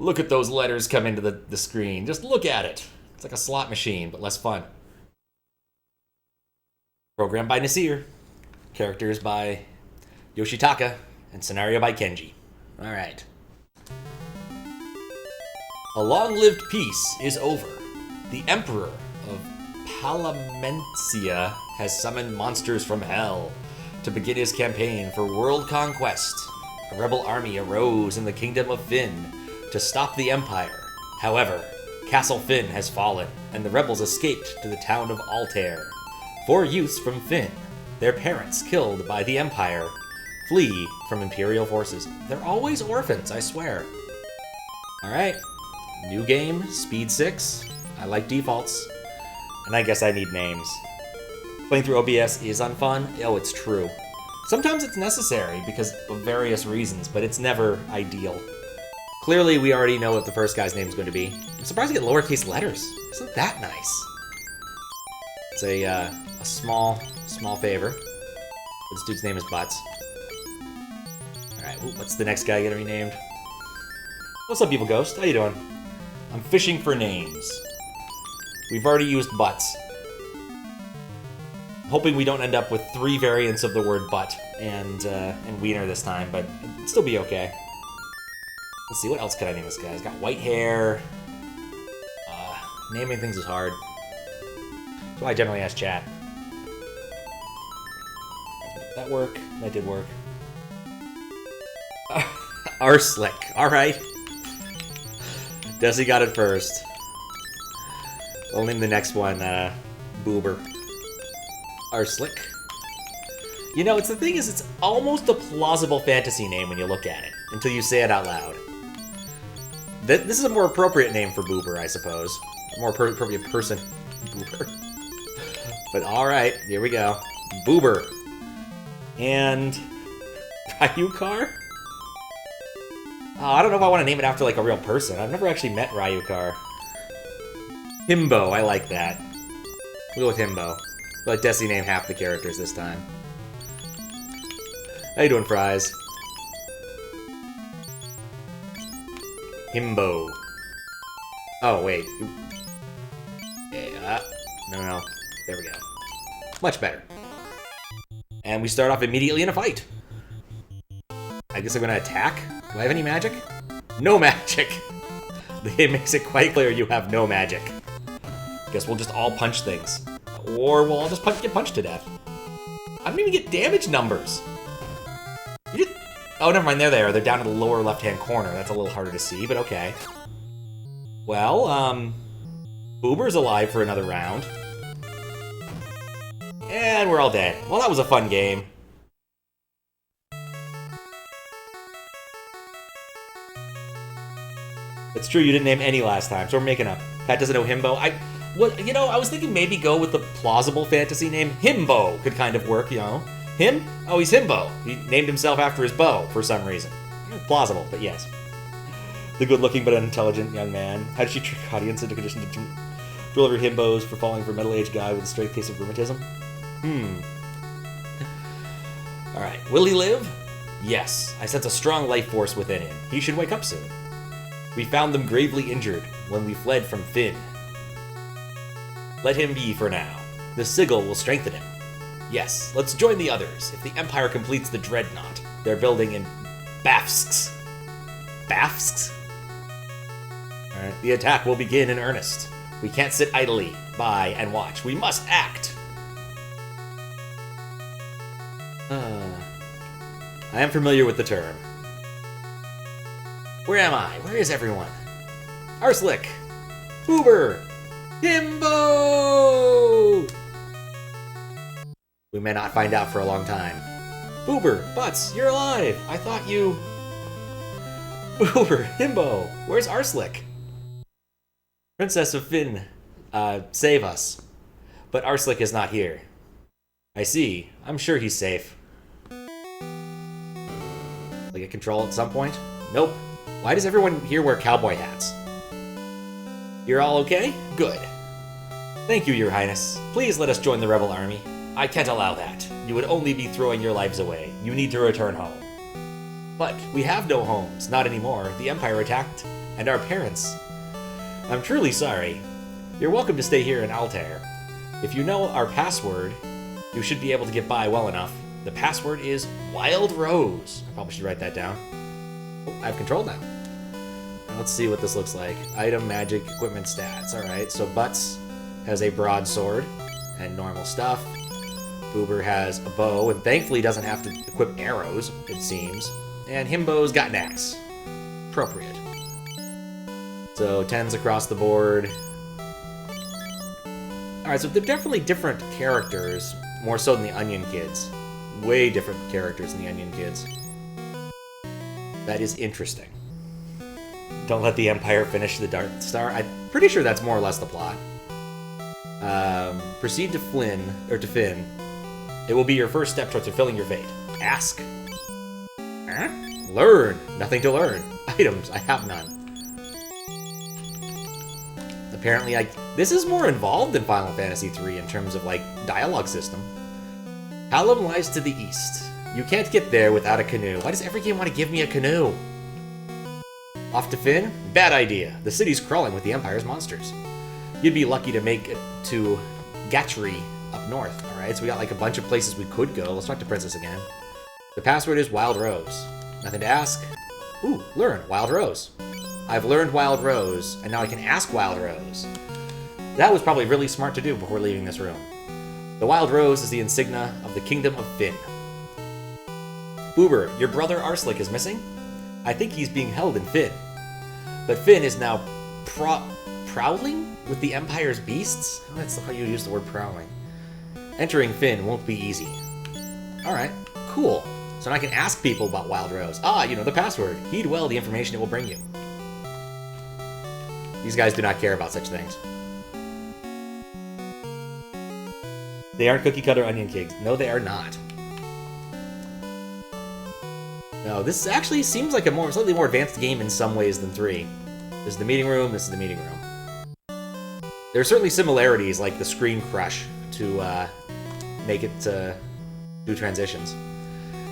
Look at those letters come into the screen. Just look at it. It's like a slot machine, but less fun. Programmed by Nasir. Characters by Yoshitaka. And scenario by Kenji. Alright. A long-lived peace is over. The Emperor of Palamentia has summoned monsters from hell to begin his campaign for world conquest. A rebel army arose in the kingdom of Fynn to stop the Empire. However, Castle Fynn has fallen, and the rebels escaped to the town of Altair. 4 youths from Fynn, their parents killed by the Empire, flee from Imperial forces. They're always orphans, I swear. Alright, new game, Speed 6. I like defaults. And I guess I need names. Playing through OBS is unfun. Oh, it's true. Sometimes it's necessary because of various reasons, but it's never ideal. Clearly, we already know what the first guy's name is going to be. I'm surprised to get lowercase letters. Isn't that nice? It's a small favor. This dude's name is Butts. Alright, what's the next guy getting renamed? What's up, Evil Ghost? How you doing? I'm fishing for names. We've already used Butts. I'm hoping we don't end up with 3 variants of the word butt and wiener this time, but it'd still be okay. Let's see, what else could I name this guy? He's got white hair. Naming things is hard. That's why I generally ask chat. Did that work? That did work. Arslick. Alright. Desi got it first. We'll name the next one, Boober. Arslick. You know, the thing is, it's almost a plausible fantasy name when you look at it, until you say it out loud. This is a more appropriate name for Boober, I suppose. A more appropriate person. Boober. But alright, here we go. Boober. And... Ryukar? Oh, I don't know if I want to name it after, like, a real person. I've never actually met Ryukar. Himbo, I like that. We'll go with Himbo. Let Desi name half the characters this time. How you doing, Fries? Himbo. Oh, wait. Yeah. No. There we go. Much better. And we start off immediately in a fight. I guess I'm gonna attack? Do I have any magic? No magic! The game makes it quite clear you have no magic. Guess we'll just all punch things. Or we'll all just get punched to death. I don't even get damage numbers. Oh, never mind, there they are. They're down in the lower left-hand corner. That's a little harder to see, but okay. Well, Boober's alive for another round. And we're all dead. Well, that was a fun game. It's true, you didn't name any last time, so we're making up. Pat doesn't know Himbo. I was thinking maybe go with the plausible fantasy name. Himbo could kind of work, you know. Him? Oh, he's Himbo. He named himself after his bow for some reason. Plausible, but yes. The good-looking but unintelligent young man. How did she trick audience into condition to deliver himbos for falling for a middle-aged guy with a straight case of rheumatism? Alright, will he live? Yes, I sense a strong life force within him. He should wake up soon. We found them gravely injured when we fled from Fynn. Let him be for now. The sigil will strengthen him. Yes, let's join the others if the Empire completes the dreadnought they're building in Bafsk. Bafsk? Alright, the attack will begin in earnest. We can't sit idly by and watch. We must act! I am familiar with the term. Where am I? Where is everyone? Arslick! Boober! Himbo! We may not find out for a long time. Boober! Butts! You're alive! I thought you... Boober! Himbo! Where's Arslick? Princess of Fynn, save us. But Arslick is not here. I see. I'm sure he's safe. Will I get control at some point? Nope. Why does everyone here wear cowboy hats? You're all okay? Good. Thank you, Your Highness. Please let us join the rebel army. I can't allow that. You would only be throwing your lives away. You need to return home. But we have no homes, not anymore. The Empire attacked and our parents. I'm truly sorry. You're welcome to stay here in Altair. If you know our password, you should be able to get by well enough. The password is Wild Rose. I probably should write that down. Oh, I have control now. Let's see what this looks like. Item, magic, equipment, stats. Alright, so Butts has a broadsword and normal stuff. Boober has a bow, and thankfully doesn't have to equip arrows, it seems. And Himbo's got an axe. Appropriate. So 10s across the board. Alright, so they're definitely different characters, more so than the Onion Kids. Way different characters than the Onion Kids. That is interesting. Don't let the Empire finish the Dark Star. I'm pretty sure that's more or less the plot. Proceed to Fynn. It will be your first step towards fulfilling your fate. Ask. Huh? Learn. Nothing to learn. Items. I have none. Apparently, this is more involved than Final Fantasy III in terms of, like, dialogue system. Hallam lies to the east. You can't get there without a canoe. Why does every game want to give me a canoe? Off to Fynn? Bad idea. The city's crawling with the Empire's monsters. You'd be lucky to make it to Gatry up north. Alright, so we got like a bunch of places we could go. Let's talk to Princess again. The password is Wild Rose. Nothing to ask. Ooh, learn Wild Rose. I've learned Wild Rose, and now I can ask Wild Rose. That was probably really smart to do before leaving this room. The Wild Rose is the insignia of the Kingdom of Fynn. Boober, your brother Arslick is missing? I think he's being held in Fynn. But Fynn is now prowling with the Empire's beasts? Oh, that's how you use the word prowling. Entering Fynn won't be easy. Alright, cool. So now I can ask people about Wild Rose. Ah, you know the password. Heed well the information it will bring you. These guys do not care about such things. They aren't cookie-cutter Onion Kids. No, they are not. No, this actually seems like a slightly more advanced game in some ways than 3. This is the meeting room, this is the meeting room. There are certainly similarities, like the screen crush, to make it do transitions.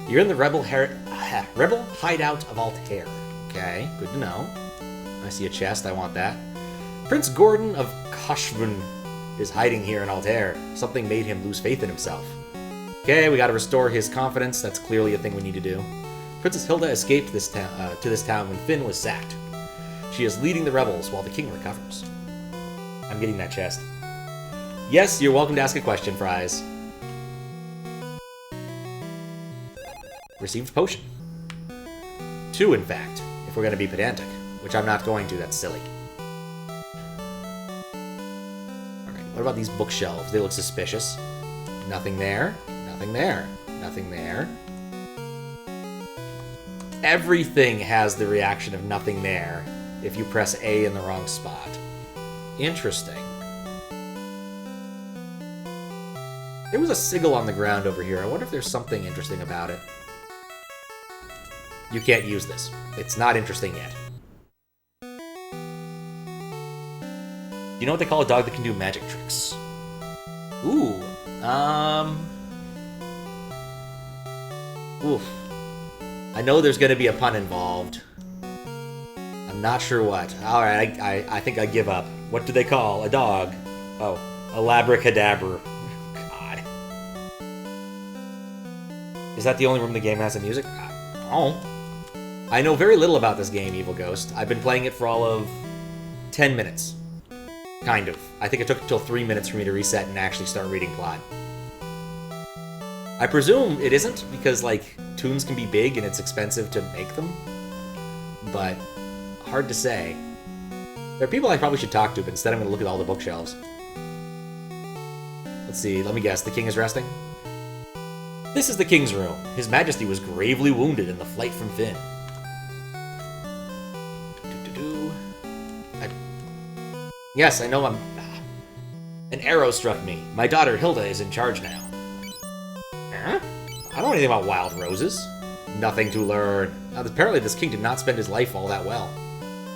You're in the Rebel hideout of Altair. Okay, good to know. I see a chest, I want that. Prince Gordon of Kashvun is hiding here in Altair. Something made him lose faith in himself. Okay, we gotta restore his confidence. That's clearly a thing we need to do. Princess Hilda escaped to this town when Fynn was sacked. She is leading the rebels while the king recovers. I'm getting that chest. Yes, you're welcome to ask a question, Fries. Received potion. 2, in fact, if we're going to be pedantic. Which I'm not going to, that's silly. Alright, what about these bookshelves? They look suspicious. Nothing there. Nothing there. Nothing there. Everything has the reaction of nothing there if you press A in the wrong spot. Interesting. There was a sigil on the ground over here. I wonder if there's something interesting about it. You can't use this. It's not interesting yet. You know what they call a dog that can do magic tricks? Ooh. Oof. I know there's going to be a pun involved. I'm not sure what. Alright, I think I give up. What do they call a dog? Oh, a labracadabra. God. Is that the only room the game has in music? Oh. I know very little about this game, Evil Ghost. I've been playing it for all of 10 minutes. Kind of. I think it took until 3 minutes for me to reset and actually start reading plot. I presume it isn't, because, like, tunes can be big and it's expensive to make them. But, hard to say. There are people I probably should talk to, but instead I'm going to look at all the bookshelves. Let's see, let me guess, the king is resting? This is the king's room. His Majesty was gravely wounded in the flight from Fynn. Yes, I know I'm... An arrow struck me. My daughter Hilda is in charge now. Huh? I don't know anything about wild roses. Nothing to learn. Now, apparently this king did not spend his life all that well.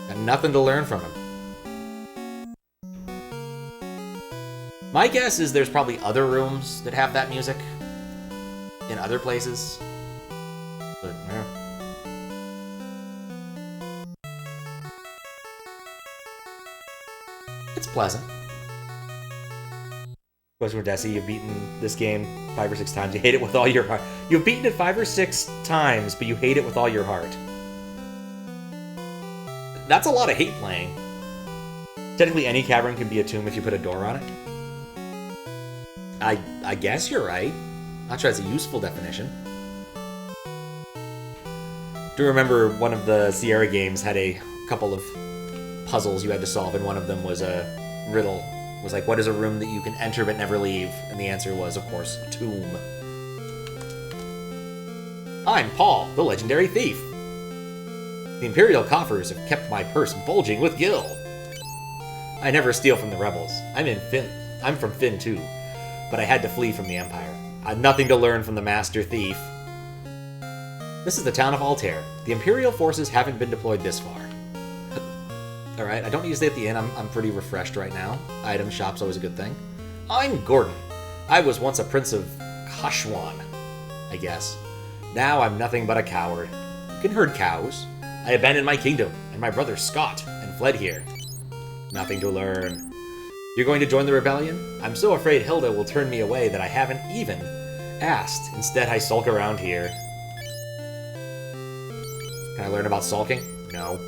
Got nothing to learn from him. My guess is there's probably other rooms that have that music. In other places. But, It's pleasant. Nintendesi, you've beaten this game 5 or 6 times. You hate it with all your heart. You've beaten it 5 or 6 times, but you hate it with all your heart. That's a lot of hate playing. Technically, any cavern can be a tomb if you put a door on it. I guess you're right. Not sure that's a useful definition. Do remember one of the Sierra games had a couple of puzzles you had to solve, and one of them was a riddle. It was like, what is a room that you can enter but never leave? And the answer was, of course, tomb. I'm Paul, the legendary thief. The Imperial coffers have kept my purse bulging with gil. I never steal from the rebels. I'm from Fynn too, but I had to flee from the Empire. I had nothing to learn from the master thief. This is the town of Altair. The Imperial forces haven't been deployed this far. Alright, I don't need to stay at the inn. I'm pretty refreshed right now. Item shop's always a good thing. I'm Gordon. I was once a prince of Kashwan, I guess. Now I'm nothing but a coward. You can herd cows. I abandoned my kingdom and my brother Scott and fled here. Nothing to learn. You're going to join the rebellion? I'm so afraid Hilda will turn me away that I haven't even asked. Instead, I sulk around here. Can I learn about sulking? No.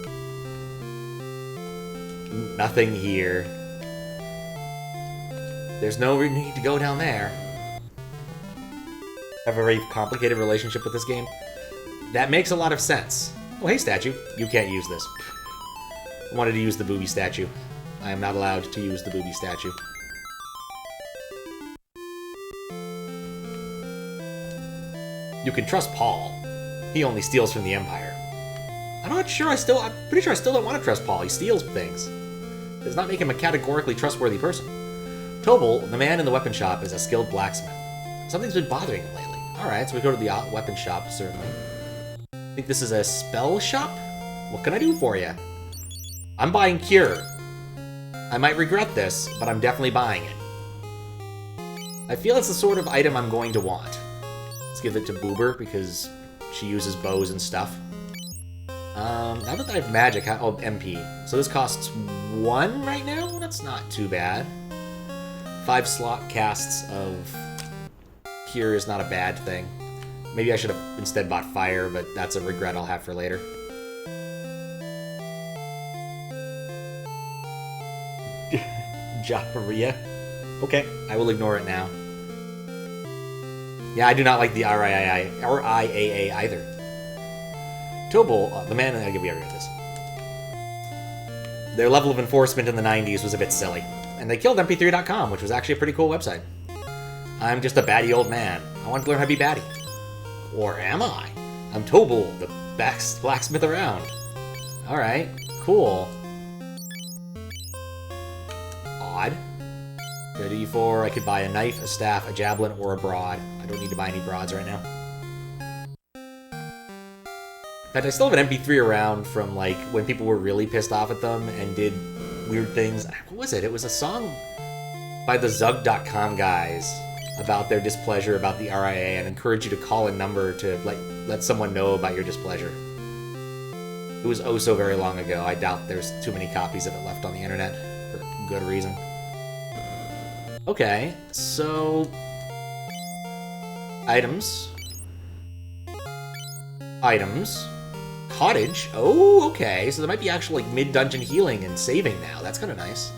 Nothing here. There's no need to go down there. I have a very complicated relationship with this game. That makes a lot of sense. Oh, hey, statue. You can't use this. I wanted to use the booby statue. I am not allowed to use the booby statue. You can trust Paul. He only steals from the Empire. I'm pretty sure I still don't want to trust Paul. He steals things. Does not make him a categorically trustworthy person. Tobel, the man in the weapon shop, is a skilled blacksmith. Something's been bothering him lately. Alright, so we go to the weapon shop, certainly. I think this is a spell shop? What can I do for you? I'm buying Cure. I might regret this, but I'm definitely buying it. I feel it's the sort of item I'm going to want. Let's give it to Boober, because she uses bows and stuff. Now that I have magic, oh, MP. So this costs 1 right now? That's not too bad. 5 slot casts of Cure is not a bad thing. Maybe I should have instead bought Fire, but that's a regret I'll have for later. Japaria. Okay, I will ignore it now. Yeah, I do not like the RIAA either. Tobel, the man, we already read this. Their level of enforcement in the 90s was a bit silly. And they killed mp3.com, which was actually a pretty cool website. I'm just a batty old man. I want to learn how to be batty. Or am I? I'm Tobel, the best blacksmith around. Alright, cool. Odd. Ready for, I could buy a knife, a staff, a javelin, or a broad. I don't need to buy any broads right now. In fact, I still have an MP3 around from, like, when people were really pissed off at them and did weird things. What was it? It was a song by the Zug.com guys about their displeasure about the RIA and encourage you to call a number to let someone know about your displeasure. It was oh so very long ago. I doubt there's too many copies of it left on the internet, for good reason. Okay, so... Items. Items. Cottage? Oh, okay. So there might be actual like mid-dungeon healing and saving now. That's kind of nice.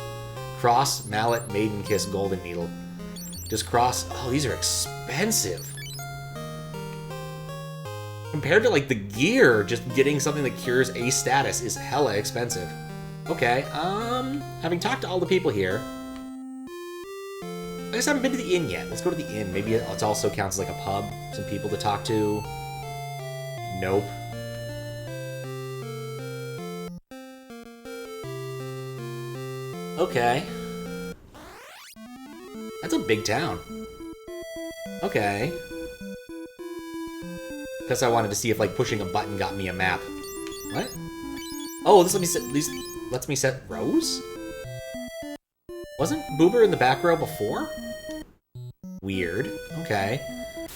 Cross, mallet, maiden kiss, golden needle. Just cross. Oh, these are expensive. Compared to like the gear, just getting something that cures a status is hella expensive. Okay, having talked to all the people here, I guess I haven't been to the inn yet. Let's go to the inn. Maybe it also counts as like a pub. Some people to talk to. Nope. Okay. That's a big town. Okay. Guess I wanted to see if like pushing a button got me a map. What? Oh, this lets me set rows? Wasn't Boober in the back row before? Weird. Okay.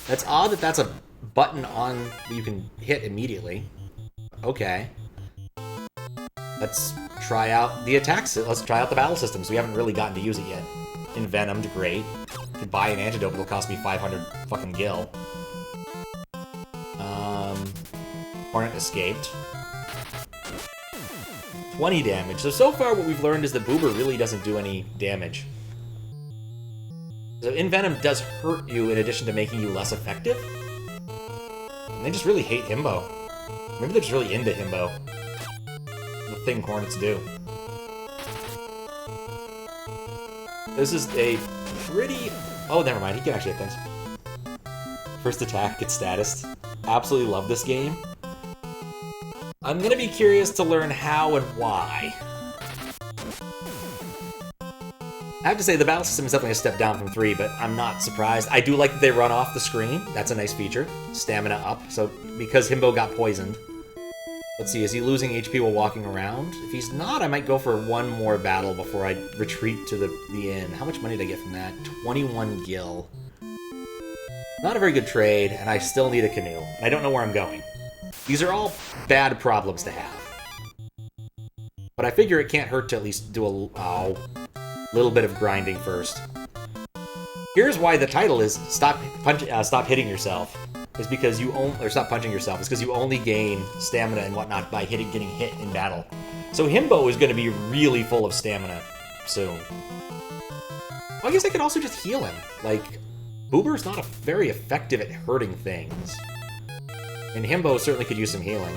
That's odd that that's a button on that you can hit immediately. Okay. Let's try out the attacks. Let's try out the battle systems. We haven't really gotten to use it yet. Envenomed, great. Could buy an antidote, but it'll cost me 500 fucking gil. Hornet escaped. 20 damage. So far what we've learned is that Boober really doesn't do any damage. So Envenom does hurt you in addition to making you less effective? And they just really hate Himbo. Maybe they're just really into Himbo. The thing Hornets do. This is a pretty... Oh, never mind. He can actually hit things. First attack gets status. Absolutely love this game. I'm gonna be curious to learn how and why. I have to say, the battle system is definitely a step down from 3, but I'm not surprised. I do like that they run off the screen. That's a nice feature. Stamina up. So, because Himbo got poisoned. Let's see, is he losing HP while walking around? If he's not, I might go for one more battle before I retreat to the inn. How much money did I get from that? 21 gil. Not a very good trade, and I still need a canoe. And I don't know where I'm going. These are all bad problems to have. But I figure it can't hurt to at least do a little bit of grinding first. Here's why the title is Stop Hitting Yourself. Is because you only, or stop punching yourself, is because you only gain stamina and whatnot by getting hit in battle. So Himbo is going to be really full of stamina soon. Well, I guess I could also just heal him. Like, Boober's not very effective at hurting things. And Himbo certainly could use some healing.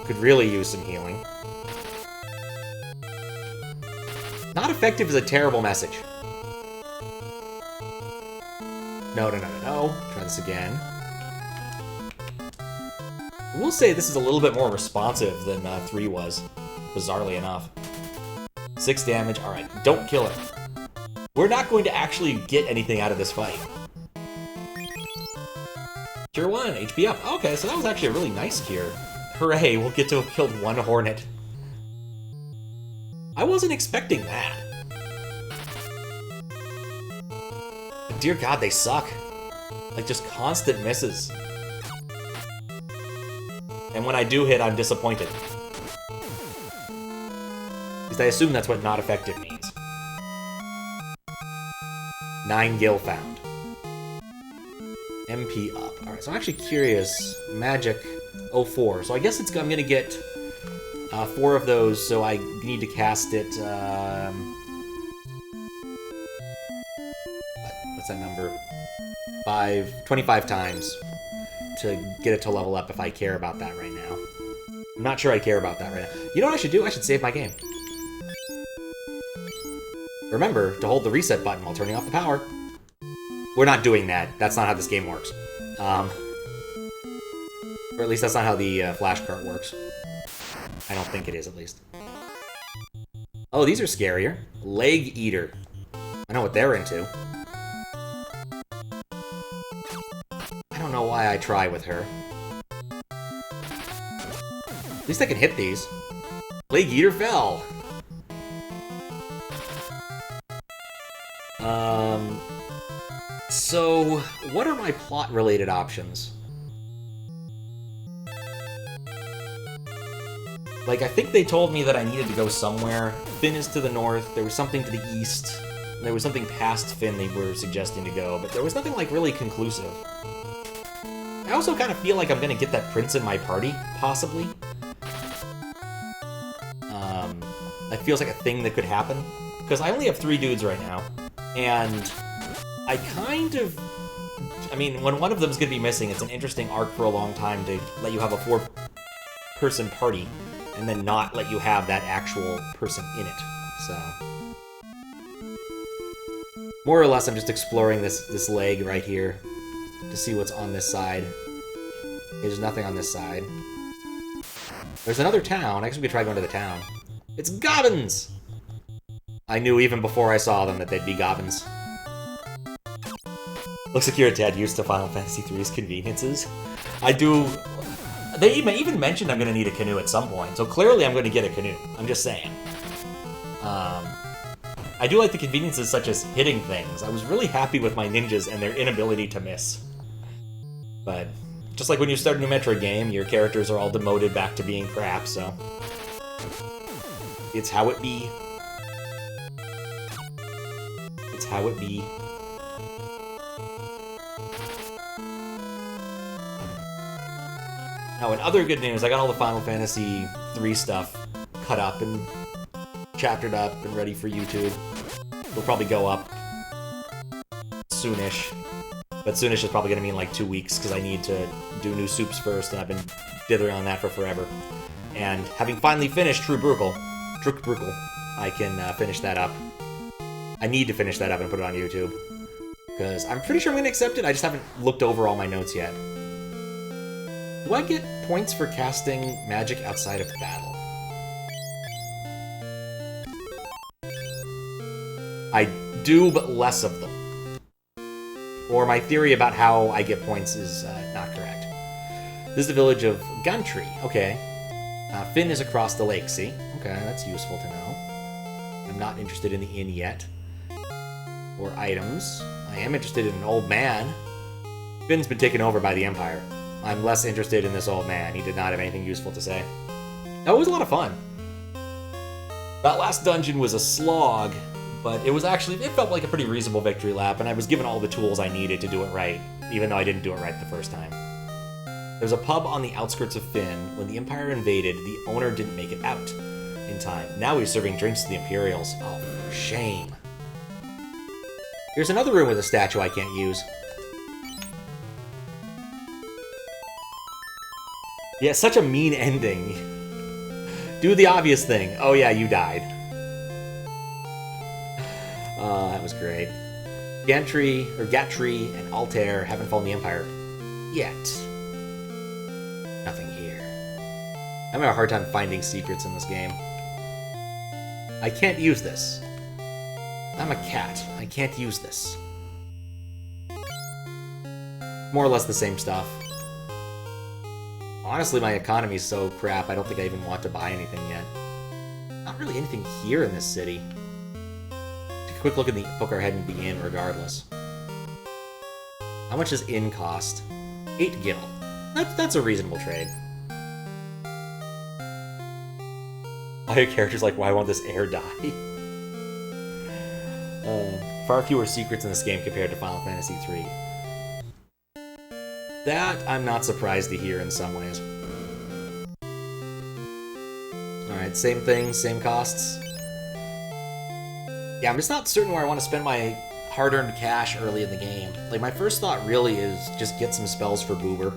Could really use some healing. Not effective is a terrible message. No. Try this again. I will say this is a little bit more responsive than 3 was, bizarrely enough. 6 damage, alright, don't kill it. We're not going to actually get anything out of this fight. Cure 1, HP up. Okay, so that was actually a really nice cure. Hooray, we'll get to have killed 1 Hornet. I wasn't expecting that. But dear God, they suck. Like, just constant misses. And when I do hit, I'm disappointed. Because I assume that's what not effective means. 9 gil found. MP up. Alright, so I'm actually curious. Magic 04. So I guess I'm going to get 4 of those, so I need to cast it... what's that number? 25 times to get it to level up if I care about that right now. I'm not sure I care about that right now. You know what I should do? I should save my game. Remember to hold the reset button while turning off the power. We're not doing that. That's not how this game works. Or at least that's not how the flashcard works. I don't think it is, at least. Oh, these are scarier. Leg Eater. I know what they're into. I don't know why I try with her. At least I can hit these. Leg Eater fell. So, what are my plot-related options? Like, I think they told me that I needed to go somewhere. Fynn is to the north, there was something to the east, and there was something past Fynn they were suggesting to go, but there was nothing, like, really conclusive. I also kind of feel like I'm gonna get that prince in my party, possibly. That feels like a thing that could happen. Because I only have 3 dudes right now, and I kind of... I mean, when one of them's gonna be missing, it's an interesting arc for a long time to let you have a 4-person party, and then not let you have that actual person in it, so... More or less, I'm just exploring this leg right here to see what's on this side. There's nothing on this side. There's another town. I guess we could try going to the town. It's goblins! I knew even before I saw them that they'd be goblins. Looks like you're a tad used to Final Fantasy III's conveniences. I do... They even mentioned I'm going to need a canoe at some point, so clearly I'm going to get a canoe. I'm just saying. I do like the conveniences such as hitting things. I was really happy with my ninjas and their inability to miss. But, just like when you start a new Metroid game, your characters are all demoted back to being crap, so... It's how it be. It's how it be. Now, in other good news, I got all the Final Fantasy III stuff cut up and chaptered up and ready for YouTube. It'll probably go up soonish. But soonish is probably going to mean like 2 weeks, because I need to do new soups first, and I've been dithering on that for forever. And having finally finished True Bruckle, I can finish that up. I need to finish that up and put it on YouTube, because I'm pretty sure I'm going to accept it. I just haven't looked over all my notes yet. Do I get points for casting magic outside of battle? I do, but less of them. Or my theory about how I get points is not correct. This is the village of Gantry. Okay. Fynn is across the lake, see? Okay, that's useful to know. I'm not interested in the inn yet. Or items. I am interested in an old man. Finn's been taken over by the Empire. I'm less interested in this old man. He did not have anything useful to say. That was a lot of fun. That last dungeon was a slog, but it felt like a pretty reasonable victory lap, and I was given all the tools I needed to do it right, even though I didn't do it right the first time. There's a pub on the outskirts of Fynn. When the Empire invaded, the owner didn't make it out in time. Now he's serving drinks to the Imperials. Oh, for shame. Here's another room with a statue I can't use. Yeah, such a mean ending. Do the obvious thing. Oh yeah, you died. That was great. Gatry and Altair haven't fallen the Empire yet. Nothing here. I'm having a hard time finding secrets in this game. I can't use this. I'm a cat. I can't use this. More or less the same stuff. Honestly, my economy's so crap, I don't think I even want to buy anything yet. Not really anything here in this city. Take a quick look at poke our head into the inn regardless. How much does inn cost? 8 gil. That's a reasonable trade. All your characters like, why won't this heir die? Far fewer secrets in this game compared to Final Fantasy III. That I'm not surprised to hear in some ways. Alright, same things, same costs. Yeah, I'm just not certain where I want to spend my hard-earned cash early in the game. Like, my first thought really is just get some spells for Boober.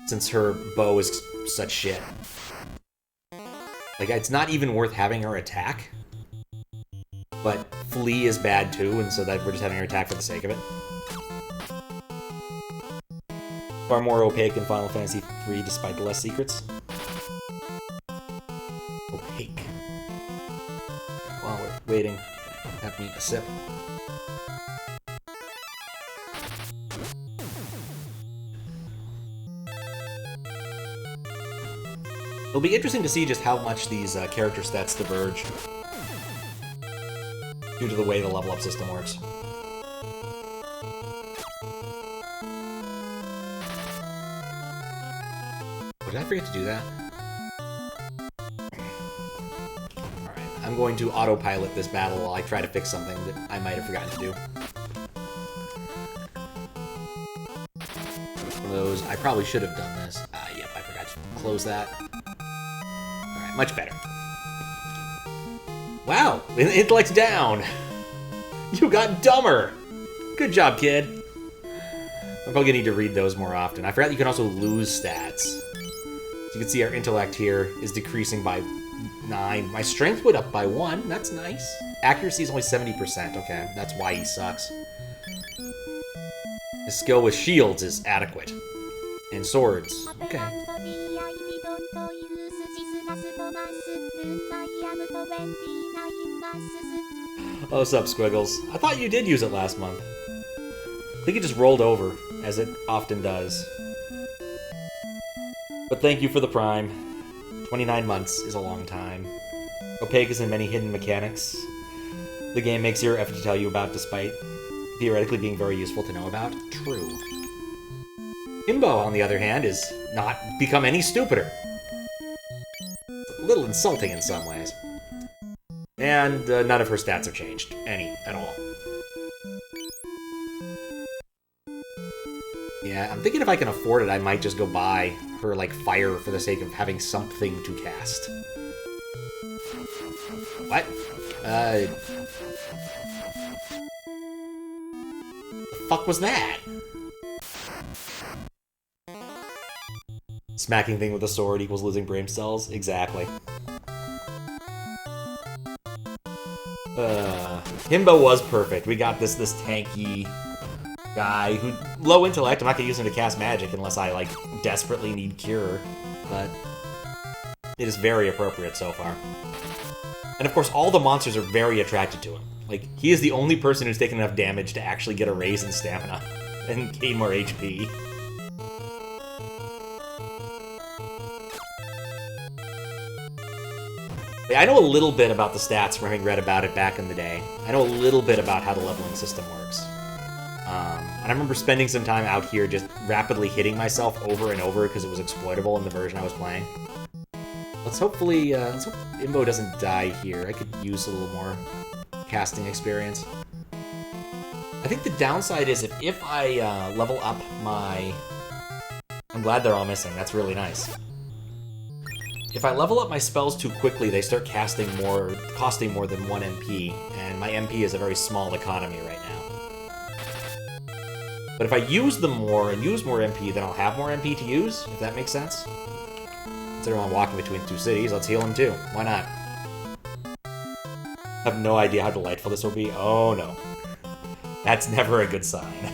Since her bow is such shit. Like, it's not even worth having her attack. But Flee is bad too, and so that we're just having her attack for the sake of it. Far more opaque in Final Fantasy III despite the less secrets. Opaque. While we're waiting, have me a sip. It'll be interesting to see just how much these character stats diverge due to the way the level up system works. Oh, did I forget to do that? Alright, I'm going to autopilot this battle while I try to fix something that I might have forgotten to do. One of those, I probably should have done this. Yep, I forgot to close that. Alright, much better. Wow, intellect's down! You got dumber! Good job, kid. I'm probably gonna need to read those more often. I forgot you can also lose stats. As you can see, our intellect here is decreasing by 9. My strength went up by 1. That's nice. Accuracy is only 70%. Okay, that's why he sucks. His skill with shields is adequate. And swords. Okay. Oh, what's up, Squiggles? I thought you did use it last month. I think it just rolled over, as it often does. But thank you for the Prime. 29 months is a long time. Opaque is in many hidden mechanics. The game makes zero effort to tell you about, despite theoretically being very useful to know about. True. Himbo, on the other hand, is not become any stupider. insulting in some ways. And none of her stats have changed. Any at all. Yeah, I'm thinking if I can afford it, I might just go buy her, like, fire for the sake of having something to cast. What? The fuck was that? Smacking thing with a sword equals losing brain cells? Exactly. Himbo was perfect. We got this tanky guy who, low intellect, I'm not gonna use him to cast magic unless I, like, desperately need cure, but it is very appropriate so far. And of course, all the monsters are very attracted to him. Like, he is the only person who's taken enough damage to actually get a raise in stamina and gain more HP. I know a little bit about the stats from having read about it back in the day. I know a little bit about how the leveling system works. And I remember spending some time out here just rapidly hitting myself over and over because it was exploitable in the version I was playing. Let's hope Imbo doesn't die here. I could use a little more casting experience. I think the downside is if I level up my... I'm glad they're all missing. That's really nice. If I level up my spells too quickly, they start costing more than 1 MP, and my MP is a very small economy right now. But if I use them more and use more MP, then I'll have more MP to use, if that makes sense. Considering I'm walking between 2 cities, let's heal him too. Why not? I have no idea how delightful this will be. Oh no. That's never a good sign.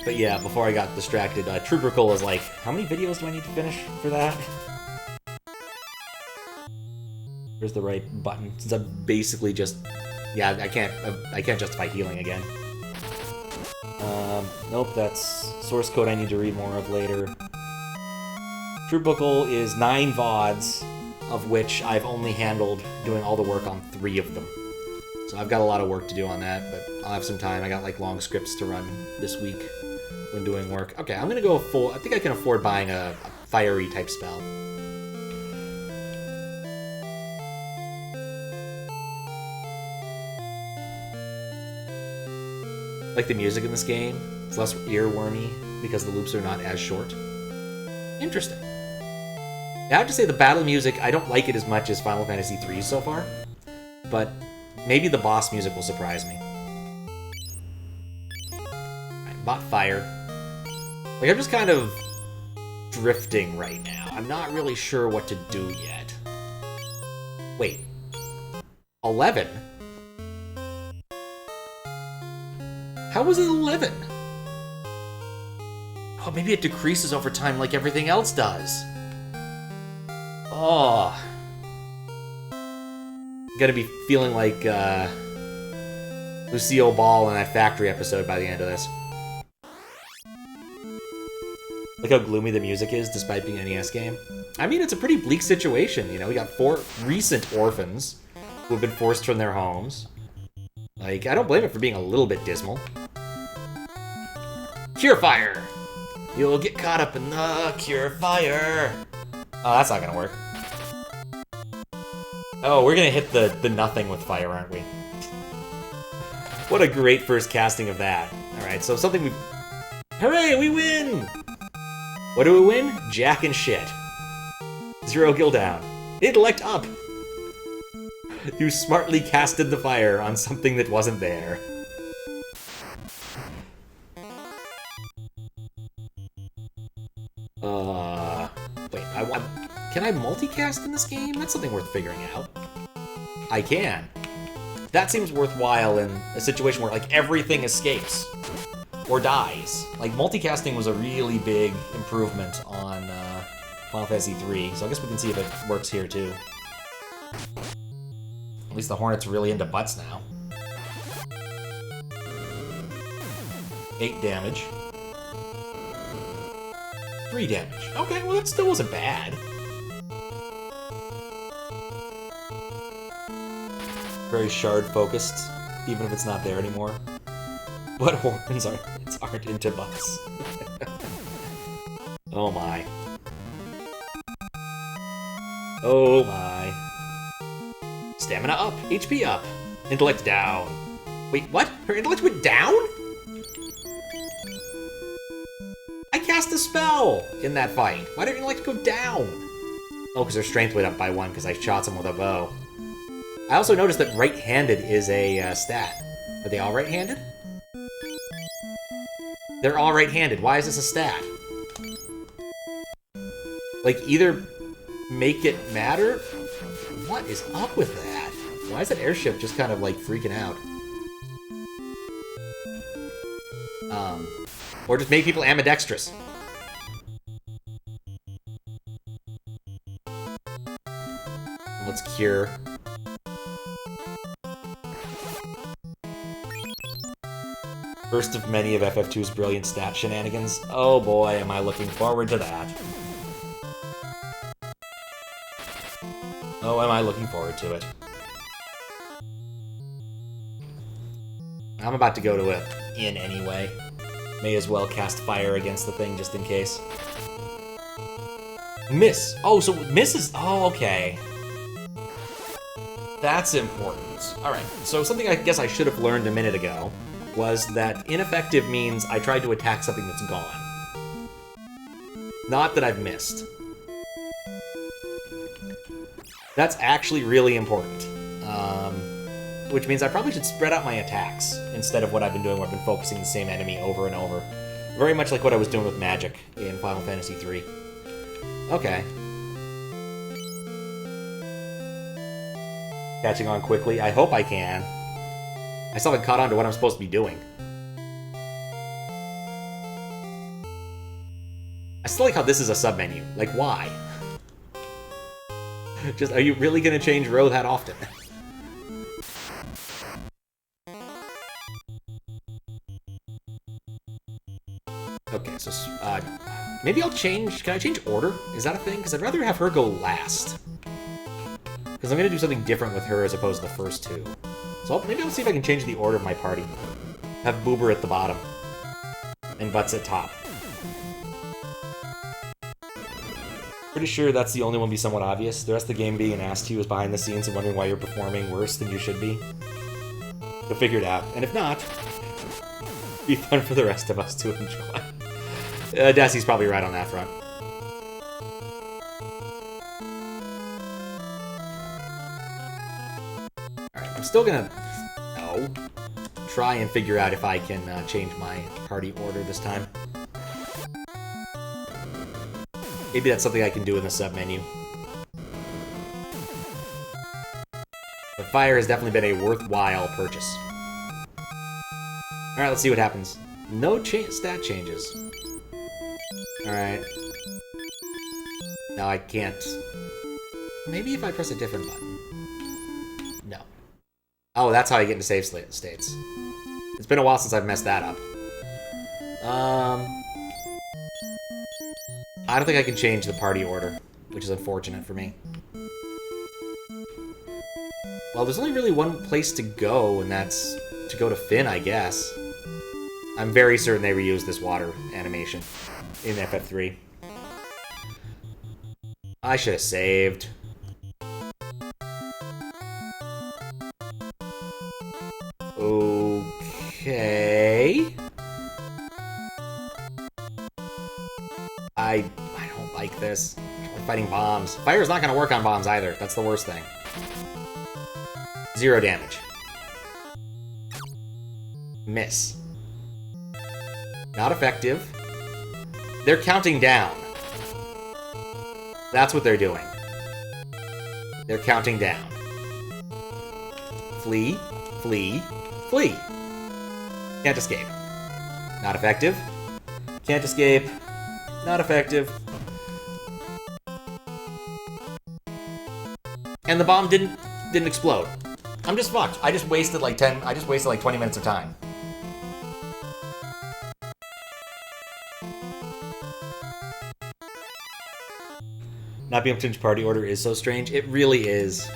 But yeah, before I got distracted, Trubercle is like, how many videos do I need to finish for that? Where's the right button? Since I'm basically just... Yeah, I can't justify healing again. Nope, that's source code I need to read more of later. Trubercle is 9 VODs, of which I've only handled doing all the work on 3 of them. So I've got a lot of work to do on that, but I'll have some time. I got, like, long scripts to run this week when doing work. Okay, I'm gonna go full... I think I can afford buying a fiery type spell. Like the music in this game, it's less earwormy because the loops are not as short. Interesting. I have to say the battle music, I don't like it as much as Final Fantasy III so far, but maybe the boss music will surprise me. Alright, bought fire. Like, I'm just kind of drifting right now. I'm not really sure what to do yet. Wait. 11? How was it 11? Oh, maybe it decreases over time like everything else does. Oh. I'm gonna be feeling like Lucille Ball in that Factory episode by the end of this. Look how gloomy the music is, despite being an NES game. I mean, it's a pretty bleak situation, you know? We got 4 recent orphans who have been forced from their homes. Like, I don't blame it for being a little bit dismal. Cure fire! You'll get caught up in the cure fire! Oh, that's not gonna work. Oh, we're gonna hit the nothing with fire, aren't we? What a great first casting of that. Alright, so something we... Hooray, we win! What do we win? Jack and shit. 0 kill down. Intellect up! You smartly casted the fire on something that wasn't there. Wait, can I multicast in this game? That's something worth figuring out. I can. That seems worthwhile in a situation where, like, everything escapes. Or dies. Like, multicasting was a really big improvement on Final Fantasy III, so I guess we can see if it works here, too. At least the Hornet's really into butts now. 8 damage. 3 damage. Okay, well that still wasn't bad. Very shard-focused, even if it's not there anymore. What horns aren't into butts? Oh my. Oh my. Stamina up, HP up, intellect down. Wait, what? Her intellect went down? I cast a spell in that fight. Why did her intellect go down? Oh, because her strength went up by 1 because I shot someone with a bow. I also noticed that right-handed is a stat. Are they all right-handed? They're all right-handed. Why is this a stat? Like, either make it matter? What is up with that? Why is that airship just kind of, like, freaking out? Or just make people ambidextrous. Let's cure. First of many of FF2's brilliant stat shenanigans. Oh boy, am I looking forward to that. Oh, am I looking forward to it. I'm about to go to an inn anyway. May as well cast fire against the thing just in case. Miss. Oh, so miss is... Oh, okay. That's important. Alright, so something I guess I should have learned a minute ago was that ineffective means I tried to attack something that's gone. Not that I've missed. That's actually really important. Which means I probably should spread out my attacks instead of what I've been doing where I've been focusing the same enemy over and over. Very much like what I was doing with magic in Final Fantasy III. Okay. Catching on quickly. I hope I can. I still haven't caught on to what I'm supposed to be doing. I still like how this is a sub-menu. Like, why? Just, are you really gonna change row that often? Okay, so, maybe I'll change... Can I change order? Is that a thing? Because I'd rather have her go last. Because I'm gonna do something different with her as opposed to the first two. So maybe I'll see if I can change the order of my party. Have Boober at the bottom. And Butts at top. Pretty sure that's the only one be somewhat obvious. The rest of the game being an ass to you is behind the scenes and wondering why you're performing worse than you should be. You'll figure it out. And if not, be fun for the rest of us to enjoy. Desi's probably right on that front. Alright, I'm still gonna... try and figure out if I can change my party order this time. Maybe that's something I can do in the sub-menu. But fire has definitely been a worthwhile purchase. Alright, let's see what happens. No stat changes. Alright. Now I can't... Maybe if I press a different button. No. Oh, that's how I get into save states. It's been a while since I've messed that up. I don't think I can change the party order, which is unfortunate for me. Well, there's only really one place to go, and that's to go to Fynn, I guess. I'm very certain they reused this water animation in FF3. I should have saved. Okay. I don't like this. We're fighting bombs. Fire's not gonna work on bombs either. That's the worst thing. 0 damage. Miss. Not effective. They're counting down. That's what they're doing. They're counting down. Flee, flee, flee. Can't escape. Not effective. Can't escape. Not effective. And the bomb didn't explode. I'm just fucked. I just wasted like 20 minutes of time. Not being able to change party order is so strange. It really is.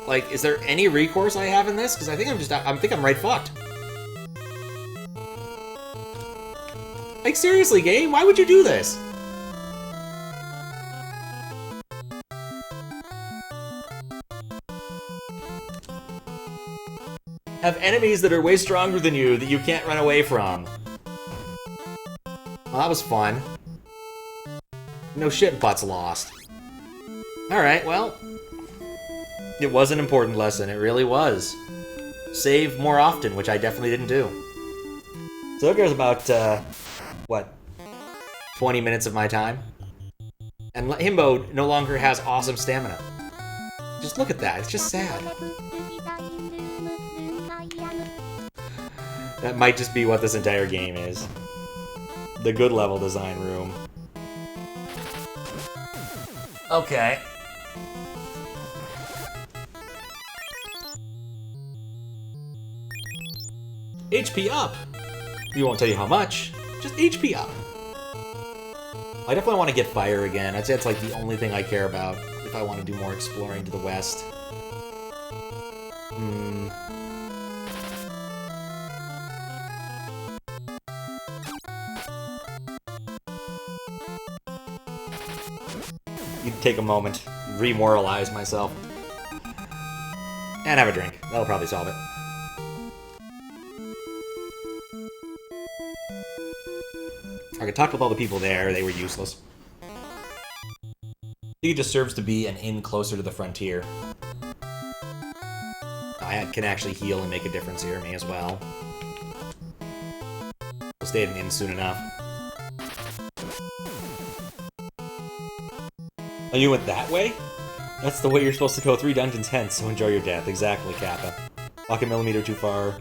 Like, is there any recourse I have in this? Because I think I'm right fucked. Like, seriously, game? Why would you do this? Have enemies that are way stronger than you that you can't run away from. Well, that was fun. No shit, Butt's lost. Alright, well. It was an important lesson, it really was. Save more often, which I definitely didn't do. So that goes about, what? 20 minutes of my time? And Himbo no longer has awesome stamina. Just look at that, it's just sad. That might just be what this entire game is. The good level design room. Okay. HP up! We won't tell you how much, just HP up. I definitely want to get fire again. I'd say it's like the only thing I care about if I want to do more exploring to the west. You'd take a moment, remoralize myself, and have a drink. That'll probably solve it. I could talk with all the people there, they were useless. I think it just serves to be an inn closer to the frontier. I can actually heal and make a difference here, may as well. We'll stay at an inn soon enough. Oh, you went that way? That's the way you're supposed to go 3 dungeons hence, so enjoy your death. Exactly, Kappa. Walk a millimeter too far,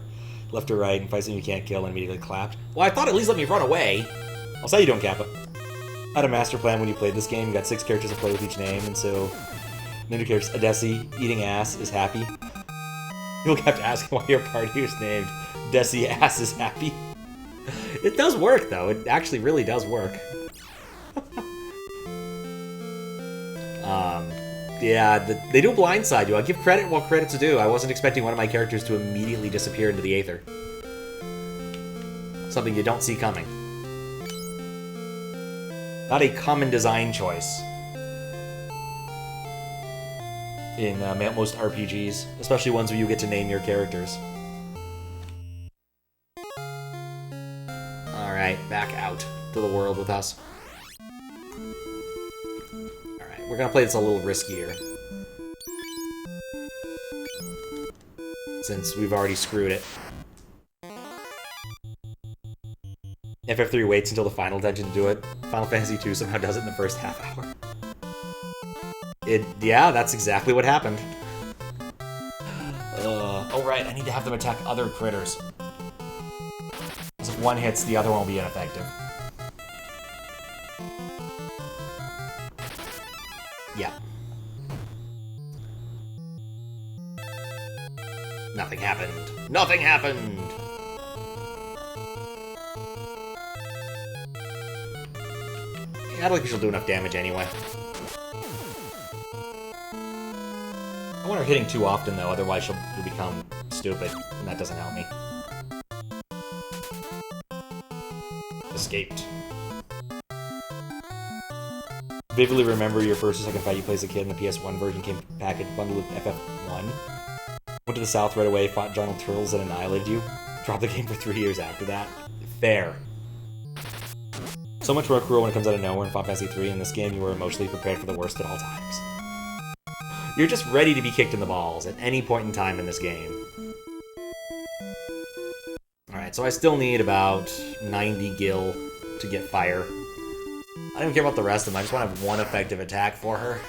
left or right, and fight something you can't kill and immediately clapped. Well, I thought at least let me run away. I'll say you don't, Kappa. I had a master plan when you played this game. You got 6 characters to play with each name, and so... Ninja characters, Adesi, eating ass, is happy. People kept asking why your party was named Desi Ass is Happy. It does work, though. It actually really does work. Yeah, they do blindside you. I'll give credit while credit's due. I wasn't expecting one of my characters to immediately disappear into the aether. Something you don't see coming. Not a common design choice in most RPGs, especially ones where you get to name your characters. Alright, back out to the world with us. Alright, we're gonna play this a little riskier, since we've already screwed it. FF3 waits until the final dungeon to do it. Final Fantasy II somehow does it in the first half hour. Yeah, that's exactly what happened. Oh right, I need to have them attack other critters. Because if one hits, the other one will be ineffective. Yeah. Nothing happened. Nothing happened! I don't think she'll do enough damage anyway. I want her hitting too often, though, otherwise she'll become stupid, and that doesn't help me. Escaped. Vividly remember your first or second fight you played as a kid, and the PS1 version came packaged bundled with FF1. Went to the south right away, fought Donald Turtles, and annihilated you. Dropped the game for 3 years after that. Fair. So much more cruel when it comes out of nowhere in Final Fantasy III. In this game, you were emotionally prepared for the worst at all times. You're just ready to be kicked in the balls at any point in time in this game. Alright, so I still need about 90 gil to get fire. I don't even care about the rest of them, I just want to have one effective attack for her.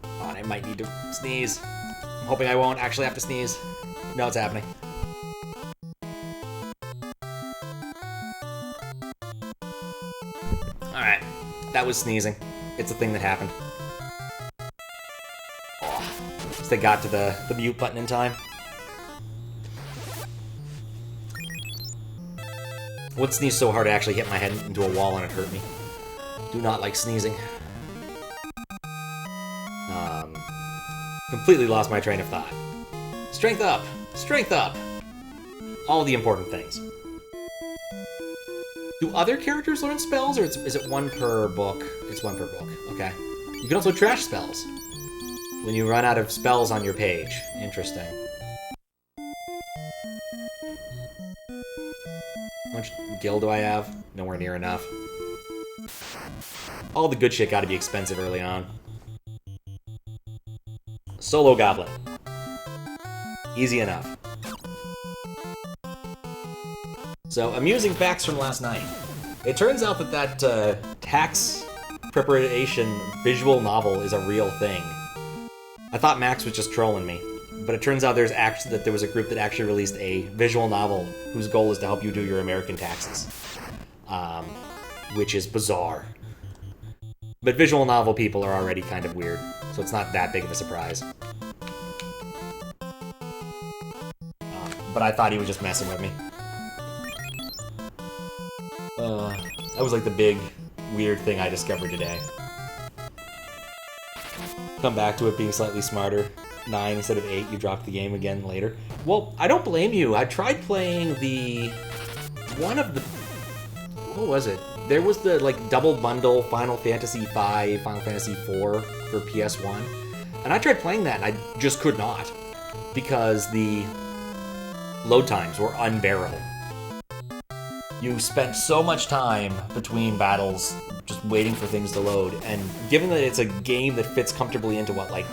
Oh, I might need to sneeze. I'm hoping I won't actually have to sneeze. No, it's happening. Alright, that was sneezing. It's a thing that happened. Oh, they got to the mute button in time. I would sneeze so hard I actually hit my head into a wall and it hurt me. Do not like sneezing. Completely lost my train of thought. Strength up! Strength up! All the important things. Do other characters learn spells, or is it one per book? It's one per book. Okay. You can also trash spells when you run out of spells on your page. Interesting. How much gil do I have? Nowhere near enough. All the good shit gotta be expensive early on. Solo Goblin. Easy enough. So, amusing facts from last night. It turns out that tax preparation visual novel is a real thing. I thought Max was just trolling me, but it turns out there was a group that actually released a visual novel whose goal is to help you do your American taxes, which is bizarre. But visual novel people are already kind of weird, so it's not that big of a surprise. But I thought he was just messing with me. That was like the big, weird thing I discovered today. Come back to it being slightly smarter. 9 instead of 8, you dropped the game again later. Well, I don't blame you. I tried playing what was it? There was the, like, double bundle Final Fantasy V, Final Fantasy IV for PS1. And I tried playing that, and I just could not. Because the load times were unbearable. You spent so much time between battles just waiting for things to load, and given that it's a game that fits comfortably into, what, like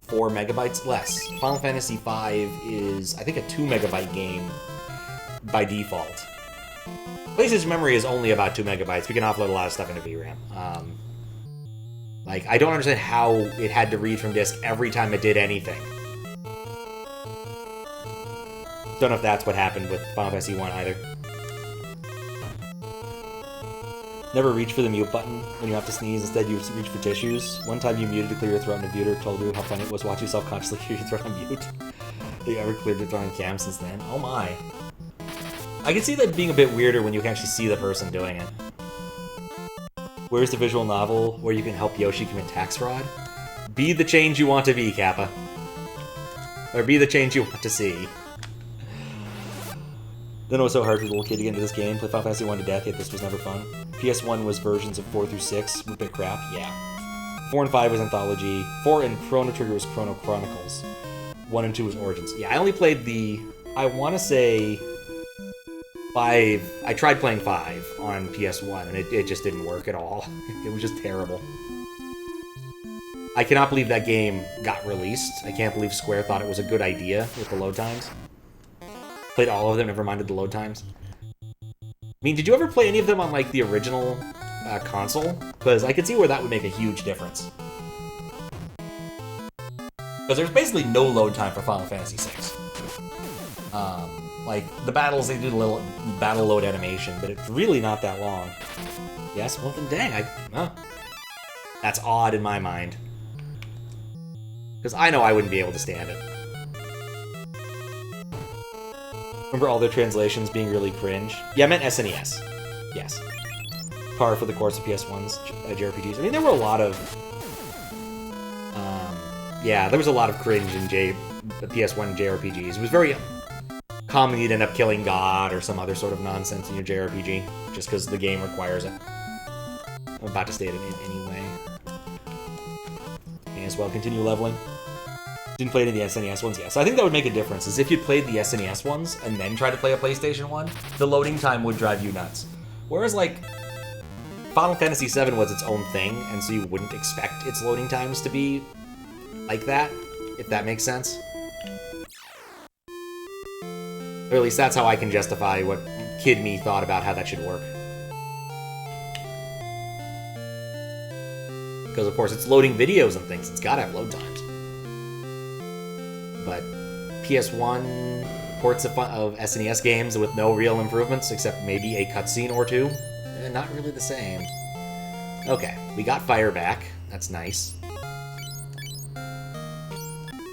4 megabytes? Less. Final Fantasy V is, I think, a 2 megabyte game by default. PlayStation memory is only about 2 megabytes. We can offload a lot of stuff into VRAM. Like, I don't understand how it had to read from disk every time it did anything. Don't know if that's what happened with Final Fantasy 1 either. Never reach for the mute button when you have to sneeze. Instead, you reach for tissues. One time you muted to clear your throat, and a viewer told you how funny it was to watch you self-consciously clear your throat on mute. Have you ever cleared your throat on cam since then? Oh my. I can see that being a bit weirder when you can actually see the person doing it. Where's the visual novel where you can help Yoshi commit tax fraud? Be the change you want to be, Kappa. Or be the change you want to see. Then it was so hard for the little kid to get into this game. Play Final Fantasy 1 to death, yet this was never fun. PS1 was versions of 4 through 6. A bit crap, yeah. 4 and 5 was Anthology. 4 and Chrono Trigger was Chrono Chronicles. 1 and 2 was Origins. Yeah, I only played I want to say 5. I tried playing 5 on PS1, and it just didn't work at all. It was just terrible. I cannot believe that game got released. I can't believe Square thought it was a good idea with the load times. Played all of them, never minded the load times. I mean, did you ever play any of them on, like, the original console? Because I could see where that would make a huge difference. Because there's basically no load time for Final Fantasy VI. Like, the battles, they do the little battle load animation, but it's really not that long. Yes? Well, then dang, that's odd in my mind. Because I know I wouldn't be able to stand it. Remember all their translations being really cringe? Yeah, I meant SNES. Yes. Par for the course of PS1's JRPGs. I mean, there were a lot of... yeah, there was a lot of cringe in PS1 JRPGs. It was very common you'd end up killing God or some other sort of nonsense in your JRPG, just because the game requires it. I'm about to state it anyway. May as well continue leveling. Didn't play any of the SNES ones yet. So I think that would make a difference, is if you played the SNES ones and then try to play a PlayStation one, the loading time would drive you nuts. Whereas, like, Final Fantasy VII was its own thing, and so you wouldn't expect its loading times to be like that, if that makes sense. Or at least that's how I can justify what kid me thought about how that should work. Because, of course, it's loading videos and things. It's gotta have load times. But PS1 ports of SNES games with no real improvements, except maybe a cutscene or two, not really the same. Okay, we got fire back. That's nice.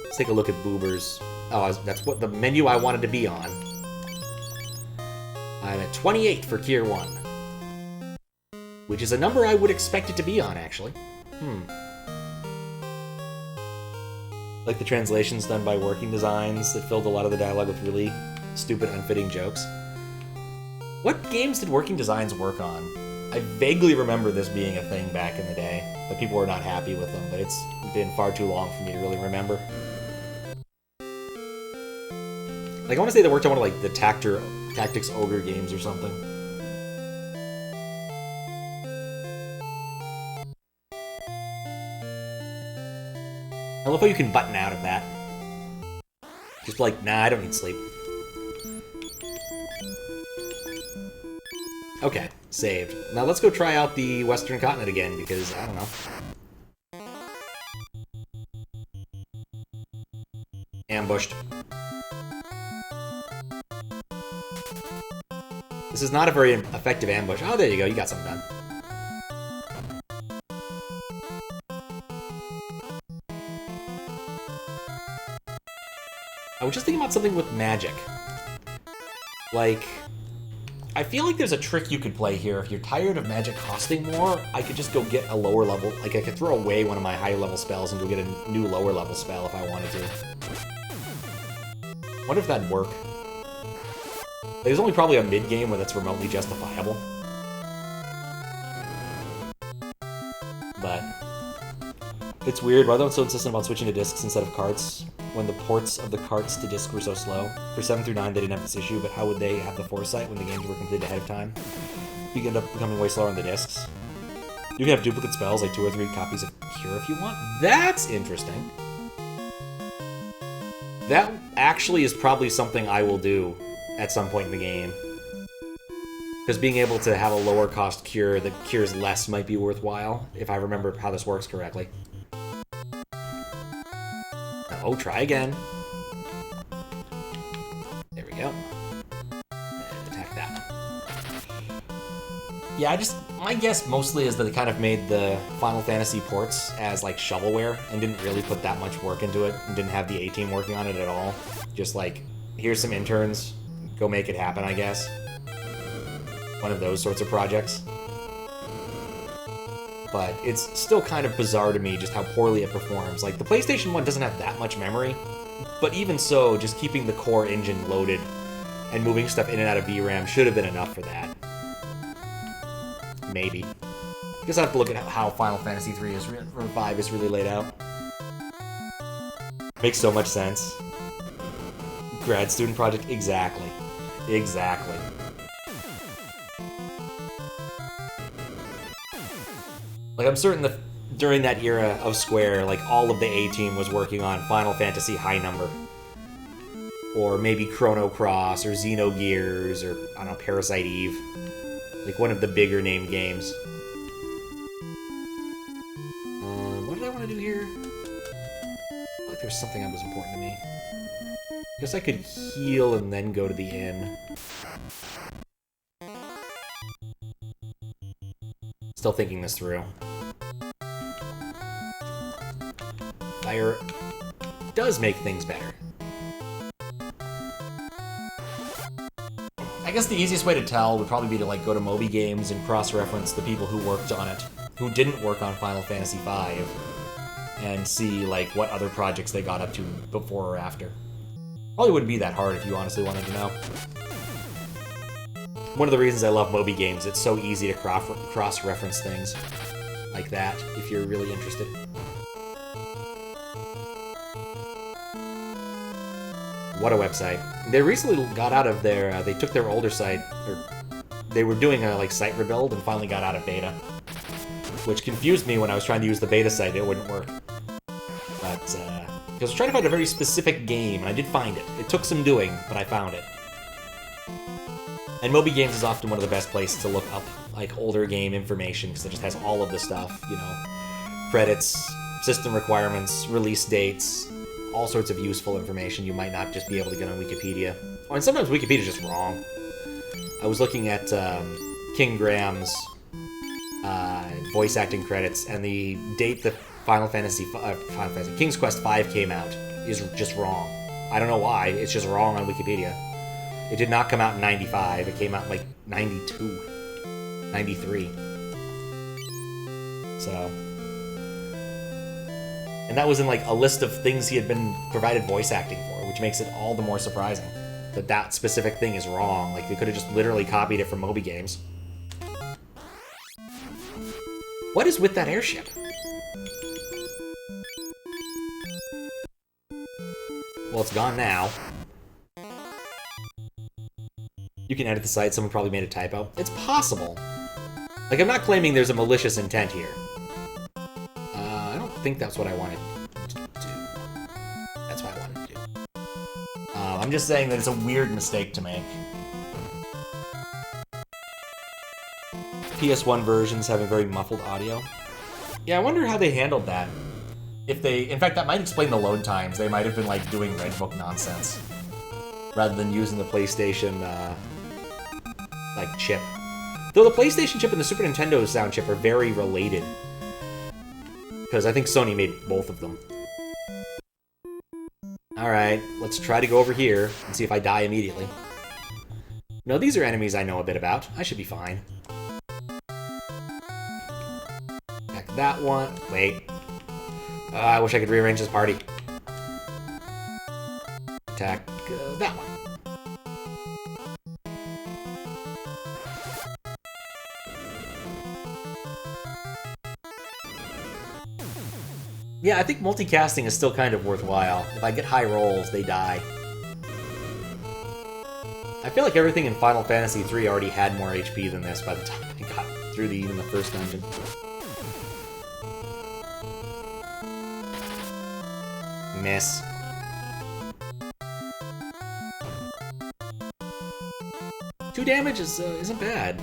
Let's take a look at Boobers. Oh, that's what the menu I wanted to be on. I'm at 28 for Tier 1. Which is a number I would expect it to be on, actually. Like the translations done by Working Designs that filled a lot of the dialogue with really stupid, unfitting jokes. What games did Working Designs work on? I vaguely remember this being a thing back in the day, that people were not happy with them, but it's been far too long for me to really remember. Like, I want to say they worked on one of, like, the Tactics Ogre games or something. I love how you can button out of that. Just like, nah, I don't need sleep. Okay, saved. Now let's go try out the Western Continent again, because, I don't know. Ambushed. This is not a very effective ambush. Oh, there you go, you got something done. I was just thinking about something with magic. Like, I feel like there's a trick you could play here. If you're tired of magic costing more, I could just go get a lower level. Like, I could throw away one of my higher level spells and go get a new lower level spell if I wanted to. Wonder if that'd work. There's only probably a mid-game where that's remotely justifiable. But it's weird. Why are they so insistent about switching to discs instead of carts when the ports of the carts to disc were so slow? For 7 through 9, they didn't have this issue, but how would they have the foresight when the games were completed ahead of time? You end up becoming way slower on the discs. You can have duplicate spells, like 2 or 3 copies of Cure if you want. That's interesting. That actually is probably something I will do at some point in the game. Because being able to have a lower cost cure that cures less might be worthwhile, if I remember how this works correctly. Oh, try again. There we go. And attack that. Yeah, my guess mostly is that they kind of made the Final Fantasy ports as like shovelware and didn't really put that much work into it and didn't have the A-team working on it at all. Just like, here's some interns, go make it happen, I guess. One of those sorts of projects. But it's still kind of bizarre to me just how poorly it performs. Like, the PlayStation 1 doesn't have that much memory, but even so, just keeping the core engine loaded and moving stuff in and out of VRAM should have been enough for that. Maybe. I guess I have to look at how Final Fantasy 3 is, or 5 is really laid out. Makes so much sense. Grad student project, exactly. Exactly. Like, I'm certain that during that era of Square, like, all of the A-team was working on Final Fantasy High Number. Or maybe Chrono Cross, or Xenogears, or, I don't know, Parasite Eve. Like, one of the bigger named games. What did I want to do here? Like, there's something that was important to me. I guess I could heal and then go to the inn. Still thinking this through. Fire does make things better. I guess the easiest way to tell would probably be to like go to Moby Games and cross-reference the people who worked on it, who didn't work on Final Fantasy V, and see like what other projects they got up to before or after. Probably wouldn't be that hard if you honestly wanted to know. One of the reasons I love Moby Games, it's so easy to cross-reference things like that if you're really interested. What a website. They recently got out of their, they took their older site, or they were doing a like site rebuild and finally got out of beta. Which confused me when I was trying to use the beta site, it wouldn't work. But, because I was trying to find a very specific game, and I did find it. It took some doing, but I found it. And Moby Games is often one of the best places to look up, like, older game information, because it just has all of the stuff, you know, credits, system requirements, release dates, all sorts of useful information you might not just be able to get on Wikipedia. Oh, and sometimes Wikipedia's just wrong. I was looking at King Graham's voice acting credits, and the date that King's Quest V came out is just wrong. I don't know why, it's just wrong on Wikipedia. It did not come out in 95, it came out in like 92, 93. So. And that was in like a list of things he had been provided voice acting for, which makes it all the more surprising. that specific thing is wrong. Like, they could have just literally copied it from Moby Games. What is with that airship? Well, it's gone now. You can edit the site. Someone probably made a typo. It's possible. Like, I'm not claiming there's a malicious intent here. I don't think that's what I wanted to do. That's what I wanted to do. I'm just saying that it's a weird mistake to make. PS1 versions having very muffled audio. Yeah, I wonder how they handled that. If they... In fact, that might explain the load times. They might have been, like, doing Redbook nonsense. Rather than using the PlayStation, like, chip. Though the PlayStation chip and the Super Nintendo sound chip are very related. Because I think Sony made both of them. Alright, let's try to go over here and see if I die immediately. No, these are enemies I know a bit about. I should be fine. Attack that one. Wait. I wish I could rearrange this party. Attack that one. Yeah, I think multicasting is still kind of worthwhile. If I get high rolls, they die. I feel like everything in Final Fantasy III already had more HP than this by the time I got through even the first dungeon. Miss. Two damage isn't bad.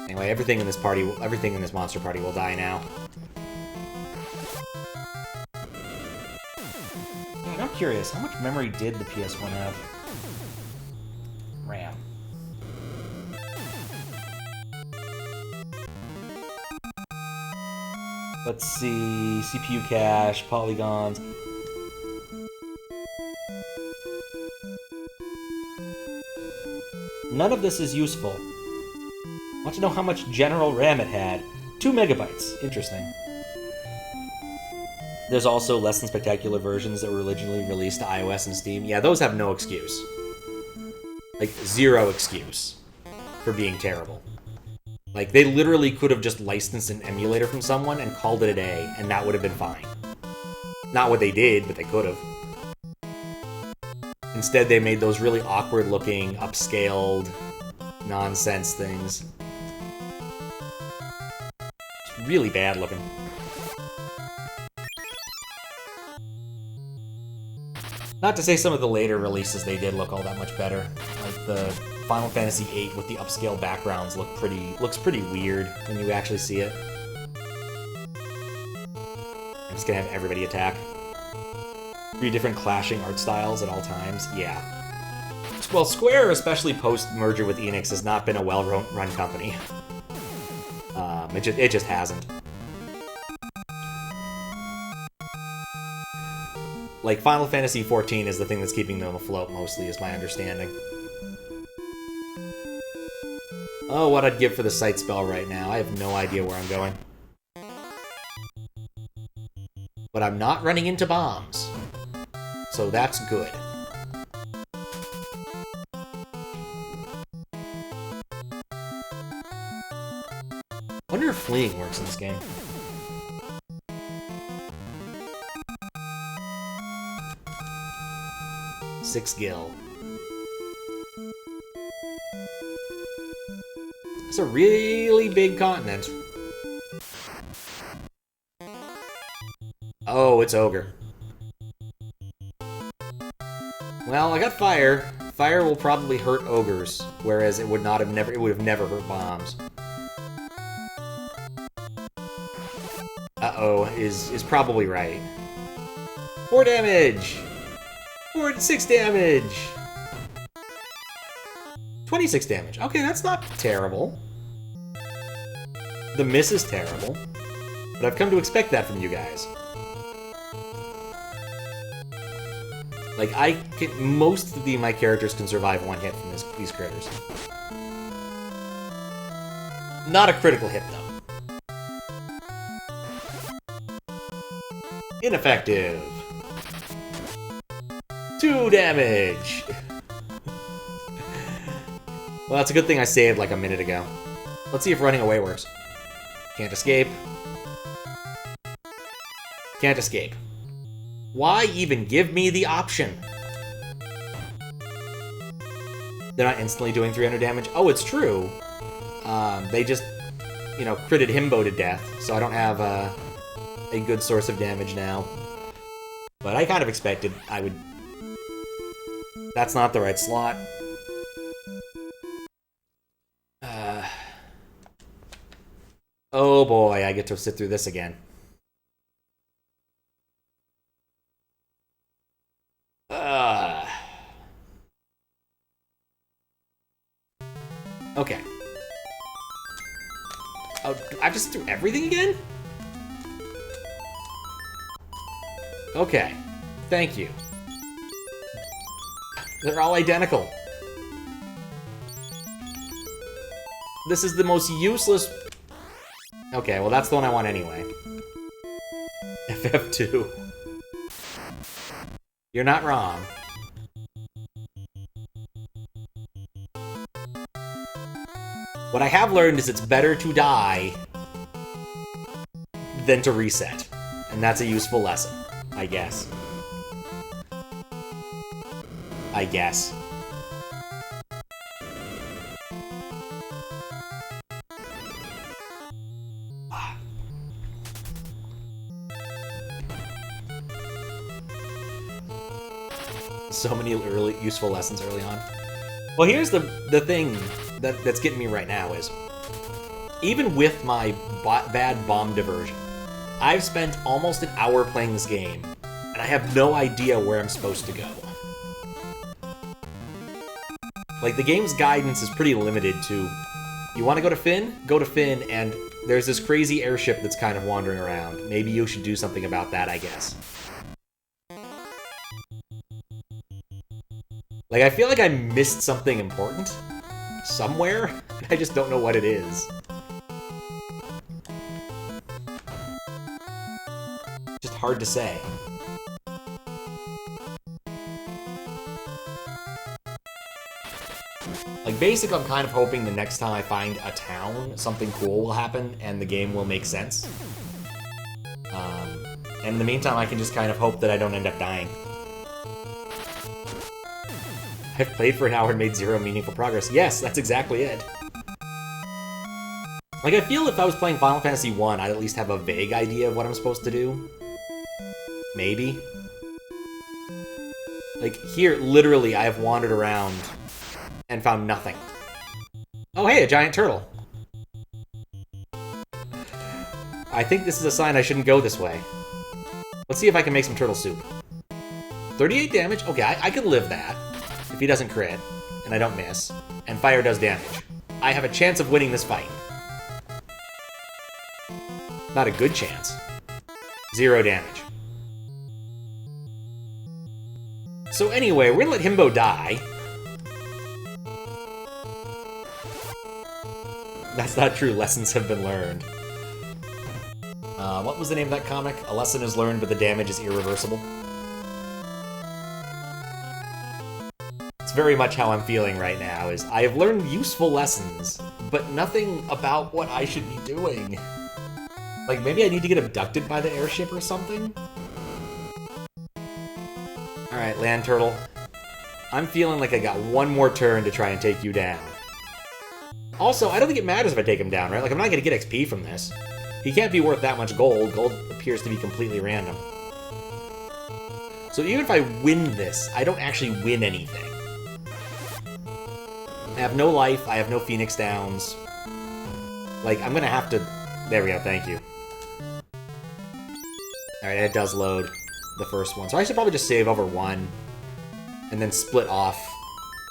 Anyway, everything in this monster party will die now. Man, I'm curious, how much memory did the PS1 have? RAM. Let's see, CPU cache, polygons. None of this is useful. Want to know how much general RAM it had? 2 megabytes. Interesting. There's also less than spectacular versions that were originally released to iOS and Steam. Yeah, those have no excuse. Like, zero excuse for being terrible. Like, they literally could have just licensed an emulator from someone and called it a day, and that would have been fine. Not what they did, but they could have. Instead, they made those really awkward-looking, upscaled, nonsense things. It's really bad looking. Not to say some of the later releases they did look all that much better. Like the Final Fantasy VIII with the upscale backgrounds looks pretty weird when you actually see it. I'm just gonna have everybody attack. 3 different clashing art styles at all times. Yeah. Well, Square, especially post-merger with Enix, has not been a well-run company. It just hasn't. Like, Final Fantasy XIV is the thing that's keeping them afloat, mostly, is my understanding. Oh, what I'd give for the sight spell right now. I have no idea where I'm going. But I'm not running into bombs. So that's good. I wonder if fleeing works in this game. Six gil. It's a really big continent. Oh, it's ogre. Well, I got fire. Fire will probably hurt ogres, whereas it would have never hurt bombs. Uh-oh, is probably right. 4 damage! 6 damage! 26 damage. Okay, that's not terrible. The miss is terrible. But I've come to expect that from you guys. Like, most of my characters can survive 1 hit from these critters. Not a critical hit, though. Ineffective. 2 2 damage! Well, that's a good thing I saved like a minute ago. Let's see if running away works. Can't escape. Can't escape. Why even give me the option? They're not instantly doing 300 damage? Oh, it's true. They just, you know, critted Himbo to death, so I don't have a good source of damage now. But I kind of expected I would... That's not the right slot. Oh boy, I get to sit through this again. Okay. Oh, I just threw everything again? Okay. Thank you. They're all identical. This is the most useless... Okay, well that's the one I want anyway. FF2. You're not wrong. What I have learned is it's better to die than to reset. And that's a useful lesson, I guess. I guess. So many early useful lessons early on. Well, here's the thing that's getting me right now is, even with my bad bomb diversion, I've spent almost an hour playing this game, and I have no idea where I'm supposed to go. Like, the game's guidance is pretty limited to, you want to go to Fynn? Go to Fynn, and there's this crazy airship that's kind of wandering around. Maybe you should do something about that, I guess. Like, I feel like I missed something important somewhere. I just don't know what it is. Just hard to say. Like, basic, I'm kind of hoping the next time I find a town, something cool will happen and the game will make sense. And in the meantime, I can just kind of hope that I don't end up dying. I've played for an hour and made 0 meaningful progress. Yes, that's exactly it. Like, I feel if I was playing Final Fantasy 1, I'd at least have a vague idea of what I'm supposed to do. Maybe. Like, here, literally, I have wandered around and found nothing. Oh, hey, a giant turtle. I think this is a sign I shouldn't go this way. Let's see if I can make some turtle soup. 38 damage? Okay, I can live that. If he doesn't crit, and I don't miss, and fire does damage. I have a chance of winning this fight. Not a good chance. 0 damage. So anyway, we're gonna let Himbo die. That's not true, lessons have been learned. What was the name of that comic? A lesson is learned, but the damage is irreversible. Very much how I'm feeling right now, is I have learned useful lessons, but nothing about what I should be doing. Like, maybe I need to get abducted by the airship or something? Alright, land turtle. I'm feeling like I got one more turn to try and take you down. Also, I don't think it matters if I take him down, right? Like, I'm not gonna get XP from this. He can't be worth that much gold. Gold appears to be completely random. So even if I win this, I don't actually win anything. I have no life, I have no Phoenix Downs. Like, I'm gonna have to... There we go, thank you. Alright, it does load the first one. So I should probably just save over one, and then split off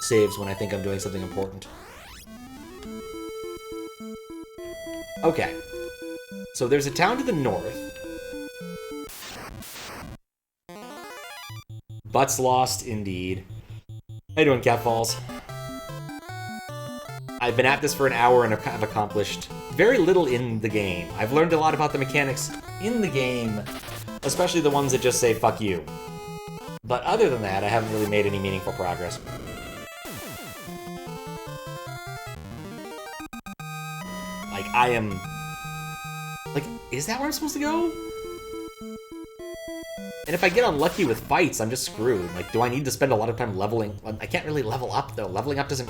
saves when I think I'm doing something important. Okay. So there's a town to the north. Butts lost, indeed. How you doing, Cat Falls? I've been at this for an hour and I've accomplished very little in the game. I've learned a lot about the mechanics in the game, especially the ones that just say, fuck you. But other than that, I haven't really made any meaningful progress. Like, I am... Like, is that where I'm supposed to go? And if I get unlucky with fights, I'm just screwed. Like, do I need to spend a lot of time leveling? I can't really level up, though. Leveling up doesn't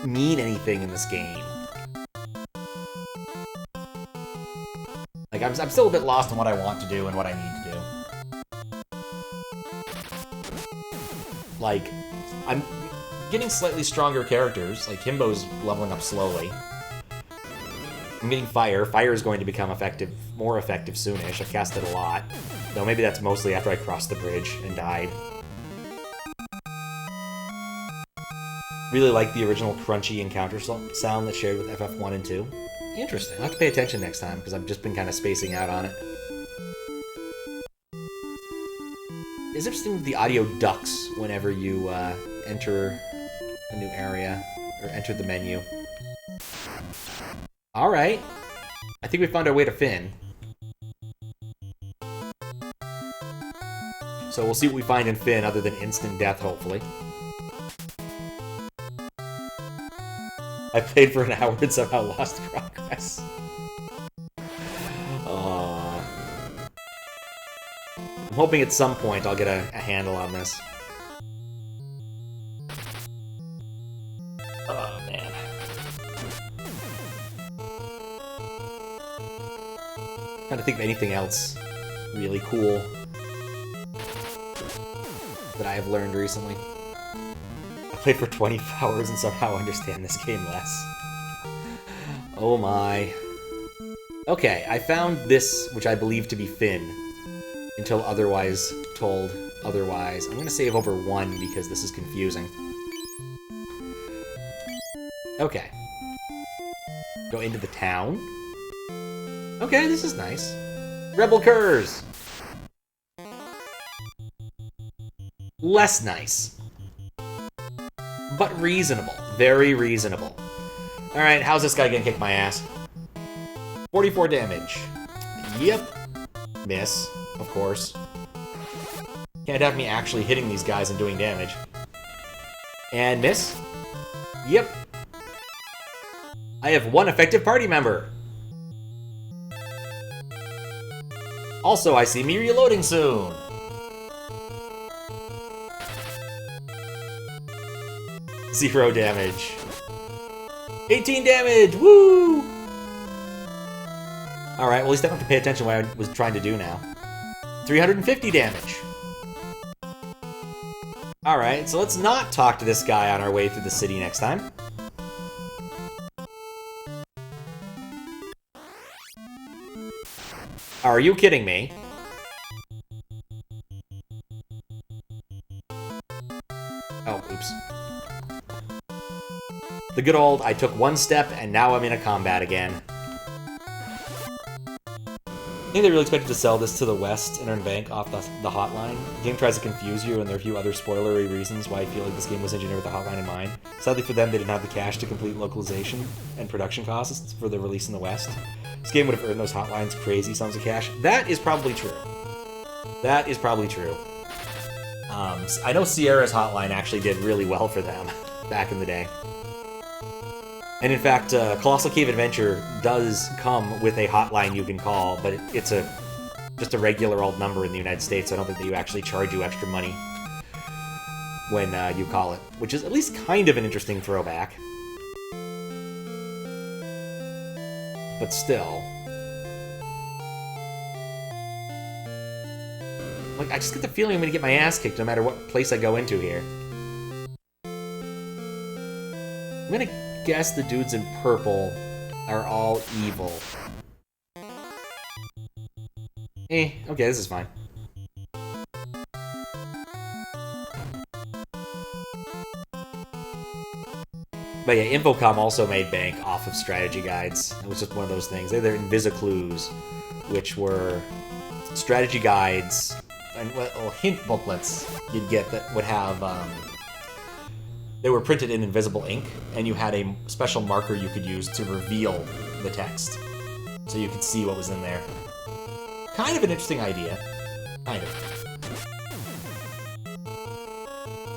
mean anything in this game. Like, I'm still a bit lost on what I want to do and what I need to do. Like, I'm getting slightly stronger characters. Like, Himbo's leveling up slowly. I'm getting fire. Fire is going to become more effective soonish. I've cast it a lot. Though maybe that's mostly after I crossed the bridge and died. Really like the original crunchy encounter sound that's shared with FF1 and 2. Interesting. I'll have to pay attention next time, because I've just been kind of spacing out on it. It's interesting with the audio ducks whenever you enter a new area, or enter the menu. Alright. I think we found our way to Fynn. So we'll see what we find in Fynn other than instant death, hopefully. I played for an hour and somehow lost progress. I'm hoping at some point I'll get a handle on this. Oh, man. Trying to think of anything else really cool that I have learned recently. I played for 20 hours and somehow understand this game less. Oh my. Okay, I found this, which I believe to be Fynn, until otherwise told otherwise. I'm going to save over 1 because this is confusing. Okay. Go into the town. Okay, this is nice. Rebel Curs! Less nice. But reasonable. Very reasonable. Alright, how's this guy gonna kick my ass? 44 damage. Yep. Miss, of course. Can't have me actually hitting these guys and doing damage. And miss. Yep. I have 1 effective party member. Also, I see me reloading soon. Zero damage. 18 damage! Woo! Alright, well at least I don't have to pay attention to what I was trying to do now. 350 damage. Alright, so let's not talk to this guy on our way through the city next time. Are you kidding me? Oh, oops. The good old, I took 1 step and now I'm in a combat again. I think they really expected to sell this to the West and earn bank off the hotline. The game tries to confuse you, and there are a few other spoilery reasons why I feel like this game was engineered with the hotline in mind. Sadly for them, they didn't have the cash to complete localization and production costs for the release in the West. This game would have earned those hotlines crazy sums of cash. That is probably true. That is probably true. I know Sierra's hotline actually did really well for them back in the day. And in fact, Colossal Cave Adventure does come with a hotline you can call, but it's just a regular old number in the United States, so I don't think that you actually charge you extra money when you call it, which is at least kind of an interesting throwback. But still. Like, I just get the feeling I'm gonna get my ass kicked no matter what place I go into here. I'm gonna guess the dudes in purple are all evil. Okay, this is fine. But yeah, Infocom also made bank off of strategy guides. It was just one of those things. They had their Invisiclues, which were strategy guides and hint booklets you'd get that would have they were printed in invisible ink, and you had a special marker you could use to reveal the text, so you could see what was in there. Kind of an interesting idea. Kind of.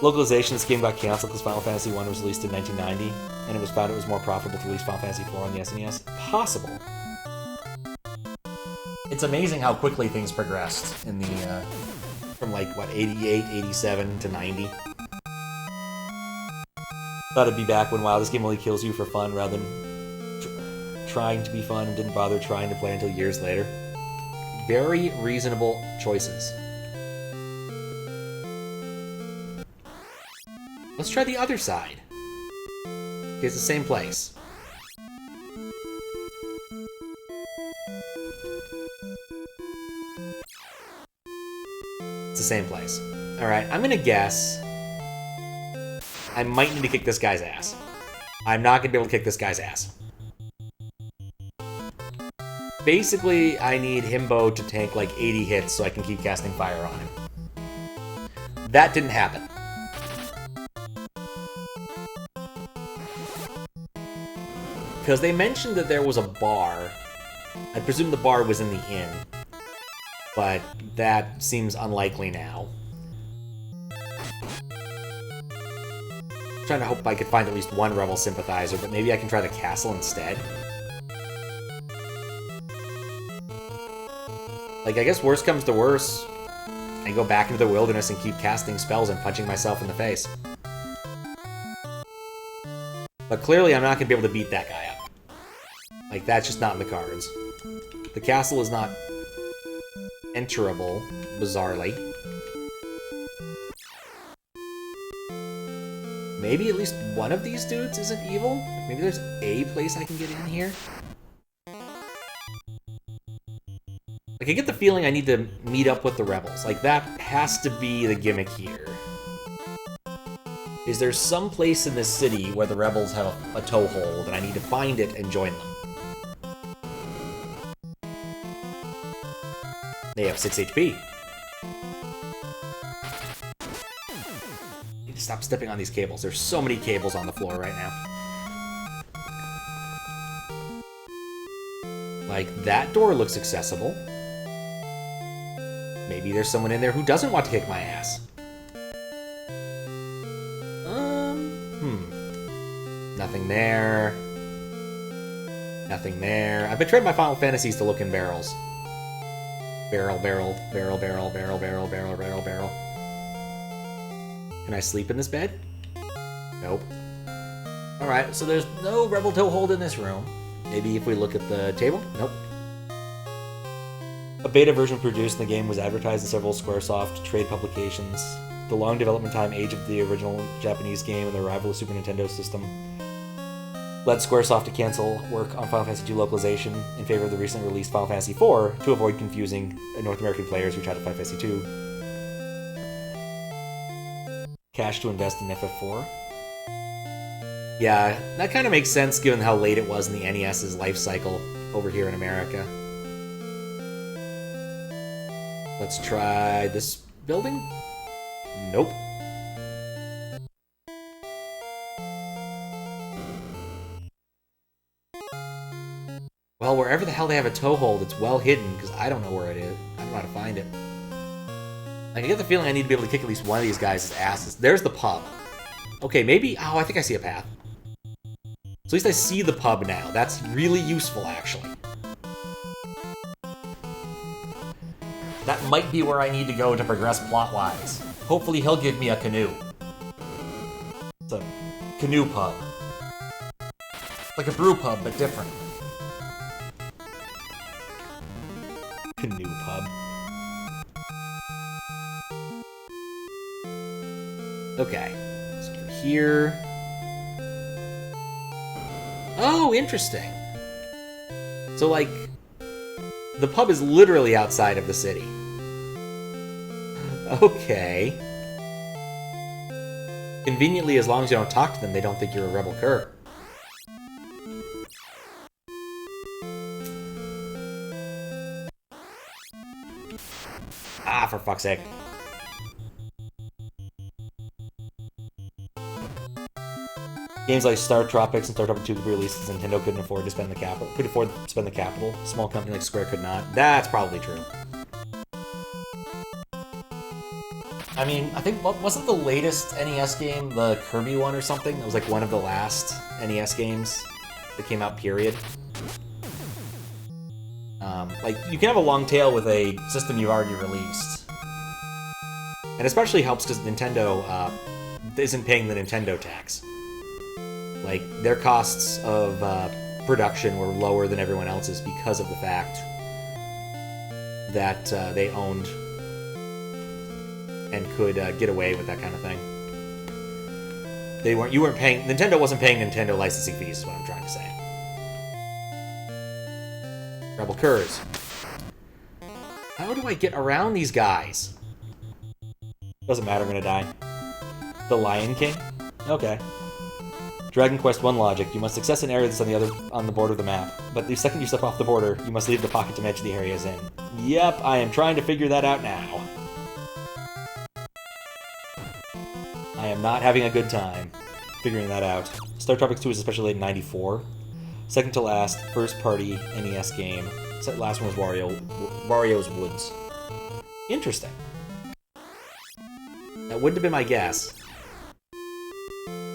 Localization of this game got canceled because Final Fantasy 1 was released in 1990, and it was found it was more profitable to release Final Fantasy 4 on the SNES. Possible. It's amazing how quickly things progressed in the, from like, what, 88, 87 to 90. Thought it'd be back when, wow, this game only kills you for fun rather than trying to be fun and didn't bother trying to play until years later. Very reasonable choices. Let's try the other side. Okay, it's the same place. It's the same place. Alright, I'm gonna guess I might need to kick this guy's ass. I'm not gonna be able to kick this guy's ass. Basically, I need Himbo to tank like 80 hits so I can keep casting fire on him. That didn't happen. Because they mentioned that there was a bar. I presume the bar was in the inn. But that seems unlikely now. I'm trying to hope I could find at least one rebel sympathizer, but maybe I can try the castle instead. Like, I guess worst comes to worst, I go back into the wilderness and keep casting spells and punching myself in the face. But clearly I'm not going to be able to beat that guy up. Like, that's just not in the cards. The castle is not enterable, bizarrely. Maybe at least one of these dudes isn't evil? Maybe there's a place I can get in here? Like, I get the feeling I need to meet up with the rebels. Like, that has to be the gimmick here. Is there some place in this city where the rebels have a toehold, and I need to find it and join them? They have 6 HP. Need to stop stepping on these cables. There's so many cables on the floor right now. Like, that door looks accessible. Maybe there's someone in there who doesn't want to kick my ass. Nothing there. Nothing there. I've been trained my Final Fantasies to look in barrels. Barrel, barrel, barrel, barrel, barrel, barrel, barrel, barrel, barrel. Can I sleep in this bed? Nope. Alright, so there's no rebel toehold in this room. Maybe if we look at the table? Nope. A beta version produced in the game was advertised in several Squaresoft trade publications. The long development time, age of the original Japanese game, and the arrival of Super Nintendo system led Squaresoft to cancel work on Final Fantasy II localization in favor of the recently released Final Fantasy IV to avoid confusing North American players who tried to Final Fantasy II. Cash to invest in FF4. Yeah, that kind of makes sense given how late it was in the NES's life cycle over here in America. Let's try this building? Nope. Well, wherever the hell they have a toehold, it's well hidden, because I don't know where it is. I don't know how to find it. Like, I get the feeling I need to be able to kick at least one of these guys' asses. There's the pub. Okay, maybe... Oh, I think I see a path. So at least I see the pub now. That's really useful, actually. That might be where I need to go to progress plot-wise. Hopefully he'll give me a canoe. It's a canoe pub. Like a brew pub, but different. Canoe pub. Okay. So over here... Oh, interesting. So, like, the pub is literally outside of the city. Okay. Conveniently, as long as you don't talk to them, they don't think you're a rebel cur. Ah, for fuck's sake. Games like Star Tropics and Star Tropics 2 could be released as Nintendo couldn't afford to spend the capital. Could afford to spend the capital. A small company like Square could not. That's probably true. I mean, I think, wasn't the latest NES game the Kirby one or something? It was like one of the last NES games that came out, period. Like, you can have a long tail with a system you've already released. And especially helps because Nintendo isn't paying the Nintendo tax. Like, their costs of production were lower than everyone else's because of the fact that they owned and could get away with that kind of thing. You weren't paying, Nintendo wasn't paying Nintendo licensing fees, is what I'm trying to say. Rebel Curs. How do I get around these guys? Doesn't matter, I'm gonna die. The Lion King? Okay. Dragon Quest 1 logic. You must access an area that's on the border of the map. But the second you step off the border, you must leave the pocket to match the areas in. Yep, I am trying to figure that out now. I am not having a good time figuring that out. Star Tropics 2 was especially late in 94. Second to last, first party NES game. Last one was Wario's Woods. Interesting. That wouldn't have been my guess.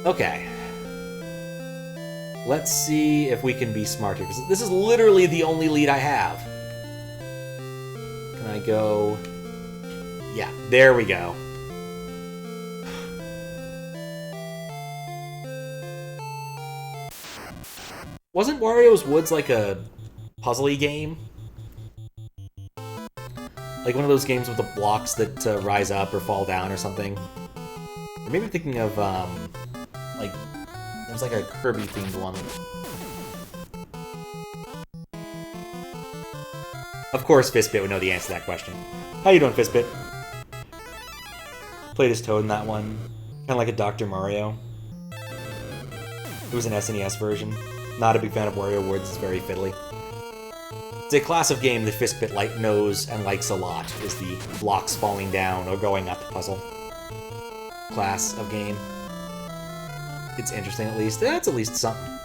Okay. Let's see if we can be smarter, because this is literally the only lead I have. Can I go... Yeah, there we go. Wasn't Wario's Woods like a puzzly game? Like one of those games with the blocks that rise up or fall down or something? Or maybe I'm thinking of, like... There's like a Kirby-themed one. Of course Fistbit would know the answer to that question. How you doing, Fistbit? Played as Toad in that one. Kind of like a Dr. Mario. It was an SNES version. Not a big fan of Wario Woods, it's very fiddly. It's a class of game that Fistbit knows and likes a lot, is the blocks falling down or going up puzzle class of game. It's interesting, at least. That's at least something.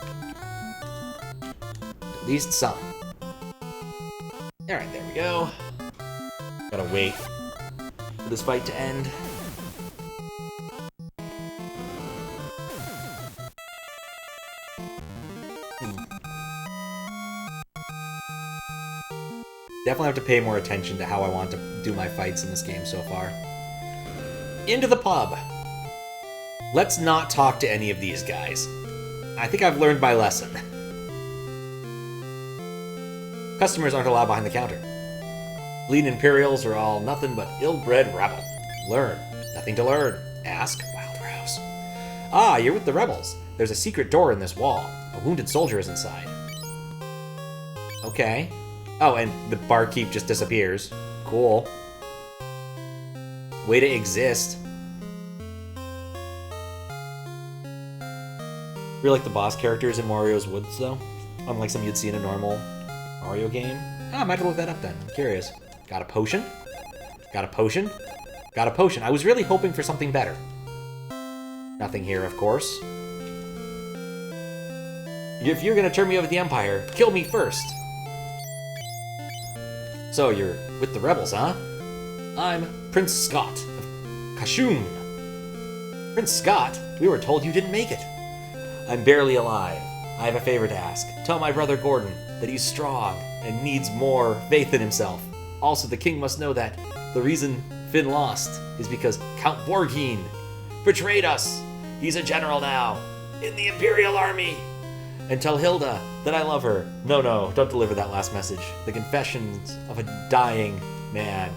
At least something. Alright, there we go. Gotta wait for this fight to end. Definitely have to pay more attention to how I want to do my fights in this game so far. Into the pub. Let's not talk to any of these guys. I think I've learned my lesson. Customers aren't allowed behind the counter. Bleeding Imperials are all nothing but ill-bred rabble. Learn. Nothing to learn. Ask. Wild Rose. Ah, you're with the rebels. There's a secret door in this wall. A wounded soldier is inside. Okay. Oh, and the barkeep just disappears. Cool. Way to exist. Really like the boss characters in Wario's Woods, though. Unlike some you'd see in a normal Mario game. Ah, I might have to look that up then. I'm curious. Got a potion? Got a potion? Got a potion. I was really hoping for something better. Nothing here, of course. If you're gonna turn me over to the Empire, kill me first. So, you're with the rebels, huh? I'm Prince Scott of Kashoon. Prince Scott? We were told you didn't make it. I'm barely alive. I have a favor to ask. Tell my brother Gordon that he's strong and needs more faith in himself. Also, the king must know that the reason Fynn lost is because Count Borghine betrayed us. He's a general now in the Imperial Army. And tell Hilda that I love her. No, don't deliver that last message. The confessions of a dying man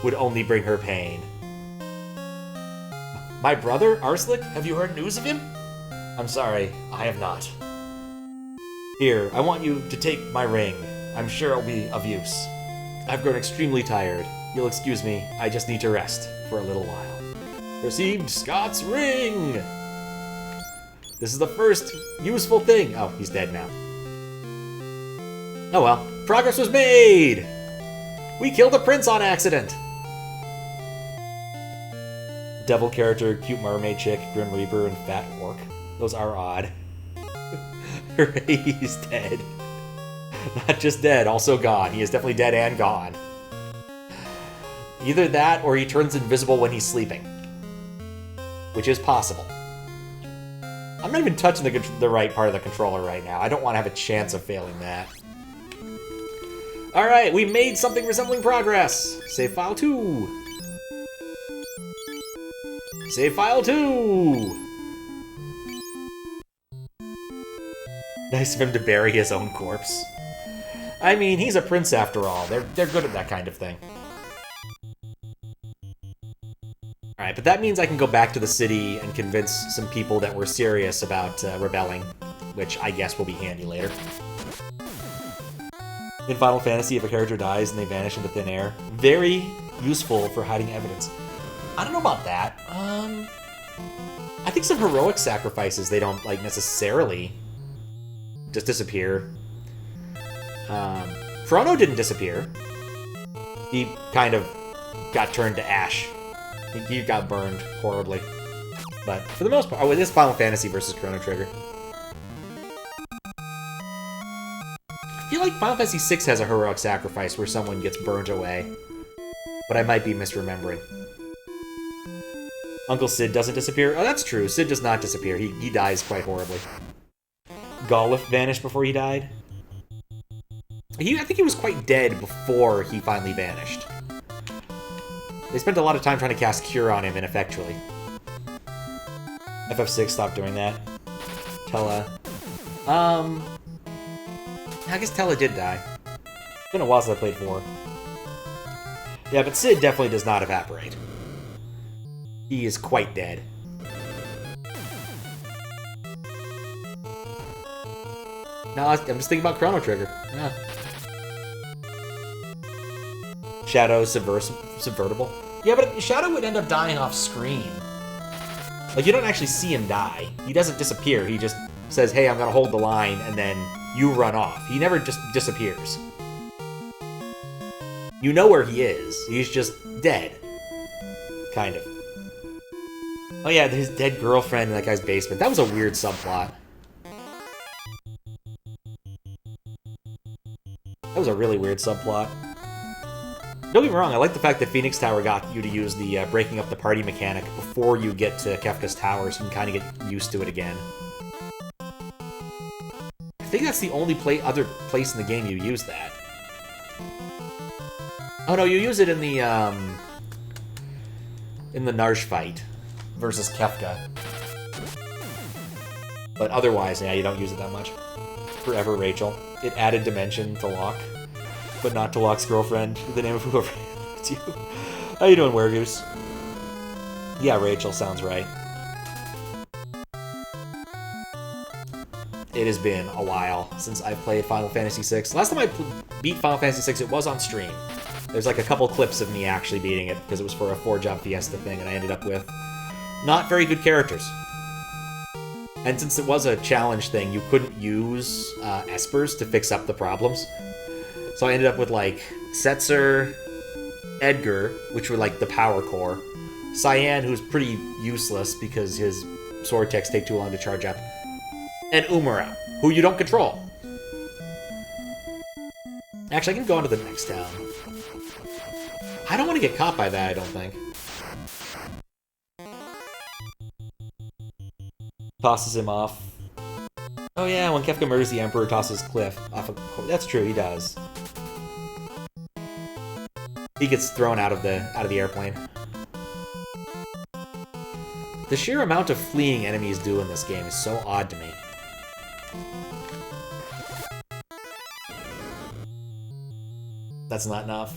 would only bring her pain. My brother, Arslick? Have you heard news of him? I'm sorry, I have not. Here, I want you to take my ring. I'm sure it'll be of use. I've grown extremely tired. You'll excuse me, I just need to rest for a little while. Received Scott's ring! This is the first useful thing. Oh, he's dead now. Oh well, progress was made! We killed a prince on accident! Devil character, cute mermaid chick, Grim Reaper, and fat orc. Those are odd. He's dead. Not just dead, also gone. He is definitely dead and gone. Either that, or he turns invisible when he's sleeping. Which is possible. I'm not even touching the right part of the controller right now. I don't want to have a chance of failing that. Alright, we made something resembling progress! Save file 2! Save file 2! Nice of him to bury his own corpse. I mean, he's a prince after all. They're good at that kind of thing. Alright, but that means I can go back to the city and convince some people that we're serious about rebelling, which I guess will be handy later. In Final Fantasy, if a character dies and they vanish into thin air, very useful for hiding evidence. I don't know about that. I think some heroic sacrifices, they don't, like, necessarily just disappear. Chrono didn't disappear. He kind of got turned to ash. He got burned horribly. But for the most part, oh, it is Final Fantasy versus Chrono Trigger. I feel like Final Fantasy VI has a heroic sacrifice where someone gets burned away. But I might be misremembering. Uncle Sid doesn't disappear? Oh, that's true. Sid does not disappear. He dies quite horribly. Golif vanished before he died? I think he was quite dead before he finally vanished. They spent a lot of time trying to cast Cure on him ineffectually. FF6 stopped doing that. Tella. I guess Tella did die. It's been a while since I played 4. Yeah, but Sid definitely does not evaporate. He is quite dead. No, I'm just thinking about Chrono Trigger. Yeah. Shadow's subvertible. Yeah, but Shadow would end up dying off screen. Like, you don't actually see him die. He doesn't disappear. He just says, hey, I'm gonna hold the line, and then you run off. He never just disappears. You know where he is. He's just dead. Kind of. Oh yeah, his dead girlfriend in that guy's basement. That was a weird subplot. That was a really weird subplot. Don't get me wrong, I like the fact that Phoenix Tower got you to use the breaking up the party mechanic before you get to Kefka's Tower, so you can kind of get used to it again. I think that's the only other place in the game you use that. Oh no, you use it in the Narsh fight versus Kefka. But otherwise, yeah, you don't use it that much. Forever Rachel. It added dimension to Locke, but not to Locke's girlfriend, the name of whoever it's you. How you doing, Weregoose? Yeah, Rachel sounds right. It has been a while since I've played Final Fantasy VI. Last time I beat Final Fantasy VI, it was on stream. There's like a couple clips of me actually beating it, because it was for a 4-job Fiesta thing, and I ended up with not very good characters. And since it was a challenge thing, you couldn't use Espers to fix up the problems. So I ended up with, like, Setzer, Edgar, which were, like, the power core, Cyan, who's pretty useless because his sword techs take too long to charge up, and Umara, who you don't control. Actually, I can go on to the next town. I don't want to get caught by that, I don't think. Tosses him off. Oh yeah, when Kefka murders the Emperor, tosses Cliff off of... That's true, he does. He gets thrown out of the airplane. The sheer amount of fleeing enemies do in this game is so odd to me. That's not enough.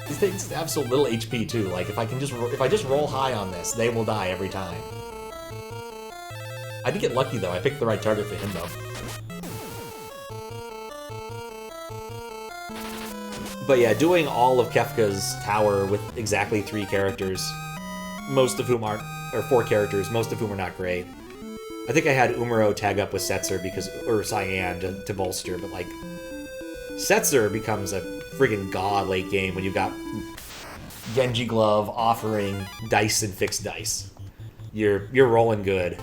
These things have so little HP too. Like if I just roll high on this, they will die every time. I did get lucky though. I picked the right target for him though. But yeah, doing all of Kefka's tower with exactly 3 characters, most of whom aren't, or 4 characters, most of whom are not great. I think I had Umaro tag up with Setzer or Cyan to bolster, but like, Setzer becomes a friggin' god late game when you got Genji Glove offering dice and fixed dice. You're rolling good.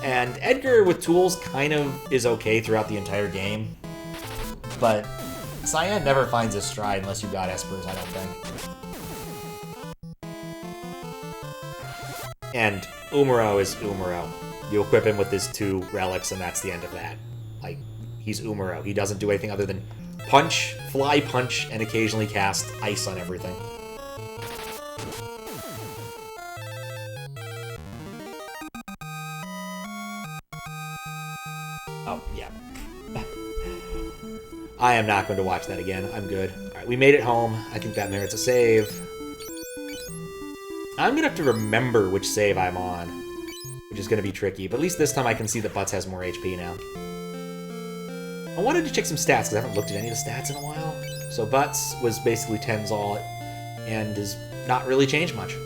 And Edgar with tools kind of is okay throughout the entire game, but Cyan never finds his stride unless you got Espers, I don't think. And Umaro is Umaro. You equip him with his 2 relics, and that's the end of that. Like, he's Umaro. He doesn't do anything other than punch, fly punch, and occasionally cast ice on everything. Oh, yeah. I am not going to watch that again. I'm good. Alright, we made it home. I think that merits a save. I'm going to have to remember which save I'm on, which is going to be tricky. But at least this time I can see that Butts has more HP now. I wanted to check some stats, because I haven't looked at any of the stats in a while. So Butts was basically 10s all, and has not really changed much.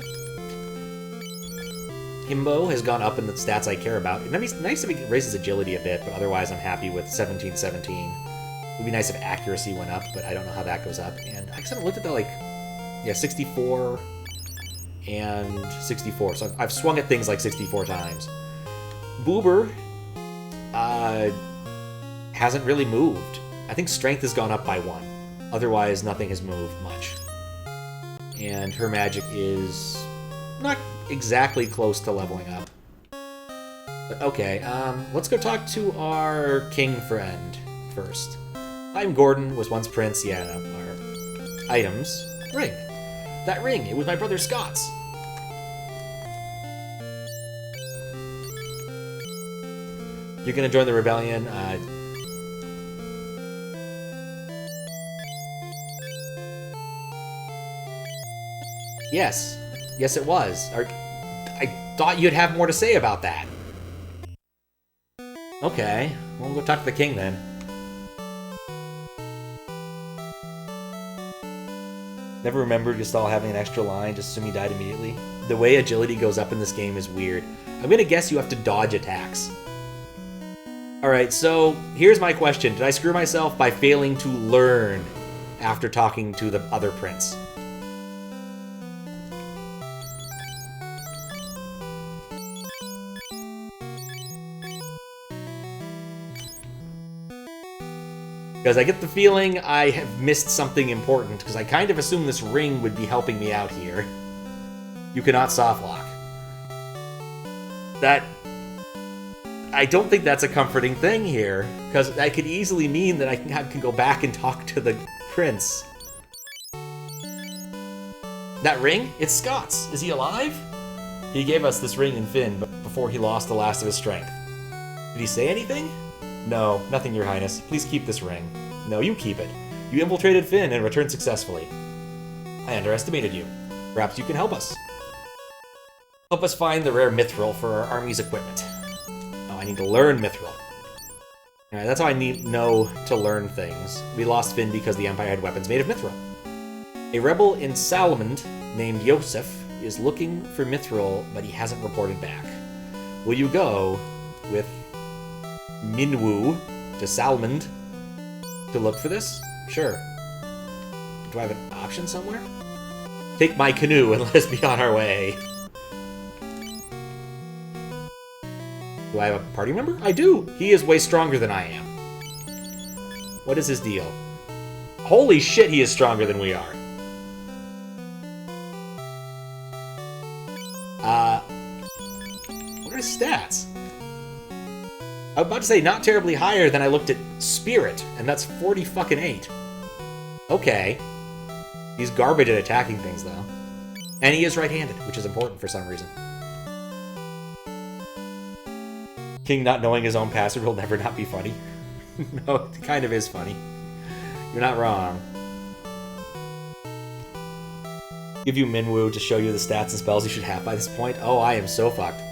Himbo has gone up in the stats I care about. It'd be nice if it raises agility a bit, but otherwise I'm happy with 17-17. It would be nice if accuracy went up, but I don't know how that goes up. And I just haven't looked at the, like, yeah, 64 and 64. So I've swung at things like 64 times. Boober hasn't really moved. I think strength has gone up by 1. Otherwise, nothing has moved much. And her magic is not exactly close to leveling up. But okay, let's go talk to our king friend first. I'm Gordon, was once prince. Yeah, no, our items. Ring. That ring, it was my brother Scott's. You're gonna join the rebellion. Yes. Yes, it was. I thought you'd have more to say about that. Okay. Well, we'll go talk to the king then. Never remembered Gestal having an extra line, just assume he died immediately. The way agility goes up in this game is weird. I'm gonna guess you have to dodge attacks. Alright, so here's my question. Did I screw myself by failing to learn after talking to the other prince? Because I get the feeling I have missed something important, because I kind of assumed this ring would be helping me out here. You cannot softlock. That... I don't think that's a comforting thing here, because that could easily mean that I can go back and talk to the prince. That ring? It's Scott's. Is he alive? He gave us this ring in Fynn, but before he lost the last of his strength. Did he say anything? No, nothing, Your Highness. Please keep this ring. No, you keep it. You infiltrated Fynn and returned successfully. I underestimated you. Perhaps you can help us. Help us find the rare mithril for our army's equipment. Oh, I need to learn mithril. Alright, that's how I know to learn things. We lost Fynn because the Empire had weapons made of mithril. A rebel in Salamand named Yosef is looking for mithril, but he hasn't reported back. Will you go with Minwu to Salamand to look for this? Sure. Do I have an option somewhere? Take my canoe and let us be on our way. Do I have a party member? I do! He is way stronger than I am. What is his deal? Holy shit, he is stronger than we are. What are his stats? I was about to say not terribly higher than I looked at Spirit, and that's 40 fucking 8. Okay. He's garbage at attacking things, though. And he is right-handed, which is important for some reason. King not knowing his own password will never not be funny. No, it kind of is funny. You're not wrong. Give you Minwu to show you the stats and spells you should have by this point. Oh, I am so fucked.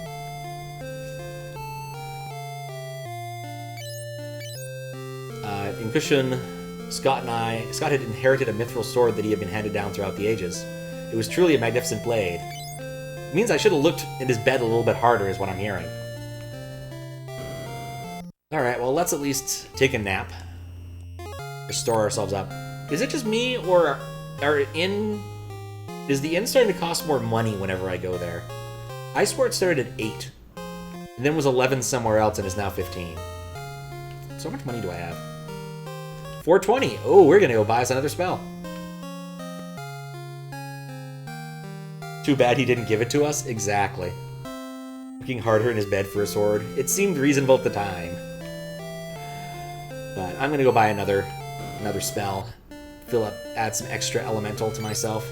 In Cushion, Scott had inherited a mithril sword that he had been handed down throughout the ages. It was truly a magnificent blade. It means I should have looked in his bed a little bit harder, is what I'm hearing. Alright, well, let's at least take a nap. Restore ourselves up. Is it just me, or is the inn starting to cost more money whenever I go there? I swear it started at 8, and then was 11 somewhere else and is now 15. So how much money do I have? 420. Oh, we're gonna go buy us another spell. Too bad he didn't give it to us. Exactly. Looking harder in his bed for a sword. It seemed reasonable at the time. But I'm gonna go buy another spell. Fill up, add some extra elemental to myself.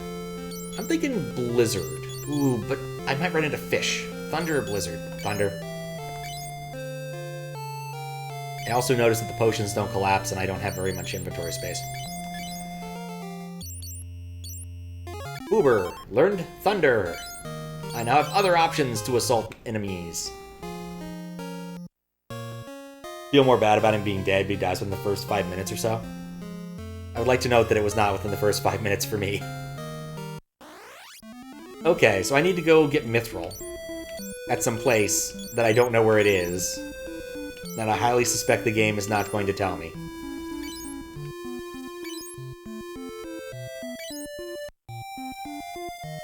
I'm thinking Blizzard. Ooh, but I might run into Fish. Thunder or Blizzard? Thunder. I also noticed that the potions don't collapse and I don't have very much inventory space. Uber, learned Thunder. I now have other options to assault enemies. Feel more bad about him being dead, but he dies within the first 5 minutes or so. I would like to note that it was not within the first 5 minutes for me. Okay, so I need to go get Mithril at some place that I don't know where it is, that I highly suspect the game is not going to tell me.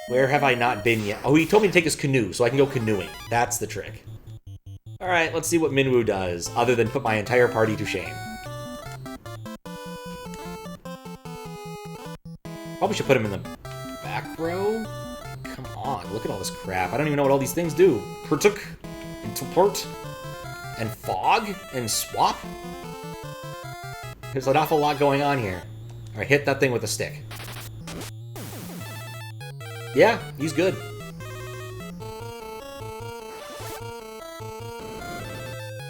Where have I not been yet? Oh, he told me to take his canoe, so I can go canoeing. That's the trick. Alright, let's see what Minwu does, other than put my entire party to shame. Probably should put him in the back row. Come on, look at all this crap. I don't even know what all these things do. Partook, and teleport, and fog, and swap. There's an awful lot going on here. Alright, hit that thing with a stick. Yeah, he's good.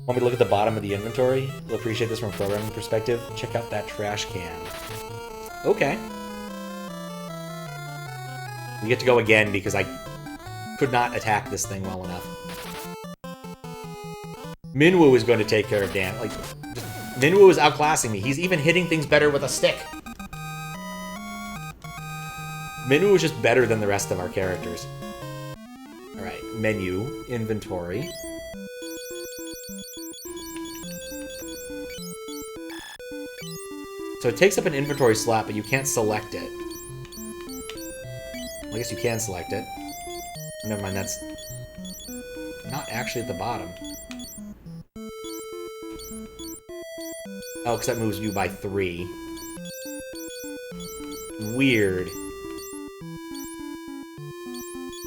Want me to look at the bottom of the inventory? You'll appreciate this from a programming perspective. Check out that trash can. Okay. We get to go again because I could not attack this thing well enough. Minwu is going to take care of Dan. Like, Minwu is outclassing me. He's even hitting things better with a stick. Minwu is just better than the rest of our characters. Alright, menu, inventory. So it takes up an inventory slot, but you can't select it. Well, I guess you can select it. Never mind, that's not actually at the bottom. Oh, because that moves you by 3. Weird.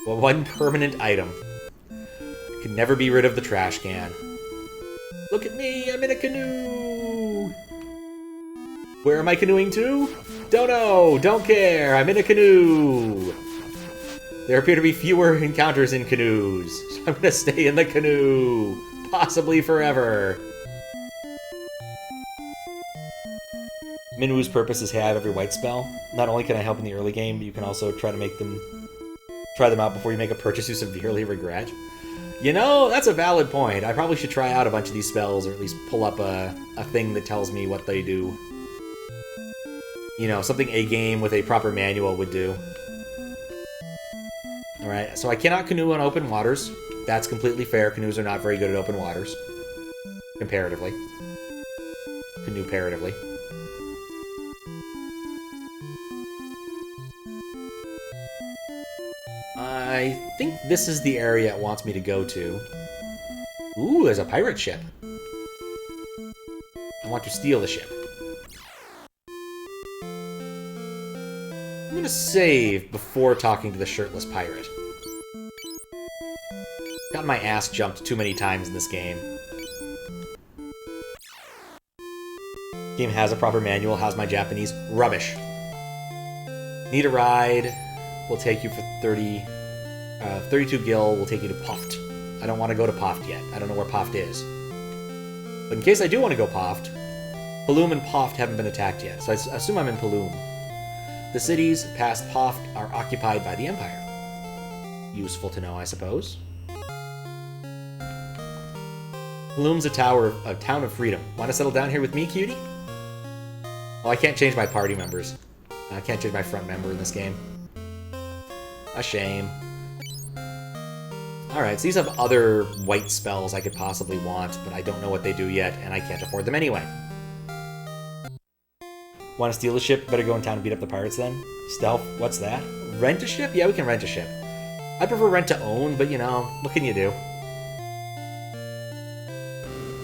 Well, one permanent item. Can never be rid of the trash can. Look at me, I'm in a canoe! Where am I canoeing to? Don't know, don't care, I'm in a canoe! There appear to be fewer encounters in canoes, so I'm gonna stay in the canoe, possibly forever. Minwu's purpose is have every white spell. Not only can I help in the early game, but you can also try them out before you make a purchase you severely regret. You know, that's a valid point. I probably should try out a bunch of these spells, or at least pull up a thing that tells me what they do. You know, something a game with a proper manual would do. Alright, so I cannot canoe on open waters. That's completely fair. Canoes are not very good at open waters. Comparatively. Canoe-paratively. I think this is the area it wants me to go to. Ooh, there's a pirate ship. I want to steal the ship. I'm gonna save before talking to the shirtless pirate. Got my ass jumped too many times in this game. Game has a proper manual. How's my Japanese? Rubbish. Need a ride. We'll take you for 32 gil. We'll take you to Poft. I don't want to go to Poft yet. I don't know where Poft is. But in case I do want to go Poft, Paloom and Poft haven't been attacked yet, so I assume I'm in Paloom. The cities past Poft are occupied by the Empire. Useful to know, I suppose. Paloom's a town of freedom. Want to settle down here with me, cutie? Oh, I can't change my party members. I can't change my front member in this game. A shame. Alright, so these have other white spells I could possibly want, but I don't know what they do yet, and I can't afford them anyway. Want to steal a ship? Better go in town and beat up the pirates then? Stealth? What's that? Rent a ship? Yeah, we can rent a ship. I prefer rent to own, but you know, what can you do?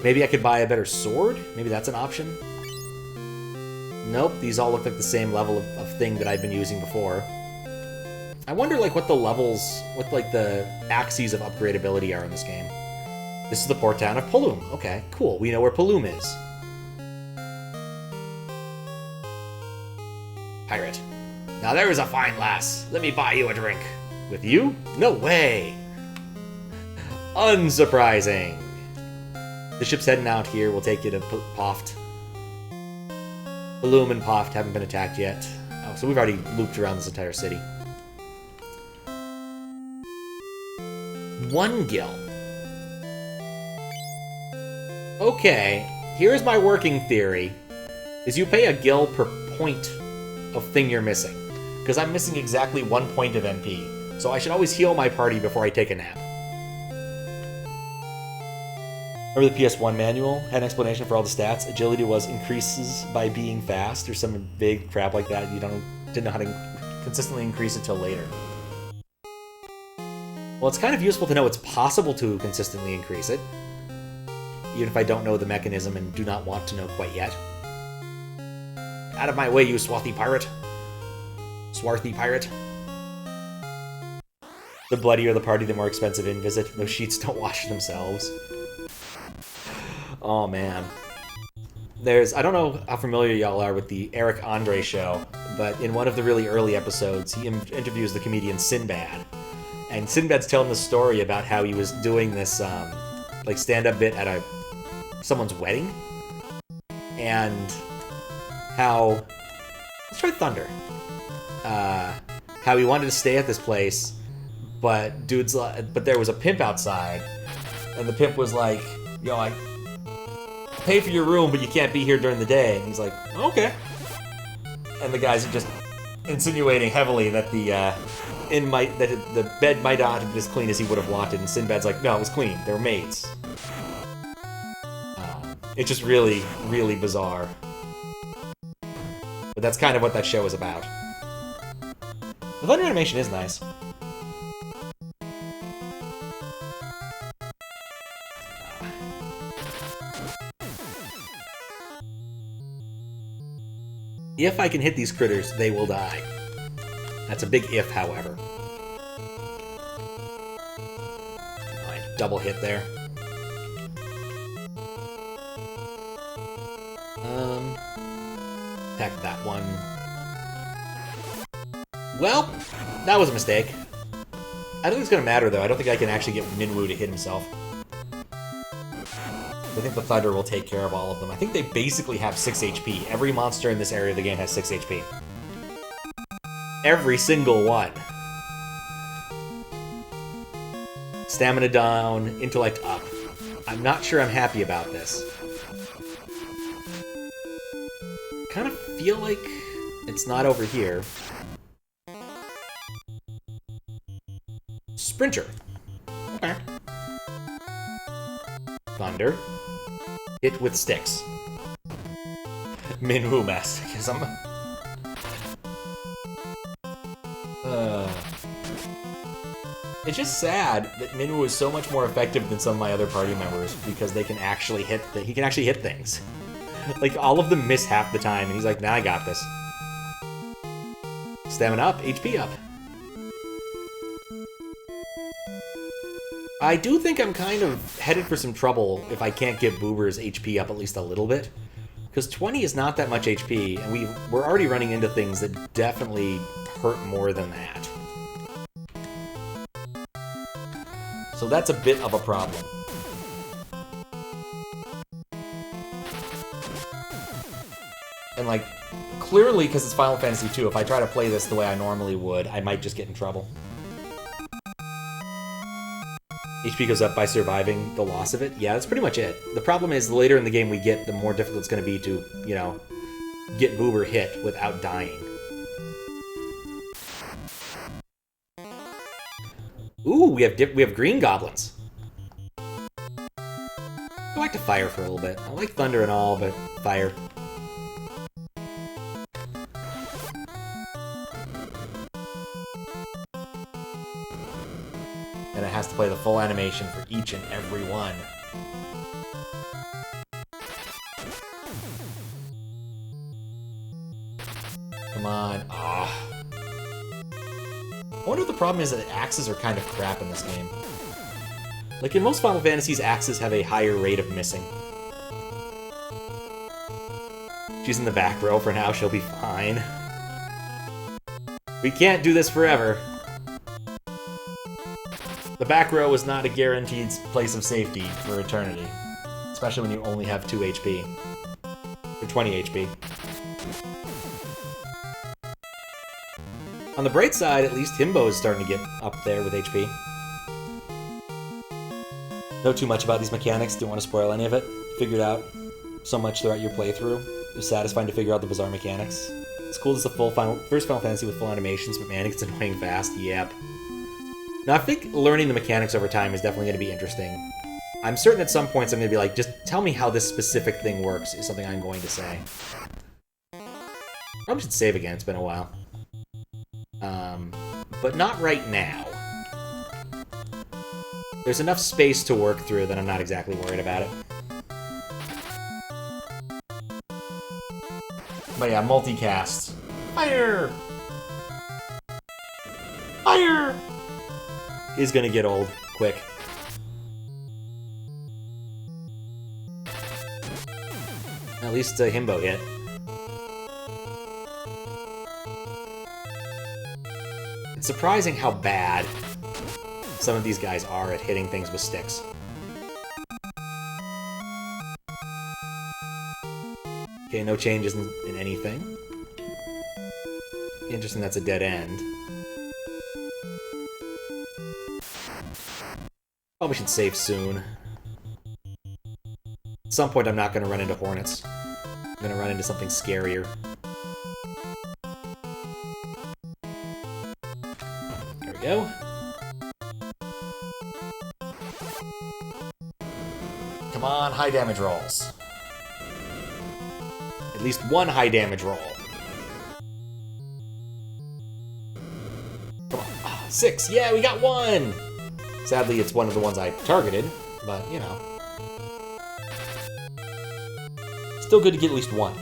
Maybe I could buy a better sword? Maybe that's an option? Nope, these all look like the same level of thing that I've been using before. I wonder, like, what the levels, what, like, the axes of upgradability are in this game. This is the port town of Paloom. Okay, cool. We know where Paloom is. Pirate. Now there is a fine lass. Let me buy you a drink. With you? No way. Unsurprising. The ship's heading out here. We'll take you to Poft. Paloom and Poft haven't been attacked yet. Oh, so we've already looped around this entire city. One gil. Okay, here's my working theory. Is you pay a gil per point of thing you're missing. Because I'm missing exactly 1 point of MP. So I should always heal my party before I take a nap. Remember the PS1 manual? Had an explanation for all the stats. Agility was increases by being fast, or some big crap like that. You didn't know how to consistently increase it till later. Well, it's kind of useful to know it's possible to consistently increase it. Even if I don't know the mechanism and do not want to know quite yet. Out of my way, you swarthy pirate. Swarthy pirate. The bloodier the party, the more expensive in visit. Those sheets don't wash themselves. Oh, man. I don't know how familiar y'all are with the Eric Andre show, but in one of the really early episodes, he interviews the comedian Sinbad. And Sinbad's telling the story about how he was doing this, like, stand-up bit at someone's wedding. And how... Let's try Thunder. How he wanted to stay at this place, but there was a pimp outside, and the pimp was like, yo, I pay for your room, but you can't be here during the day. And he's like, okay. And the guys are just insinuating heavily that the bed might not have been as clean as he would have wanted, and Sinbad's like, no, it was clean. They were maids. It's just really, really bizarre. But that's kind of what that show is about. The thunder animation is nice. If I can hit these critters, they will die. That's a big if, however. Alright, double hit there. Attack that one. Well, that was a mistake. I don't think it's going to matter, though. I don't think I can actually get Minwu to hit himself. I think the Thunder will take care of all of them. I think they basically have 6 HP. Every monster in this area of the game has 6 HP. Every single one. Stamina down, intellect up. I'm not sure I'm happy about this. Kind of feel like it's not over here. Sprinter. Okay. Thunder. Hit with sticks. Minwu masochism. It's just sad that Minwu is so much more effective than some of my other party members because they can actually hit. He can actually hit things. Like, all of them miss half the time, and he's like, nah, I got this. Stamina up, HP up. I do think I'm kind of headed for some trouble if I can't get Boober's HP up at least a little bit. Because 20 is not that much HP, and we're already running into things that definitely hurt more than that. So that's a bit of a problem. And, like, clearly, because it's Final Fantasy II, if I try to play this the way I normally would, I might just get in trouble. HP goes up by surviving the loss of it? Yeah, that's pretty much it. The problem is, the later in the game we get, the more difficult it's going to be to, you know, get Boober hit without dying. Ooh, we have green goblins. I like to fire for a little bit. I like thunder and all, but fire. And it has to play the full animation for each and every one. Come on. Ah. I wonder if the problem is that axes are kind of crap in this game. Like in most Final Fantasies, axes have a higher rate of missing. She's in the back row for now, she'll be fine. We can't do this forever. The back row is not a guaranteed place of safety for eternity. Especially when you only have 2 HP. Or 20 HP. On the bright side, at least Himbo is starting to get up there with HP. Know too much about these mechanics, didn't want to spoil any of it. Figured out so much throughout your playthrough. It was satisfying to figure out the bizarre mechanics. It's cool as the first Final Fantasy with full animations, but man, it gets annoying fast. Yep. Now, I think learning the mechanics over time is definitely going to be interesting. I'm certain at some points I'm going to be like, just tell me how this specific thing works, is something I'm going to say. Probably should save again, it's been a while. But not right now. There's enough space to work through that I'm not exactly worried about it. But yeah, multicast. Fire! Fire! Is gonna get old, quick. At least Himbo hit. It's surprising how bad some of these guys are at hitting things with sticks. Okay, no changes in anything. Interesting, that's a dead end. Probably should save soon. At some point I'm not going to run into hornets. I'm going to run into something scarier. There we go. Come on, high damage rolls. At least one high damage roll. Come on. Ah, 6. Yeah, we got one! Sadly, it's one of the ones I targeted, but, you know. Still good to get at least one.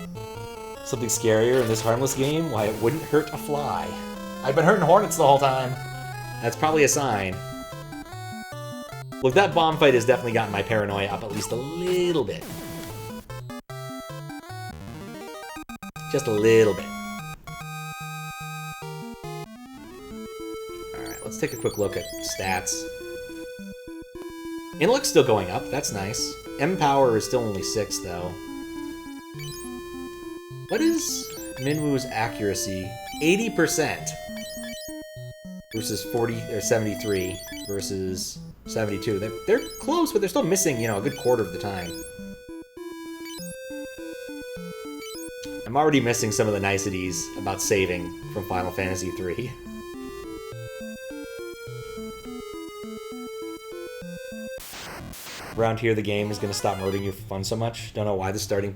Something scarier in this harmless game? Why, it wouldn't hurt a fly. I've been hurting hornets the whole time. That's probably a sign. Look, that bomb fight has definitely gotten my paranoia up at least a little bit. Just a little bit. Alright, let's take a quick look at stats. Intellect's still going up, that's nice. M-Power is still only 6, though. What is Minwu's accuracy? 80% versus 40 or 73 versus 72. They're close, but they're still missing, you know, a good quarter of the time. I'm already missing some of the niceties about saving from Final Fantasy III. Around here, the game is going to stop murdering you for fun so much. Don't know why the starting...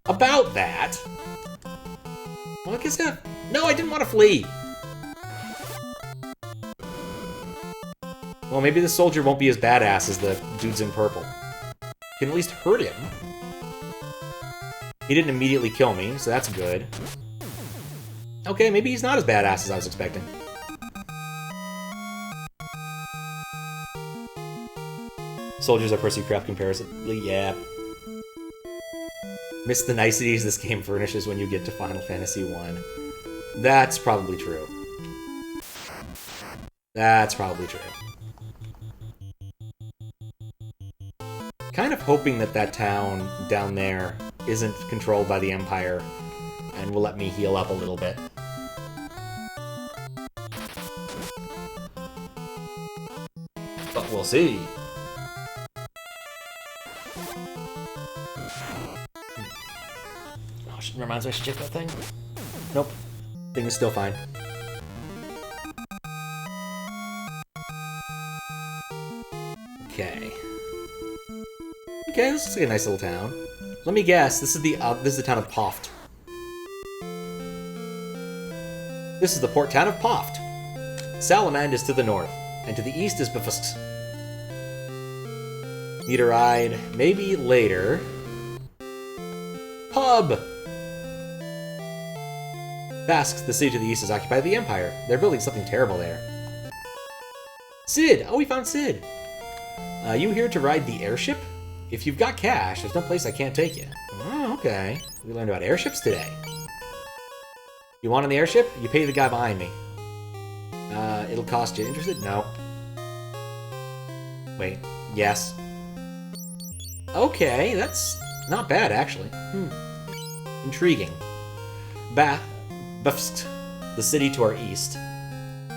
About that! Well, I guess I... No, I didn't want to flee! Well, maybe the soldier won't be as badass as the dudes in purple. Can at least hurt him. He didn't immediately kill me, so that's good. Okay, maybe he's not as badass as I was expecting. Soldiers are perceived craft comparatively, yeah. Miss the niceties this game furnishes when you get to Final Fantasy I. That's probably true. That's probably true. Kind of hoping that that town down there isn't controlled by the Empire and will let me heal up a little bit. But we'll see. Oh, reminds me I should check that thing. Nope. Thing is still fine. Okay. Okay, this looks like a nice little town. Let me guess, this is the town of Poft. This is the port town of Poft. Salamand is to the north, and to the east is Bafsk. Need a ride? Maybe later. pub! Bafsk, the city to the east, is occupied by the Empire. They're building something terrible there. Sid! Oh, we found Sid! You here to ride the airship? If you've got cash, there's no place I can't take you. Oh, okay. We learned about airships today. You want on the airship? You pay the guy behind me. It'll cost you. Interested? No. Wait. Yes. Okay, that's not bad, actually. Intriguing. Bafsk, the city to our east,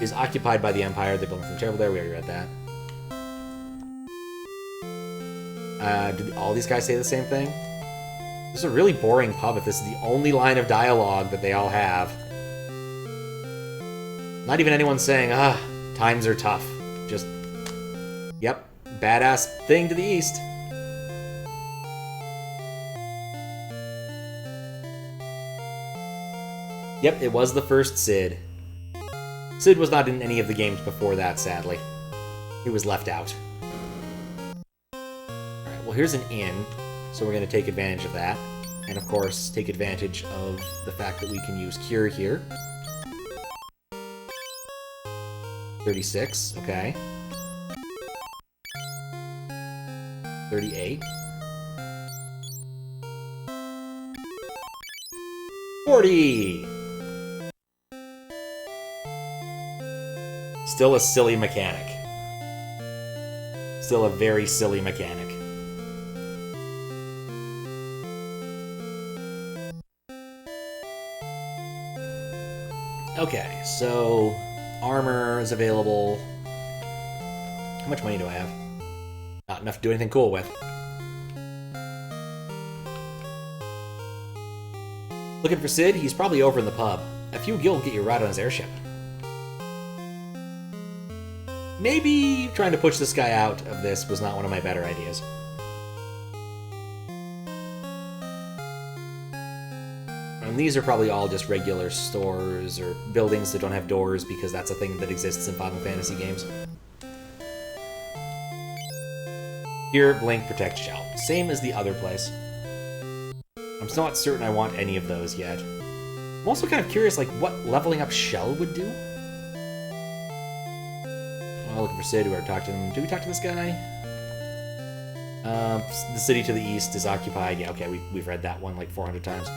is occupied by the Empire. They're building something terrible there. We already read that. Did all these guys say the same thing? This is a really boring pub if this is the only line of dialogue that they all have. Not even anyone saying, times are tough. Just, yep, badass thing to the east. Yep, it was the first Sid. Sid was not in any of the games before that, sadly. He was left out. Alright, well here's an inn, so we're going to take advantage of that. And of course, take advantage of the fact that we can use Cure here. 36, okay. 38. 40! Still a silly mechanic. Still a very silly mechanic. Okay, so armor is available. How much money do I have? Not enough to do anything cool with. Looking for Sid? He's probably over in the pub. A few gil will get you a ride on his airship. Maybe trying to push this guy out of this was not one of my better ideas. And these are probably all just regular stores or buildings that don't have doors because that's a thing that exists in Final Fantasy games. Here, blink, protect, shout. Same as the other place. I'm still not certain I want any of those yet. I'm also kind of curious, like, what leveling up Shell would do. Oh, looking for Sid. We already talked to him. Did we talk to this guy? The city to the east is occupied. Yeah, okay, we've read that one like 400 times.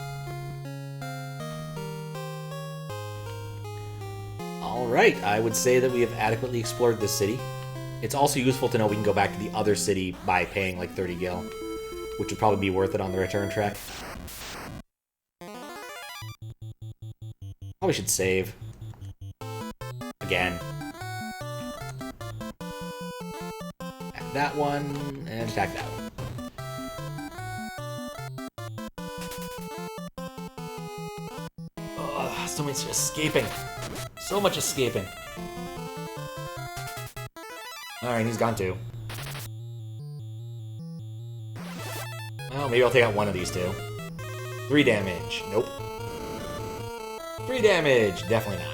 Alright, I would say that we have adequately explored this city. It's also useful to know we can go back to the other city by paying like 30 gil, which would probably be worth it on the return trek. Probably should save. Again. Attack that one, and attack that one. Ugh, so much escaping. So much escaping. Alright, he's gone too. Well, maybe I'll take out one of these two. 3 damage. Nope. 3 damage. Definitely not.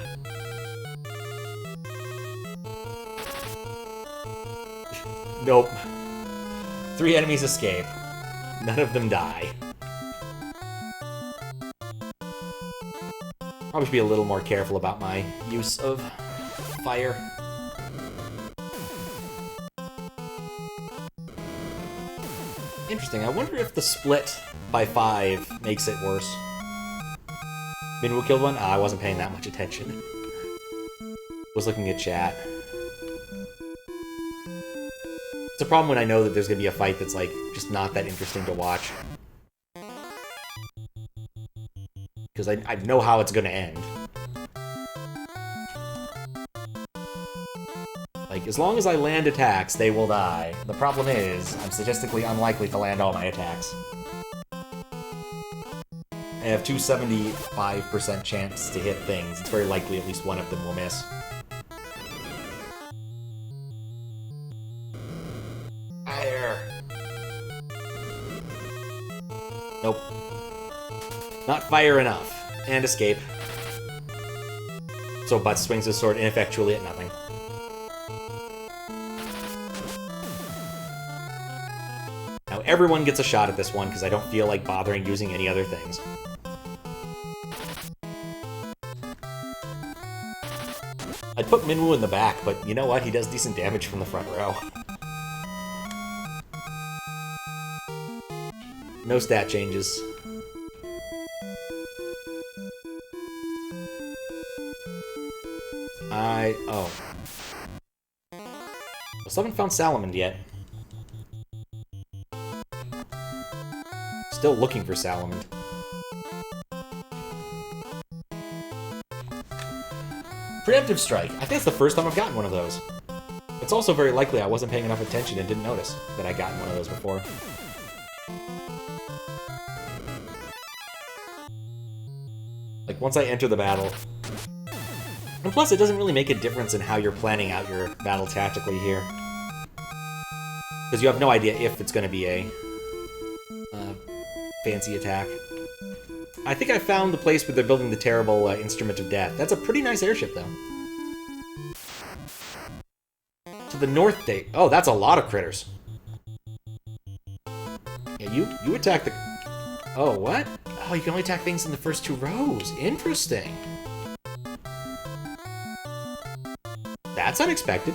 Nope. 3 enemies escape. None of them die. Probably should be a little more careful about my use of fire. Interesting. I wonder if the split by 5 makes it worse. Minwu killed one? I wasn't paying that much attention. Was looking at chat. It's a problem when I know that there's gonna be a fight that's, like, just not that interesting to watch. Because I know how it's gonna end. Like, as long as I land attacks, they will die. The problem is, I'm statistically unlikely to land all my attacks. I have 275% chance to hit things. It's very likely at least one of them will miss. Fire! Nope. Not fire enough. And escape. So Butt swings his sword ineffectually at nothing. Now know, everyone gets a shot at this one because I don't feel like bothering using any other things. I'd put Minwu in the back, but you know what? He does decent damage from the front row. No stat changes. Oh. I still haven't found Salamand yet. Still looking for Salamand. Preemptive Strike. I think that's the first time I've gotten one of those. It's also very likely I wasn't paying enough attention and didn't notice that I'd gotten one of those before. Like, once I enter the battle. And plus, it doesn't really make a difference in how you're planning out your battle tactically here. Because you have no idea if it's going to be a fancy attack. I think I found the place where they're building the terrible Instrument of Death. That's a pretty nice airship, though. To the north, oh, that's a lot of critters. Yeah, you attack the... Oh, what? Oh, you can only attack things in the first 2 rows. Interesting. That's unexpected.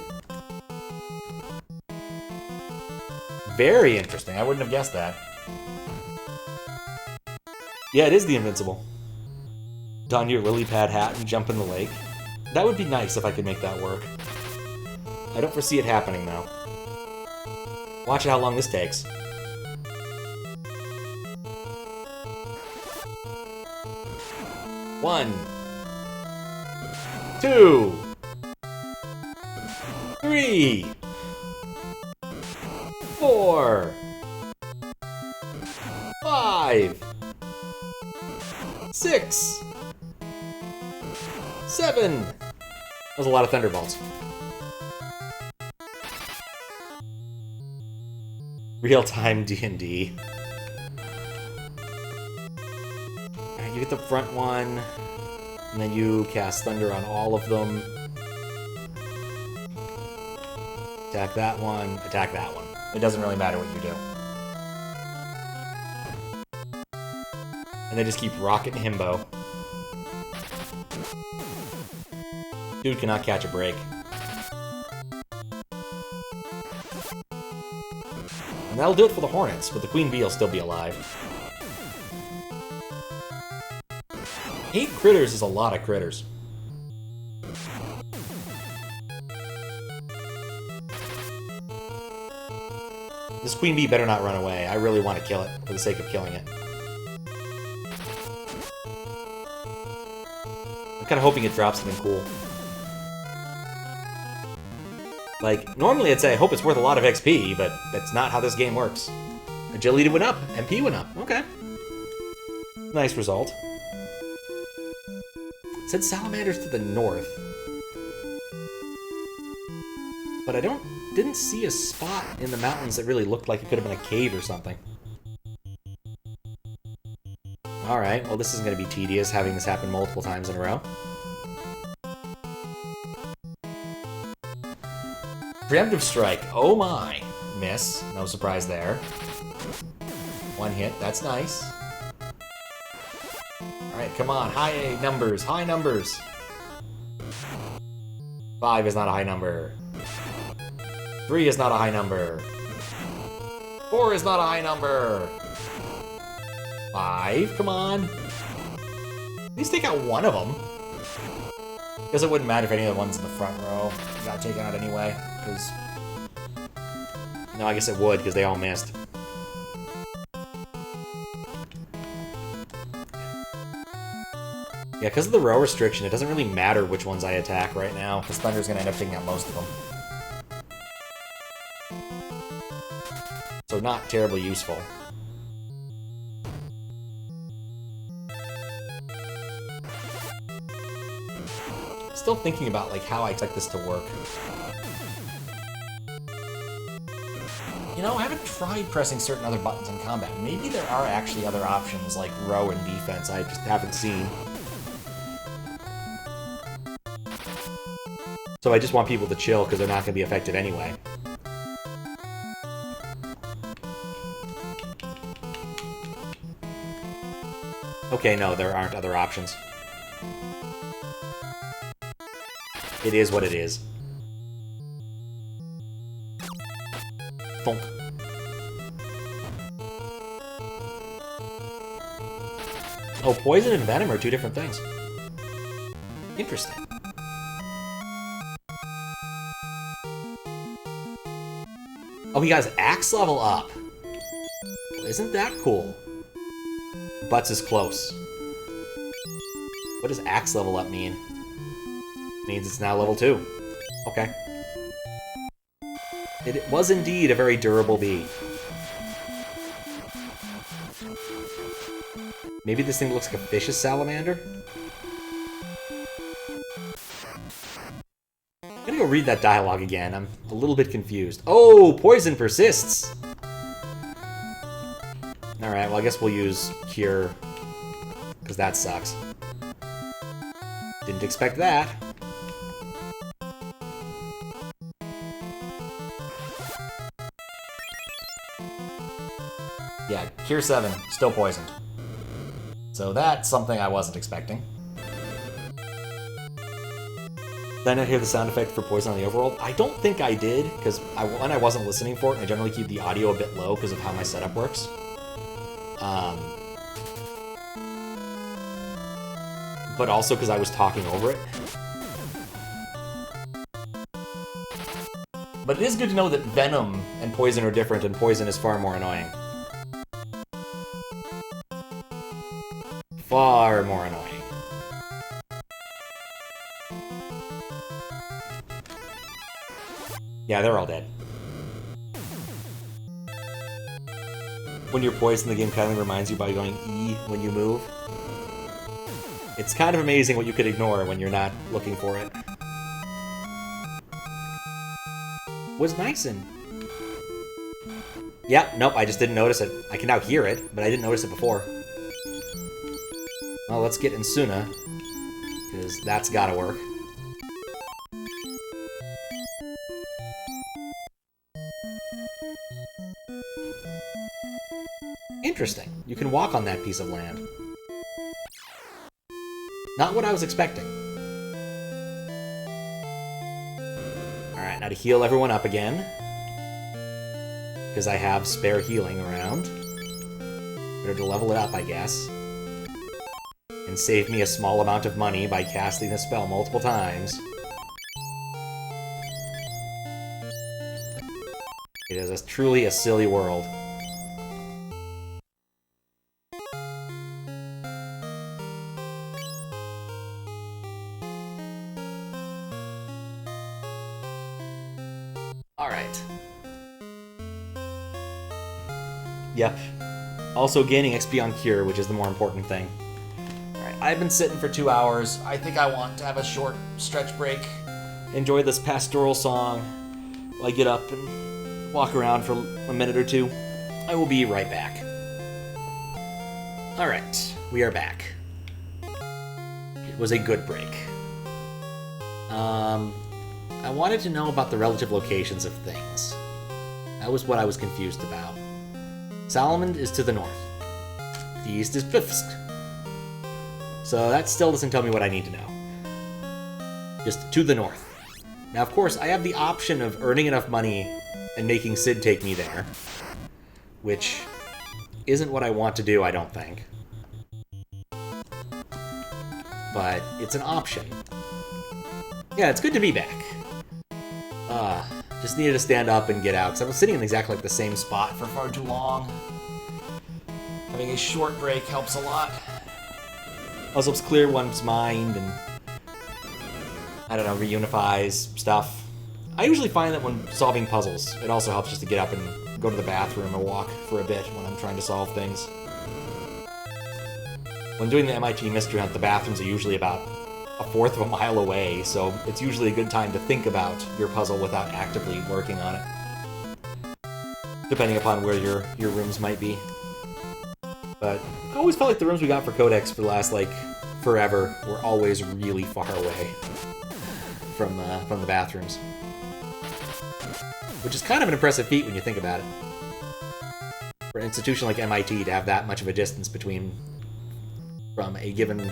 Very interesting. I wouldn't have guessed that. Yeah, it is the Invincible. Don your lily pad hat and jump in the lake. That would be nice if I could make that work. I don't foresee it happening, though. Watch how long this takes. One. 2. 3. 4. 5. 6. 7. That was a lot of thunderbolts. Real-time D&D. Alright, you get the front one, and then you cast Thunder on all of them. Attack that one, attack that one. It doesn't really matter what you do. And they just keep rocketing himbo. Dude cannot catch a break. And that'll do it for the Hornets, but the Queen Bee will still be alive. 8 critters is a lot of critters. This Queen Bee better not run away. I really want to kill it, for the sake of killing it. I'm kind of hoping it drops something cool. Like, normally I'd say I hope it's worth a lot of XP, but that's not how this game works. Agility went up, MP went up. Okay. Nice result. It said salamanders to the north. But I didn't see a spot in the mountains that really looked like it could have been a cave or something. Alright, well this is going to be tedious, having this happen multiple times in a row. Preemptive Strike, oh my. Miss, no surprise there. 1 hit, that's nice. Alright, come on, high numbers, high numbers. 5 is not a high number. 3 is not a high number. 4 is not a high number. 5, come on. At least take out one of them. Because it wouldn't matter if any of the ones in the front row got taken out anyway. Because... No, I guess it would, because they all missed. Yeah, because of the row restriction, it doesn't really matter which ones I attack right now, because Thunder's going to end up taking out most of them. So not terribly useful. Still thinking about like how I expect this to work. You know, I haven't tried pressing certain other buttons in combat. Maybe there are actually other options like row and defense I just haven't seen. So I just want people to chill because they're not going to be effective anyway. Okay, no, there aren't other options. It is what it is. Thunk. Oh, poison and venom are two different things. Interesting. Oh, he got his axe level up. Isn't that cool? Butts is close. What does axe level up mean? Means it's now level 2. Okay. It was indeed a very durable bee. Maybe this thing looks like a vicious salamander? I'm gonna go read that dialogue again. I'm a little bit confused. Oh, poison persists! Alright, well I guess we'll use Cure, because that sucks. Didn't expect that. Yeah, Cure 7, still poisoned. So that's something I wasn't expecting. Did I not hear the sound effect for poison on the overworld? I don't think I did, because when I wasn't listening for it, I generally keep the audio a bit low because of how my setup works. But also because I was talking over it. But it is good to know that venom and poison are different, and poison is far more annoying. Far more annoying. Yeah, they're all dead. When you're poisoned, the game kindly reminds you by going E when you move. It's kind of amazing what you could ignore when you're not looking for it. Was nice and... Yeah, nope, I just didn't notice it. I can now hear it, but I didn't notice it before. Well, let's get Insuna, because that's gotta work. Interesting. You can walk on that piece of land. Not what I was expecting. Alright, now to heal everyone up again. Because I have spare healing around. Better to level it up, I guess. And save me a small amount of money by casting the spell multiple times. It is truly a silly world. Alright. Yep. Also gaining XP on Cure, which is the more important thing. Alright, I've been sitting for 2 hours. I think I want to have a short stretch break. Enjoy this pastoral song while I get up and walk around for a minute or two. I will be right back. Alright, we are back. It was a good break. I wanted to know about the relative locations of things. That was what I was confused about. Salamand is to the north. The east is Bafsk. So that still doesn't tell me what I need to know. Just to the north. Now, of course, I have the option of earning enough money and making Sid take me there. Which isn't what I want to do, I don't think. But it's an option. Yeah, it's good to be back. Just needed to stand up and get out, because I was sitting in exactly like the same spot for far too long. Having a short break helps a lot. Also helps clear one's mind and, I don't know, reunifies stuff. I usually find that when solving puzzles, it also helps just to get up and go to the bathroom or walk for a bit when I'm trying to solve things. When doing the MIT Mystery Hunt, the bathrooms are usually about a fourth of a mile away, so it's usually a good time to think about your puzzle without actively working on it. Depending upon where your rooms might be. But I always felt like the rooms we got for Codex for the last, like, forever were always really far away from the bathrooms. Which is kind of an impressive feat when you think about it. For an institution like MIT to have that much of a distance between from a given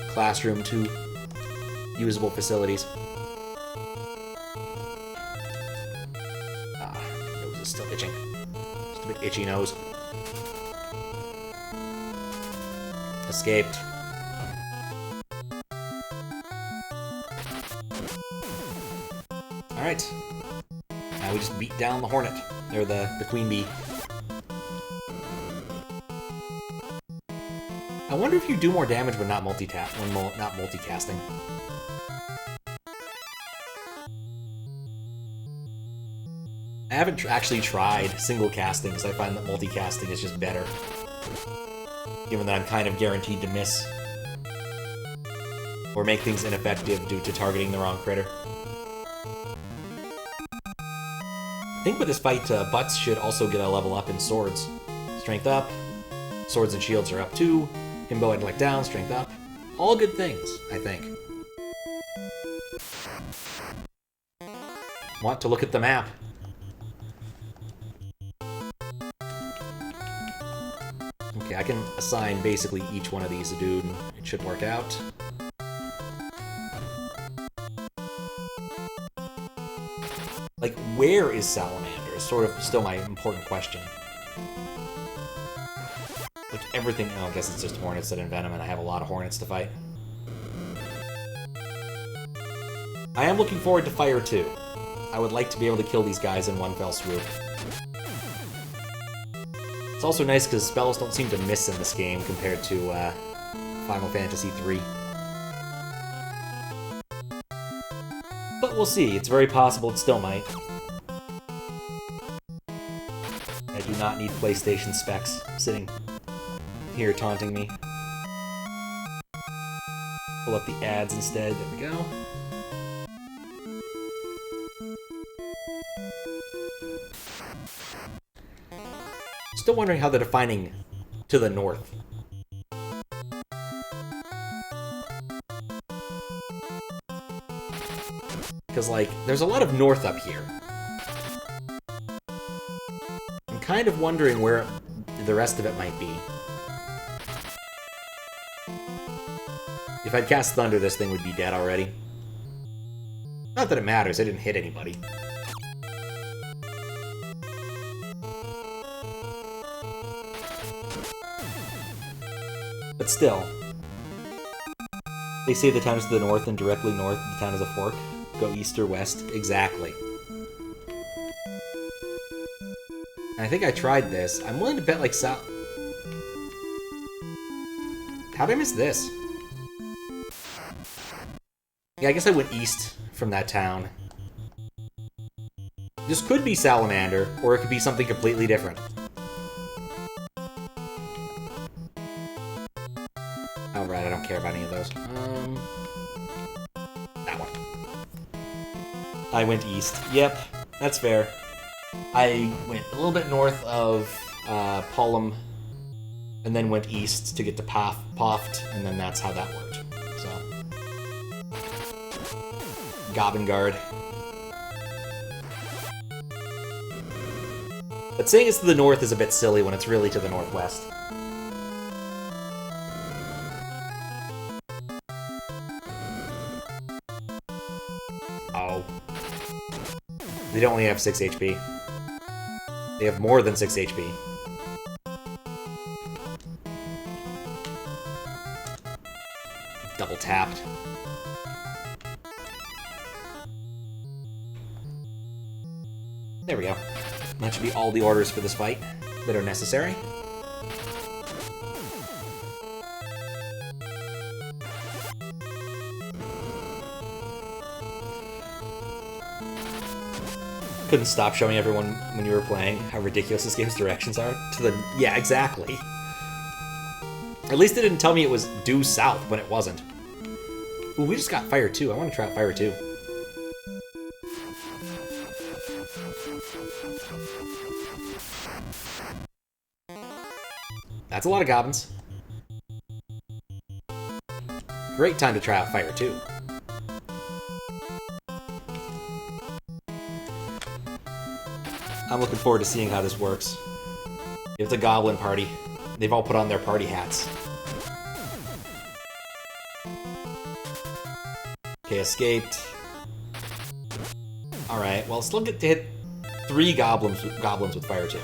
classroom to usable facilities. Ah, nose is still itching. Just a bit itchy nose. Escaped. Alright. Now we just beat down the Hornet. Or the Queen Bee. I wonder if you do more damage when not multicasting. I haven't actually tried single casting because I find that multicasting is just better. Given that I'm kind of guaranteed to miss. Or make things ineffective due to targeting the wrong critter. I think with this fight, Butts should also get a level up in swords. Strength up. Swords and shields are up too. Himbo intellect down, strength up. All good things, I think. Want to look at the map. Okay, I can assign basically each one of these a dude, and it should work out. Like, where is Salamander is sort of still my important question. Like, everything... Oh, I guess it's just Hornets that envenom, and I have a lot of Hornets to fight. I am looking forward to Fire 2. I would like to be able to kill these guys in one fell swoop. It's also nice because spells don't seem to miss in this game compared to Final Fantasy III. But we'll see. It's very possible it still might. I do not need PlayStation specs sitting here taunting me. Pull up the ads instead. There we go. Still wondering how they're defining to the north. Because, like, there's a lot of north up here. I'm kind of wondering where the rest of it might be. If I'd cast Thunder, this thing would be dead already. Not that it matters, I didn't hit anybody. But still. They say the town is to the north and directly north of the town is a fork. Go east or west. Exactly. I think I tried this. I'm willing to bet, like, How'd I miss this? Yeah, I guess I went east from that town. This could be Salamander, or it could be something completely different. Oh, right, I don't care about any of those. That one. I went east. Yep, that's fair. I went a little bit north of Pollum, and then went east to get to Poft, and then that's how that worked. So, Goblin Guard. But saying it's to the north is a bit silly when it's really to the northwest. Oh. They only have 6 HP. They have more than 6 HP. Double tapped. There we go. That should be all the orders for this fight that are necessary. Couldn't stop showing everyone when you were playing how ridiculous this game's directions are. Yeah, exactly. At least it didn't tell me it was due south when it wasn't. Ooh, we just got Fire 2. I want to try out Fire 2. That's a lot of goblins. Great time to try out Fire 2. I'm looking forward to seeing how this works. It's a goblin party. They've all put on their party hats. escaped. Alright, well, still get to hit 3 goblins with fire, too.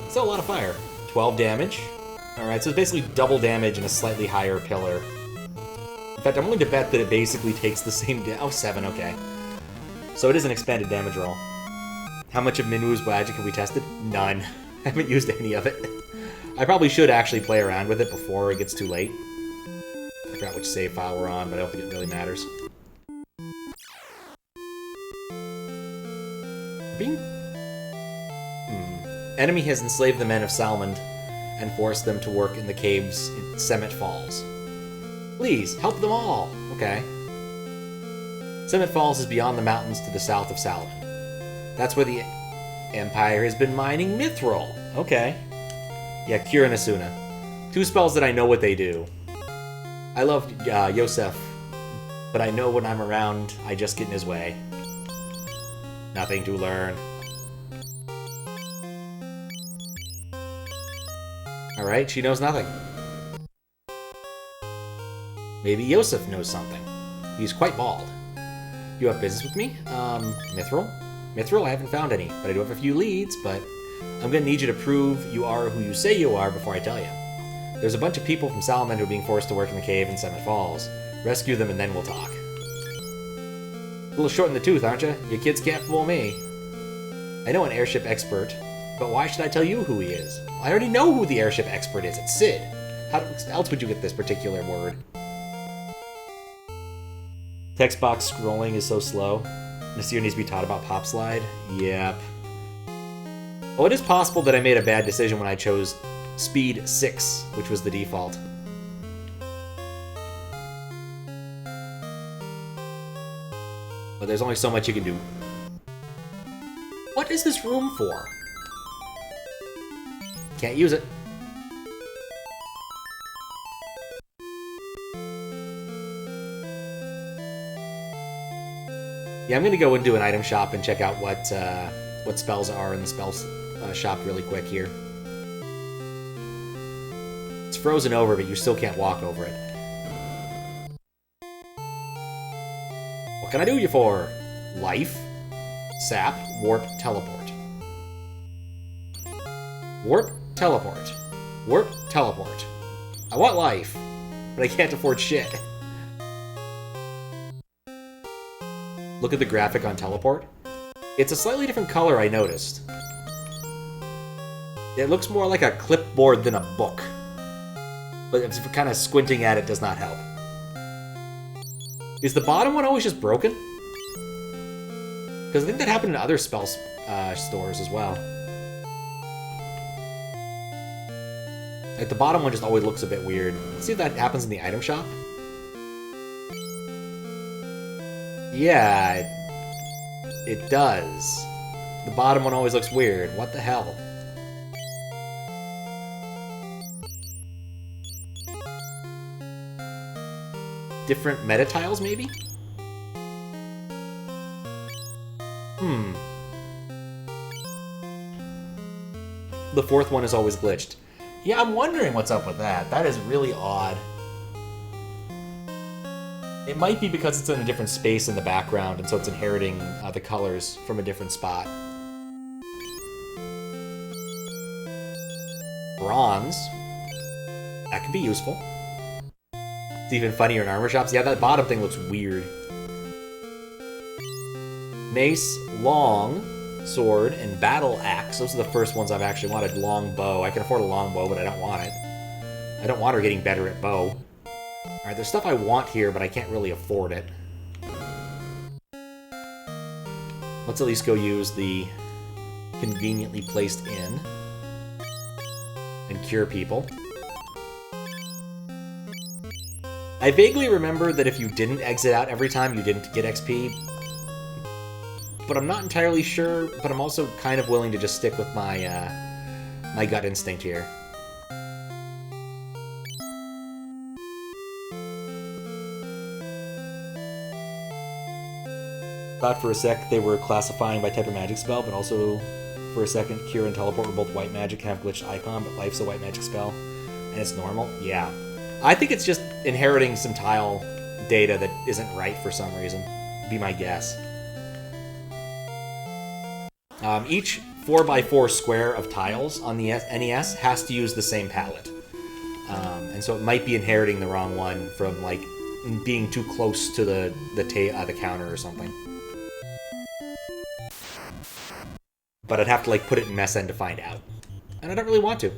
Still a lot of fire. 12 damage. Alright, so it's basically double damage and a slightly higher pillar. In fact, I'm willing to bet that it basically takes the same oh, 7, okay. So it is an expanded damage roll. How much of Minwu's magic have we tested? None. I haven't used any of it. I probably should actually play around with it before it gets too late. I forgot which save file we're on, but I don't think it really matters. Enemy has enslaved the men of Salamand and forced them to work in the caves in Semitt Falls. Please, help them all! Okay. Semitt Falls is beyond the mountains to the south of Salamand. That's where the Empire has been mining mithril. Okay. Yeah, Cure and Asuna. 2 spells that I know what they do. I love Yosef, but I know when I'm around, I just get in his way. Nothing to learn. Alright, she knows nothing. Maybe Yosef knows something. He's quite bald. You have business with me? Mithril? Mithril, I haven't found any, but I do have a few leads, but I'm gonna need you to prove you are who you say you are before I tell you. There's a bunch of people from Salamand who are being forced to work in the cave in Semitt Falls. Rescue them and then we'll talk. A little short in the tooth, aren't you? You kids can't fool me. I know an airship expert, but why should I tell you who he is? I already know who the airship expert is. It's Sid. How else would you get this particular word? Text box scrolling is so slow. Nasir needs to be taught about Pop Slide. Yep. Well, it is possible that I made a bad decision when I chose Speed 6, which was the default. But there's only so much you can do. What is this room for? Can't use it. Yeah, I'm gonna go and do an item shop and check out what spells are in the spells shop really quick here. It's frozen over, but you still can't walk over it. What can I do you for? Life, sap, warp, teleport. Warp, teleport. Warp, teleport. I want life, but I can't afford shit. Look at the graphic on teleport. It's a slightly different color, I noticed. It looks more like a clipboard than a book. But if you're kind of squinting at it, does not help. Is the bottom one always just broken? Because I think that happened in other spell stores as well. Like, the bottom one just always looks a bit weird. Let's see if that happens in the item shop. Yeah, it does. The bottom one always looks weird. What the hell? Different meta tiles, maybe? The 4th one is always glitched. Yeah, I'm wondering what's up with that. That is really odd. It might be because it's in a different space in the background, and so it's inheriting the colors from a different spot. Bronze. That could be useful. It's even funnier in armor shops. Yeah, that bottom thing looks weird. Mace, long, sword, and battle axe. Those are the first ones I've actually wanted. Long bow. I can afford a long bow, but I don't want it. I don't want her getting better at bow. Alright, there's stuff I want here, but I can't really afford it. Let's at least go use the conveniently placed inn and cure people. I vaguely remember that if you didn't exit out every time, you didn't get XP. But I'm not entirely sure, but I'm also kind of willing to just stick with my, my gut instinct here. Thought for a sec they were classifying by type of magic spell, but also for a second, Cure and Teleport were both white magic and have glitched icon, but Life's a white magic spell, and it's normal? Yeah. I think it's just inheriting some tile data that isn't right for some reason. Be my guess. Each 4x4 square of tiles on the NES has to use the same palette. And so it might be inheriting the wrong one from, like, being too close to the counter or something. But I'd have to, like, put it in mess end to find out. And I don't really want to.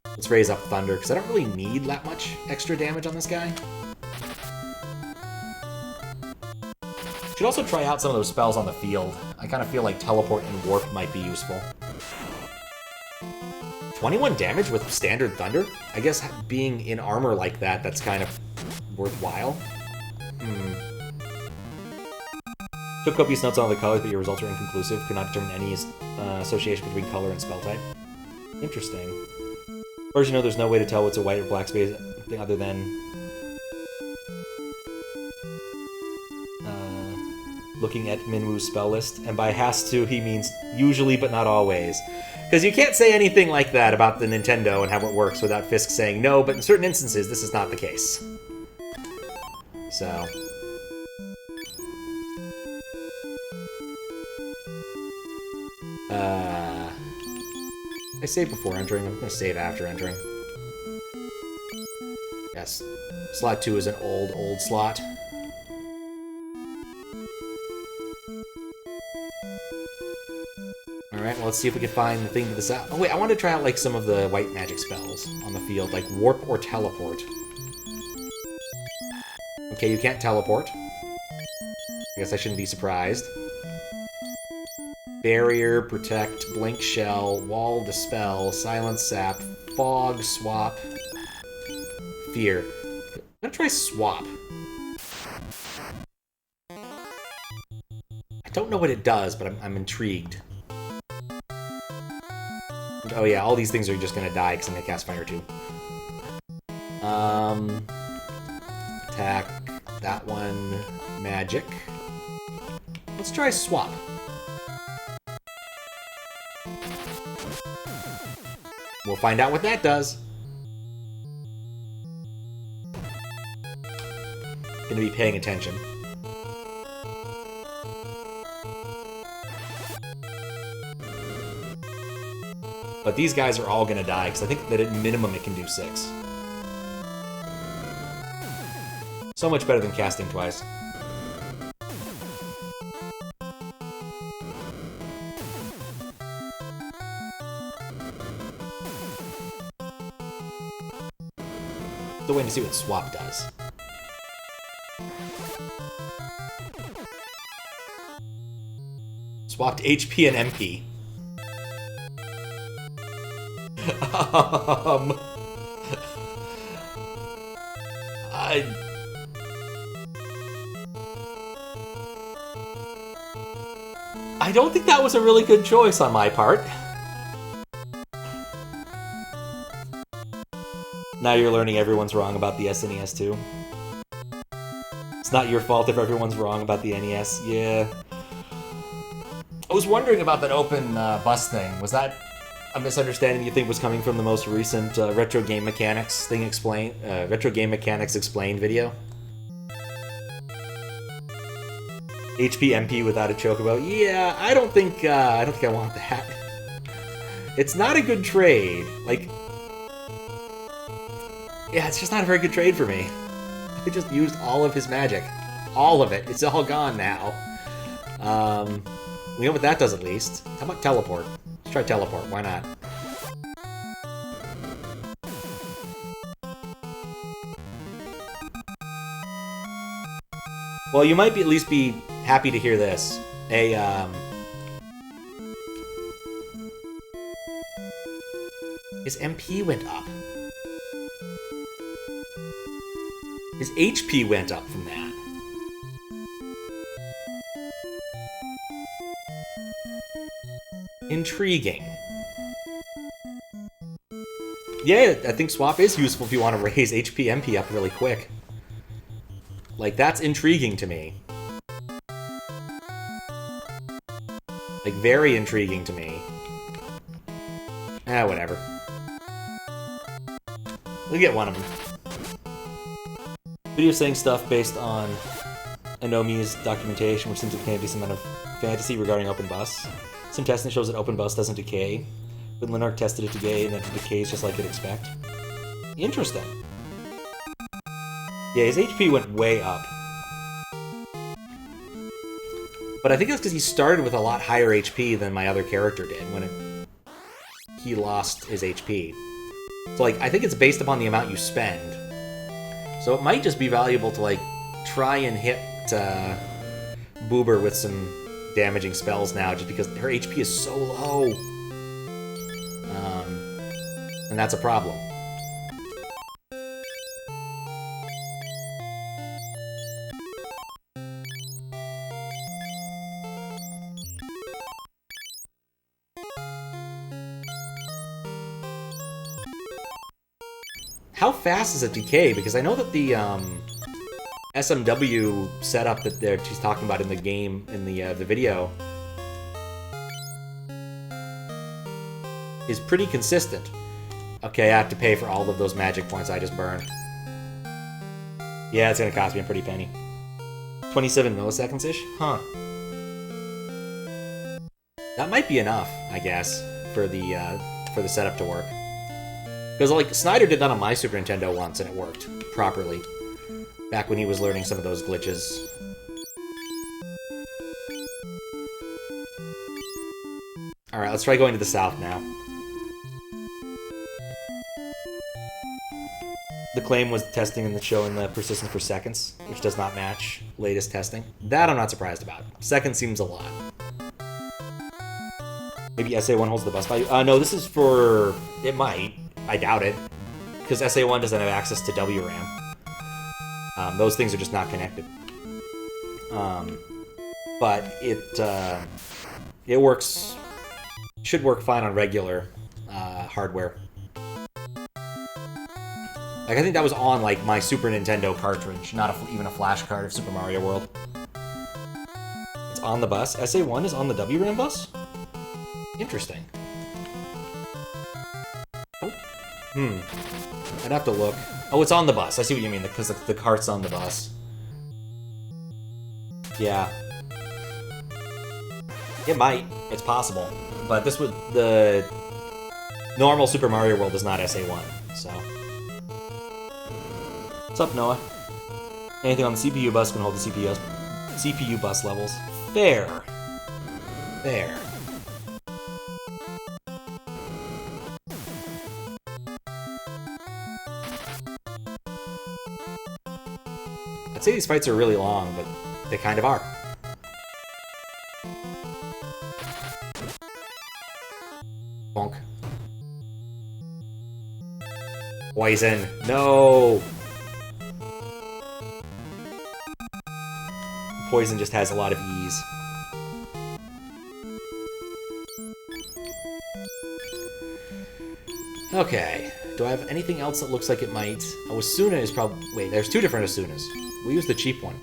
Let's raise up Thunder, because I don't really need that much extra damage on this guy. Should also try out some of those spells on the field. I kind of feel like Teleport and Warp might be useful. 21 damage with standard Thunder? I guess being in armor like that, that's kind of worthwhile. Took copious notes on all the colors, but your results are inconclusive. Could not determine any association between color and spell type. Interesting. Of course, you know there's no way to tell what's a white or black space other than looking at Minwu's spell list. And by has to, he means usually but not always. Because you can't say anything like that about the Nintendo and how it works without Fisk saying no, but in certain instances, this is not the case. So... I saved before entering. I'm going to save after entering. Yes. Slot 2 is an old slot. Alright, well, let's see if we can find the thing to the south. Oh, wait, I want to try out, like, some of the white magic spells on the field, like Warp or Teleport. Okay, you can't teleport. I guess I shouldn't be surprised. Barrier, Protect, Blink Shell, Wall, Dispel, Silence Sap, Fog, Swap, Fear. I'm gonna try Swap. I don't know what it does, but I'm intrigued. Oh yeah, all these things are just gonna die because I'm gonna cast Fire 2. Attack, that one, Magic. Let's try Swap. We'll find out what that does. Gonna be paying attention. But these guys are all gonna die, because I think that at minimum it can do 6. So much better than casting twice. Still waiting to see what Swap does. Swapped HP and MP. I don't think that was a really good choice on my part. Now you're learning everyone's wrong about the SNES too. It's not your fault if everyone's wrong about the NES. Yeah. I was wondering about that open bus thing. Was that a misunderstanding you think was coming from the most recent Retro Game Mechanics thing explained? Retro Game Mechanics Explained video? HP MP without a chocobo. Yeah, I don't think I want that. It's not a good trade. Like, yeah, it's just not a very good trade for me. I just used all of his magic. All of it. It's all gone now. We know what that does at least. How about Teleport? Let's try Teleport. Why not? Well, you might at least be happy to hear this. His MP went up. His HP went up from that. Intriguing. Yeah, I think Swap is useful if you want to raise HP MP up really quick. Like, that's intriguing to me. Like, very intriguing to me. Whatever. We'll get one of them. Video saying stuff based on Anomi's documentation, which seems to contain a decent amount of fantasy regarding Open Bus. Some testing shows that Open Bus doesn't decay, but Linark tested it to decay, and it decays just like you'd expect. Interesting. Yeah, his HP went way up. But I think that's because he started with a lot higher HP than my other character did when he lost his HP. So, like, I think it's based upon the amount you spend. So it might just be valuable to, like, try and hit Boober with some damaging spells now, just because her HP is so low. And that's a problem. How fast does it decay? Because I know that the SMW setup that she's talking about in the game, in the video, is pretty consistent. Okay, I have to pay for all of those magic points I just burned. Yeah, it's gonna cost me a pretty penny. 27 milliseconds-ish? Huh. That might be enough, I guess, for the setup to work. Because, like, Snyder did that on my Super Nintendo once, and it worked properly. Back when he was learning some of those glitches. Alright, let's try going to the south now. The claim was testing in the show in the persistence for seconds, which does not match latest testing. That I'm not surprised about. Seconds seems a lot. Maybe SA1 holds the bus value? No, this is for... It might. I doubt it, because SA1 doesn't have access to WRAM. Those things are just not connected. But it works, should work fine on regular hardware. Like, I think that was on, like, my Super Nintendo cartridge, not even a flash card of Super Mario World. It's on the bus. SA1 is on the WRAM bus? Interesting. I'd have to look. Oh, it's on the bus. I see what you mean, because the cart's on the bus. Yeah. It might. It's possible. But this would... The normal Super Mario World is not SA1, so... What's up, Noah? Anything on the CPU bus can hold the CPU bus levels. Fair. Fair. I'd say these fights are really long, but they kind of are. Bonk. Poison. No! Poison just has a lot of ease. Okay. Do I have anything else that looks like it might? Oh, Asuna is probably... Wait, there's two different Asunas. We use the cheap one.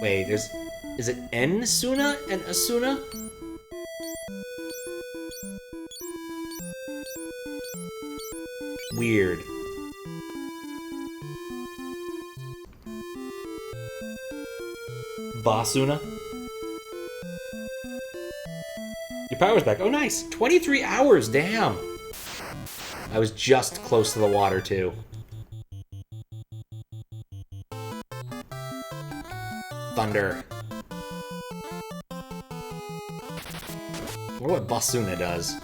Wait, there's... Is it N Asuna and Asuna? Weird. Basuna? Your power's back. Oh, nice! 23 hours, damn! I was just close to the water, too. Thunder. I wonder what Basuna does.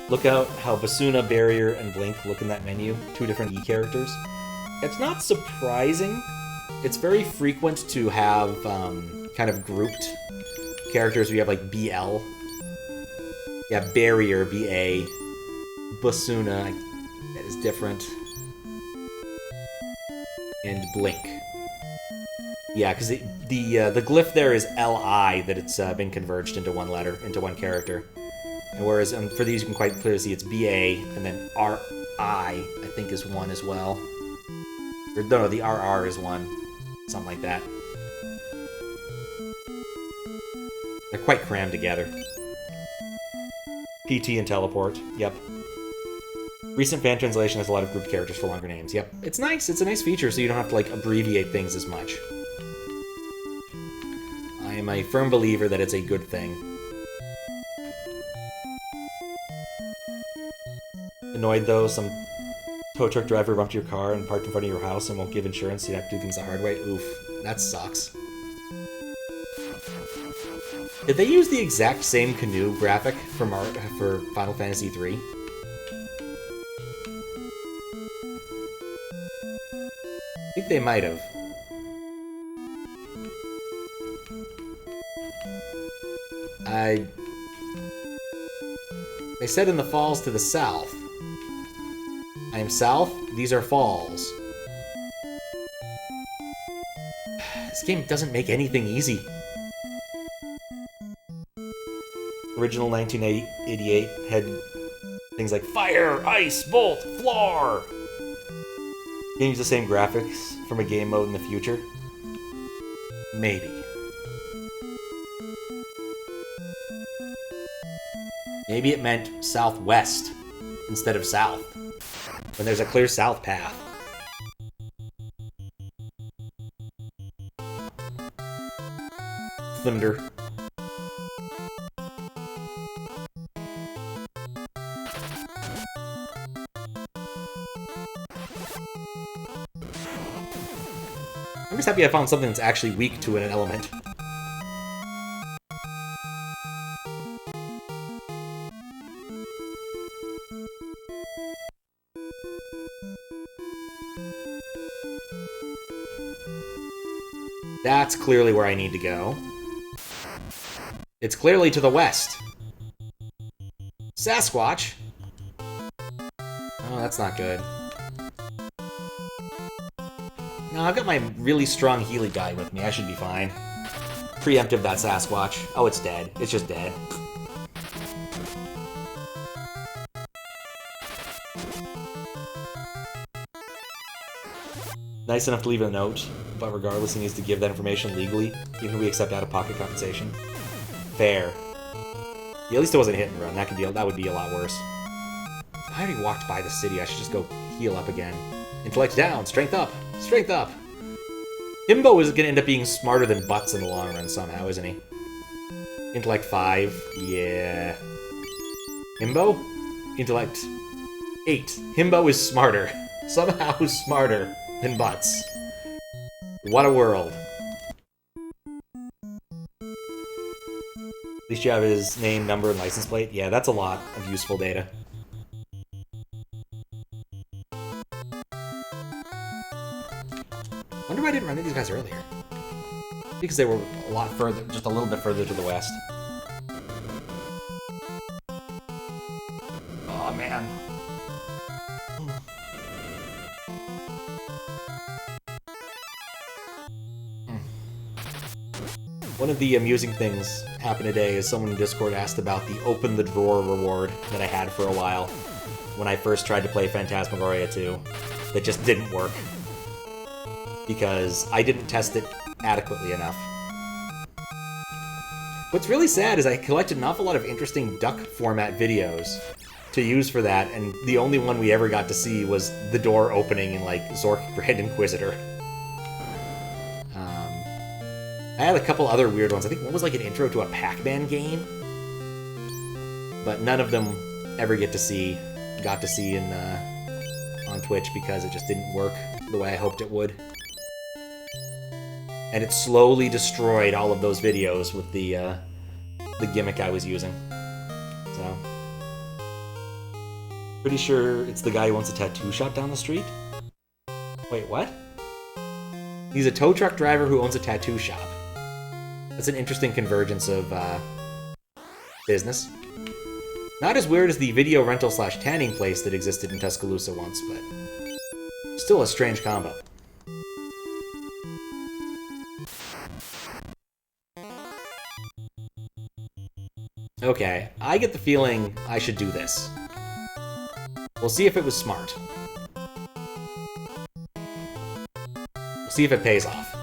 Look out how Basuna, Barrier, and Blink look in that menu. Two different E characters. It's not surprising. It's very frequent to have kind of grouped characters where you have like BL. Yeah, Barrier, BA. Basuna, that is different. And Blink. Yeah, because the glyph there is LI, that it's been converged into one letter, into one character. And whereas for these you can quite clearly see it's BA, and then RI, I think is one as well. Or no, the RR is one. Something like that. They're quite crammed together. PT and teleport. Yep. Recent fan translation has a lot of group characters for longer names. Yep. It's nice. It's a nice feature, so you don't have to, like, abbreviate things as much. I am a firm believer that it's a good thing. Annoyed, though, some tow truck driver bumped your car and parked in front of your house and won't give insurance, so you have to do things the hard way. Oof. That sucks. Did they use the exact same Canoe graphic for Final Fantasy III? I think they might have. They said in the falls to the south. I am south, these are falls. This game doesn't make anything easy. Original 1988 had things like fire, ice, bolt, floor. Can you use the same graphics from a game mode in the future? Maybe. Maybe it meant southwest instead of south, when there's a clear south path. Thunder. I'm just happy I found something that's actually weak to an element. That's clearly where I need to go. It's clearly to the west. Sasquatch? Oh, that's not good. No, I've got my really strong Healy guy with me. I should be fine. Preemptive that Sasquatch. Oh, it's dead. It's just dead. Nice enough to leave a note, but regardless, he needs to give that information legally, even if we accept out-of-pocket compensation. Fair. Yeah, at least it wasn't a hit and run. That would be a lot worse. I already walked by the city. I should just go heal up again. Intellect down. Strength up. Strength up. Himbo is going to end up being smarter than Butts in the long run somehow, isn't he? Intellect 5. Yeah. Himbo? Intellect 8. Himbo is smarter. Somehow smarter than Butts. What a world. At least you have his name, number, and license plate. Yeah, that's a lot of useful data. Wonder why I didn't run into these guys earlier. Because they were a lot further, just a little bit further to the west. Oh, man. One of the amusing things happened today is someone in Discord asked about the Open the Drawer reward that I had for a while when I first tried to play Phantasmagoria 2. That just didn't work. Because I didn't test it adequately enough. What's really sad is I collected an awful lot of interesting duck format videos to use for that, and the only one we ever got to see was the door opening in, like, Zork Grand Inquisitor. I had a couple other weird ones. I think one was like an intro to a Pac-Man game. But none of them ever got to see in, on Twitch because it just didn't work the way I hoped it would. And it slowly destroyed all of those videos with the gimmick I was using. So, pretty sure it's the guy who owns a tattoo shop down the street. Wait, what? He's a tow truck driver who owns a tattoo shop. That's an interesting convergence of business. Not as weird as the video rental / tanning place that existed in Tuscaloosa once, but still a strange combo. Okay, I get the feeling I should do this. We'll see if it was smart. We'll see if it pays off.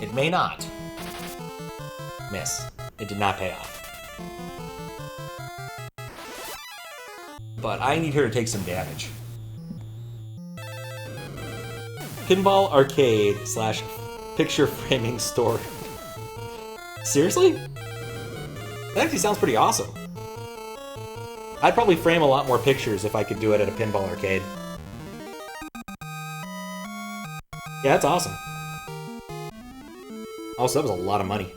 It may not. Miss. It did not pay off. But I need her to take some damage. Pinball arcade / picture framing store. Seriously? That actually sounds pretty awesome. I'd probably frame a lot more pictures if I could do it at a pinball arcade. Yeah, that's awesome. Also, that was a lot of money.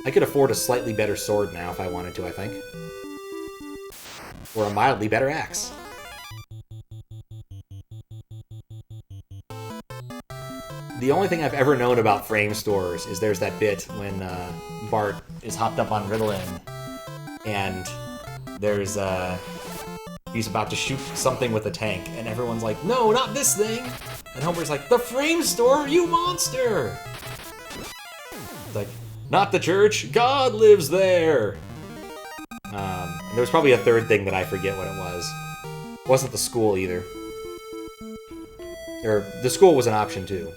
I could afford a slightly better sword now if I wanted to, I think. Or a mildly better axe. The only thing I've ever known about frame stores is there's that bit when Bart is hopped up on Ritalin and there's he's about to shoot something with a tank and everyone's like, no, not this thing! And Homer's like, the frame store, you monster! It's like, not the church, God lives there! And there was probably a third thing that I forget what it was. It wasn't the school either. Or, the school was an option too.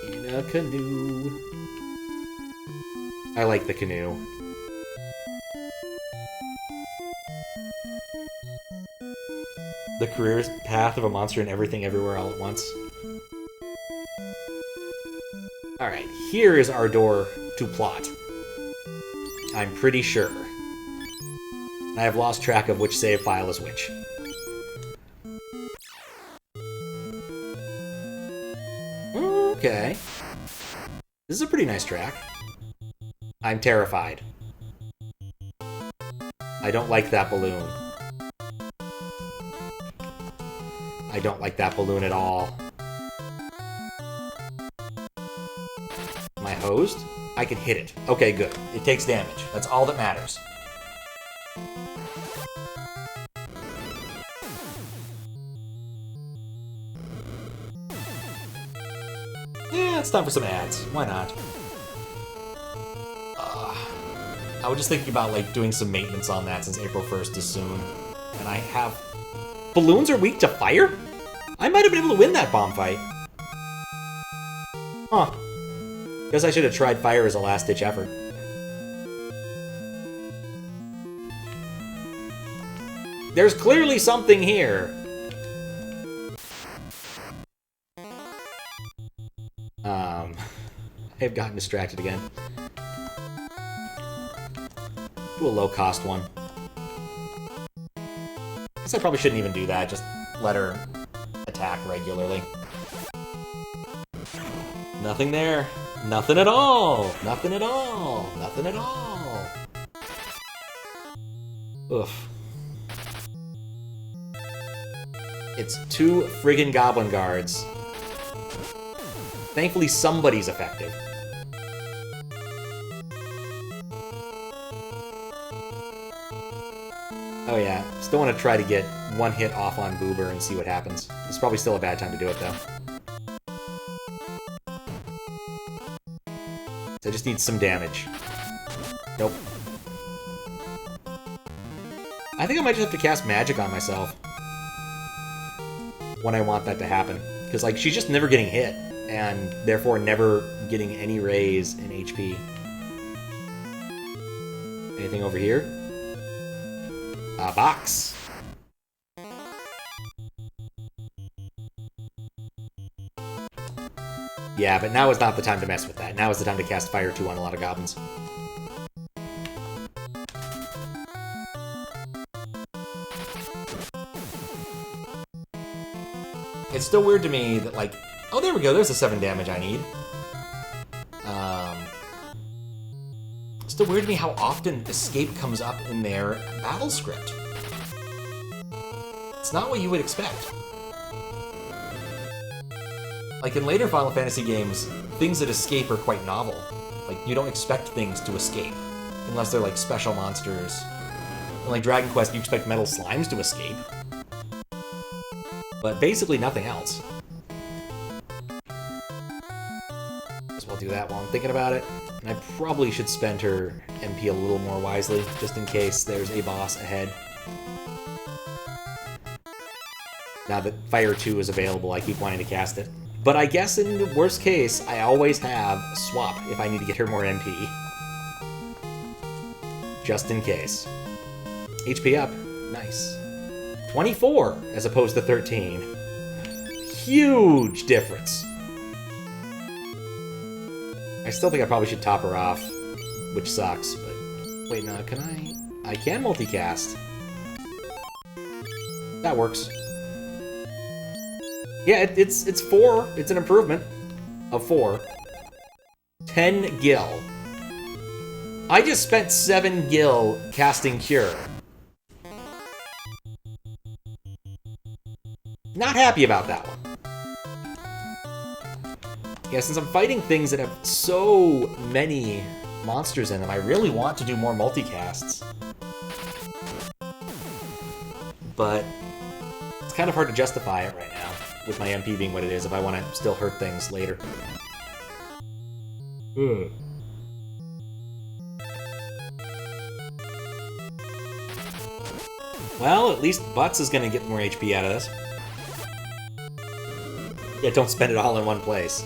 In a canoe. I like the canoe. The career path of a monster and everything everywhere all at once. Alright, here is our door to plot. I'm pretty sure. I have lost track of which save file is which. Okay. This is a pretty nice track. I'm terrified. I don't like that balloon. I don't like that balloon at all. Am I hosed? I can hit it. Okay, good. It takes damage. That's all that matters. Yeah, it's time for some ads. Why not? I was just thinking about, like, doing some maintenance on that since April 1st is soon. And I have... Balloons are weak to fire? I might have been able to win that bomb fight. Huh. Guess I should have tried fire as a last-ditch effort. There's clearly something here. I've gotten distracted again. Do a low-cost one. Guess I probably shouldn't even do that. Just let her attack regularly. Nothing there. Nothing at all. Nothing at all. Nothing at all. Oof. It's 2 friggin' goblin guards. Thankfully, somebody's effective. Oh yeah, still want to try to get one hit off on Boober and see what happens. It's probably still a bad time to do it, though. So I just need some damage. Nope. I think I might just have to cast magic on myself when I want that to happen. Because, like, she's just never getting hit, and therefore never getting any raise in HP. Anything over here? A box. Yeah, but now is not the time to mess with that. Now is the time to cast Fire 2 on a lot of goblins. It's still weird to me that, like... Oh, there we go. There's the 7 damage I need. It's still weird to me how often escape comes up in their battle script. It's not what you would expect. Like, in later Final Fantasy games, things that escape are quite novel. Like, you don't expect things to escape, unless they're, like, special monsters. In, like, Dragon Quest, you expect metal slimes to escape. But basically nothing else. Guess we'll do that while I'm thinking about it. And I probably should spend her MP a little more wisely, just in case there's a boss ahead. Now that Fire 2 is available, I keep wanting to cast it. But I guess in the worst case, I always have swap if I need to get her more MP. Just in case. HP up. Nice. 24 as opposed to 13. Huge difference. I still think I probably should top her off, which sucks, but... Wait, no, can I... I can multicast. That works. Yeah, it's 4. It's an improvement of 4. 10 gil. I just spent 7 gil casting Cure. Not happy about that one. Yeah, since I'm fighting things that have so many monsters in them, I really want to do more multicasts. But it's kind of hard to justify it right now, with my MP being what it is, if I want to still hurt things later. Well, at least Butts is going to get more HP out of this. Yeah, don't spend it all in one place.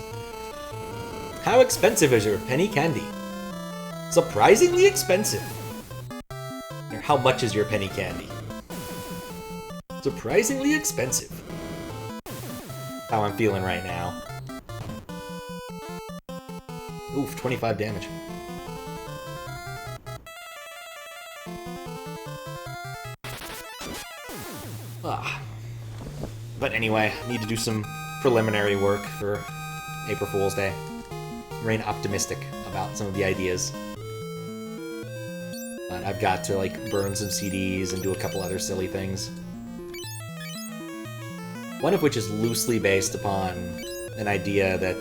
How expensive is your penny candy? Surprisingly expensive. Or how much is your penny candy? Surprisingly expensive. How I'm feeling right now. Oof, 25 damage. But anyway, I need to do some preliminary work for April Fool's Day. Remain optimistic about some of the ideas. But I've got to, like, burn some CDs and do a couple other silly things. One of which is loosely based upon an idea that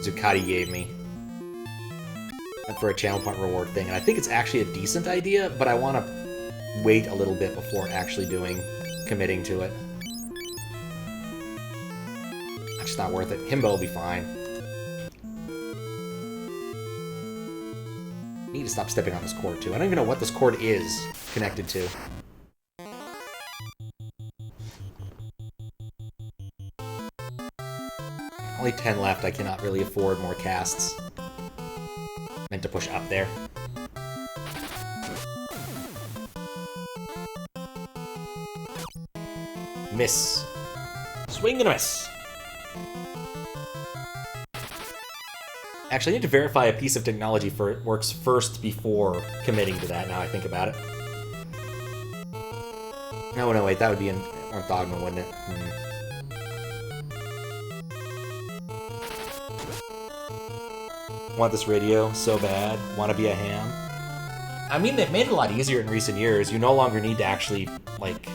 Zuccotti gave me for a channel point reward thing. And I think it's actually a decent idea, but I want to wait a little bit before actually committing to it. It's just not worth it. Himbo will be fine. I need to stop stepping on this cord, too. I don't even know what this cord is connected to. Only 10 left. I cannot really afford more casts. Meant to push up there. Miss. Swing and a miss. Actually, I need to verify a piece of technology for it works first before committing to that, now I think about it. No, wait, that would be an orthogonal, wouldn't it? Want this radio so bad? Want to be a ham? I mean, they've made it a lot easier in recent years. You no longer need to actually, like...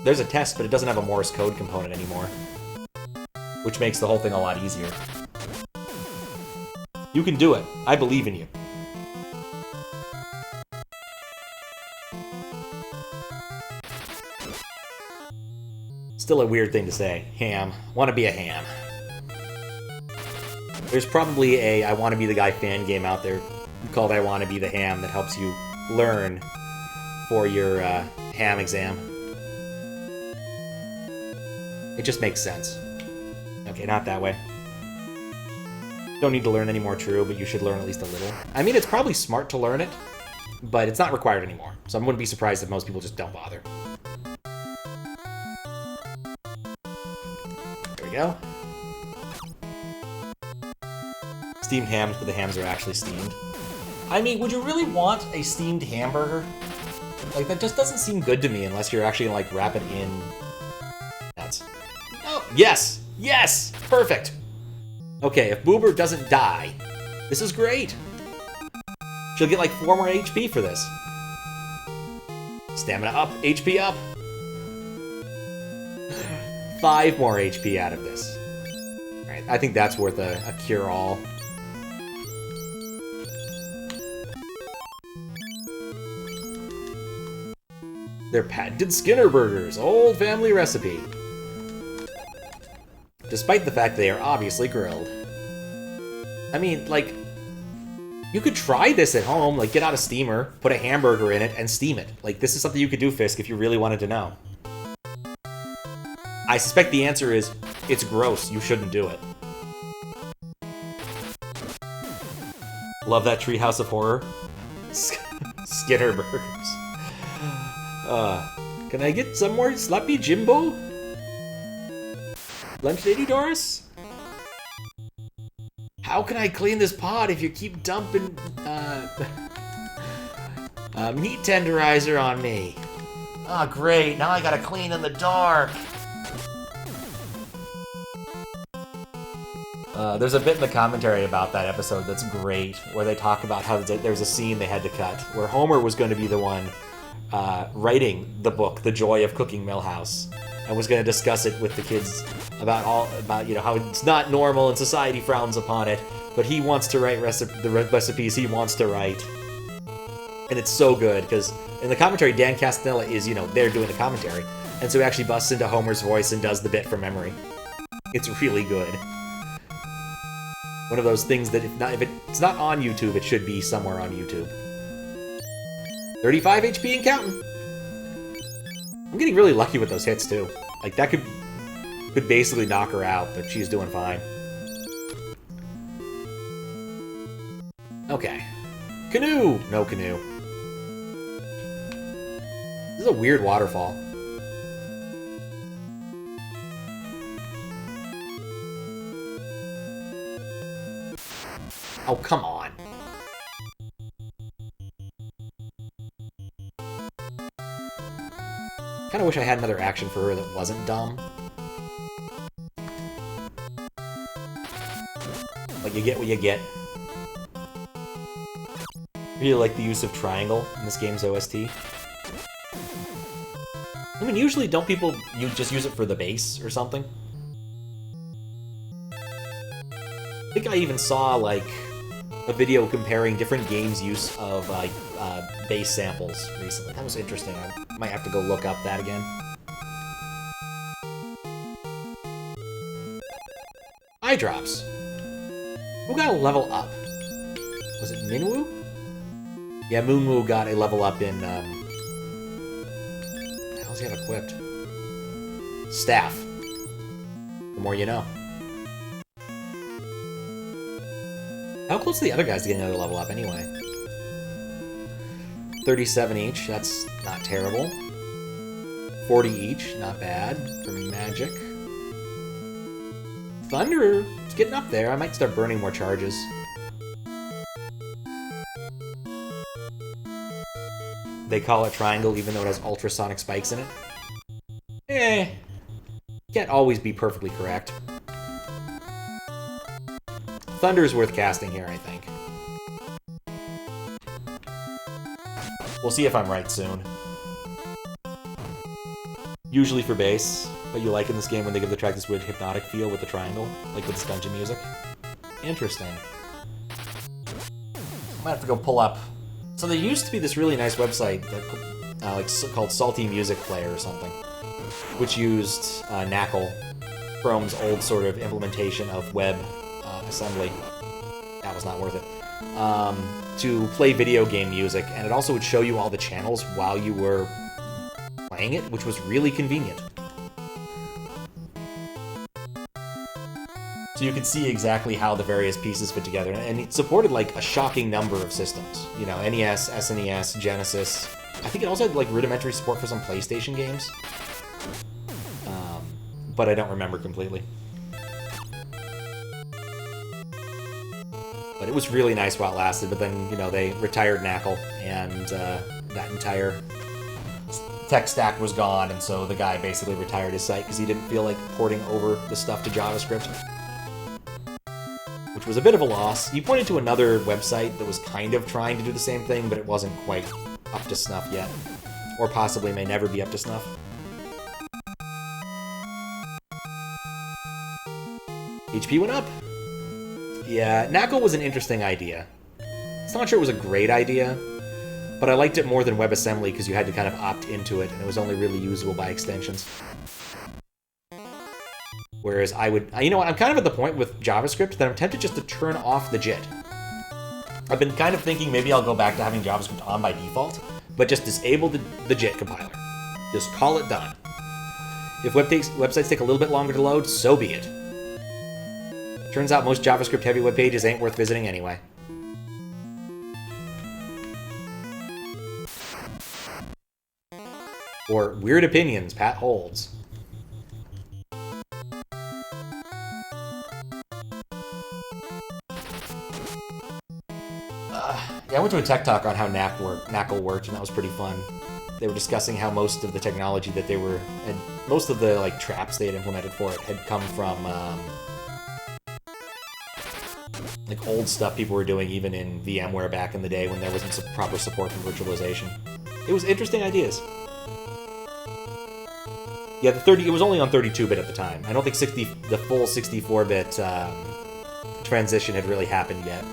There's a test, but it doesn't have a Morse code component anymore. Which makes the whole thing a lot easier. You can do it. I believe in you. Still a weird thing to say. Ham. Want to be a ham. There's probably a I Want to Be the Guy fan game out there called I Want to Be the Ham that helps you learn for your ham exam. It just makes sense. Okay, not that way. Don't need to learn any more true, but you should learn at least a little. I mean, it's probably smart to learn it, but it's not required anymore. So I wouldn't be surprised if most people just don't bother. There we go. Steamed hams, but the hams are actually steamed. I mean, would you really want a steamed hamburger? Like, that just doesn't seem good to me unless you're actually gonna, like, wrap it in... That's... Oh, yes! Yes! Perfect! Okay, if Boober doesn't die, this is great. She'll get like 4 more HP for this. Stamina up, HP up. 5 more HP out of this. Alright, I think that's worth a cure-all. They're patented Skinner burgers, old family recipe. Despite the fact they are obviously grilled. I mean, like, you could try this at home, like, get out a steamer, put a hamburger in it, and steam it. Like, this is something you could do, Fisk, if you really wanted to know. I suspect the answer is, it's gross, you shouldn't do it. Love that Treehouse of Horror. Skitterburgers. Can I get some more sloppy Jimbo? Lunch Lady Doris? How can I clean this pot if you keep dumping, meat tenderizer on me? Oh, great. Now I gotta clean in the dark. There's a bit in the commentary about that episode that's great, where they talk about how there's a scene they had to cut, where Homer was going to be the one writing the book, The Joy of Cooking Millhouse, and was going to discuss it with the kids about how it's not normal and society frowns upon it, but he wants to write the recipes he wants to write. And it's so good, because in the commentary, Dan Castanella is, there doing the commentary, and so he actually busts into Homer's voice and does the bit from memory. It's really good. One of those things that if it's not on YouTube, it should be somewhere on YouTube. 35 HP and counting. I'm getting really lucky with those hits too. Like that could basically knock her out, but she's doing fine. Okay. Canoe! No canoe. This is a weird waterfall. Oh, come on. Kinda wish I had another action for her that wasn't dumb. Like, you get what you get. Really like the use of triangle in this game's OST. I mean, usually don't people just use it for the bass or something? I think I even saw, like, a video comparing different games' use of bass samples recently. That was interesting. I might have to go look up that again. Eye drops. Who got a level up? Was it Minwu? Yeah, Minwu got a level up in, what the hell does he have equipped? Staff. The more you know. How close are the other guys to getting another level up, anyway? 37 each, that's not terrible. 40 each, not bad, for magic. Thunder, it's getting up there. I might start burning more charges. They call it triangle, even though it has ultrasonic spikes in it. Can't always be perfectly correct. Thunder's worth casting here, I think. We'll see if I'm right soon. Usually for bass, but you like in this game when they give the track this weird hypnotic feel with the triangle, like with this dungeon music. Interesting. I might have to go pull up. So there used to be this really nice website that, called Salty Music Player or something, which used Knackle, Chrome's old sort of implementation of web assembly. That was not worth it. To play video game music, and it also would show you all the channels while you were playing it, which was really convenient. So you could see exactly how the various pieces fit together, and it supported like a shocking number of systems. You know, NES, SNES, Genesis. I think it also had like rudimentary support for some PlayStation games, but I don't remember completely. But it was really nice while it lasted, but then, you know, they retired Knackle, and that entire tech stack was gone, and so the guy basically retired his site because he didn't feel like porting over the stuff to JavaScript, which was a bit of a loss. He pointed to another website that was kind of trying to do the same thing, but it wasn't quite up to snuff yet, or possibly may never be up to snuff. HP went up. Yeah, Knackle was an interesting idea. I'm not sure it was a great idea, but I liked it more than WebAssembly because you had to kind of opt into it, and it was only really usable by extensions. Whereas you know what, I'm kind of at the point with JavaScript that I'm tempted just to turn off the JIT. I've been kind of thinking maybe I'll go back to having JavaScript on by default, but just disable the JIT compiler. Just call it done. If websites take a little bit longer to load, so be it. Turns out most JavaScript-heavy web pages ain't worth visiting anyway. Or weird opinions Pat holds. Yeah, I went to a tech talk on how Knackle worked, and that was pretty fun. They were discussing how most of the technology that they were, and most of the like traps they had implemented for it had come from like old stuff people were doing even in VMware back in the day when there wasn't some proper support for virtualization. It was interesting ideas. Yeah, it was only on 32-bit at the time. I don't think the full 64-bit transition had really happened yet.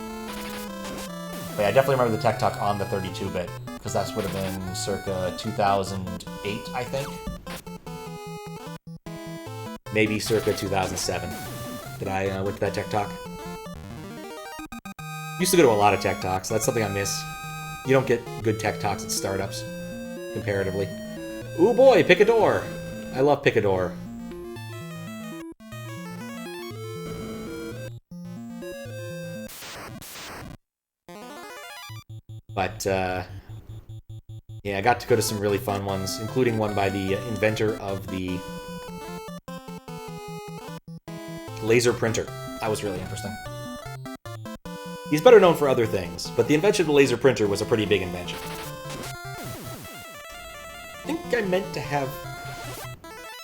But yeah, I definitely remember the tech talk on the 32-bit, because that would have been circa 2008, I think. Maybe circa 2007 that I went to that tech talk. Used to go to a lot of tech talks. That's something I miss. You don't get good tech talks at startups, comparatively. Ooh boy, pick a door! I love pick a door. But, yeah, I got to go to some really fun ones, including one by the inventor of the laser printer. That was really interesting. He's better known for other things, but the invention of the laser printer was a pretty big invention. I think I meant to have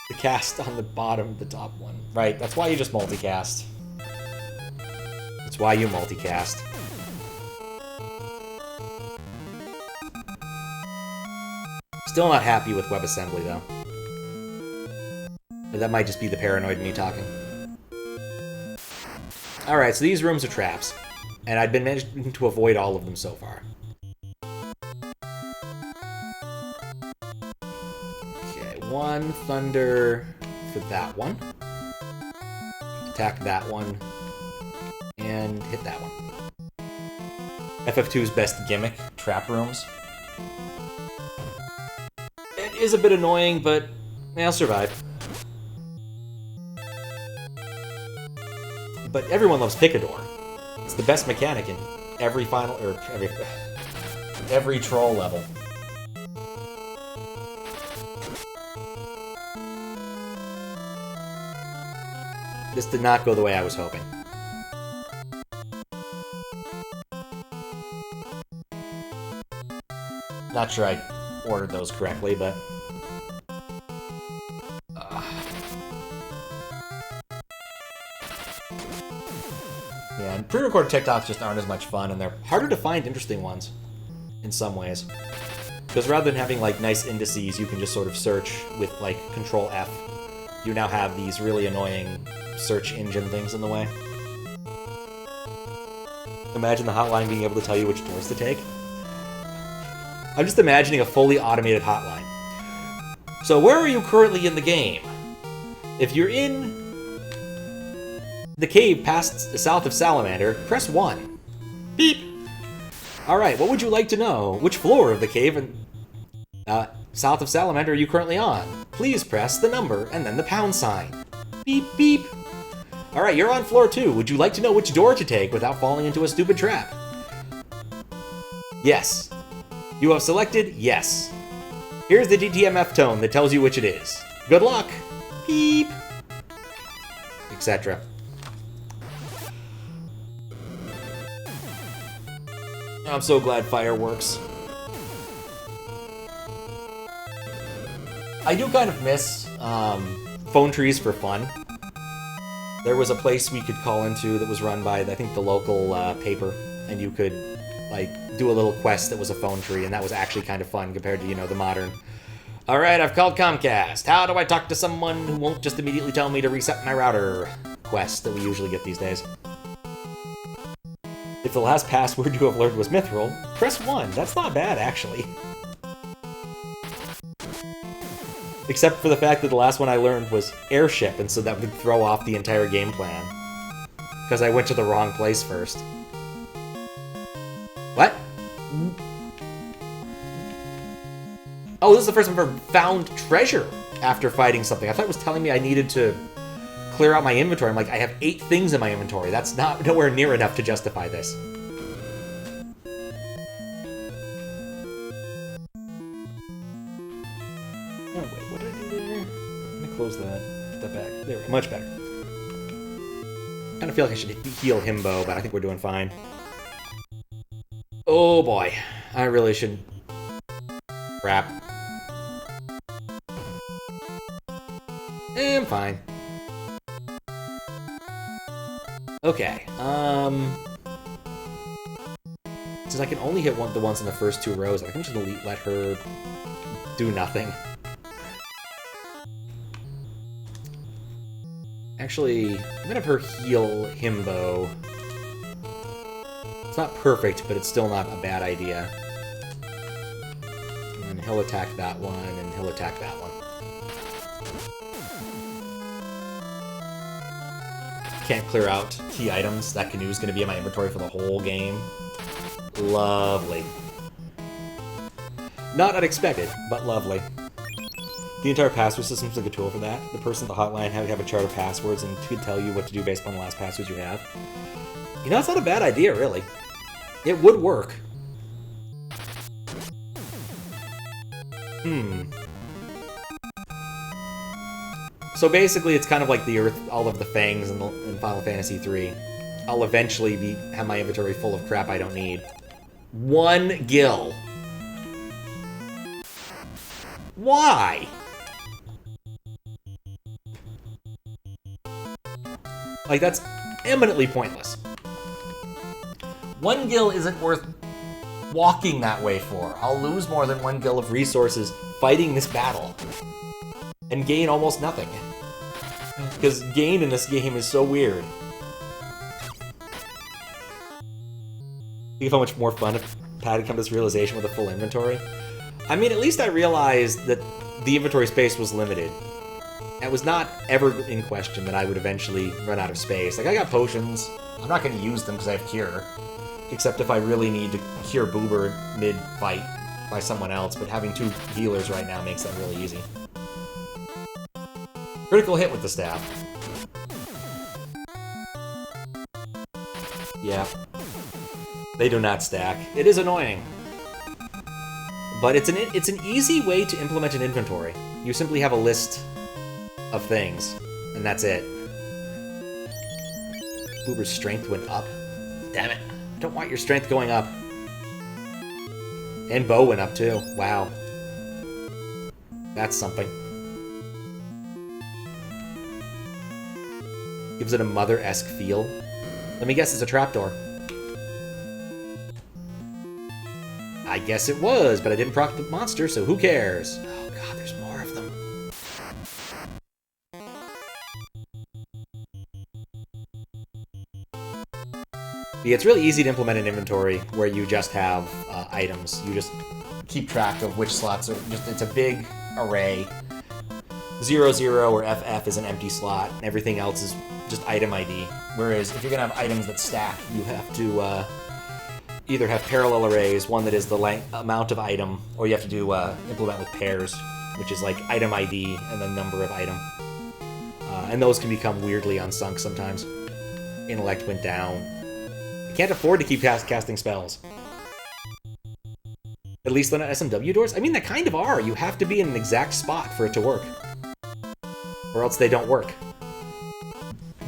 the cast on the bottom, the top one. Right, that's why you just multicast. That's why you multicast. Still not happy with WebAssembly, though. But that might just be the paranoid me talking. Alright, so these rooms are traps. And I've been managing to avoid all of them so far. Okay, one thunder for that one. Attack that one. And hit that one. FF2's best gimmick, trap rooms. It is a bit annoying, but I'll survive. But everyone loves Picador. It's the best mechanic in every final, or every troll level. This did not go the way I was hoping. Not sure I ordered those correctly, but... Yeah, and pre-recorded TikToks just aren't as much fun, and they're harder to find interesting ones, in some ways. Because rather than having, like, nice indices, you can just sort of search with, like, Control F. You now have these really annoying search engine things in the way. Imagine the hotline being able to tell you which doors to take. I'm just imagining a fully automated hotline. So where are you currently in the game? If you're in the cave past south of Salamander, press 1. Beep! Alright, what would you like to know? Which floor of the cave south of Salamander are you currently on? Please press the number and then the pound sign. Beep, beep. Alright, you're on floor 2. Would you like to know which door to take without falling into a stupid trap? Yes. You have selected yes. Here's the DTMF tone that tells you which it is. Good luck! Beep! Etc. I'm so glad fire works. I do kind of miss phone trees for fun. There was a place we could call into that was run by, I think, the local paper, and you could, like, do a little quest that was a phone tree, and that was actually kind of fun compared to, you know, the modern. Alright, I've called Comcast. How do I talk to someone who won't just immediately tell me to reset my router? Quest that we usually get these days. If the last password you have learned was Mithril, press 1. That's not bad, actually. Except for the fact that the last one I learned was Airship, and so that would throw off the entire game plan. Because I went to the wrong place first. What? Oh, this is the first time I've ever found treasure. after fighting something. I thought it was telling me I needed to clear out my inventory. I'm like, I have 8 things in my inventory. That's not nowhere near enough to justify this. Oh, wait, what did I do there? Let me close that. Put that back. There we go. Much better. I kind of feel like I should heal Himbo, but I think we're doing fine. Oh boy. I really should... Crap. I'm fine. Okay, since I can only hit the ones in the first 2 rows, I think I'm just gonna let her do nothing. Actually, I'm gonna have her heal Himbo. It's not perfect, but it's still not a bad idea. And he'll attack that one, and he'll attack that one. Can't clear out key items. That canoe's gonna be in my inventory for the whole game. Lovely. Not unexpected, but lovely. The entire password system's like a tool for that. The person at the hotline would have a chart of passwords and could tell you what to do based on the last passwords you have. You know, it's not a bad idea, really. It would work. So basically, it's kind of like the Earth, all of the fangs in Final Fantasy III. I'll eventually have my inventory full of crap I don't need. 1 gil. Why? Like, that's eminently pointless. 1 gil isn't worth walking that way for. I'll lose more than 1 gil of resources fighting this battle and gain almost nothing. Because gain in this game is so weird. Think of how much more fun if Pat had come to this realization with a full inventory. I mean, at least I realized that the inventory space was limited. It was not ever in question that I would eventually run out of space. Like, I got potions. I'm not going to use them because I have Cure. Except if I really need to cure Boober mid-fight by someone else. But having 2 healers right now makes that really easy. Critical hit with the staff. Yeah. They do not stack. It is annoying. But it's an easy way to implement an inventory. You simply have a list of things, and that's it. Boober's strength went up. Damn it. I don't want your strength going up. And Bo went up too. Wow. That's something. Gives it a Mother-esque feel. Let me guess, it's a trapdoor. I guess it was, but I didn't proc the monster, so who cares? Oh god, there's more of them. Yeah, it's really easy to implement an inventory where you just have items. You just keep track of which slots are it's a big array. 00 or FF is an empty slot, and everything else is just item ID. Whereas if you're gonna have items that stack, you have to either have parallel arrays, one that is the amount of item, or you have to do implement with pairs, which is like item ID and the number of item. And those can become weirdly unsunk sometimes. Intellect went down. I can't afford to keep casting spells. At least they're not SMW doors? I mean, they kind of are. You have to be in an exact spot for it to work. Or else they don't work.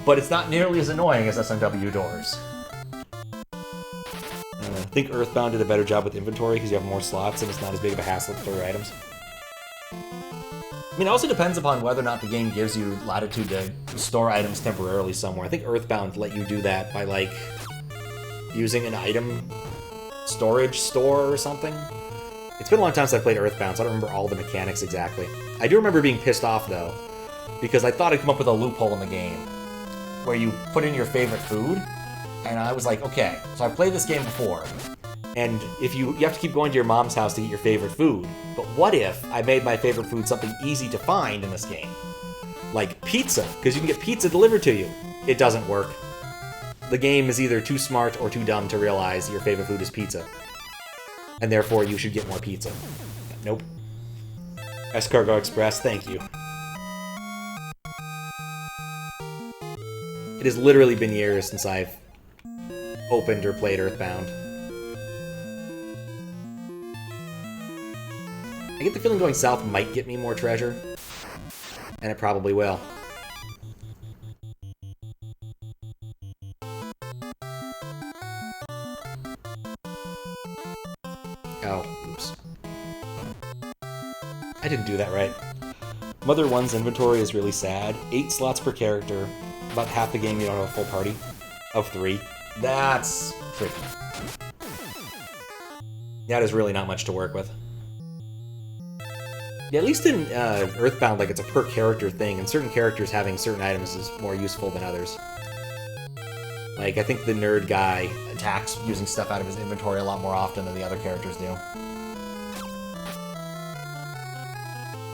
But it's not nearly as annoying as SMW doors. I think Earthbound did a better job with inventory because you have more slots and it's not as big of a hassle to store items. I mean, it also depends upon whether or not the game gives you latitude to store items temporarily somewhere. I think Earthbound let you do that by, like, using an item storage store or something. It's been a long time since I played Earthbound, so I don't remember all the mechanics exactly. I do remember being pissed off, though, because I thought I'd come up with a loophole in the game where you put in your favorite food, and I was like, okay, so I've played this game before, and if you have to keep going to your mom's house to get your favorite food, but what if I made my favorite food something easy to find in this game? Like pizza, because you can get pizza delivered to you. It doesn't work. The game is either too smart or too dumb to realize your favorite food is pizza. And therefore you should get more pizza. Nope. Escargot Express, thank you. It has literally been years since I've opened or played Earthbound. I get the feeling going south might get me more treasure. And it probably will. Oh, oops. I didn't do that right. Mother 1's inventory is really sad. 8 slots per character. About half the game you don't have a full party. Of 3. That's tricky. That is really not much to work with. Yeah, at least in Earthbound, like, it's a per character thing, and certain characters having certain items is more useful than others. Like, I think the nerd guy attacks using stuff out of his inventory a lot more often than the other characters do.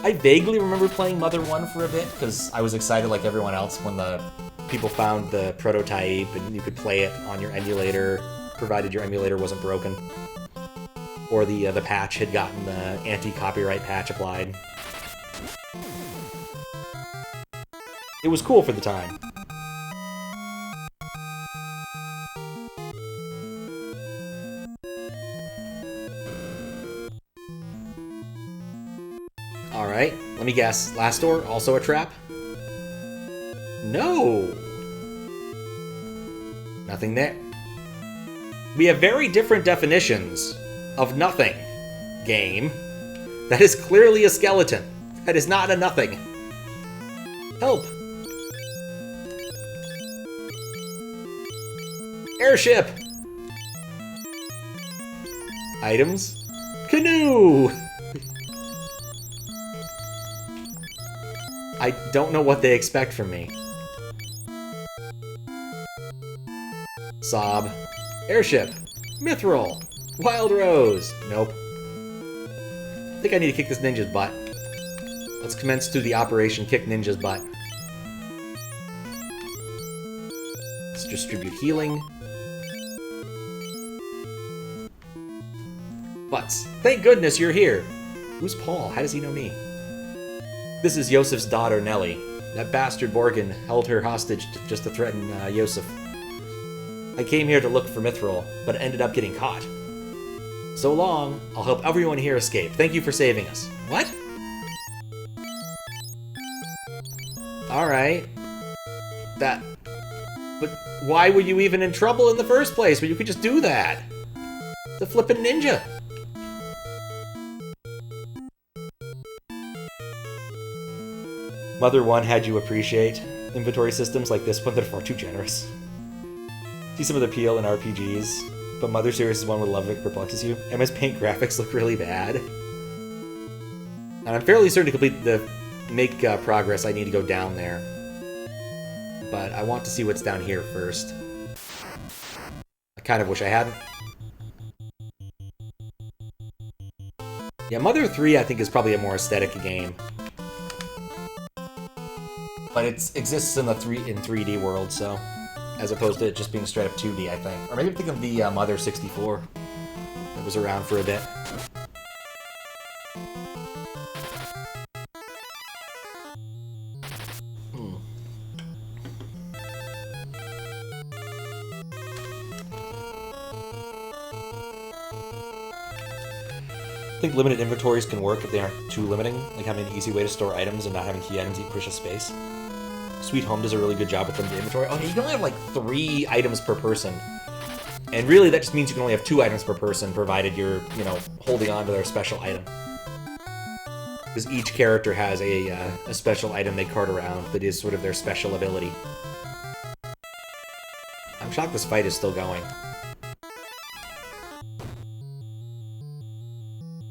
I vaguely remember playing Mother 1 for a bit, because I was excited like everyone else when the people found the prototype and you could play it on your emulator, provided your emulator wasn't broken. Or the patch had gotten the anti-copyright patch applied. It was cool for the time. Alright, let me guess. Last door, also a trap? No! Nothing there. We have very different definitions of nothing, game. That is clearly a skeleton. That is not a nothing. Help! Airship! Items? Canoe! I don't know what they expect from me. Sob. Airship. Mithril. Wild Rose! Nope. I think I need to kick this ninja's butt. Let's commence to the operation Kick Ninja's Butt. Let's distribute healing. Butts. Thank goodness you're here! Who's Paul? How does he know me? This is Yosef's daughter, Nellie. That bastard Borgin held her hostage just to threaten Yosef. I came here to look for Mithril, but ended up getting caught. So long. I'll help everyone here escape. Thank you for saving us. What? Alright. That... But why were you even in trouble in the first place when you could just do that? The flippin' ninja. Mother 1 had you appreciate inventory systems like this one that are far too generous. See some of the appeal in RPGs. But Mother Series is one where love of it perplexes you. MS Paint graphics look really bad. And I'm fairly certain to complete the make progress, I need to go down there. But I want to see what's down here first. I kind of wish I hadn't. Yeah, Mother 3 I think is probably a more aesthetic game. But it exists in the 3D world, so... As opposed to it just being straight up 2D, I think. Or maybe I'm thinking of the Mother 64. It was around for a bit. I think limited inventories can work if they aren't too limiting, like having an easy way to store items and not having key items eat precious space. Sweet Home does a really good job with limited inventory. Oh, you can only have like 3 items per person. And really that just means you can only have 2 items per person, provided you're, you know, holding on to their special item. Because each character has a special item they cart around that is sort of their special ability. I'm shocked this fight is still going.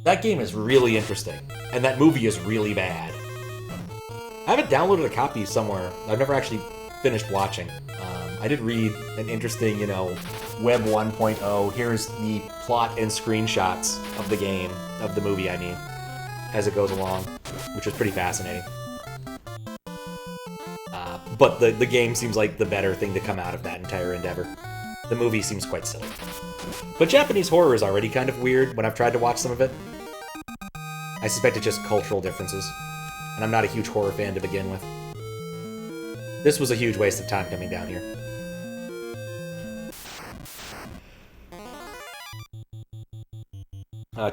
That game is really interesting, and that movie is really bad. I haven't downloaded a copy somewhere. I've never actually finished watching. I did read an interesting, you know, Web 1.0, here's the plot and screenshots of the game, of the movie, I mean, as it goes along, which was pretty fascinating. But the game seems like the better thing to come out of that entire endeavor. The movie seems quite silly. But Japanese horror is already kind of weird when I've tried to watch some of it. I suspect it's just cultural differences. And I'm not a huge horror fan to begin with. This was a huge waste of time coming down here.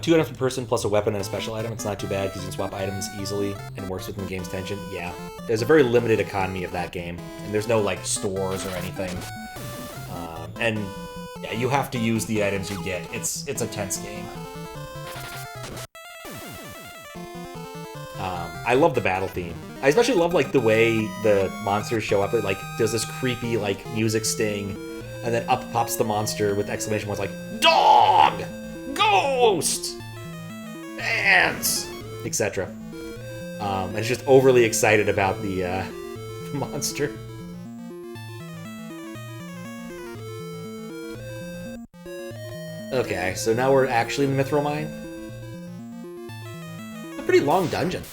Two items per person plus a weapon and a special item. It's not too bad because you can swap items easily and works within the game's tension. Yeah. There's a very limited economy of that game. And there's no, like, stores or anything. And yeah, you have to use the items you get. It's a tense game. I love the battle theme. I especially love, like, the way the monsters show up. It, like, does this creepy, like, music sting, and then up pops the monster with exclamation marks like, "Dog! Ghost! Ants!" etc. And it's just overly excited about the monster. Okay, so now we're actually in the Mithril Mine. A pretty long dungeon.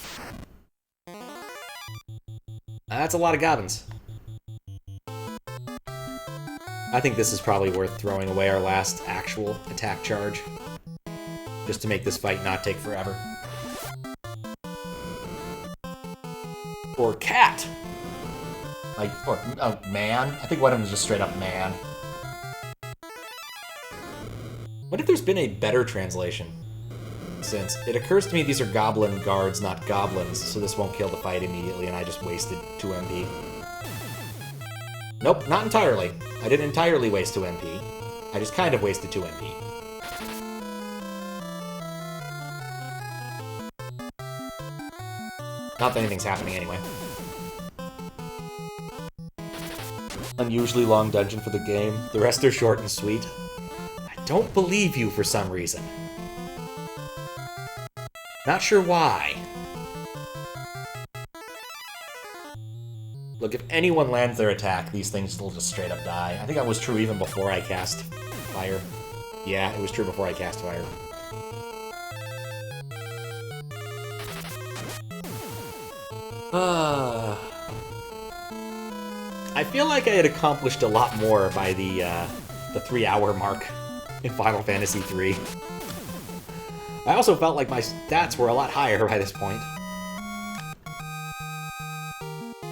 That's a lot of goblins. I think this is probably worth throwing away our last actual attack charge. Just to make this fight not take forever. Or cat! Like, or, oh, man? I think one of them is just straight up man. What if there's been a better translation? Since it occurs to me these are goblin guards, not goblins, so this won't kill the fight immediately, and I just wasted 2 MP. Nope, not entirely. I didn't entirely waste 2 MP. I just kind of wasted 2 MP. Not that anything's happening anyway. Unusually long dungeon for the game. The rest are short and sweet. I don't believe you for some reason. Not sure why. Look, if anyone lands their attack, these things will just straight up die. I think that was true even before I cast fire. Yeah, it was true before I cast fire. I feel like I had accomplished a lot more by the 3-hour mark in Final Fantasy III. I also felt like my stats were a lot higher by this point.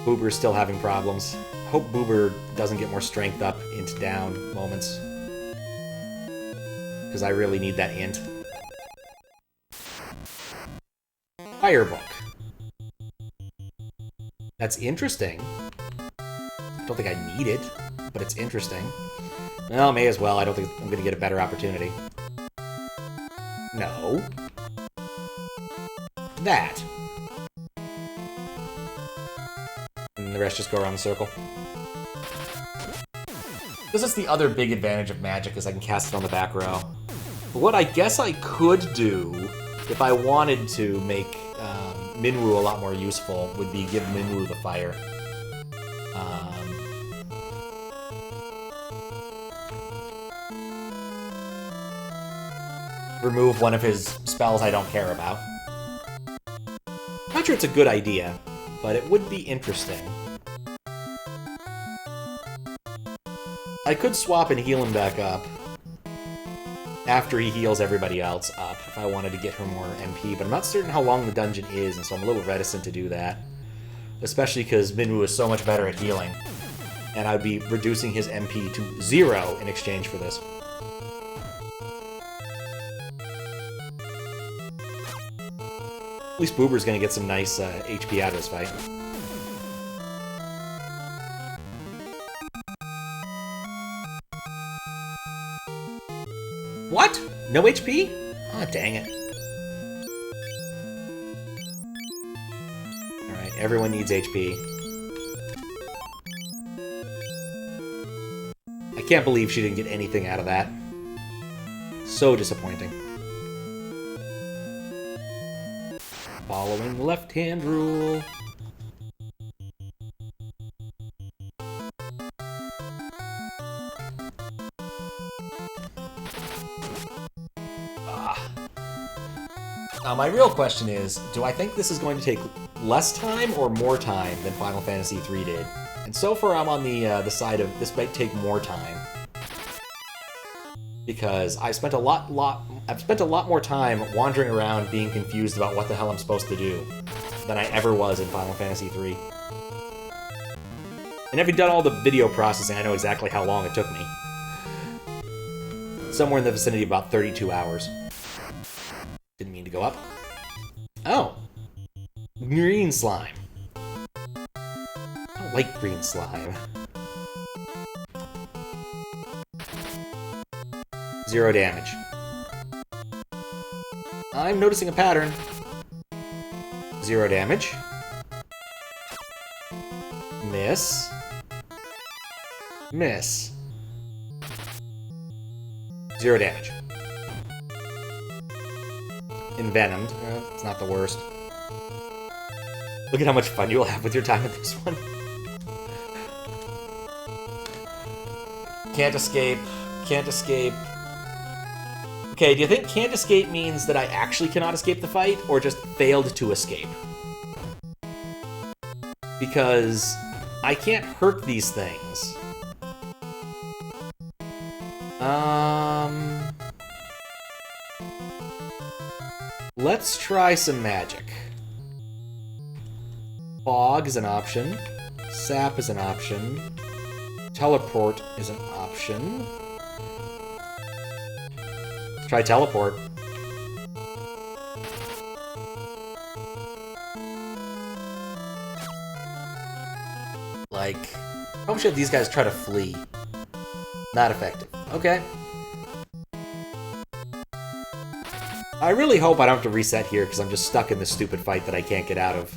Boober's still having problems. Hope Boober doesn't get more strength up into down moments. Because I really need that int. Firebook. That's interesting. I don't think I need it, but it's interesting. Well, may as well. I don't think I'm going to get a better opportunity. No. That. And the rest just go around the circle. This is the other big advantage of magic, is I can cast it on the back row. But what I guess I could do, if I wanted to make Minwu a lot more useful, would be give Minwu the fire. Remove one of his spells I don't care about. Not sure it's a good idea, but it would be interesting. I could swap and heal him back up after he heals everybody else up if I wanted to get her more MP, but I'm not certain how long the dungeon is, and so I'm a little reticent to do that. Especially because Minwu is so much better at healing, and I'd be reducing his MP to 0 in exchange for this. At least Boober's gonna get some nice HP out of this fight. What? No HP? Aw, oh, dang it. Alright, everyone needs HP. I can't believe she didn't get anything out of that. So disappointing. Following the left-hand rule. Now, my real question is, do I think this is going to take less time or more time than Final Fantasy III did? And so far, I'm on the side of this might take more time. because I've spent a lot more time wandering around being confused about what the hell I'm supposed to do than I ever was in Final Fantasy III. And having done all the video processing, I know exactly how long it took me. Somewhere in the vicinity of about 32 hours. Didn't mean to go up. Oh. Green slime. I don't like green slime. 0 damage. I'm noticing a pattern. 0 damage. Miss. Miss. 0 damage. Envenomed. It's not the worst. Look at how much fun you'll have with your time with this one. Can't escape. Can't escape. Okay, do you think can't escape means that I actually cannot escape the fight, or just failed to escape? Because I can't hurt these things. Let's try some magic. Fog is an option. Sap is an option. Teleport is an option. Let's try teleport. Like, probably should have these guys try to flee. Not effective. Okay. I really hope I don't have to reset here because I'm just stuck in this stupid fight that I can't get out of.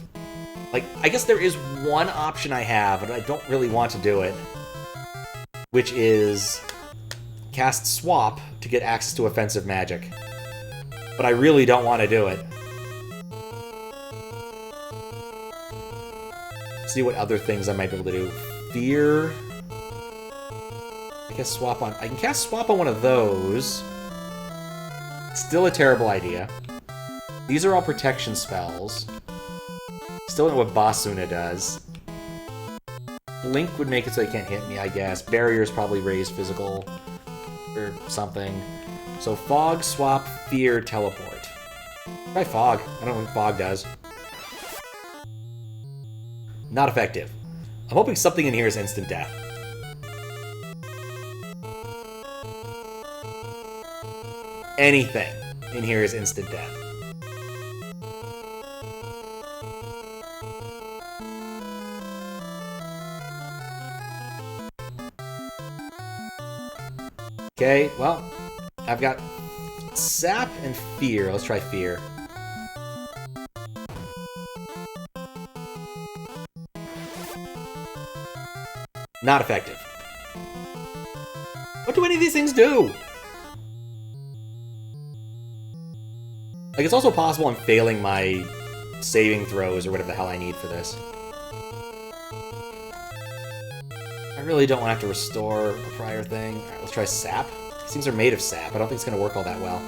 Like, I guess there is one option I have, but I don't really want to do it. Which is cast Swap to get access to offensive magic. But I really don't want to do it. See what other things I might be able to do. Fear. I guess swap on. I can cast Swap on one of those. Still a terrible idea. These are all protection spells. Still don't know what Basuna does. Blink would make it so they can't hit me, I guess. Barriers probably raise physical or something. So Fog, Swap, Fear, Teleport. Try Fog. I don't know what Fog does. Not effective. I'm hoping something in here is instant death. Anything in here is instant death. Okay, well, I've got Sap and Fear. Let's try Fear. Not effective. What do any of these things do? Like, it's also possible I'm failing my saving throws or whatever the hell I need for this. I really don't want to have to restore a prior thing. Alright, let's try Sap. These things are made of sap. I don't think it's going to work all that well.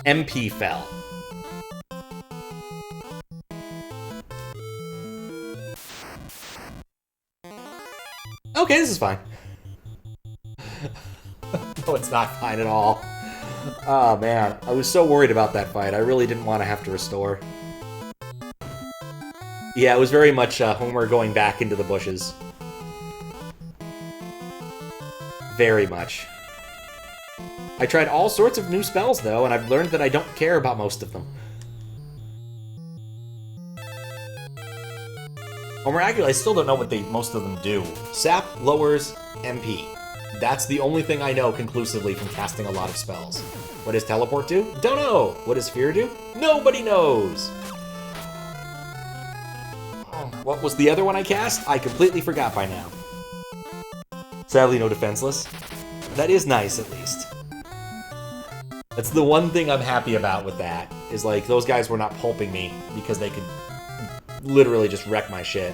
MP fell. Okay, this is fine. No, it's not fine at all. Oh, man. I was so worried about that fight. I really didn't want to have to restore. Yeah, it was very much Homer going back into the bushes. Very much. I tried all sorts of new spells, though, and I've learned that I don't care about most of them. Or miraculously, I still don't know what most of them do. Sap lowers MP. That's the only thing I know conclusively from casting a lot of spells. What does Teleport do? Don't know! What does Fear do? Nobody knows! What was the other one I cast? I completely forgot by now. Sadly, no Defenseless. That is nice, at least. That's the one thing I'm happy about with that, is like, those guys were not pulping me because they could literally just wreck my shit.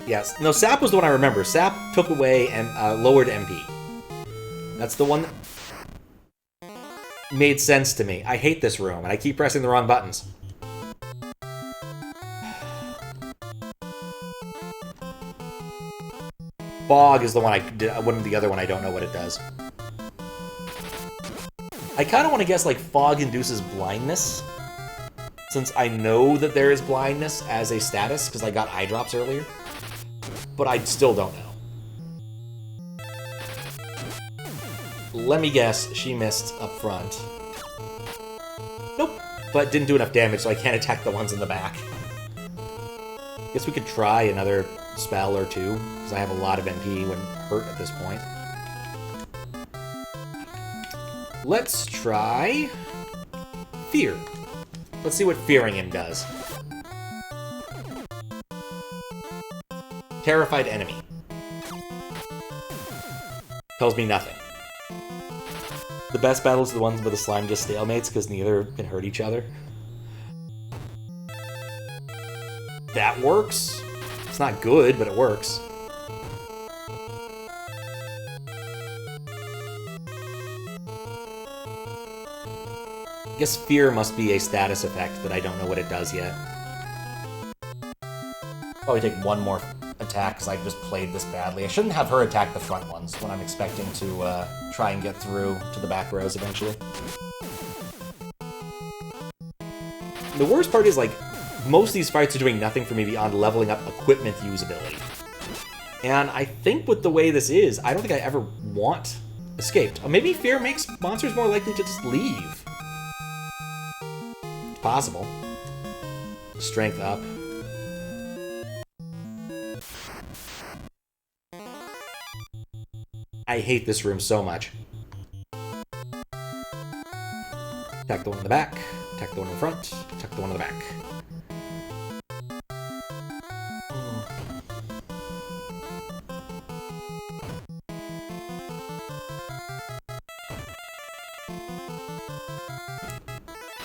Yes. No, Sap was the one I remember. Sap took away and lowered MP. That's the one that made sense to me. I hate this room, and I keep pressing the wrong buttons. Fog is the one the other one I don't know what it does. I kind of want to guess like Fog induces blindness, since I know that there is blindness as a status because I got eye drops earlier, but I still don't know. Let me guess, she missed up front. Nope, but didn't do enough damage, so I can't attack the ones in the back. Guess we could try another spell or two, because I have a lot of MP when hurt at this point. Let's try Fear. Let's see what fearing him does. Terrified enemy. Tells me nothing. The best battles are the ones where the slime just stalemates because neither can hurt each other. That works. It's not good, but it works. I guess Fear must be a status effect that I don't know what it does yet. Probably take one more attack because I just played this badly. I shouldn't have her attack the front ones when I'm expecting to try and get through to the back rows eventually. The worst part is, like, most of these fights are doing nothing for me beyond leveling up equipment usability. And I think with the way this is, I don't think I ever want escaped. Or maybe Fear makes monsters more likely to just leave. It's possible. Strength up. I hate this room so much. Attack the one in the back, attack the one in the front, attack the one in the back.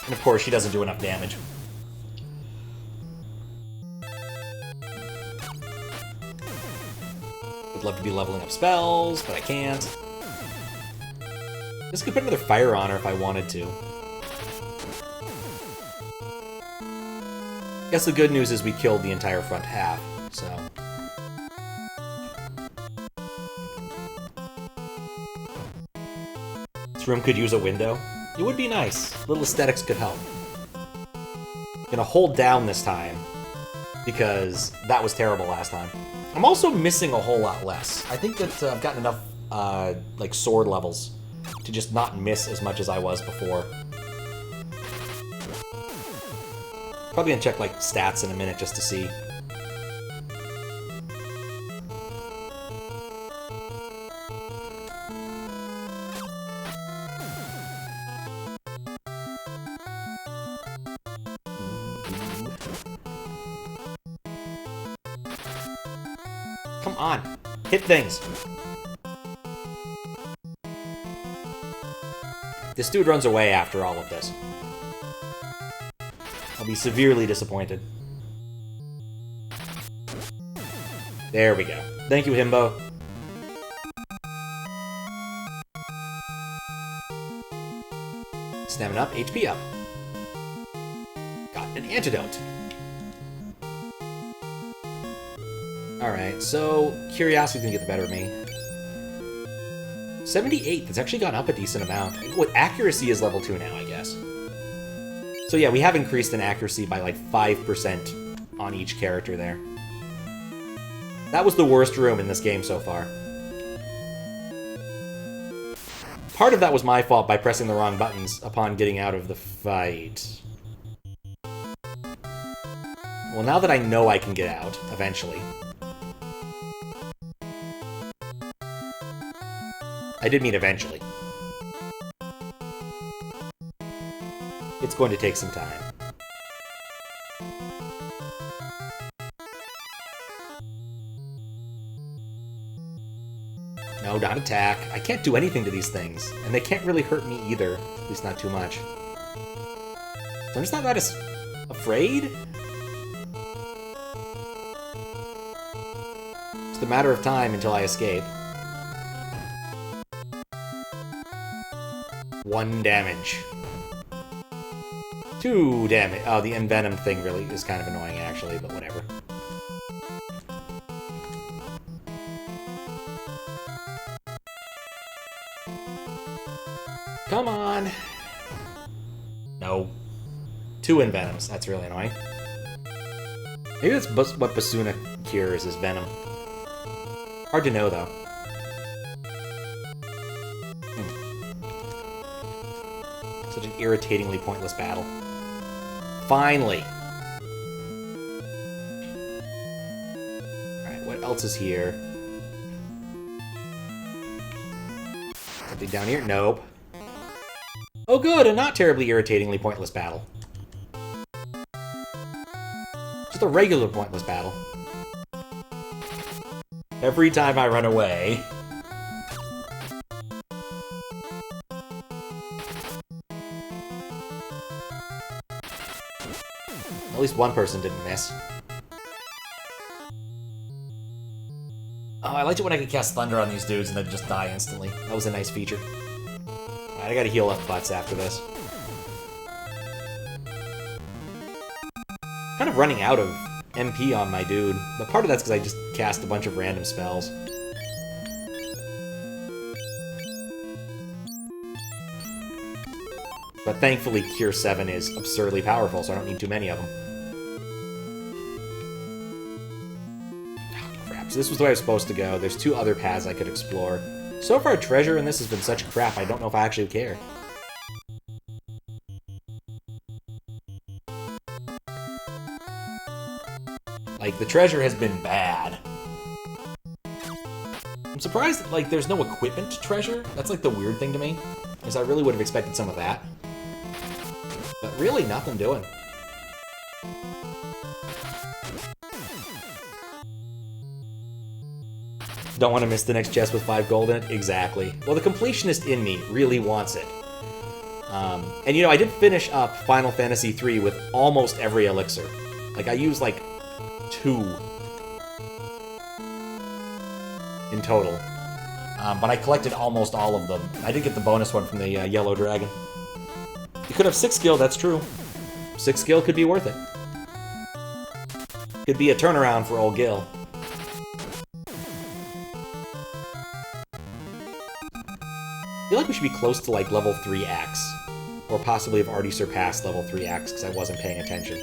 And of course, she doesn't do enough damage. Would love to be leveling up spells, but I can't. This could put another fire on her if I wanted to. Guess the good news is we killed the entire front half, so... This room could use a window. It would be nice. Little aesthetics could help. Gonna hold down this time, because that was terrible last time. I'm also missing a whole lot less. I think that I've gotten enough, like, sword levels to just not miss as much as I was before. Probably gonna check, like, stats in a minute just to see. Come on, hit things. This dude runs away after all of this. I'll be severely disappointed. There we go. Thank you, Himbo. Stamina up, HP up. Got an antidote. Alright, so curiosity's gonna get the better of me. 78, that's actually gone up a decent amount. What, accuracy is level 2 now, I guess. So yeah, we have increased in accuracy by like 5% on each character there. That was the worst room in this game so far. Part of that was my fault by pressing the wrong buttons upon getting out of the fight. Well, now that I know I can get out, eventually. I did mean eventually. It's going to take some time. No, not attack. I can't do anything to these things, and they can't really hurt me either. At least not too much. So I'm just not that afraid? It's a matter of time until I escape. 1 damage. 2 damage. Oh, the envenomed thing really is kind of annoying, actually, but whatever. Come on. No. 2 Envenoms. That's really annoying. Maybe that's what Basuna cures is Venom. Hard to know, though. Such an irritatingly pointless battle. Finally! Alright, what else is here? Something down here? Nope. Oh good, a not terribly irritatingly pointless battle. Just a regular pointless battle. Every time I run away... At least one person didn't miss. Oh, I liked it when I could cast Thunder on these dudes and then just die instantly. That was a nice feature. Alright, I gotta heal up butts after this. Kind of running out of MP on my dude, but part of that's because I just cast a bunch of random spells. But thankfully, Cure 7 is absurdly powerful, so I don't need too many of them. Oh, crap. So this was the way I was supposed to go. There's 2 other paths I could explore. So far, treasure in this has been such crap, I don't know if I actually care. Like, the treasure has been bad. I'm surprised that, like, there's no equipment treasure. That's, like, the weird thing to me. Because I really would have expected some of that. But really, nothing doing. Don't want to miss the next chest with 5 gold in it? Exactly. Well, the completionist in me really wants it. And, you know, I did finish up Final Fantasy III with almost every elixir. Like, I used, like, 2 in total. But I collected almost all of them. I did get the bonus one from the Yellow Dragon. You could have 6 skill, that's true. 6 skill could be worth it. Could be a turnaround for old Gil. I feel like we should be close to, like, level 3 axe. Or possibly have already surpassed level 3 axe, because I wasn't paying attention.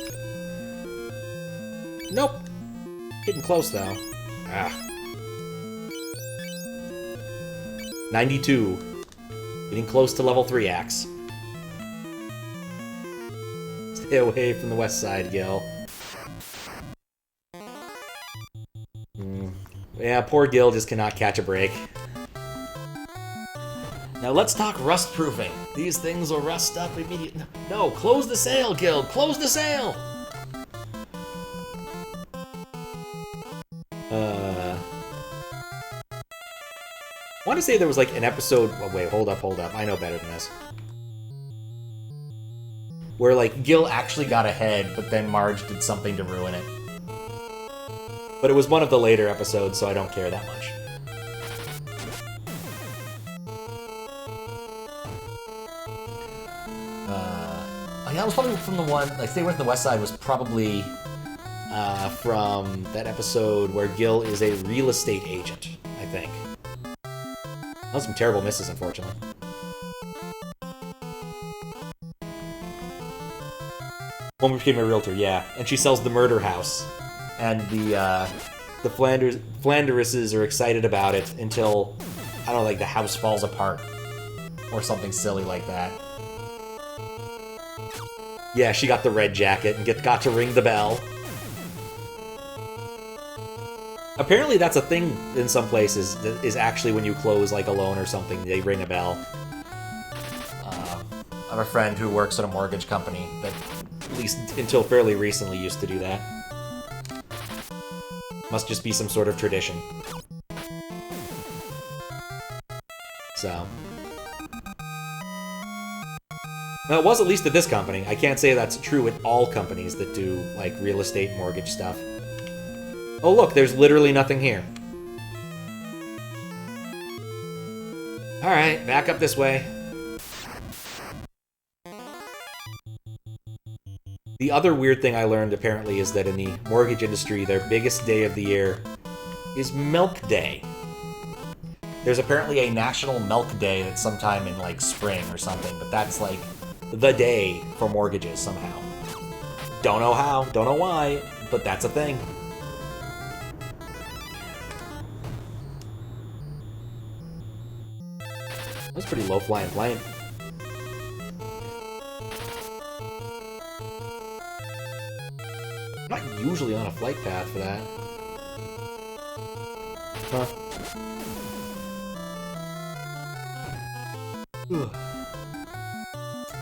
Nope. Getting close, though. Ah. 92. Getting close to level 3 axe. Stay away from the west side, Gil. Yeah, poor Gil just cannot catch a break. Now let's talk rust proofing. These things will rust up immediately. No, close the sail, Gil! Close the sail! I want to say there was like an episode... Oh, wait, hold up. I know better than this. Where, like, Gil actually got ahead, but then Marge did something to ruin it. But it was one of the later episodes, so I don't care that much. Oh, yeah, that was probably from the one... Like, Stay Away from the West Side was probably from that episode where Gil is a real estate agent, I think. That was some terrible misses, unfortunately. Woman became a realtor, yeah. And she sells the murder house. And the Flanderuses are excited about it until, I don't know, like the house falls apart. Or something silly like that. Yeah, she got the red jacket and got to ring the bell. Apparently that's a thing in some places, is actually when you close like a loan or something, they ring a bell. I have a friend who works at a mortgage company that, at least until fairly recently, used to do that. Must just be some sort of tradition. So. Well, it was at least at this company. I can't say that's true at all companies that do, like, real estate mortgage stuff. Oh look, there's literally nothing here. Alright, back up this way. The other weird thing I learned, apparently, is that in the mortgage industry, their biggest day of the year is Milk Day. There's apparently a National Milk Day that's sometime in, like, spring or something, but that's, like, the day for mortgages somehow. Don't know how, don't know why, but that's a thing. That's pretty low-flying plane. I'm not usually on a flight path for that. Huh.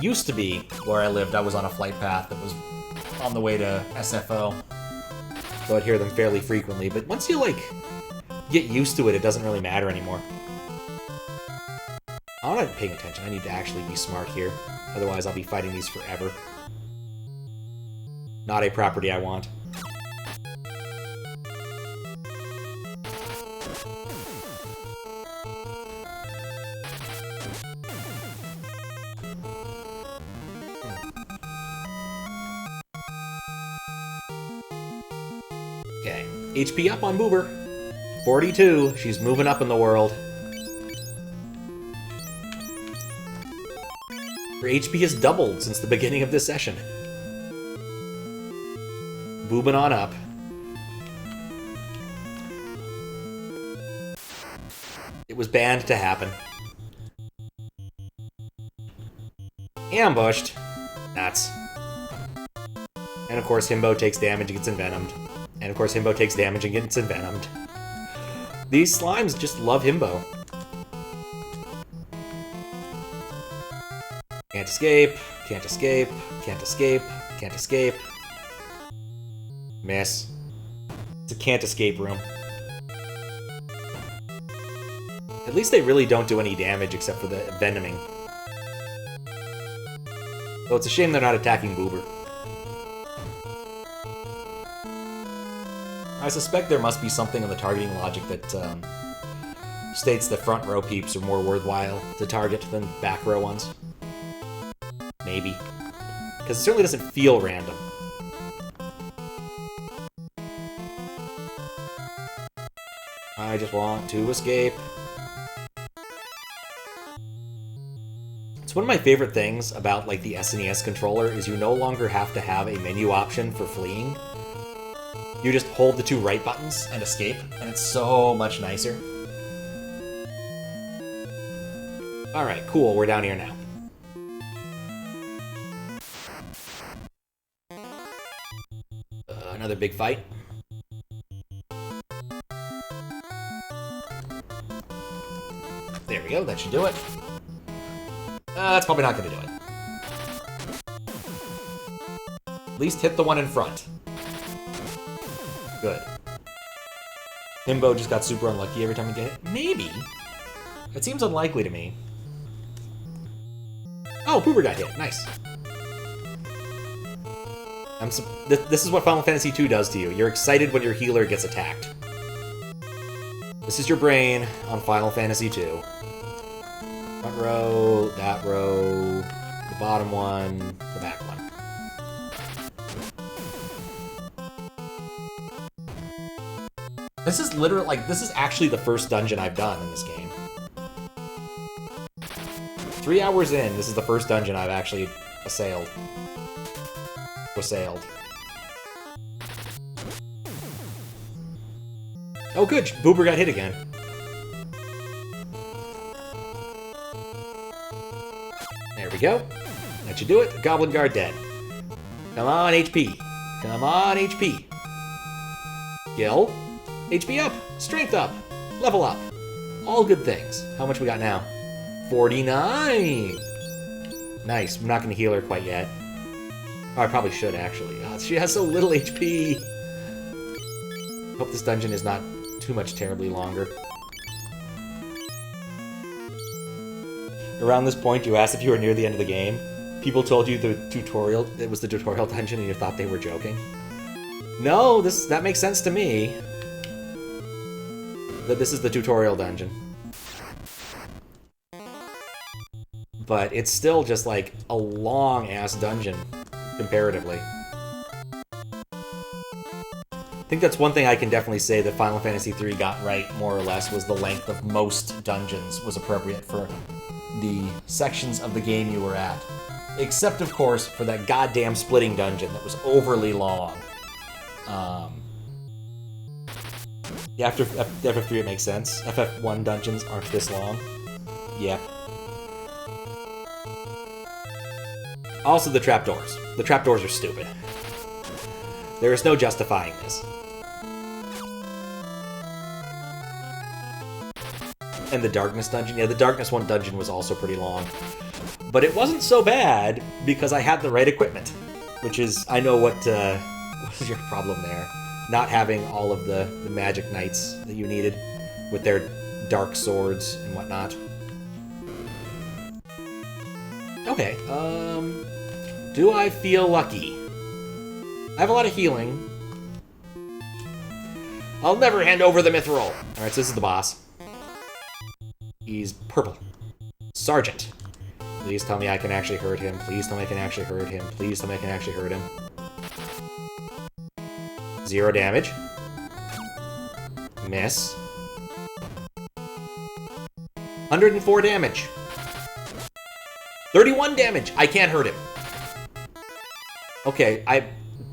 Used to be, where I lived, I was on a flight path that was on the way to SFO. So I'd hear them fairly frequently, but once you, like, get used to it, it doesn't really matter anymore. I'm not paying attention. I need to actually be smart here. Otherwise, I'll be fighting these forever. Not a property I want. Okay. HP up on Boober. 42. She's moving up in the world. Her HP has doubled since the beginning of this session. Boobing on up. It was banned to happen. Ambushed. Nuts. And of course Himbo takes damage and gets envenomed. And of course Himbo takes damage and gets envenomed. These slimes just love Himbo. Can't escape, can't escape, can't escape, can't escape. Miss. It's a can't escape room. At least they really don't do any damage except for the envenoming. Though it's a shame they're not attacking Boober. I suspect there must be something in the targeting logic that states that front row peeps are more worthwhile to target than back row ones. Maybe. Because it certainly doesn't feel random. I just want to escape. It's one of my favorite things about, like, the SNES controller is you no longer have to have a menu option for fleeing. You just hold the two right buttons and escape, and it's so much nicer. Alright, cool, we're down here now. Another big fight. There we go, that should do it. That's probably not gonna do it. At least hit the one in front. Good. Himbo just got super unlucky every time he get hit? Maybe. It seems unlikely to me. Oh, Boober got hit. Nice. This is what Final Fantasy II does to you. You're excited when your healer gets attacked. This is your brain on Final Fantasy II. Front row, that row, the bottom one, the back one. This is literally, like, this is actually the first dungeon I've done in this game. 3 hours in, this is the first dungeon I've actually assailed. Oh good, Boober got hit again. There we go. That should do it. Goblin Guard dead. Come on, HP. Come on, HP. Gil. HP up. Strength up. Level up. All good things. How much we got now? 49! Nice. I'm not going to heal her quite yet. Oh, I probably should, actually. Oh, she has so little HP. Hope this dungeon is not too much terribly longer. Around this point, you asked if you were near the end of the game. People told you the tutorial, it was the tutorial dungeon, and you thought they were joking. No, that makes sense to me. That this is the tutorial dungeon. But it's still just like a long-ass dungeon, comparatively. think that's one thing I can definitely say that Final Fantasy III got right, more or less, was the length of most dungeons was appropriate for the sections of the game you were at. Except, of course, for that goddamn splitting dungeon that was overly long. Yeah, after FF3 it makes sense. FF1 dungeons aren't this long. Yep. Also the trapdoors. The trapdoors are stupid. There is no justifying this. And the Darkness dungeon. Yeah, the Darkness 1 dungeon was also pretty long. But it wasn't so bad because I had the right equipment. Which is, I know what was your problem there. Not having all of the magic knights that you needed with their dark swords and whatnot. Okay, do I feel lucky? I have a lot of healing. I'll never hand over the mithril. Alright, so this is the boss. He's purple. Sergeant. Please tell me I can actually hurt him. Please tell me I can actually hurt him. Please tell me I can actually hurt him. 0 damage. Miss. 104 damage. 31 damage. I can't hurt him. Okay, I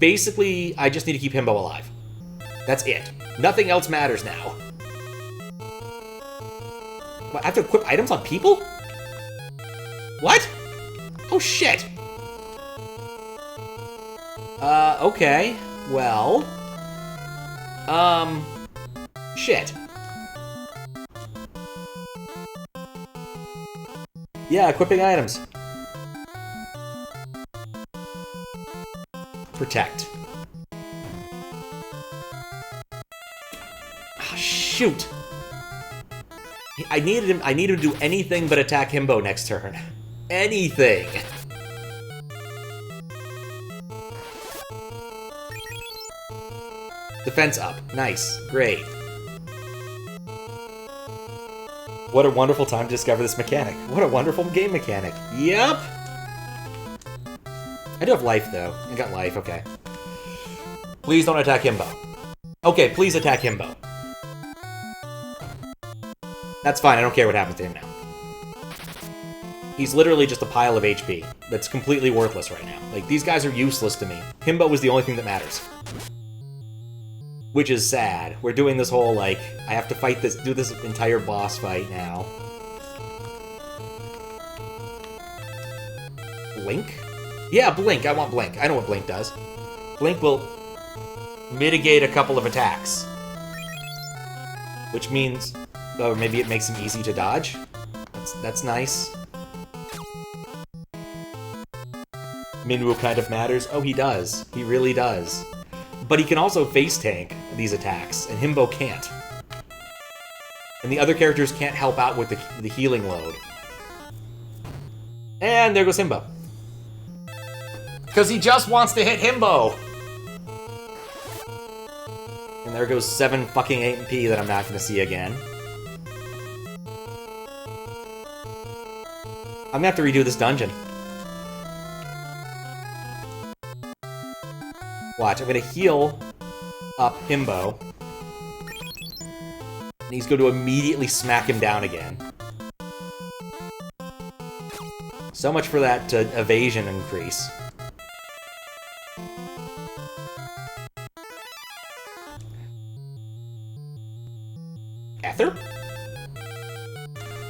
just need to keep Himbo alive. That's it. Nothing else matters now. What, I have to equip items on people? What? Oh, shit. Okay. Well... Shit. Yeah, equipping items. Protect. Ah, shoot. I needed him to do anything but attack Himbo next turn. Anything. Defense up. Nice. Great. What a wonderful time to discover this mechanic. What a wonderful game mechanic. Yep. I do have life, though. I got life. Okay. Please don't attack Himbo. Okay, please attack Himbo. That's fine. I don't care what happens to him now. He's literally just a pile of HP that's completely worthless right now. Like, these guys are useless to me. Himbo is the only thing that matters. Which is sad. We're doing this whole, like, I have to fight this, do this entire boss fight now. Blink? Yeah, Blink. I want Blink. I know what Blink does. Blink will mitigate a couple of attacks. Which means, or maybe it makes him easy to dodge. That's nice. Minwu kind of matters. Oh, he does. He really does. But he can also face tank these attacks, and Himbo can't. And the other characters can't help out with the healing load. And there goes Himbo. Because he just wants to hit Himbo! And there goes 7 fucking MP that I'm not going to see again. I'm going to have to redo this dungeon. Watch, I'm going to heal up Himbo. And he's going to immediately smack him down again. So much for that evasion increase. Ether?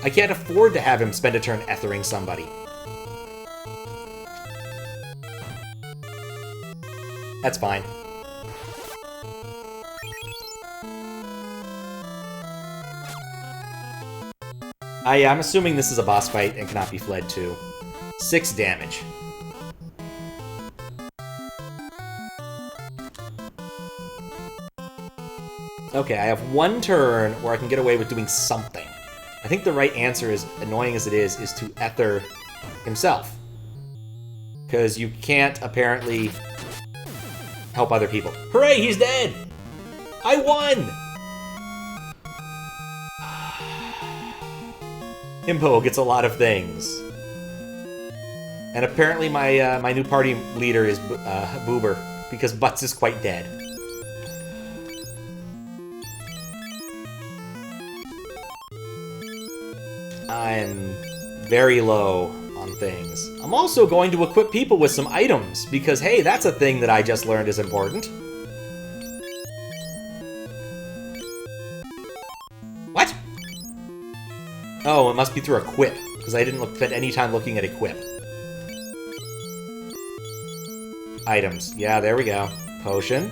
I can't afford to have him spend a turn ethering somebody. That's fine. I'm assuming this is a boss fight and cannot be fled to. 6 damage. Okay, I have 1 turn where I can get away with doing something. I think the right answer, is annoying as it is to ether himself. Because you can't, apparently, help other people. Hooray, he's dead! I won! Himbo gets a lot of things. And apparently my my new party leader is Boober, because Butts is quite dead. I'm very low on things. I'm also going to equip people with some items, because hey, that's a thing that I just learned is important. What? Oh, it must be through equip, because I didn't spend any time looking at equip. Items. Yeah, there we go. Potion.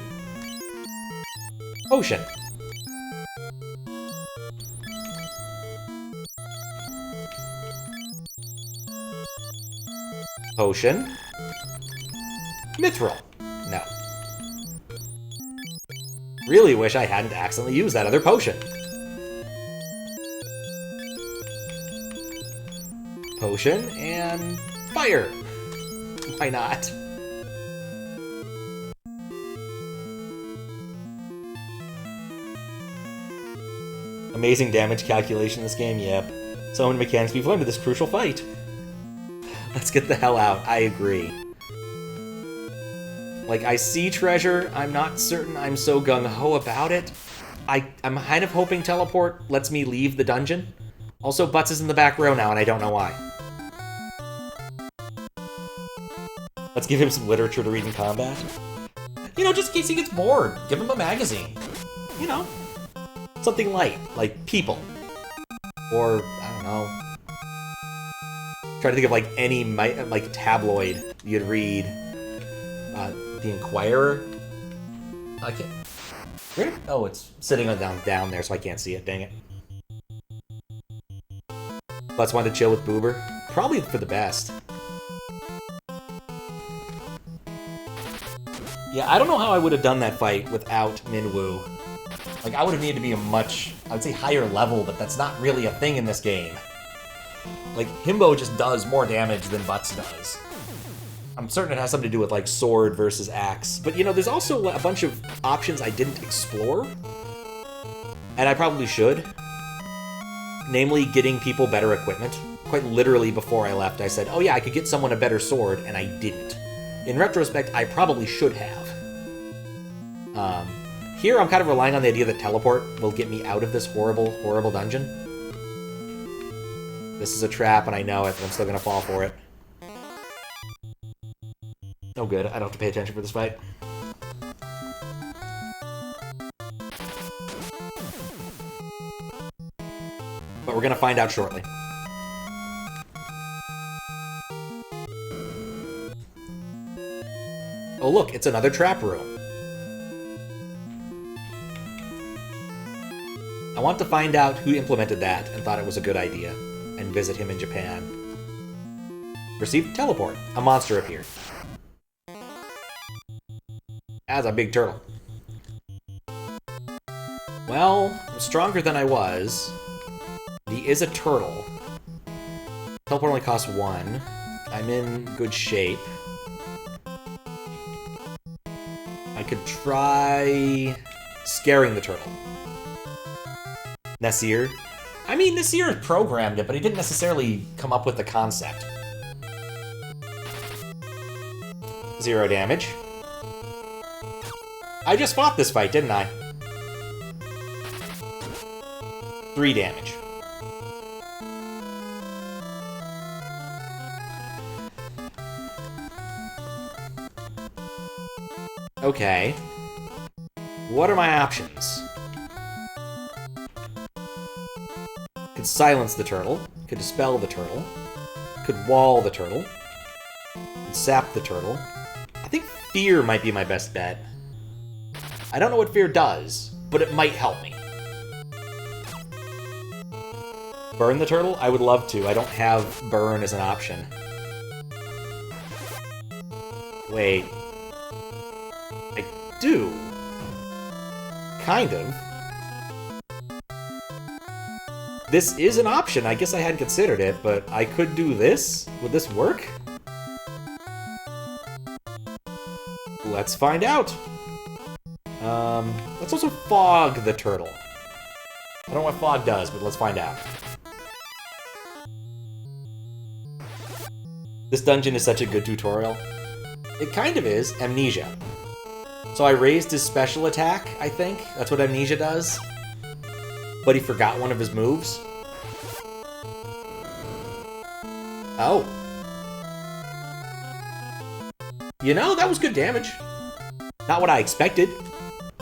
Potion. Potion. Mithril. No. Really wish I hadn't accidentally used that other potion. Potion and fire. Why not? Amazing damage calculation in this game, yep. So many mechanics we've learned to this crucial fight. Let's get the hell out, I agree. Like, I see treasure, I'm not certain I'm so gung-ho about it. I'm kind of hoping teleport lets me leave the dungeon. Also, Butts is in the back row now, and I don't know why. Let's give him some literature to read in combat. You know, just in case he gets bored, give him a magazine. You know, something light, like People. Or, I don't know. Try to think of, like, any, like, tabloid you'd read. The Inquirer? I can't... Where? Oh, it's sitting down there, so I can't see it, dang it. Let's want to chill with Boober? Probably for the best. Yeah, I don't know how I would have done that fight without Minwu. Like, I would have needed to be a much, I would say higher level, but that's not really a thing in this game. Like, Himbo just does more damage than Butts does. I'm certain it has something to do with, like, sword versus axe. But, you know, there's also a bunch of options I didn't explore. And I probably should. Namely, getting people better equipment. Quite literally, before I left, I said, oh yeah, I could get someone a better sword, and I didn't. In retrospect, I probably should have. Here, I'm kind of relying on the idea that teleport will get me out of this horrible, horrible dungeon. This is a trap, and I know it, but I'm still gonna fall for it. Oh good, I don't have to pay attention for this fight. But we're gonna find out shortly. Oh look, it's another trap room. I want to find out who implemented that and thought it was a good idea, and visit him in Japan. Received teleport. A monster appeared. As a big turtle. Well, I'm stronger than I was. He is a turtle. Teleport only costs 1. I'm in good shape. I could try scaring the turtle. Nasir? I mean, Nasir programmed it, but he didn't necessarily come up with the concept. 0 damage. I just fought this fight, didn't I? 3 damage. Okay. What are my options? Could silence the turtle. Could dispel the turtle. Could wall the turtle. Could sap the turtle. I think fear might be my best bet. I don't know what fear does, but it might help me. Burn the turtle? I would love to. I don't have burn as an option. Wait. I do. Kind of. This is an option. I guess I hadn't considered it, but I could do this? Would this work? Let's find out. Let's also fog the turtle. I don't know what fog does, but let's find out. This dungeon is such a good tutorial. It kind of is. Amnesia. So I raised his special attack, I think. That's what Amnesia does. But he forgot one of his moves. Oh. You know, that was good damage. Not what I expected.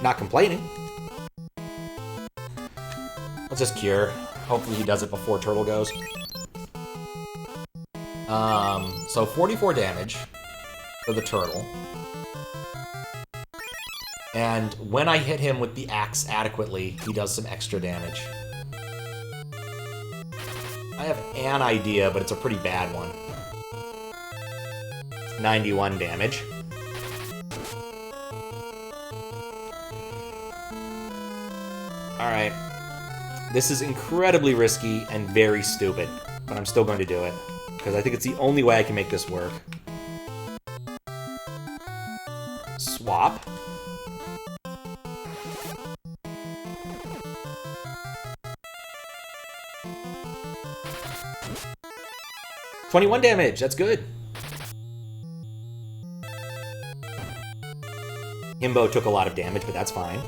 Not complaining. Let's just cure. Hopefully he does it before Turtle goes. So 44 damage for the Turtle. And when I hit him with the axe adequately, he does some extra damage. I have an idea, but it's a pretty bad one. 91 damage. Alright. This is incredibly risky and very stupid, but I'm still going to do it, because I think it's the only way I can make this work. Swap. $21 damage, that's good. Himbo took a lot of damage, but that's fine.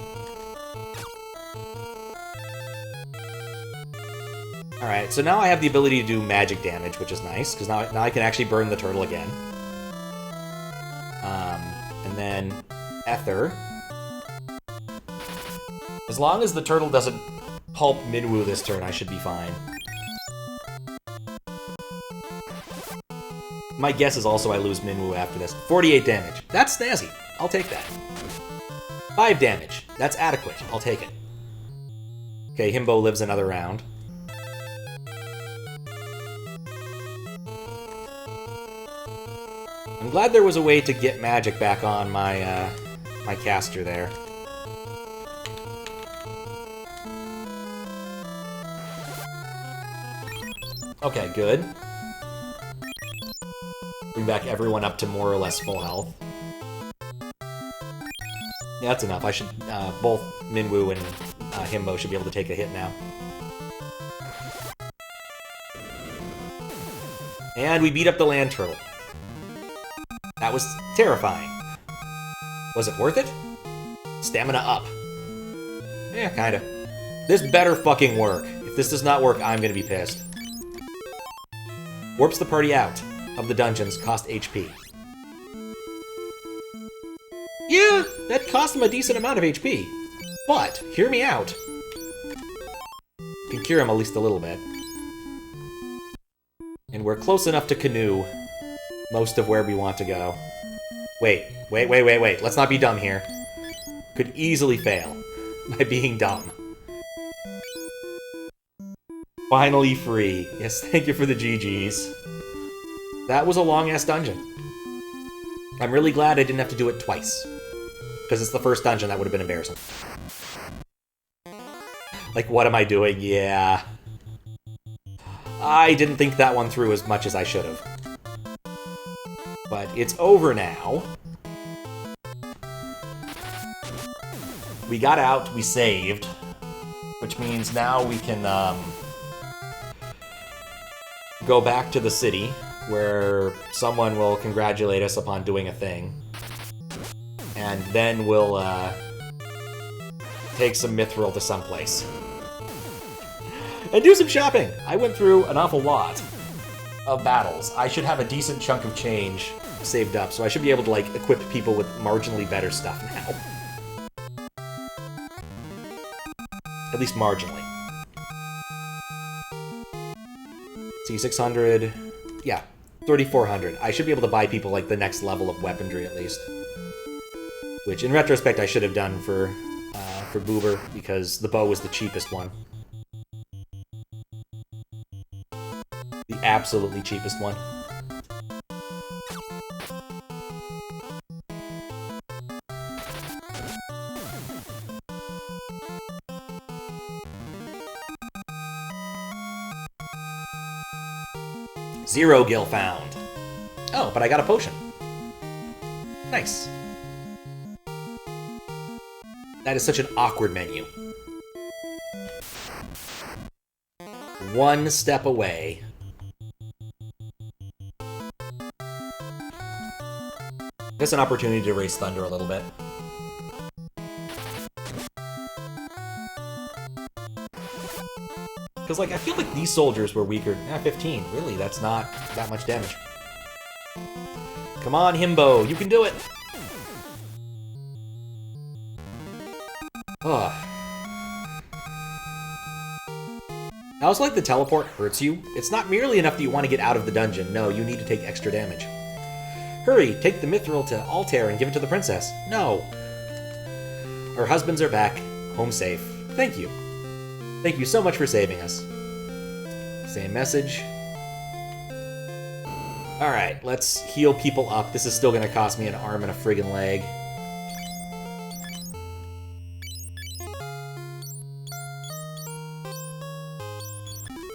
Alright, so now I have the ability to do magic damage, which is nice, because now I can actually burn the turtle again. And then Ether. As long as the turtle doesn't pulp Minwu this turn, I should be fine. My guess is also I lose Minwu after this. 48 damage. That's snazzy. I'll take that. 5 damage. That's adequate. I'll take it. Okay, Himbo lives another round. I'm glad there was a way to get magic back on my my caster there. Okay, good. Bring back everyone up to more or less full health. Yeah, that's enough. I should, both Minwu and Himbo should be able to take a hit now. And we beat up the land turtle. That was terrifying. Was it worth it? Stamina up. Yeah, kinda. This better fucking work. If this does not work, I'm gonna be pissed. Warps the party out of the dungeons, cost HP. Yeah, that cost him a decent amount of HP. But, hear me out. Can cure him at least a little bit. And we're close enough to Canoe. Most of where we want to go. Wait. Let's not be dumb here. Could easily fail by being dumb. Finally free. Yes, thank you for the GGs. That was a long-ass dungeon. I'm really glad I didn't have to do it twice. Because it's the first dungeon that would have been embarrassing. Like, what am I doing? Yeah. I didn't think that one through as much as I should have. But it's over now. We got out, we saved. Which means now we can go back to the city, where someone will congratulate us upon doing a thing. And then we'll take some mithril to someplace. And do some shopping! I went through an awful lot of battles. I should have a decent chunk of change saved up, so I should be able to, like, equip people with marginally better stuff now. At least marginally. See, 600... Yeah, 3,400. I should be able to buy people, like, the next level of weaponry, at least. Which, in retrospect, I should have done for Boober, because the bow was the cheapest one. The absolutely cheapest one. Zero gil found. Oh, but I got a potion. Nice. That is such an awkward menu. One step away. That's an opportunity to raise thunder a little bit. Because, like, I feel like these soldiers were weaker. 15. Really, that's not that much damage. Come on, Himbo. You can do it. Ugh. I also like the teleport hurts you. It's not merely enough that you want to get out of the dungeon. No, you need to take extra damage. Hurry, take the mithril to Altair and give it to the princess. No. Our husbands are back, home safe. Thank you. Thank you so much for saving us. Same message. Alright, let's heal people up. This is still going to cost me an arm and a friggin' leg.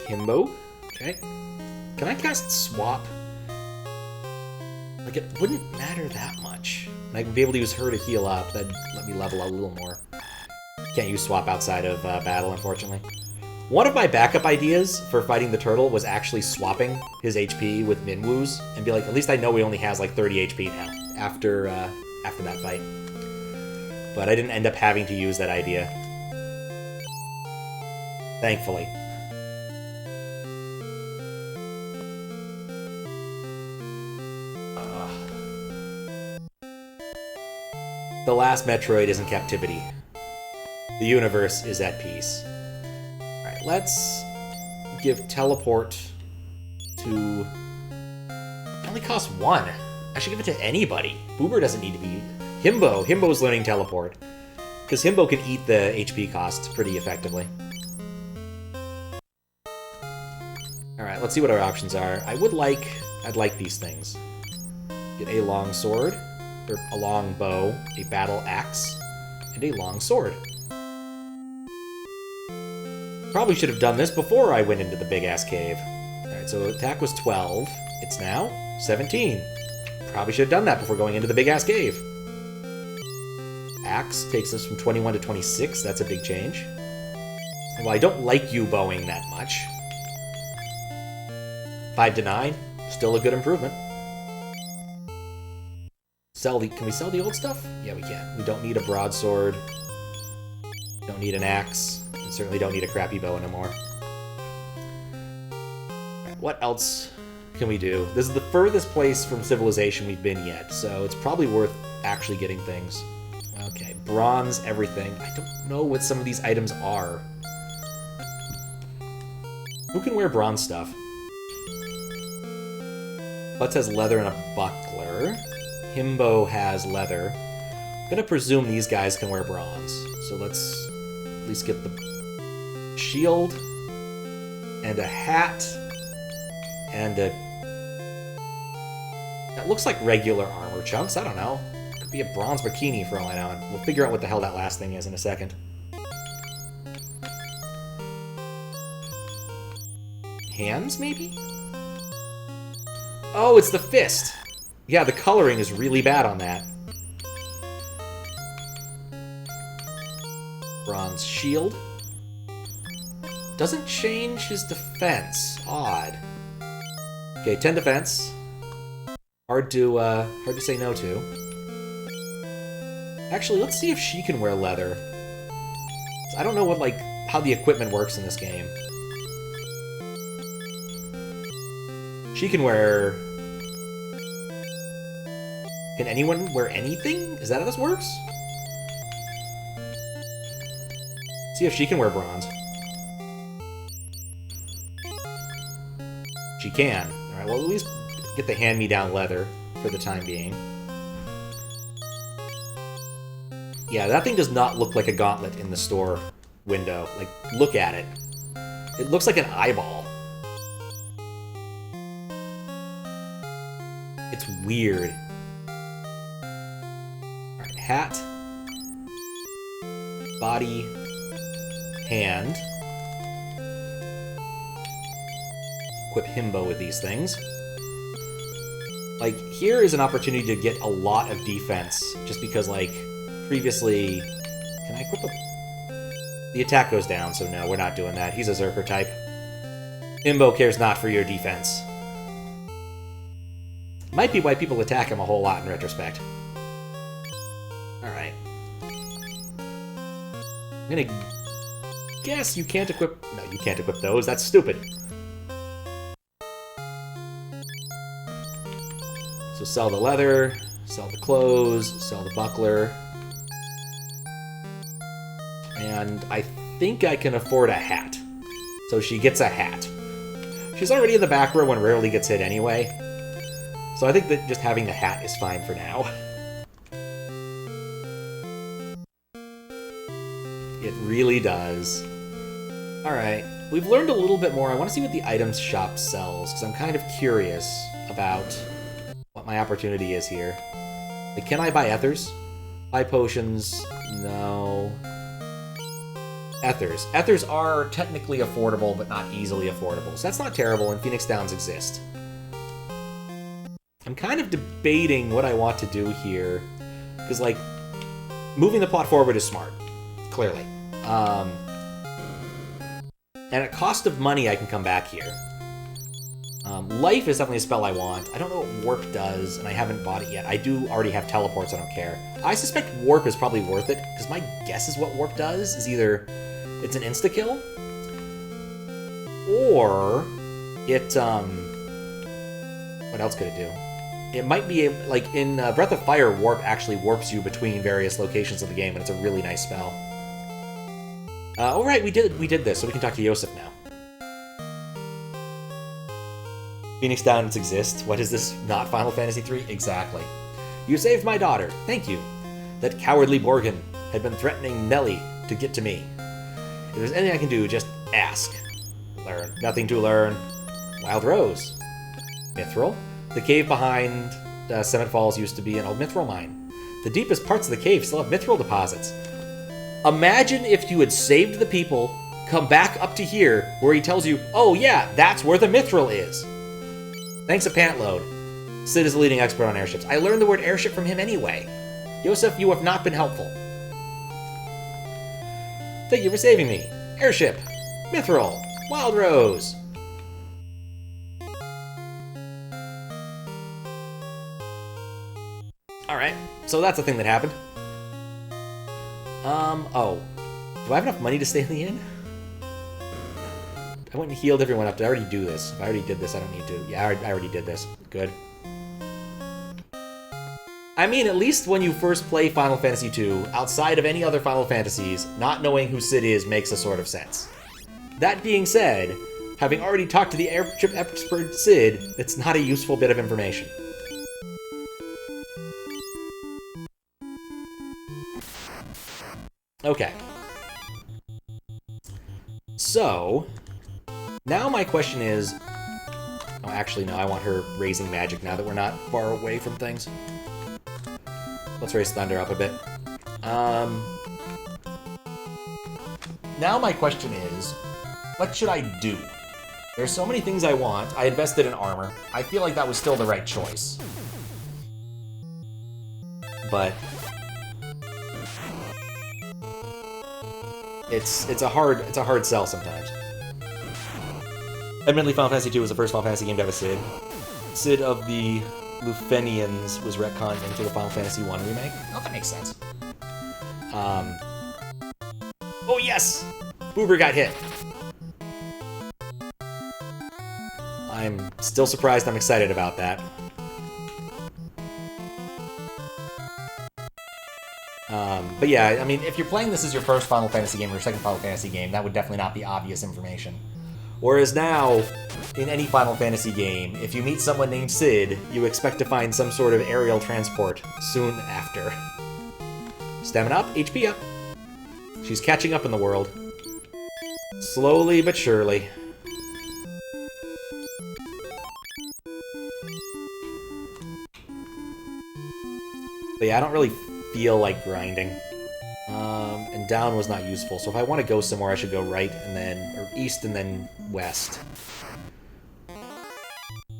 Himbo. Okay. Can I cast Swap? Like, it wouldn't matter that much. And I'd be able to use her to heal up. That'd let me level a little more. Can't use Swap outside of battle, unfortunately. One of my backup ideas for fighting the turtle was actually swapping his HP with Minwu's and be like, at least I know he only has like 30 HP now after that fight. But I didn't end up having to use that idea. Thankfully. The last Metroid is in captivity. The universe is at peace. Alright, let's give teleport to... It only costs 1. I should give it to anybody. Boober doesn't need to be... Himbo. Himbo's learning teleport. Because Himbo can eat the HP costs pretty effectively. Alright, let's see what our options are. I'd like these things. Get a long sword. Or a long bow, a battle axe, and a long sword. Probably should have done this before I went into the big-ass cave. Alright, so attack was 12. It's now 17. Probably should have done that before going into the big-ass cave. Axe takes us from 21 to 26. That's a big change. Well, I don't like you bowing that much. 5 to 9. Still a good improvement. Can we sell the old stuff? Yeah, we can. We don't need a broadsword. Don't need an axe. We certainly don't need a crappy bow anymore. Right, what else can we do? This is the furthest place from civilization we've been yet, so it's probably worth actually getting things. Okay, bronze, everything. I don't know what some of these items are. Who can wear bronze stuff? Butts has leather and a buckler. Himbo has leather. I'm gonna presume these guys can wear bronze. So let's at least get the shield and a hat and a... That looks like regular armor chunks. I don't know. Could be a bronze bikini for all I know. And we'll figure out what the hell that last thing is in a second. Hands, maybe? Oh, it's the fist! Yeah, the coloring is really bad on that. Bronze shield. Doesn't change his defense. Odd. Okay, 10 defense. Hard to say no to. Actually, let's see if she can wear leather. I don't know how the equipment works in this game. She can wear... Can anyone wear anything? Is that how this works? See if she can wear bronze. She can. Alright, well at least get the hand-me-down leather for the time being. Yeah, that thing does not look like a gauntlet in the store window. Like, look at it. It looks like an eyeball. It's weird. Alright, hat. Body. Hand. Equip Himbo with these things. Like, here is an opportunity to get a lot of defense, just because, like, previously... Can I equip a... The attack goes down, so no, we're not doing that. He's a Zerker type. Himbo cares not for your defense. Might be why people attack him a whole lot in retrospect. Alright. I'm gonna guess you can't equip... No, you can't equip those. That's stupid. So sell the leather, sell the clothes, sell the buckler. And I think I can afford a hat. So she gets a hat. She's already in the back row and rarely gets hit anyway. So I think that just having the hat is fine for now. It really does. Alright, we've learned a little bit more. I want to see what the items shop sells, because I'm kind of curious about what my opportunity is here. Like, can I buy ethers? Buy potions? No. Ethers. Ethers are technically affordable, but not easily affordable. So that's not terrible, and Phoenix Downs exist. I'm kind of debating what I want to do here. Because, like, moving the plot forward is smart. Clearly. And at cost of money, I can come back here. Life is definitely a spell I want. I don't know what Warp does, and I haven't bought it yet. I do already have teleports, I don't care. I suspect Warp is probably worth it, because my guess is what Warp does is either it's an insta-kill, or it, what else could it do? It might be, like, in Breath of Fire, Warp actually warps you between various locations of the game, and it's a really nice spell. Oh right, we did this, so we can talk to Yosef now. Phoenix Downs exists. What is this? Not Final Fantasy III? Exactly. You saved my daughter. Thank you. That cowardly Borgin had been threatening Nelly to get to me. If there's anything I can do, just ask. Learn. Nothing to learn. Wild Rose. Mithril. The cave behind Semitt Falls used to be an old mithril mine. The deepest parts of the cave still have mithril deposits. Imagine if you had saved the people, come back up to here, where he tells you, oh yeah, that's where the mithril is. Thanks a pantload. Sid is the leading expert on airships. I learned the word airship from him anyway. Yosef, you have not been helpful. Thank you for saving me. Airship. Mithril. Wild Rose. Alright, so that's the thing that happened. Oh. Do I have enough money to stay in the inn? I went and healed everyone up. Did I already do this? If I already did this, I don't need to. Yeah, I already did this. Good. I mean, at least when you first play Final Fantasy II, outside of any other Final Fantasies, not knowing who Sid is makes a sort of sense. That being said, having already talked to the airship expert Sid, it's not a useful bit of information. Okay. So, now my question is... Oh, actually, no, I want her raising magic now that we're not far away from things. Let's raise Thunder up a bit. Now my question is, what should I do? There's so many things I want. I invested in armor. I feel like that was still the right choice. But... It's a hard sell sometimes. Admittedly, Final Fantasy II was the first Final Fantasy game to have a Sid. Sid of the Lufenians was retconned into the Final Fantasy I remake. Oh, that makes sense. Oh yes! Boober got hit. I'm still surprised. I'm excited about that. But yeah, I mean, if you're playing this as your first Final Fantasy game or your second Final Fantasy game, that would definitely not be obvious information. Whereas now, in any Final Fantasy game, if you meet someone named Sid, you expect to find some sort of aerial transport soon after. Stamina up, HP up. She's catching up in the world. Slowly but surely. But yeah, I don't really feel like grinding. And down was not useful, so if I want to go somewhere, I should go right and then, or east and then west.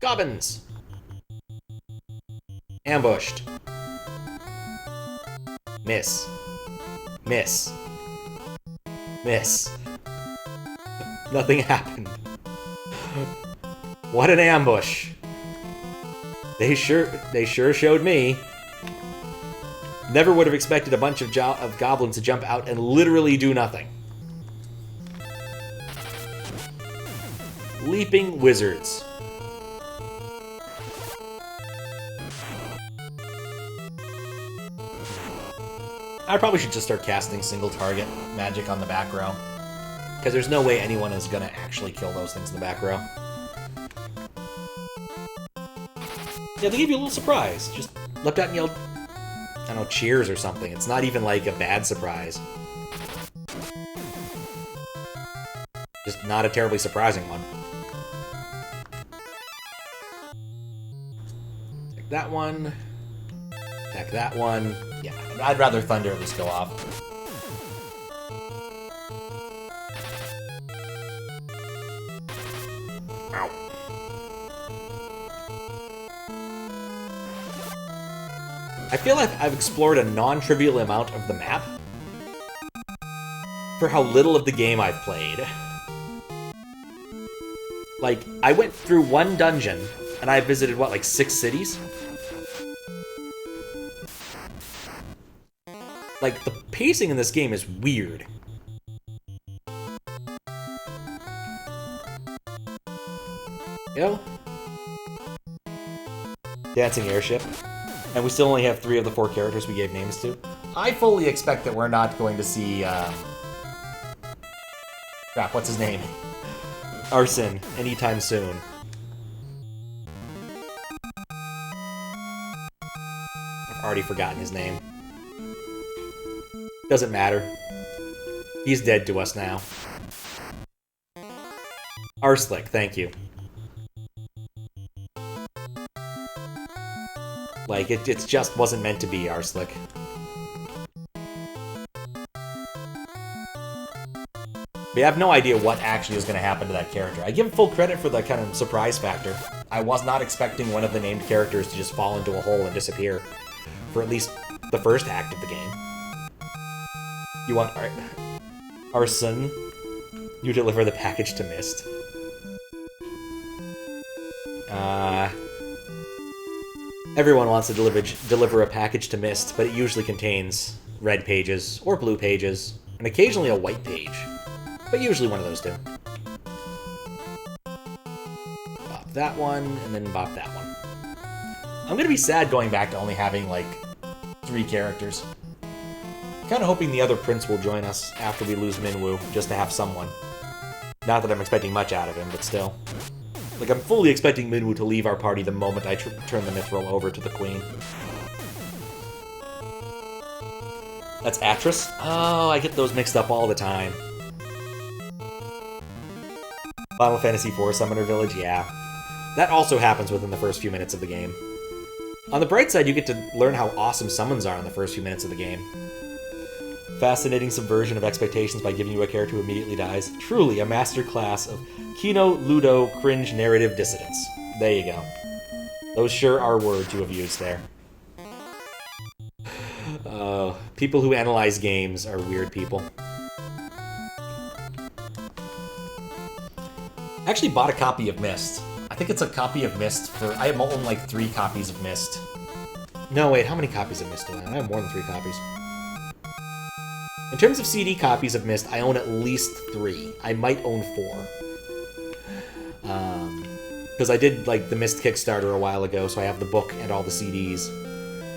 Gobbins! Ambushed. Miss. Miss. Miss. Nothing happened. What an ambush. They sure showed me. Never would have expected a bunch of goblins to jump out and literally do nothing. Leaping Wizards. I probably should just start casting single target magic on the back row. Because there's no way anyone is going to actually kill those things in the back row. Yeah, they give you a little surprise. Just leapt out and yelled, I don't know, cheers or something. It's not even like a bad surprise. Just not a terribly surprising one. Take that one. Attack that one. Yeah, I'd rather Thunder at least go off. Ow. I feel like I've explored a non-trivial amount of the map for how little of the game I've played. Like, I went through one dungeon, and I visited, what, like 6 cities? Like, the pacing in this game is weird. Yo. Dancing airship. And we still only have 3 of the 4 characters we gave names to. I fully expect that we're not going to see, crap, what's his name? Arson anytime soon. I've already forgotten his name. Doesn't matter. He's dead to us now. Arslick, thank you. Like, it just wasn't meant to be Arslick. But I have no idea what actually is going to happen to that character. I give him full credit for the kind of surprise factor. I was not expecting one of the named characters to just fall into a hole and disappear for at least the first act of the game. You want Arson? You deliver the package to Mist. Everyone wants to deliver a package to Mist, but it usually contains red pages or blue pages, and occasionally a white page. But usually one of those two. Bop that one, and then bop that one. I'm gonna be sad going back to only having, like, 3 characters. Kind of hoping the other prince will join us after we lose Minwu, just to have someone. Not that I'm expecting much out of him, but still. Like, I'm fully expecting Minwu to leave our party the moment I turn the mithril over to the queen. That's Atris? Oh, I get those mixed up all the time. Final Fantasy IV Summoner Village, yeah. That also happens within the first few minutes of the game. On the bright side, you get to learn how awesome summons are in the first few minutes of the game. Fascinating subversion of expectations by giving you a character who immediately dies. Truly a masterclass of Kino, Ludo, cringe narrative dissidence. There you go. Those sure are words you have used there. People who analyze games are weird people. I actually bought a copy of Myst. I think it's a copy of Myst for... I own like 3 copies of Myst. No, wait, how many copies of Myst do I have? I have more than 3 copies. In terms of CD copies of Myst, I own at least 3. I might own 4. Because I did, like, the Myst Kickstarter a while ago, so I have the book and all the CDs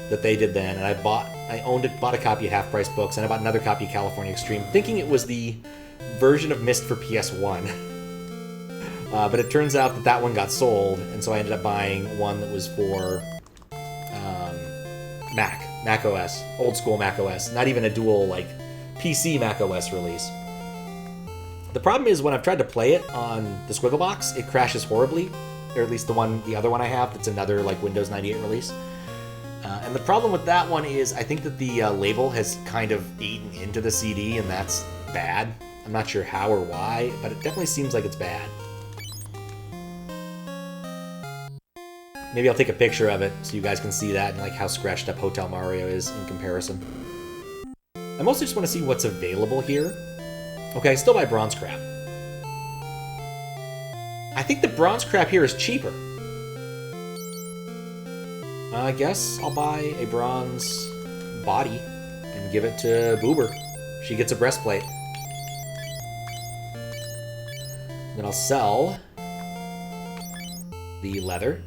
that they did then, and I bought a copy of Half Price Books, and I bought another copy of California Extreme, thinking it was the version of Myst for PS1. But it turns out that that one got sold, and so I ended up buying one that was for Mac OS, old school Mac OS, not even a dual, like, PC Mac OS release. The problem is when I've tried to play it on the Squigglebox, it crashes horribly, or at least the other one I have that's another, like, Windows 98 release. And the problem with that one is I think that the label has kind of eaten into the CD, and that's bad. I'm not sure how or why, but it definitely seems like it's bad. Maybe I'll take a picture of it so you guys can see that and like how scratched up Hotel Mario is in comparison. I mostly just want to see what's available here. Okay, I still buy bronze crap. I think the bronze crap here is cheaper. I guess I'll buy a bronze body and give it to Boober. She gets a breastplate. Then I'll sell The leather.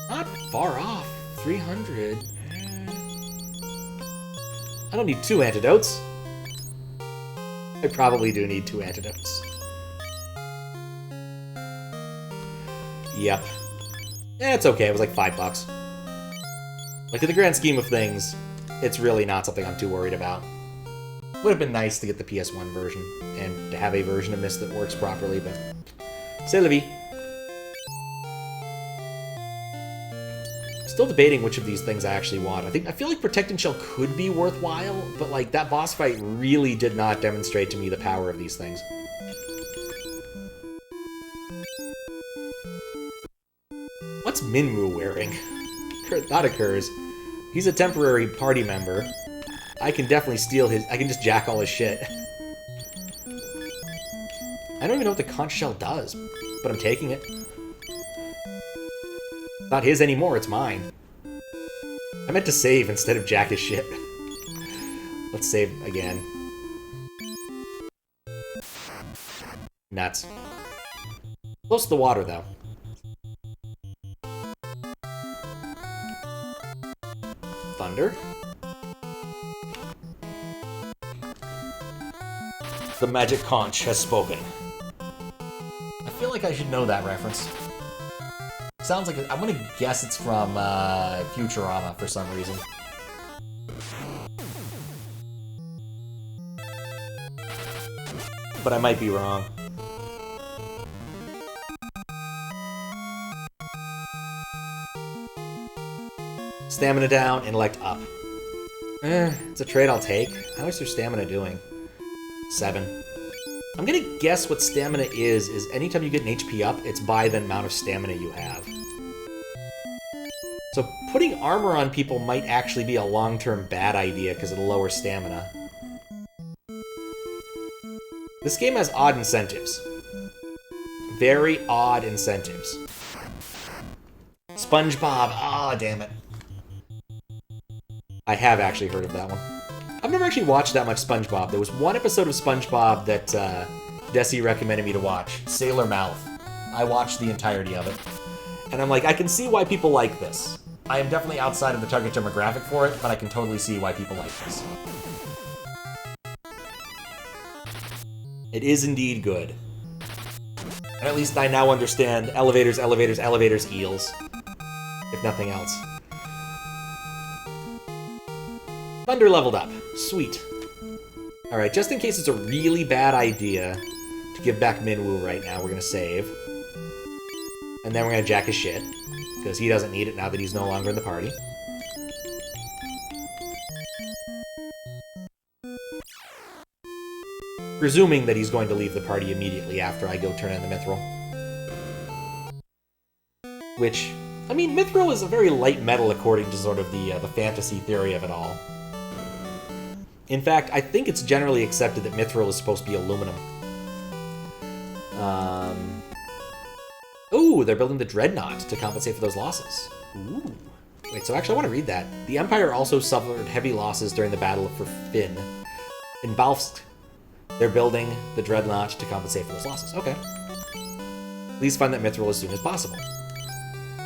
Not far off. 300. I don't need 2 antidotes. I probably do need 2 antidotes. Yep. It's okay, it was like $5. Like, in the grand scheme of things, it's really not something I'm too worried about. Would have been nice to get the PS1 version, and to have a version of Myst that works properly, but... C'est la vie. Still debating which of these things I actually want. I feel like Protect and Shell could be worthwhile, but like that boss fight really did not demonstrate to me the power of these things. What's Minwu wearing? That occurs. He's a temporary party member. I can definitely steal his... I can just jack all his shit. I don't even know what the conch shell does, but I'm taking it. Not his anymore, it's mine. I meant to save instead of jack his shit. Let's save again. Nuts. Close to the water, though. Thunder. The magic conch has spoken. I feel like I should know that reference. Sounds like... I'm gonna guess it's from Futurama for some reason. But I might be wrong. Stamina down, intellect up. It's a trade I'll take. How is your stamina doing? 7. I'm gonna guess what stamina is anytime you get an HP up, it's by the amount of stamina you have. So putting armor on people might actually be a long-term bad idea because it'll lower stamina. This game has odd incentives. Very odd incentives. SpongeBob. Ah, damn it. I have actually heard of that one. I've never actually watched that much SpongeBob. There was one episode of SpongeBob that Desi recommended me to watch, Sailor Mouth. I watched the entirety of it. And I'm like, I can see why people like this. I am definitely outside of the target demographic for it, but I can totally see why people like this. It is indeed good. And at least I now understand elevators, elevators, elevators, eels. If nothing else. Thunder leveled up. Sweet. Alright, just in case it's a really bad idea to give back Minwu right now, we're gonna save. And then we're gonna jack his shit, because he doesn't need it now that he's no longer in the party. Presuming that he's going to leave the party immediately after I go turn in the Mithril. Which, I mean, Mithril is a very light metal according to sort of the fantasy theory of it all. In fact, I think it's generally accepted that Mithril is supposed to be aluminum. Ooh, they're building the Dreadnought to compensate for those losses. Ooh. Wait, so actually I want to read that. The Empire also suffered heavy losses during the battle for Fynn. In Bafsk, they're building the Dreadnought to compensate for those losses. Okay. Please find that Mithril as soon as possible.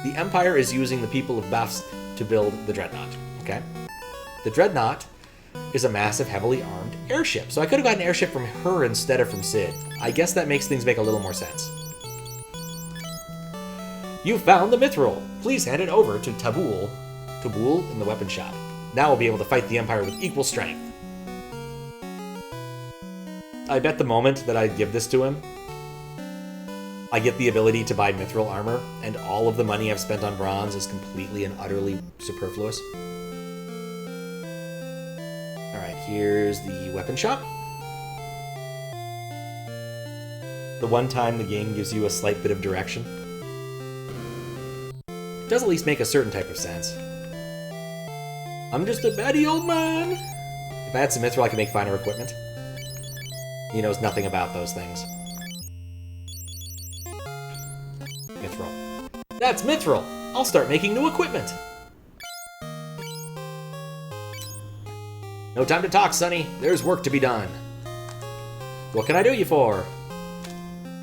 The Empire is using the people of Bafsk to build the Dreadnought. Okay. The Dreadnought is a massive, heavily armed airship. So I could have gotten an airship from her instead of from Sid. I guess that makes things make a little more sense. You found the Mithril. Please hand it over to Tabul in the weapon shop. Now we'll be able to fight the Empire with equal strength. I bet the moment that I give this to him, I get the ability to buy Mithril armor, and all of the money I've spent on bronze is completely and utterly superfluous. Alright, here's the weapon shop. The one time the game gives you a slight bit of direction. It does at least make a certain type of sense. I'm just a batty old man! If I had some Mithril, I could make finer equipment. He knows nothing about those things. Mithril. That's Mithril! I'll start making new equipment! No time to talk, Sonny. There's work to be done. What can I do you for?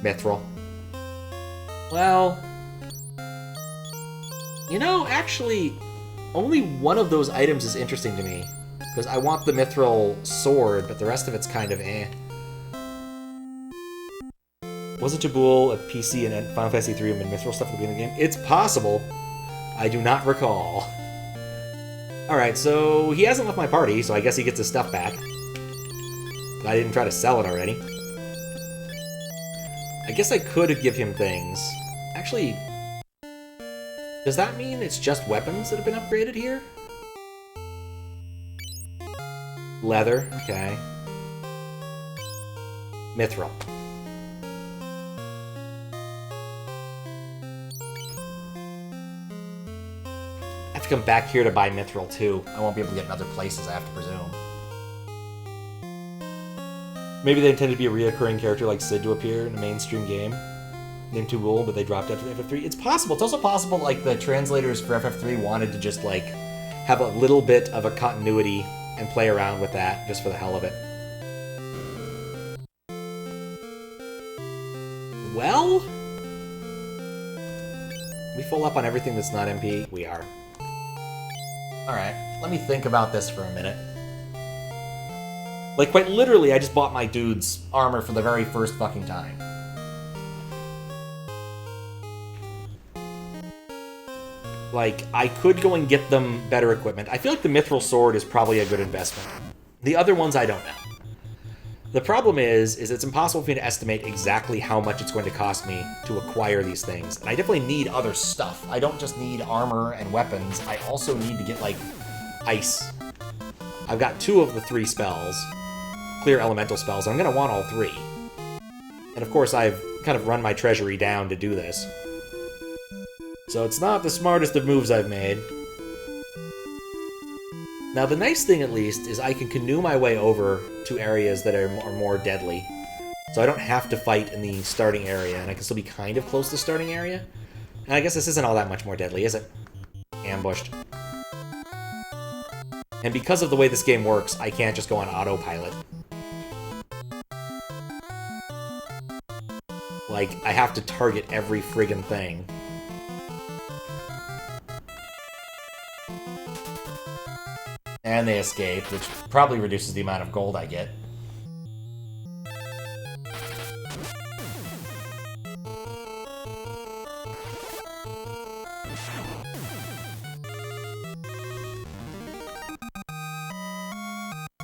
Mithril. Well... You know, actually, only one of those items is interesting to me. Because I want the mithril sword, but the rest of it's kind of eh. Wasn't Jabul a PC and Final Fantasy 3 and mithril stuff at the beginning of the game? It's possible. I do not recall. Alright, so he hasn't left my party, so I guess he gets his stuff back. But I didn't try to sell it already. I guess I could give him things. Actually, does that mean it's just weapons that have been upgraded here? Leather, okay. Mithril. I have to come back here to buy mithril too. I won't be able to get in other places, I have to presume. Maybe they intended to be a reoccurring character like Sid to appear in a mainstream game named Tubul, but they dropped after FF3. It's possible. It's also possible like the translators for FF3 wanted to just like have a little bit of a continuity and play around with that just for the hell of it. Well, we full up on everything that's not MP? We are. Alright, let me think about this for a minute. Like, quite literally, I just bought my dude's armor for the very first fucking time. Like, I could go and get them better equipment. I feel like the mithril sword is probably a good investment. The other ones, I don't know. The problem is it's impossible for me to estimate exactly how much it's going to cost me to acquire these things. And I definitely need other stuff. I don't just need armor and weapons. I also need to get, like, ice. I've got 2 of the 3 spells. Clear elemental spells. I'm going to want all 3. And of course, I've kind of run my treasury down to do this. So it's not the smartest of moves I've made. Now, the nice thing, at least, is I can canoe my way over to areas that are more deadly. So I don't have to fight in the starting area, and I can still be kind of close to the starting area. And I guess this isn't all that much more deadly, is it? Ambushed. And because of the way this game works, I can't just go on autopilot. Like, I have to target every friggin' thing. And they escape, which probably reduces the amount of gold I get.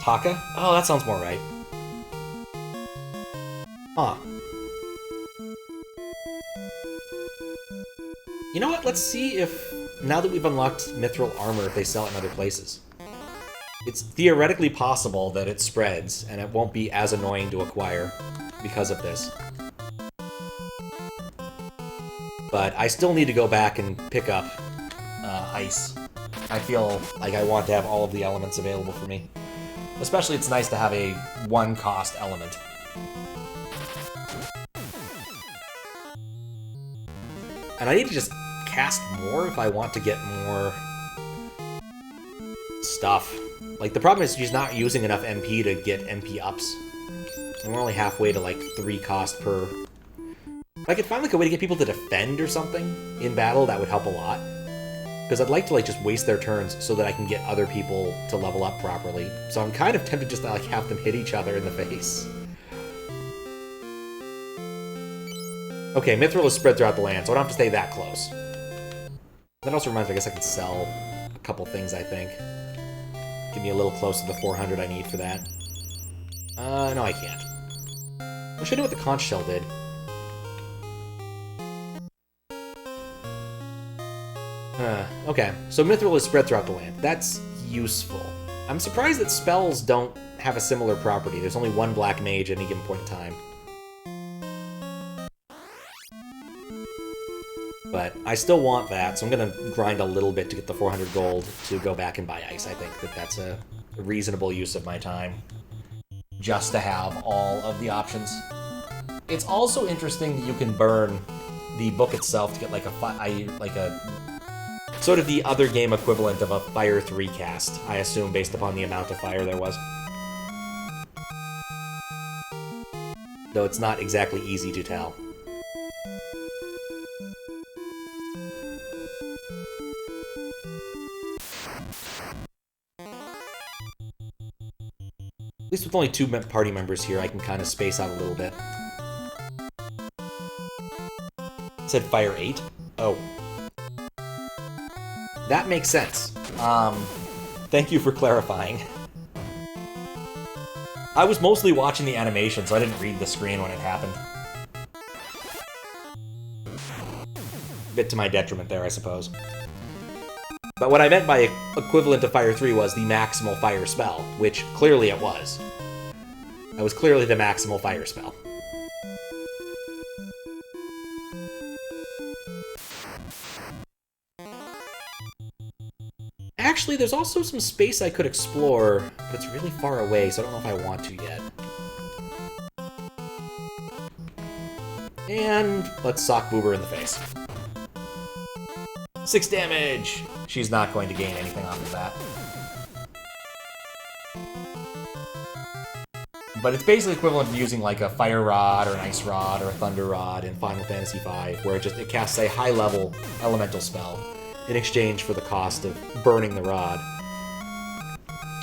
Taka? Oh, that sounds more right. Huh. You know what? Let's see if, now that we've unlocked mithril armor, if they sell it in other places. It's theoretically possible that it spreads, and it won't be as annoying to acquire because of this. But I still need to go back and pick up ice. I feel like I want to have all of the elements available for me. Especially it's nice to have a one-cost element. And I need to just cast more if I want to get more stuff. Like, the problem is she's not using enough MP to get MP ups. And we're only halfway to, like, 3 cost per... If I could find, like, a way to get people to defend or something in battle, that would help a lot. Because I'd like to, like, just waste their turns so that I can get other people to level up properly. So I'm kind of tempted just to, like, have them hit each other in the face. Okay, mithril is spread throughout the land, so I don't have to stay that close. That also reminds me, I guess I can sell a couple things, I think. Give me a little close to the 400 I need for that. No, I can't. What should I do what the conch shell did? Okay, so mithril is spread throughout the land. That's useful. I'm surprised that spells don't have a similar property. There's only one black mage at any given point in time. But I still want that, so I'm going to grind a little bit to get the 400 gold to go back and buy ice. I think that that's a reasonable use of my time, just to have all of the options. It's also interesting that you can burn the book itself to get like a sort of the other game equivalent of a Fire 3 cast, I assume, based upon the amount of fire there was. Though it's not exactly easy to tell. least with only 2 party members here, I can kind of space out a little bit. It said fire 8? Oh. That makes sense. Thank you for clarifying. I was mostly watching the animation, so I didn't read the screen when it happened. Bit to my detriment there, I suppose. But what I meant by equivalent to Fire 3 was the maximal fire spell, which clearly it was. That was clearly the maximal fire spell. Actually, there's also some space I could explore, but it's really far away, so I don't know if I want to yet. And let's sock Boober in the face. 6 damage! She's not going to gain anything off of that. But it's basically equivalent to using like a Fire Rod or an Ice Rod or a Thunder Rod in Final Fantasy V, where it casts a high-level elemental spell in exchange for the cost of burning the rod.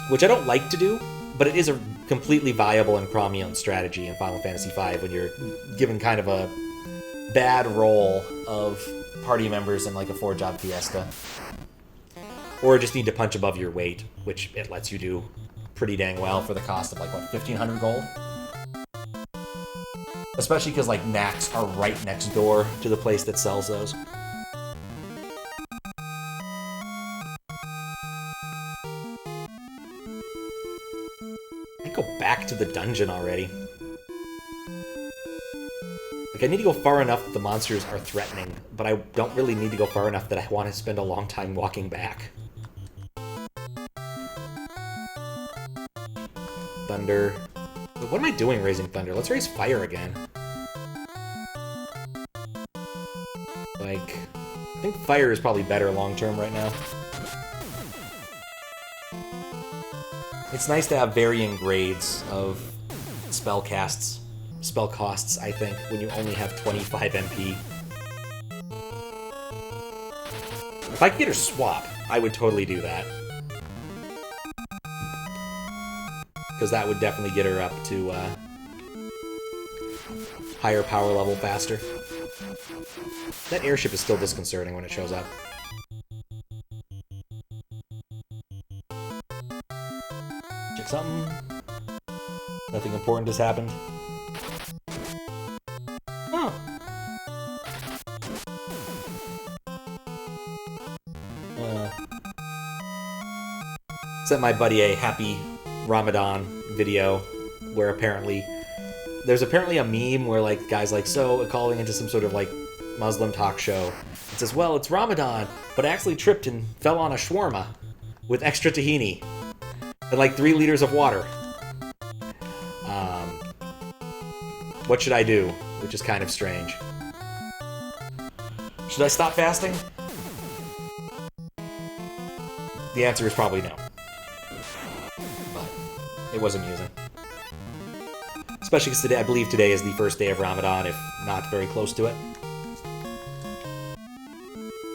Which I don't like to do, but it is a completely viable and chromium strategy in Final Fantasy V when you're given kind of a bad roll of party members in like a 4-job fiesta. Or just need to punch above your weight, which it lets you do pretty dang well for the cost of like, what, 1,500 gold? Especially because like knacks are right next door to the place that sells those. Go back to the dungeon already. Like, I need to go far enough that the monsters are threatening, but I don't really need to go far enough that I want to spend a long time walking back. Thunder. What am I doing raising Thunder? Let's raise Fire again. Like, I think Fire is probably better long-term right now. It's nice to have varying grades of spell costs, I think, when you only have 25 MP. If I could get her swap, I would totally do that. Because that would definitely get her up to higher power level faster. That airship is still disconcerting when it shows up. Something. Nothing important has happened. Oh. Sent my buddy a happy Ramadan video where there's apparently a meme where like guys like calling into some sort of like Muslim talk show. It says, well, it's Ramadan, but I actually tripped and fell on a shawarma with extra tahini. And like 3 liters of water. What should I do? Which is kind of strange. Should I stop fasting? The answer is probably no. But it was amusing. Especially because I believe today is the first day of Ramadan, if not very close to it.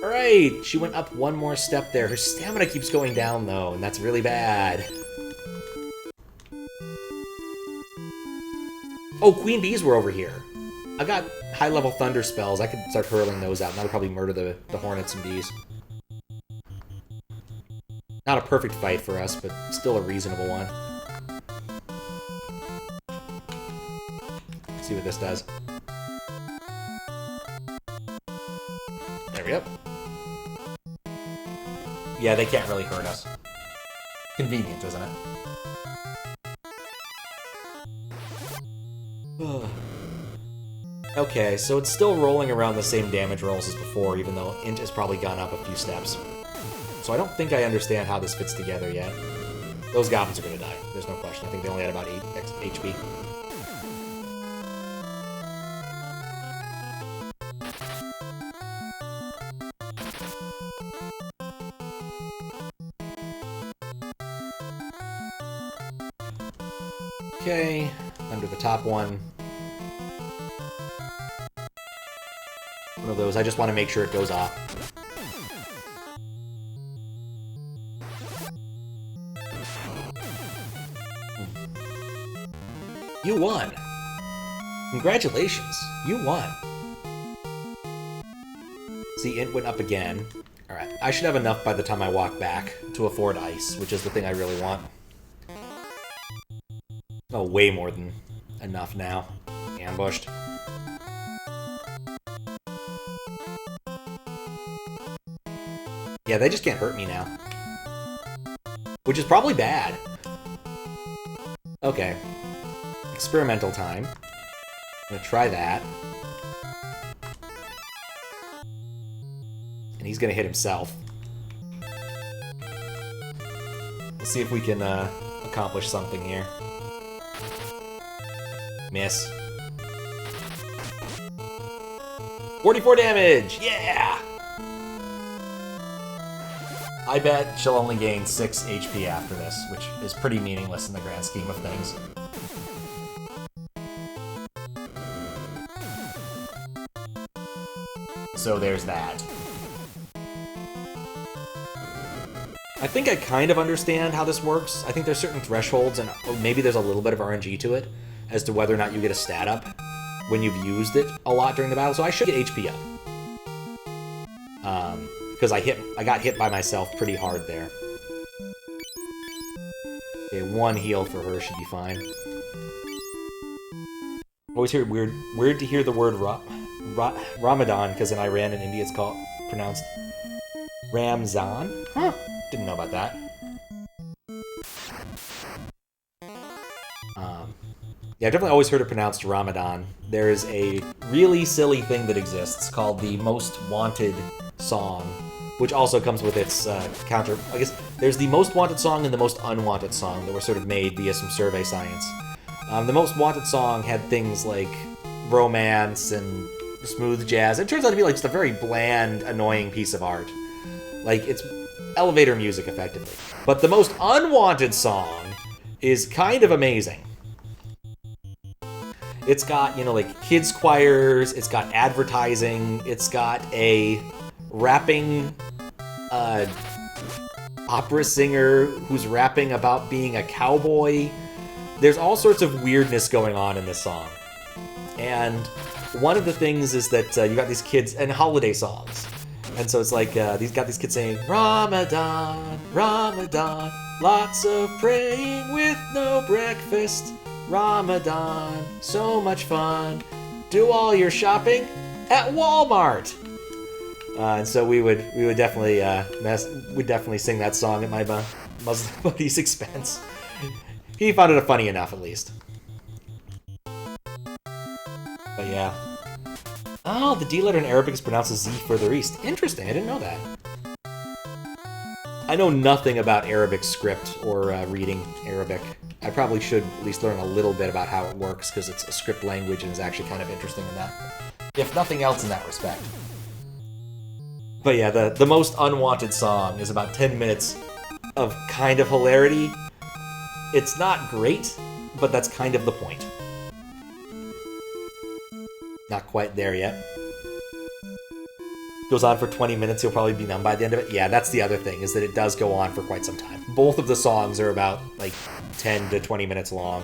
Alright, she went up 1 more step there. Her stamina keeps going down, though, and that's really bad. Oh, Queen Bees were over here. I've got high-level thunder spells. I could start hurling those out, and that would probably murder the hornets and bees. Not a perfect fight for us, but still a reasonable one. Let's see what this does. There we go. Yeah, they can't really hurt us. Convenient, isn't it? Okay, so it's still rolling around the same damage rolls as before, even though int has probably gone up a few steps. So I don't think I understand how this fits together yet. Those goblins are going to die, there's no question. I think they only had about 8 HP. Okay, under the top one. One of those, I just want to make sure it goes off. You won. Congratulations. You won. See, int went up again. Alright, I should have enough by the time I walk back to afford ice, which is the thing I really want. Oh, way more than enough now. Ambushed. Yeah, they just can't hurt me now. Which is probably bad. Okay. Experimental time. I'm gonna try that. And he's gonna hit himself. Let's see if we can accomplish something here. Miss. 44 damage! Yeah! I bet she'll only gain 6 HP after this, which is pretty meaningless in the grand scheme of things. So there's that. I think I kind of understand how this works. I think there's certain thresholds, and maybe there's a little bit of RNG to it, as to whether or not you get a stat up when you've used it a lot during the battle, so I should get HP up. Because I got hit by myself pretty hard there. Okay, 1 heal for her should be fine. Always hear weird to hear the word Ramadan, because in Iran and India it's pronounced Ramzan? Huh, didn't know about that. Yeah, I've definitely always heard it pronounced Ramadan. There's a really silly thing that exists called the Most Wanted song, which also comes with its counter. I guess there's the Most Wanted song and the Most Unwanted song that were sort of made via some survey science. The Most Wanted song had things like romance and smooth jazz. It turns out to be like just a very bland, annoying piece of art. Like, it's elevator music, effectively. But the Most Unwanted song is kind of amazing. It's got, you know, like, kids' choirs, it's got advertising, it's got a rapping opera singer who's rapping about being a cowboy. There's all sorts of weirdness going on in this song. And one of the things is that you got these kids, and holiday songs. And so it's like, these kids saying, Ramadan, Ramadan, lots of praying with no breakfast. Ramadan, so much fun. Do all your shopping at Walmart. And so we would definitely we'd definitely sing that song at my Muslim buddy's expense. He found it funny enough, at least. But yeah. Oh, the D letter in Arabic is pronounced as Z further east. Interesting, I didn't know that. I know nothing about Arabic script or reading Arabic. I probably should at least learn a little bit about how it works, because it's a script language and is actually kind of interesting in that. If nothing else in that respect. But yeah, the Most Unwanted song is about 10 minutes of kind of hilarity. It's not great, but that's kind of the point. Not quite there yet. Goes on for 20 minutes, you'll probably be numb by the end of it. Yeah, that's the other thing, is that it does go on for quite some time. Both of the songs are about, like, 10 to 20 minutes long.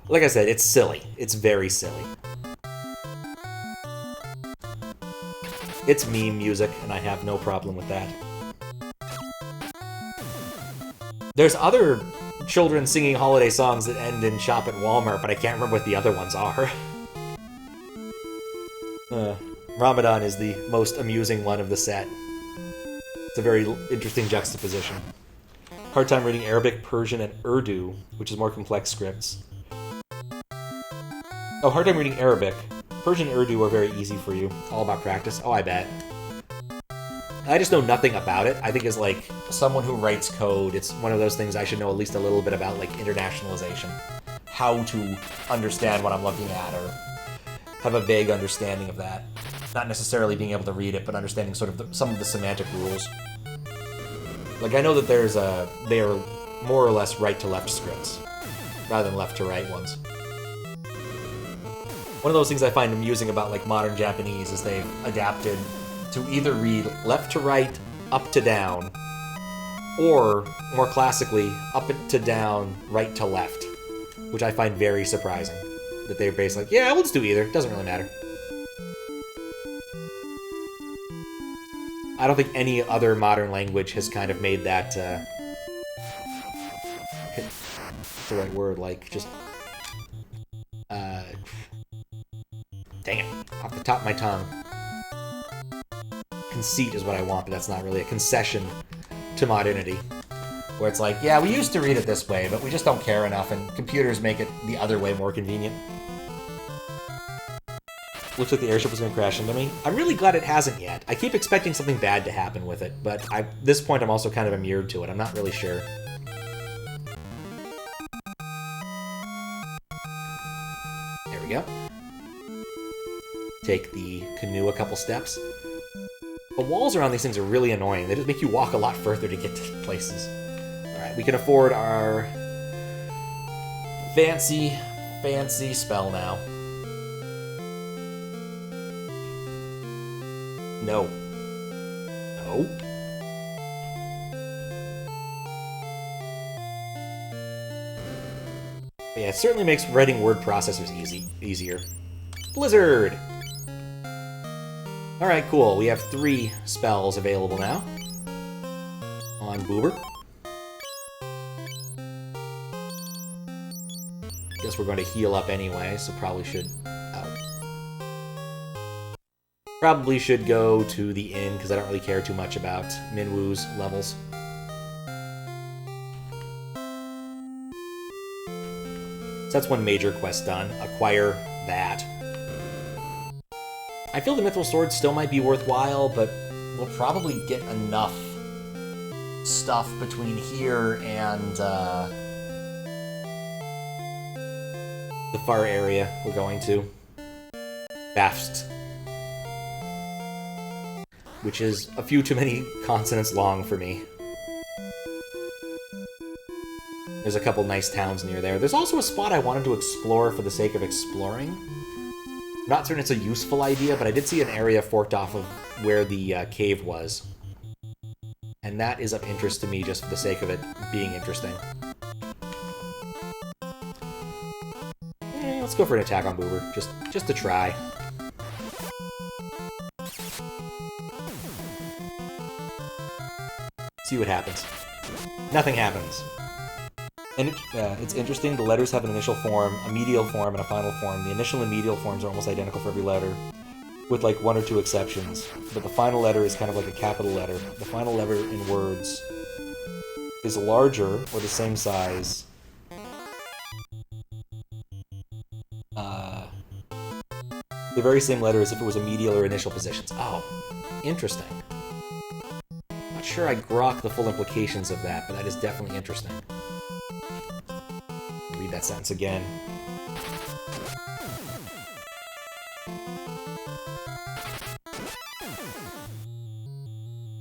Like I said, it's silly. It's very silly. It's meme music, and I have no problem with that. There's other children singing holiday songs that end in shop at Walmart, but I can't remember what the other ones are. Ramadan is the most amusing one of the set. It's a very interesting juxtaposition. Hard time reading Arabic, Persian, and Urdu, which is more complex scripts. Oh, hard time reading Arabic. Persian and Urdu are very easy for you. All about practice. Oh, I bet. I just know nothing about it. I think as, like, someone who writes code, it's one of those things I should know at least a little bit about, like, internationalization. How to understand what I'm looking at, or have a vague understanding of that. Not necessarily being able to read it, but understanding sort of some of the semantic rules. Like, I know that they are more or less right-to-left scripts, rather than left-to-right ones. One of those things I find amusing about, like, modern Japanese is they've adapted to either read left to right, up to down, or, more classically, up to down, right to left. which I find very surprising. That they're basically like, yeah, we'll just do either. It doesn't really matter. I don't think any other modern language has kind of made that, what's the right word, like, just, dang it, off the top of my tongue. Conceit is what I want, but that's not really a concession to modernity. Where it's like, yeah, we used to read it this way, but we just don't care enough, and computers make it the other way more convenient. Looks like the airship was going to crash into me. I'm really glad it hasn't yet. I keep expecting something bad to happen with it, but at this point I'm also kind of inured to it. I'm not really sure. There we go. Take the canoe a couple steps. The walls around these things are really annoying. They just make you walk a lot further to get to places. Alright, we can afford our fancy spell now. No. No. But yeah, it certainly makes writing word processors easier. Blizzard! Alright, cool. We have 3 spells available now. On Boober. Guess we're going to heal up anyway, so probably should... Probably should go to the inn, because I don't really care too much about Minwu's levels. So that's one major quest done. Acquire that. I feel the Mithril Sword still might be worthwhile, but we'll probably get enough stuff between here and the far area we're going to. Bafsk, which is a few too many consonants long for me. There's a couple nice towns near there. There's also a spot I wanted to explore for the sake of exploring. I'm not certain it's a useful idea, but I did see an area forked off of where the cave was. And that is of interest to me just for the sake of it being interesting. Let's go for an attack on Boober, just to try. See what happens. Nothing happens. And it's interesting, the letters have an initial form, a medial form, and a final form. The initial and medial forms are almost identical for every letter, with like 1 or 2 exceptions. But the final letter is kind of like a capital letter. The final letter in words is larger, or the same size, the very same letter as if it was a medial or initial positions. Oh, interesting. Not sure I grok the full implications of that, but that is definitely interesting. Read that sentence again.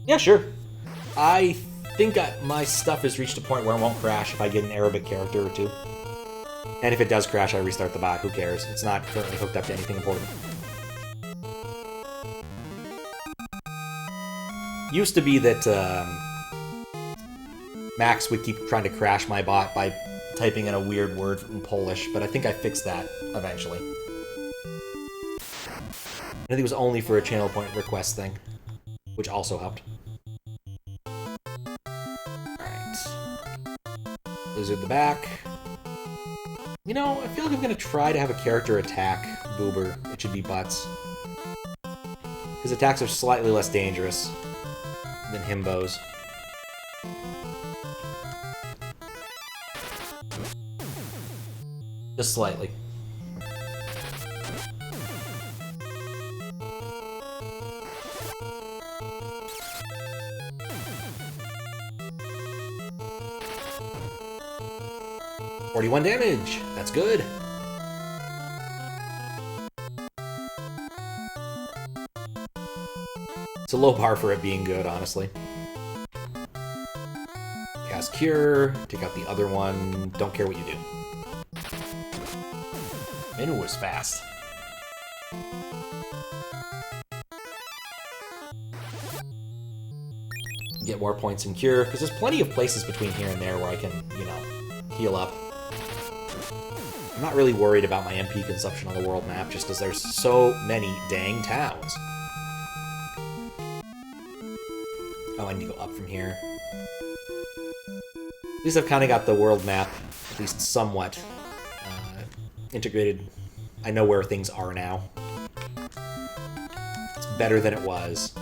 Yeah, sure. I think my stuff has reached a point where it won't crash if I get an Arabic character or 2. And if it does crash, I restart the bot. Who cares? It's not currently hooked up to anything important. Used to be that Max would keep trying to crash my bot by typing in a weird word in Polish, but I think I fixed that eventually. I think it was only for a channel point request thing, which also helped. Alright. Lizard the back. You know, I feel like I'm going to try to have a character attack Boober. It should be Butts. His attacks are slightly less dangerous than Himbo's. Just slightly. $41 damage! That's good! It's a low bar for it being good, honestly. Cast Cure, take out the other one, don't care what you do. Minwu was fast. Get more points in Cure, because there's plenty of places between here and there where I can, you know, heal up. I'm not really worried about my MP consumption on the world map, just because there's so many dang towns. Oh, I need to go up from here. At least I've kind of got the world map, at least somewhat, integrated. I know where things are now. It's better than it was.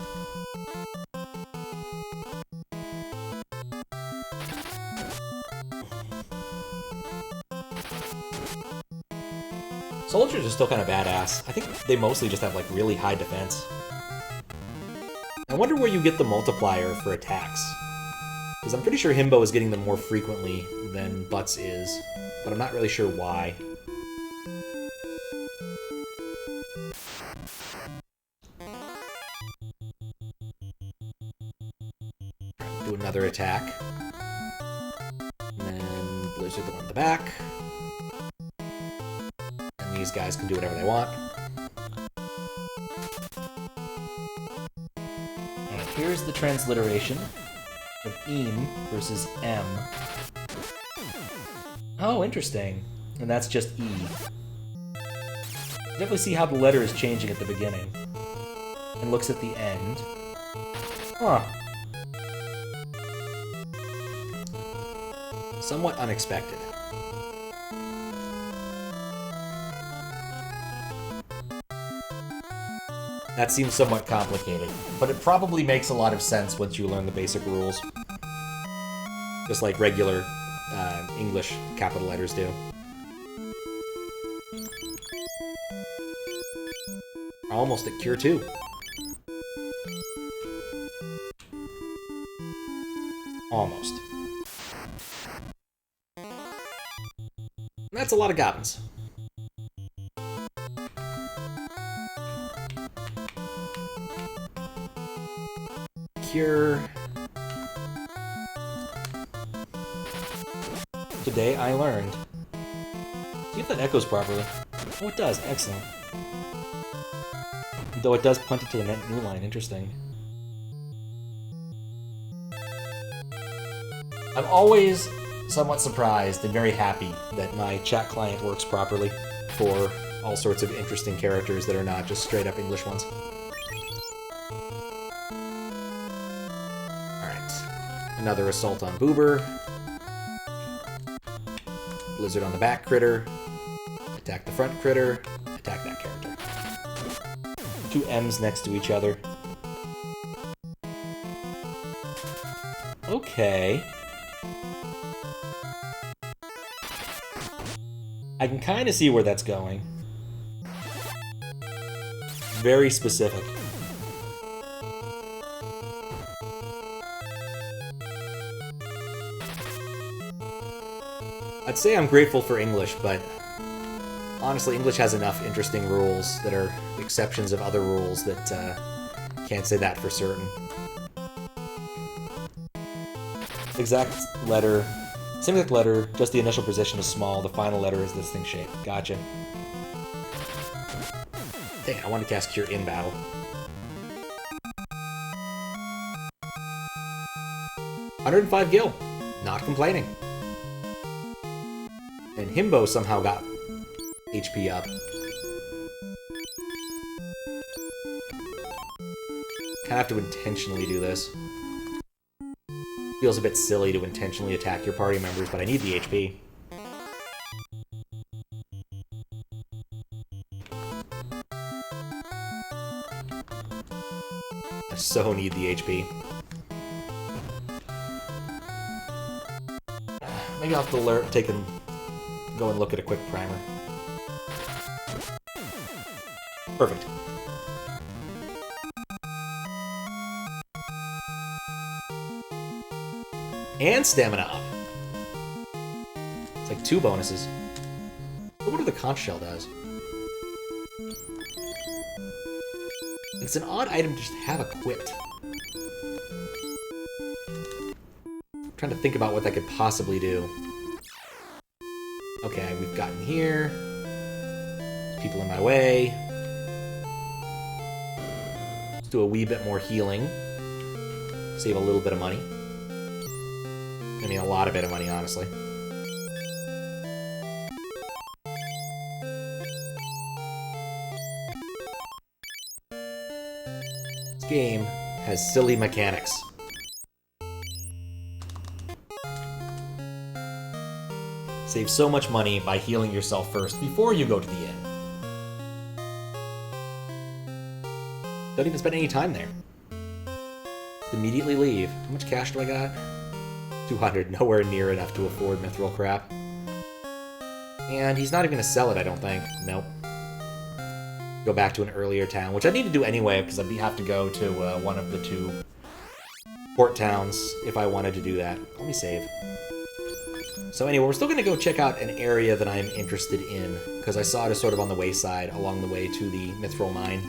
Soldiers are still kind of badass. I think they mostly just have, like, really high defense. I wonder where you get the multiplier for attacks. Because I'm pretty sure Himbo is getting them more frequently than Butts is, but I'm not really sure why. Do another attack. And then Blizzard the one in the back. And these guys can do whatever they want. Alright, here's the transliteration of Eam versus M. Oh, interesting. And that's just E. Definitely see how the letter is changing at the beginning. And looks at the end. Huh. Somewhat unexpected. That seems somewhat complicated, but it probably makes a lot of sense once you learn the basic rules. Just like regular English capital letters do. Almost at Cure 2. Almost. That's a lot of goblins. Cure. Today I learned. See if that echoes properly. Oh, it does. Excellent. Though it does punt it to the new line. Interesting. I'm always somewhat surprised and very happy that my chat client works properly for all sorts of interesting characters that are not just straight up English ones. Alright. Another assault on Boober. Blizzard on the back critter. Attack the front critter. Attack that character. Two M's next to each other. Okay. I can kind of see where that's going. Very specific. I'd say I'm grateful for English, but honestly, English has enough interesting rules that are exceptions of other rules that can't say that for certain. Exact letter. Same exact letter, just the initial position is small, the final letter is this thing shape. Gotcha. Dang, I want to cast Cure in battle. $105 gil. Not complaining. And Himbo somehow got HP up. Kinda have to intentionally do this. Feels a bit silly to intentionally attack your party members, but I need the HP. I so need the HP. Maybe I'll have to go and look at a quick primer. Perfect. And stamina up. It's like 2 bonuses. I wonder what the conch shell does. It's an odd item to just have equipped. I'm trying to think about what that could possibly do. Okay, we've gotten here. There's people in my way. Let's do a wee bit more healing. Save a little bit of money. I mean, a lot of bit of money, honestly. game has silly mechanics. Save so much money by healing yourself first before you go to the inn. Don't even spend any time there. Just immediately leave. How much cash do I got? 200, nowhere near enough to afford mithril crap. And he's not even gonna sell it, I don't think. Nope. Go back to an earlier town, which I need to do anyway, because I'd have to go to one of the 2 port towns if I wanted to do that. Let me save. So anyway, we're still gonna go check out an area that I'm interested in, because I saw it as sort of on the wayside, along the way to the mithril mine.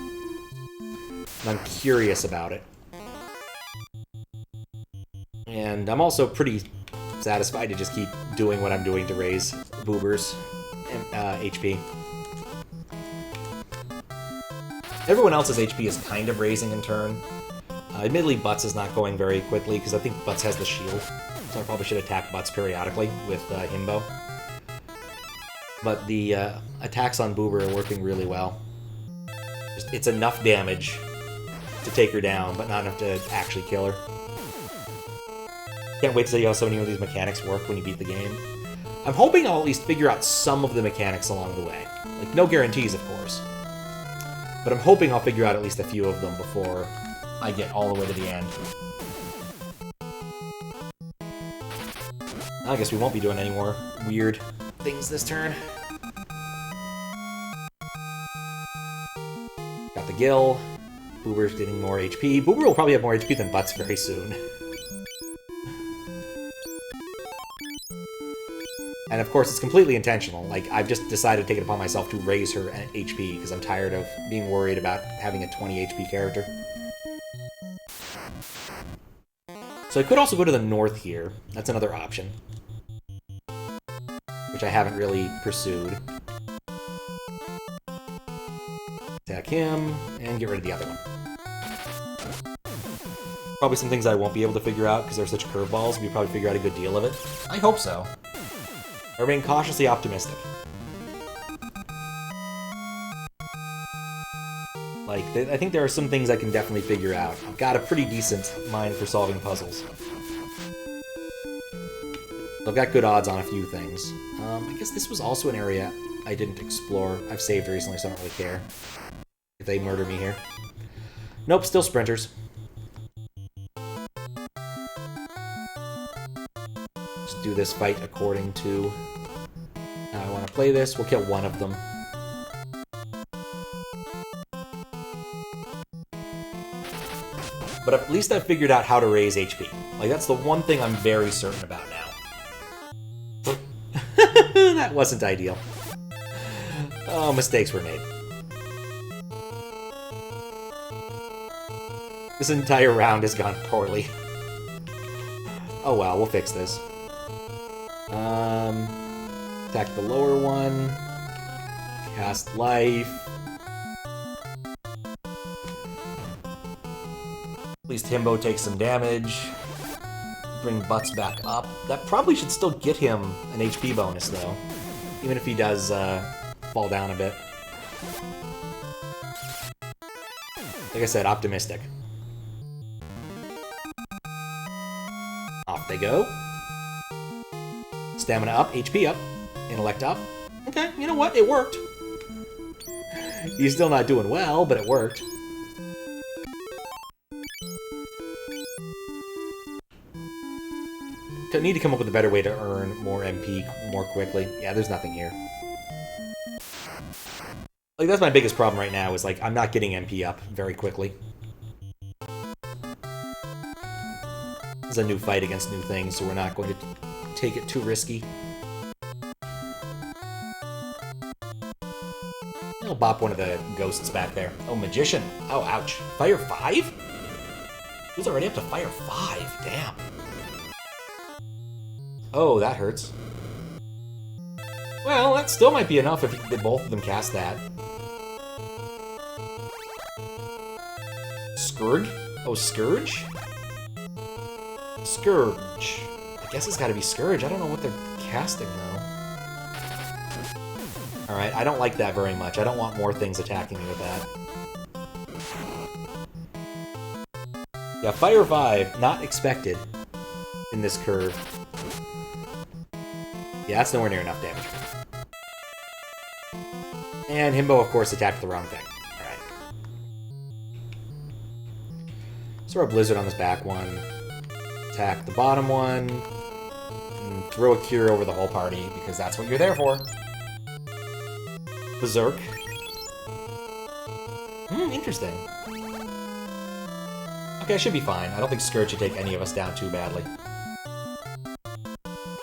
And I'm curious about it. And I'm also pretty satisfied to just keep doing what I'm doing to raise Boober's HP. Everyone else's HP is kind of raising in turn. Admittedly, Butts is not going very quickly, because I think Butts has the shield. So I probably should attack Butts periodically with Himbo. But the attacks on Boober are working really well. It's enough damage to take her down, but not enough to actually kill her. Can't wait to see how so many of these mechanics work when you beat the game. I'm hoping I'll at least figure out some of the mechanics along the way. Like, no guarantees, of course. But I'm hoping I'll figure out at least a few of them before I get all the way to the end. I guess we won't be doing any more weird things this turn. Got the Gill. Boober's getting more HP. Boober will probably have more HP than Butts very soon. And of course, it's completely intentional. Like, I've just decided to take it upon myself to raise her HP, because I'm tired of being worried about having a 20 HP character. So I could also go to the north here. That's another option. Which I haven't really pursued. Attack him, and get rid of the other one. Probably some things I won't be able to figure out, because they're such curveballs. We'll probably figure out a good deal of it. I hope so. I remain cautiously optimistic. Like, I think there are some things I can definitely figure out. I've got a pretty decent mind for solving puzzles. I've got good odds on a few things. I guess this was also an area I didn't explore. I've saved recently, so I don't really care if they murder me here. Nope, still sprinters. Just do this fight according to how I want to play this. We'll kill one of them. But at least I've figured out how to raise HP. Like, that's the one thing I'm very certain about now. That wasn't ideal. Oh, mistakes were made. This entire round has gone poorly. Oh well, we'll fix this. Attack the lower one. Cast life. At least Himbo takes some damage. Bring Butts back up. That probably should still get him an HP bonus, though. Even if he does fall down a bit. Like I said, optimistic. Off they go. Stamina up, HP up, intellect up. Okay, you know what? It worked. He's still not doing well, but it worked. I need to come up with a better way to earn more MP more quickly. Yeah, there's nothing here. Like, that's my biggest problem right now, is, like, I'm not getting MP up very quickly. This is a new fight against new things, so we're not going to take it too risky. I'll bop one of the ghosts back there. Oh, Magician. Oh, ouch. Fire 5? He's already up to Fire 5. Damn. Oh, that hurts. Well, that still might be enough if both of them cast that. Scourge? Oh, Scourge? Scourge. I guess it's gotta be Scourge. I don't know what they're casting, though. Alright, I don't like that very much. I don't want more things attacking me with that. Yeah, Fire 5, not expected in this curve. Yeah, that's nowhere near enough damage. And Himbo, of course, attacked the wrong thing. Alright. Throw a Blizzard on this back one. Attack the bottom one. And throw a Cure over the whole party, because that's what you're there for. Berserk. Interesting. Okay, I should be fine. I don't think Scourge should take any of us down too badly.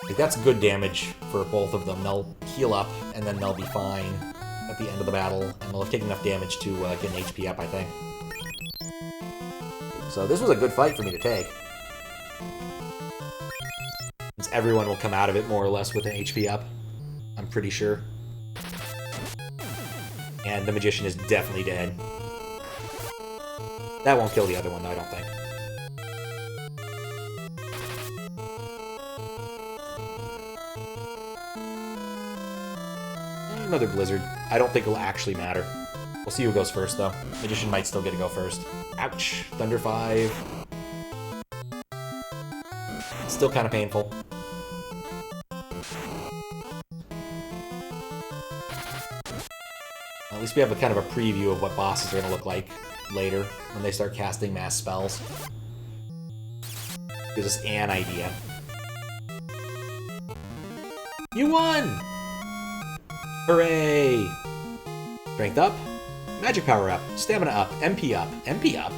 Like, that's good damage for both of them. They'll heal up, and then they'll be fine at the end of the battle, and they'll have taken enough damage to get an HP up, I think. So this was a good fight for me to take. Since everyone will come out of it more or less with an HP up, I'm pretty sure. And the Magician is definitely dead. That won't kill the other one, though, I don't think. Another Blizzard. I don't think it'll actually matter. We'll see who goes first, though. Magician might still get to go first. Ouch! Thunder 5. Still kind of painful. At least we have a kind of a preview of what bosses are going to look like later when they start casting mass spells. Gives us an idea. You won! Hooray! Strength up, magic power up, stamina up, MP up. MP up?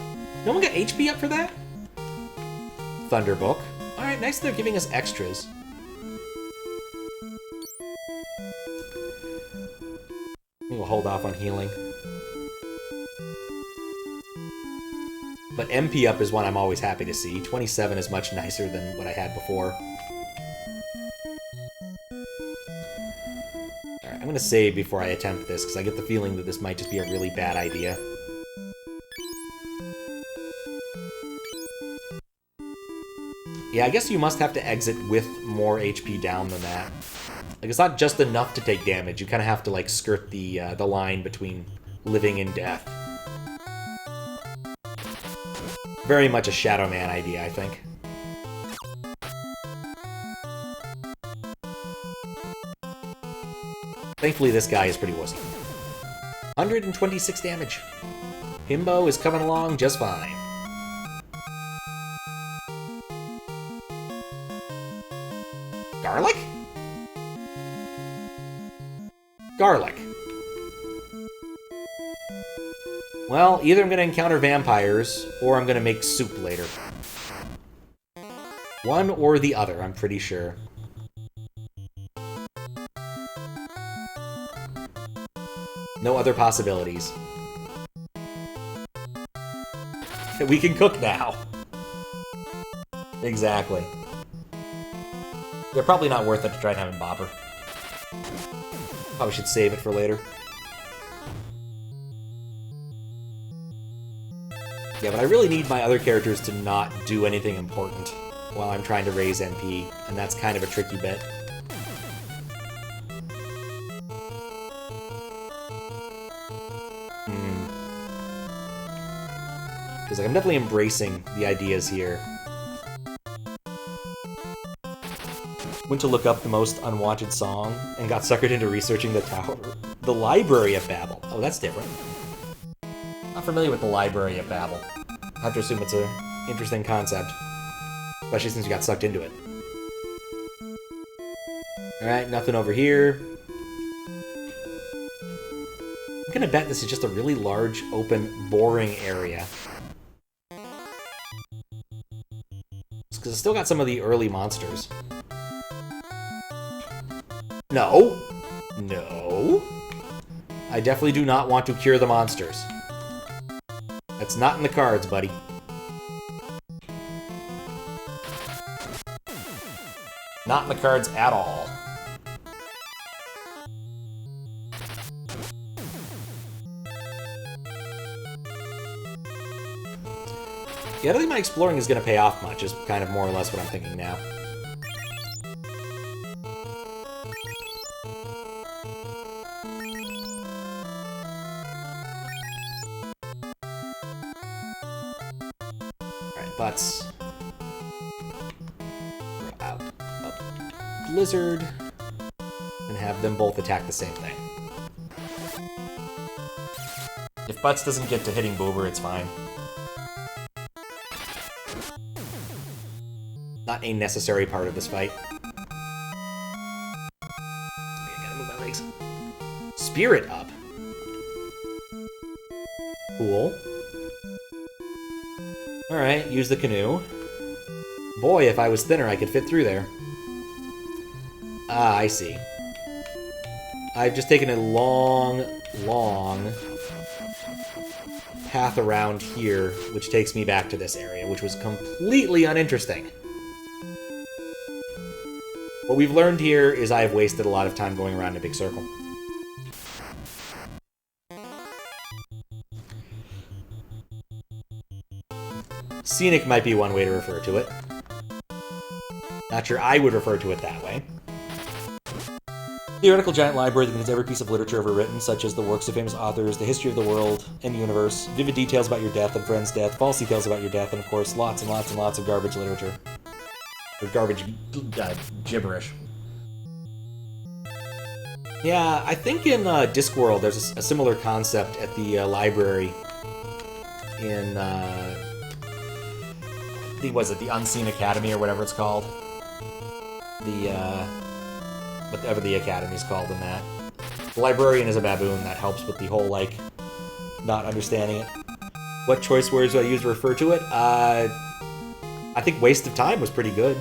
No one got HP up for that? Thunderbook. Alright, nice that they're giving us extras. We'll hold off on healing. But MP up is one I'm always happy to see. 27 is much nicer than what I had before. Alright, I'm gonna save before I attempt this, because I get the feeling that this might just be a really bad idea. Yeah, I guess you must have to exit with more HP down than that. Like, it's not just enough to take damage. You kind of have to, like, skirt the line between living and death. Very much a Shadow Man idea, I think. Thankfully, this guy is pretty wussy. 126 damage. Himbo is coming along just fine. Garlic? Garlic. Well, either I'm going to encounter vampires, or I'm going to make soup later. One or the other, I'm pretty sure. No other possibilities. We can cook now. Exactly. They're probably not worth it to try and have him bopper. Probably should save it for later. Yeah, but I really need my other characters to not do anything important while I'm trying to raise MP, and that's kind of a tricky bit. Because like, I'm definitely embracing the ideas here. Went to look up the most unwanted song and got suckered into researching the Library of Babel. Oh, that's different. Not familiar with the Library of Babel. I have to assume it's an interesting concept, especially since you got sucked into it. Alright, nothing over here. I'm gonna bet this is just a really large, open, boring area. Because it's still got some of the early monsters. No. No. I definitely do not want to cure the monsters. That's not in the cards, buddy. Not in the cards at all. Yeah, I don't think my exploring is going to pay off much, is kind of more or less what I'm thinking now. Alright, butts. Throw out a blizzard. And have them both attack the same thing. If Butts doesn't get to hitting Boober, it's fine. Not a necessary part of this fight. I gotta move my legs. Spirit up. Cool. Alright, use the canoe. Boy, if I was thinner, I could fit through there. Ah, I see. I've just taken a long, long path around here, which takes me back to this area, which was completely uninteresting. What we've learned here is I have wasted a lot of time going around in a big circle. Scenic might be one way to refer to it. Not sure I would refer to it that way. Theoretical giant library that contains every piece of literature ever written, such as the works of famous authors, the history of the world and universe, vivid details about your death and friend's death, false details about your death, and of course, lots and lots and lots of garbage literature. Or garbage gibberish. Yeah, I think in Discworld there's a similar concept at the library in, I think, was it the Unseen Academy or whatever it's called? Whatever the academy's called in that. The librarian is a baboon. That helps with the whole, like, not understanding it. What choice words do I use to refer to it? I think waste of time was pretty good.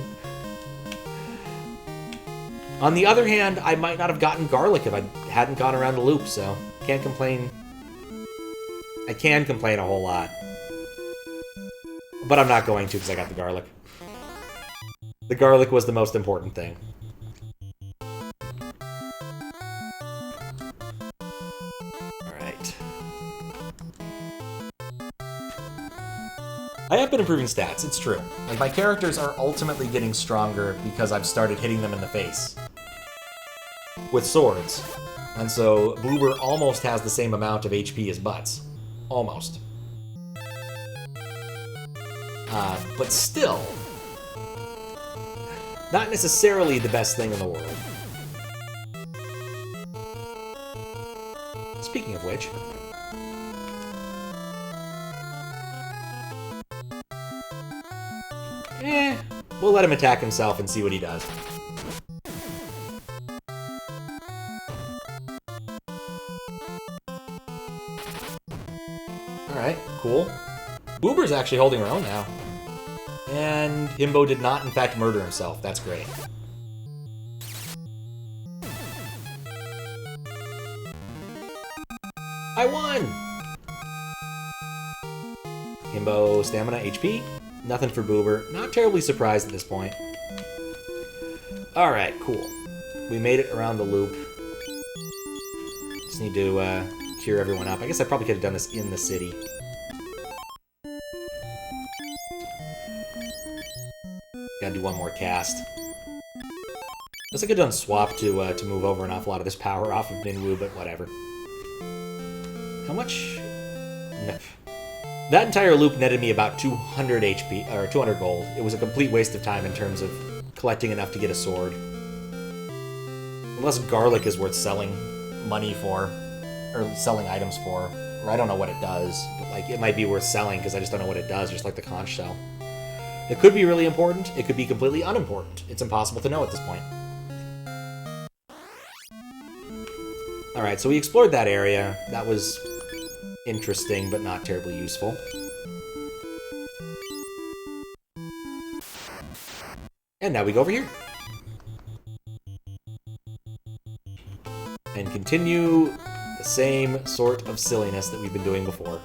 On the other hand, I might not have gotten garlic if I hadn't gone around the loop, so can't complain. I can complain a whole lot. But I'm not going to because I got the garlic. The garlic was the most important thing. I have been improving stats, it's true. Like, my characters are ultimately getting stronger because I've started hitting them in the face with swords. And so, Boober almost has the same amount of HP as Butts. Almost. But still, not necessarily the best thing in the world. Speaking of which... we'll let him attack himself and see what he does. Alright, cool. Boober's actually holding her own now. And Himbo did not, in fact, murder himself. That's great. I won! Himbo, stamina, HP. Nothing for Boober. Not terribly surprised at this point. Alright, cool. We made it around the loop. Just need to cure everyone up. I guess I probably could have done this in the city. Gotta do one more cast. Guess I could have done swap to move over an awful lot of this power off of Minwu, but whatever. How much? No. That entire loop netted me about 200 HP, or 200 gold. It was a complete waste of time in terms of collecting enough to get a sword. Unless garlic is worth selling money for, or selling items for, or I don't know what it does, but like it might be worth selling because I just don't know what it does, just like the conch shell. It could be really important, it could be completely unimportant. It's impossible to know at this point. Alright, so we explored that area. That was interesting, but not terribly useful. And now we go over here. And continue the same sort of silliness that we've been doing before.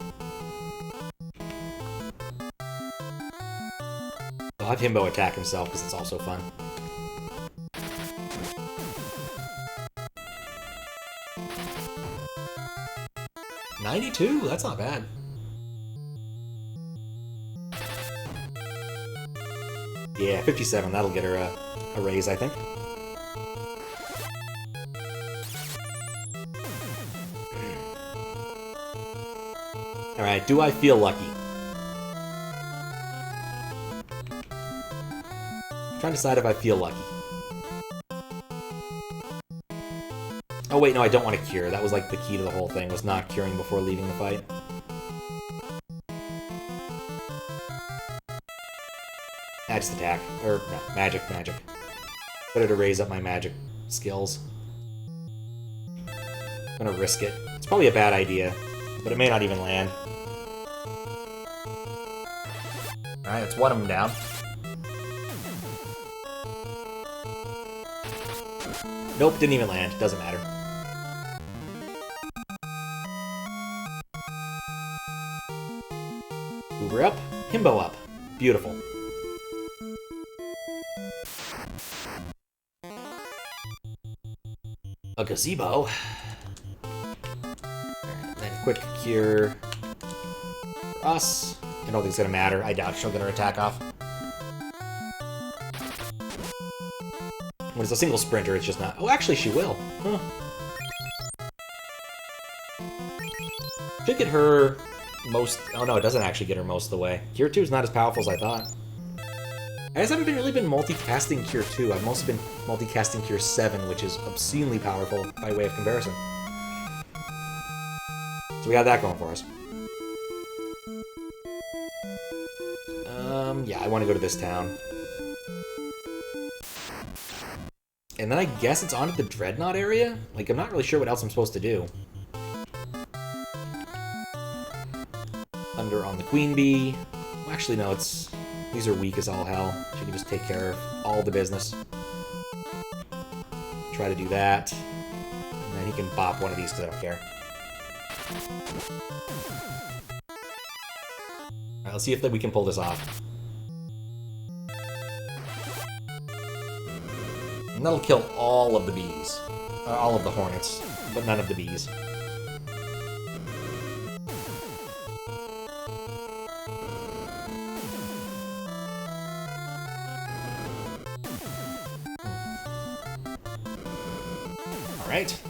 I'll have Himbo attack himself, because it's also fun. $92? That's not bad. Yeah, 57. That'll get her a raise, I think. Alright, do I feel lucky? trying to decide if I feel lucky. Oh wait, no, I don't want to cure. That was like the key to the whole thing, was not curing before leaving the fight. Just attack. Or, no, magic. Better to raise up my magic skills. I'm gonna risk it. It's probably a bad idea, but it may not even land. Alright, let's one of them down. Nope, didn't even land. Doesn't matter. Uber up, Himbo up. Beautiful. A gazebo. Then quick cure for us. I don't think it's gonna matter. I doubt she'll get her attack off. When it's a single sprinter, it's just not. Oh, actually, she will. Huh. Should get her most. Oh no, it doesn't actually get her most of the way. Cure 2 is not as powerful as I thought. I just haven't really been multicasting Cure 2. I've mostly been multicasting Cure 7, which is obscenely powerful by way of comparison. So we got that going for us. Yeah, I want to go to this town. And then I guess it's on to the Dreadnought area? Like, I'm not really sure what else I'm supposed to do. Thunder on the Queen Bee. Well, actually, no, it's... These are weak as all hell. She can just take care of all the business. Try to do that. And then he can bop one of these because I don't care. Alright, let's see if we can pull this off. And that'll kill all of the bees. All of the hornets, but none of the bees. Alright.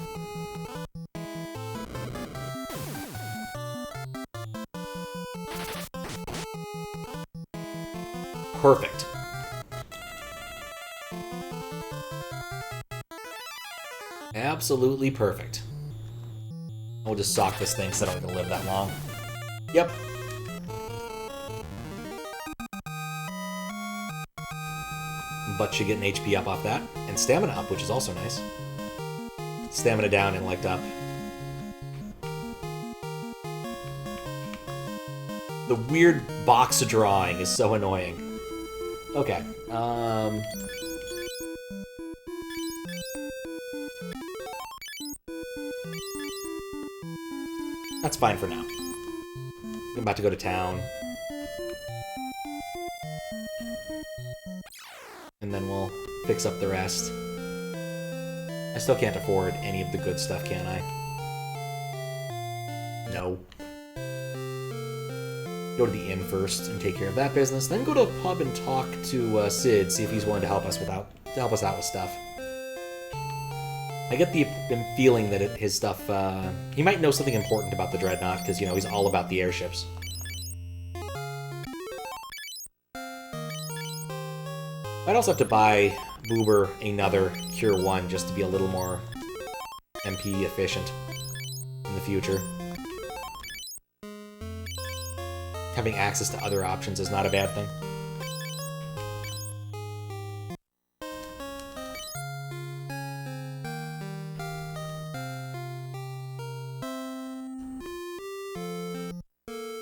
Perfect. Absolutely perfect. I'll just sock this thing so I don't even live that long. Yep. But should get an HP up off that. And stamina up, which is also nice. Stamina down and intellect up. The weird box drawing is so annoying. Okay. That's fine for now. I'm about to go to town. And then we'll fix up the rest. I still can't afford any of the good stuff, can I? No. Go to the inn first and take care of that business. Then go to a pub and talk to Sid, see if he's willing to help us out with stuff. I get the feeling that his stuff, he might know something important about the Dreadnought, because, you know, he's all about the airships. I'd also have to buy Boober another Cure 1 just to be a little more MP efficient in the future. Having access to other options is not a bad thing.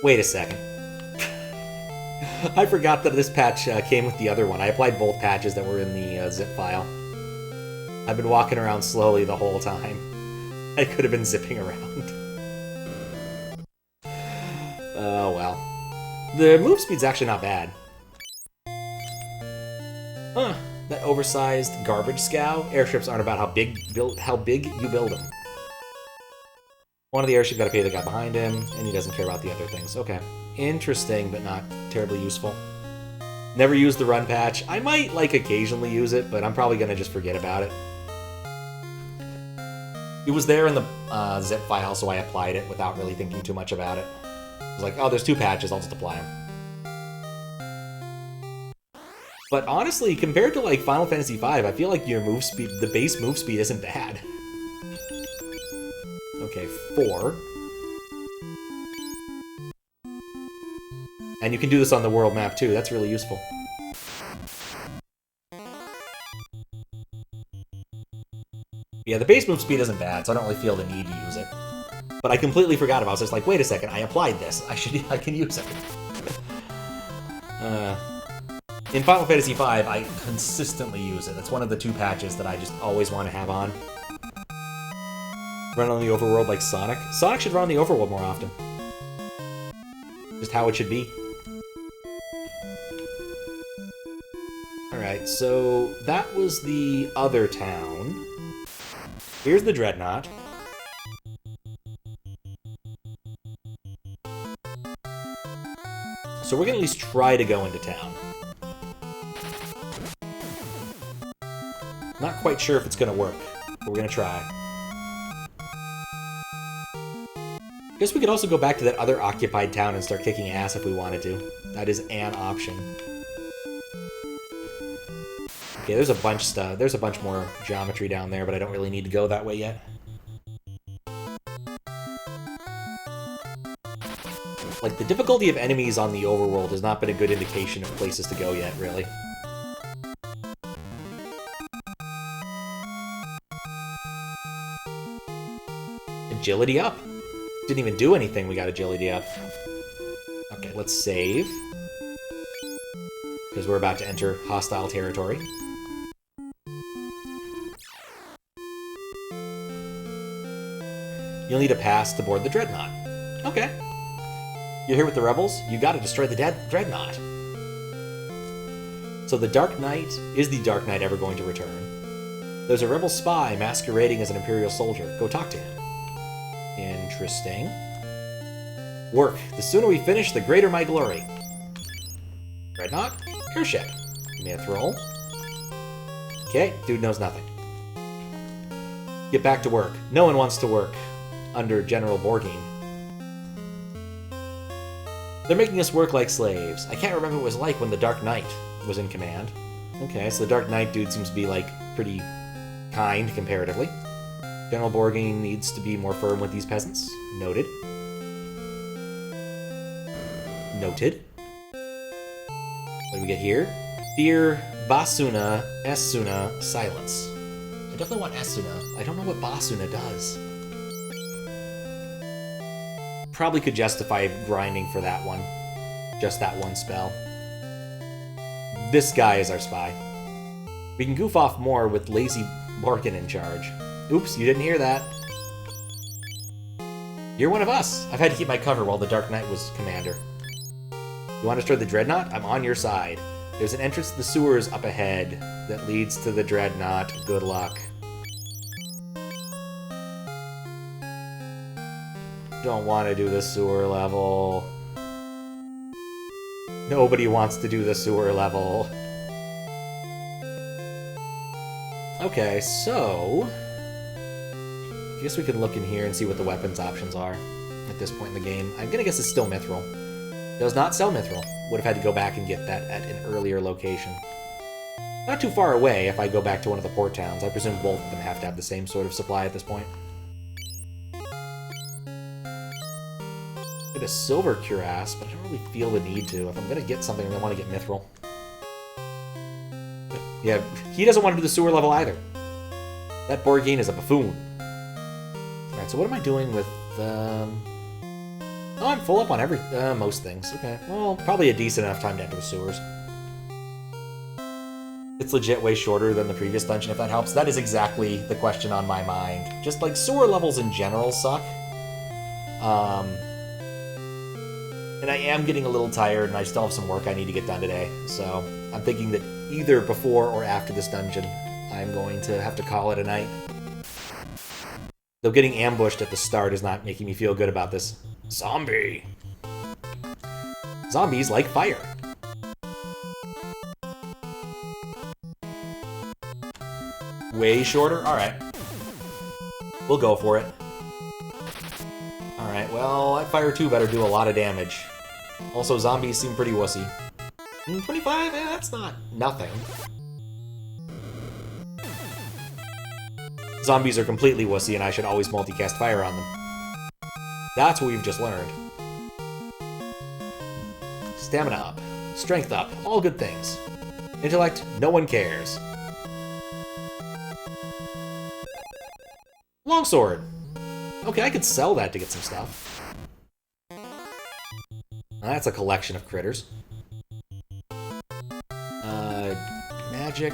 Wait a second. I forgot that this patch came with the other one. I applied both patches that were in the zip file. I've been walking around slowly the whole time. I could have been zipping around. Oh well. The move speed's actually not bad. Huh. That oversized garbage scow. Airships aren't about how big you build them. One of the airships got to pay the guy behind him, and he doesn't care about the other things. Okay. Interesting, but not terribly useful. Never used the run patch. I might, like, occasionally use it, but I'm probably going to just forget about it. It was there in the zip file, so I applied it without really thinking too much about it. I was like, oh, there's 2 patches, I'll just apply them. But honestly, compared to like Final Fantasy V, I feel like your move speed, the base move speed isn't bad. Okay, 4. And you can do this on the world map too, that's really useful. Yeah, the base move speed isn't bad, so I don't really feel the need to use it. But I completely forgot about it. I was just like, wait a second, I applied this. I can use it. In Final Fantasy V, I consistently use it. It's one of the 2 patches that I just always want to have on. Run on the overworld like Sonic. Sonic should run on the overworld more often. Just how it should be. Alright, so that was the other town. Here's the Dreadnought. So we're gonna at least try to go into town. Not quite sure if it's gonna work, but we're gonna try. Guess we could also go back to that other occupied town and start kicking ass if we wanted to. That is an option. Okay, there's a bunch more geometry down there, but I don't really need to go that way yet. Like, the difficulty of enemies on the overworld has not been a good indication of places to go yet, really. Agility up. Didn't even do anything, we got agility up. Okay, let's save. Because we're about to enter hostile territory. You'll need a pass to board the Dreadnought. Okay. You're here with the rebels? You gotta destroy the Dreadnought. So the Dark Knight, is the Dark Knight ever going to return? There's a rebel spy masquerading as an Imperial soldier. Go talk to him. Interesting. Work. The sooner we finish, the greater my glory. Dreadnought? Airship. Mithril. Okay, dude knows nothing. Get back to work. No one wants to work under General Borgine. They're making us work like slaves. I can't remember what it was like when the Dark Knight was in command. Okay, so the Dark Knight dude seems to be, like, pretty kind, comparatively. General Borgine needs to be more firm with these peasants. Noted. Noted. What do we get here? Fear, Basuna, Esuna, Silence. I definitely want Esuna. I don't know what Basuna does. Probably could justify grinding for that one. Just that one spell. This guy is our spy. We can goof off more with Lazy Borkin in charge. Oops, you didn't hear that. You're one of us. I've had to keep my cover while the Dark Knight was commander. You want to destroy the Dreadnought? I'm on your side. There's an entrance to the sewers up ahead that leads to the Dreadnought. Good luck. Don't want to do the sewer level. Nobody wants to do the sewer level. Okay, so... I guess we can look in here and see what the weapons options are at this point in the game. I'm gonna guess it's still Mithril. Does not sell Mithril. Would have had to go back and get that at an earlier location. Not too far away if I go back to one of the port towns. I presume both of them have to have the same sort of supply at this point. Get a silver cuirass, but I don't really feel the need to. If I'm gonna get something, I want to get Mithril. Yeah, he doesn't want to do the sewer level either. That Borgine is a buffoon. Alright, so what am I doing with, Oh, I'm full up on most things. Okay, well, probably a decent enough time to enter the sewers. It's legit way shorter than the previous dungeon, if that helps. That is exactly the question on my mind. Just, like, sewer levels in general suck. And I am getting a little tired, and I still have some work I need to get done today. So I'm thinking that either before or after this dungeon, I'm going to have to call it a night. Though getting ambushed at the start is not making me feel good about this. Zombie! Zombies like fire. Way shorter? Alright. We'll go for it. Alright, well, that fire 2 better do a lot of damage. Also, zombies seem pretty wussy. 25? That's not nothing. Zombies are completely wussy, and I should always multicast fire on them. That's what we've just learned. Stamina up. Strength up. All good things. Intellect, no one cares. Longsword. Okay, I could sell that to get some stuff. That's a collection of critters. Magic.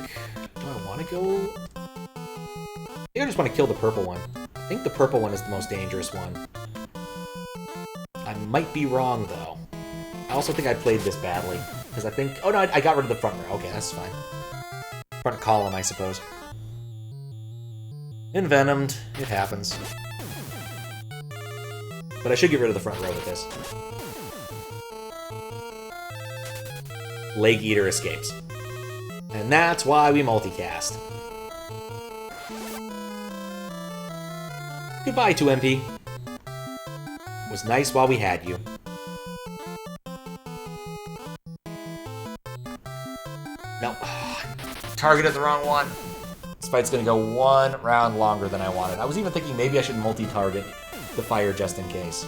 Do I want to go? I think I just want to kill the purple one. I think the purple one is the most dangerous one. I might be wrong, though. I also think I played this badly. Because I think... Oh, no, I got rid of the front row. Okay, that's fine. Front column, I suppose. Envenomed. It happens. But I should get rid of the front row with this. Leg Eater escapes. And that's why we multicast. Goodbye, 2MP. It was nice while we had you. No. Targeted the wrong one. This fight's gonna go one round longer than I wanted. I was even thinking maybe I should multi-target the fire just in case.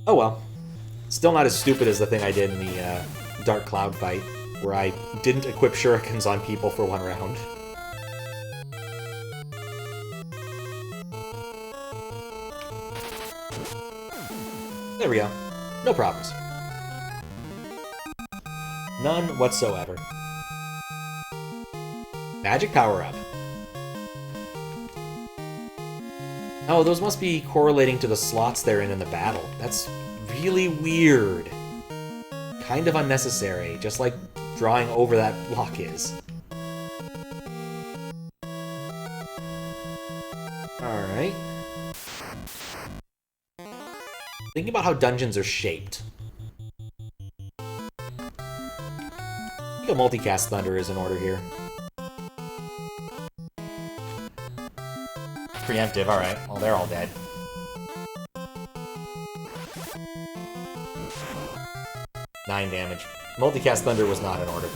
Oh well. Still not as stupid as the thing I did in the Dark Cloud fight, where I didn't equip shurikens on people for one round. There we go. No problems. None whatsoever. Magic power-up. Oh, those must be correlating to the slots they're in the battle. That's really weird. Kind of unnecessary, just like drawing over that block is. Alright. Thinking about how dungeons are shaped. I think a multicast thunder is in order here. Preemptive, alright. Well, they're all dead. Nine damage. Multicast Thunder was not in order.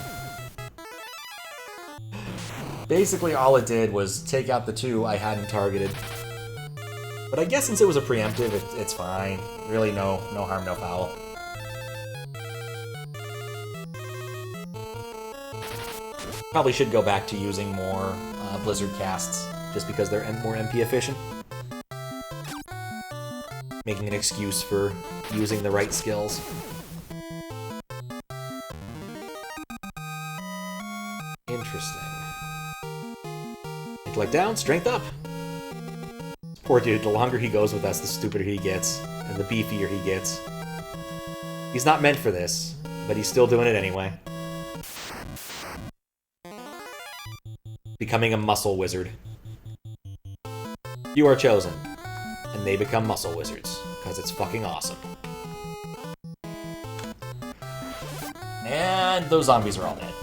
Basically, all it did was take out the two I hadn't targeted. But I guess since it was a preemptive, it's fine. Really, no harm, no foul. Probably should go back to using more Blizzard casts, just because they're more MP efficient. Making an excuse for using the right skills. Interesting. Intellect down, strength up. Poor dude, the longer he goes with us, the stupider he gets, and the beefier he gets. He's not meant for this, but he's still doing it anyway. Becoming a muscle wizard. You are chosen, and they become muscle wizards, because it's fucking awesome. And those zombies are all dead.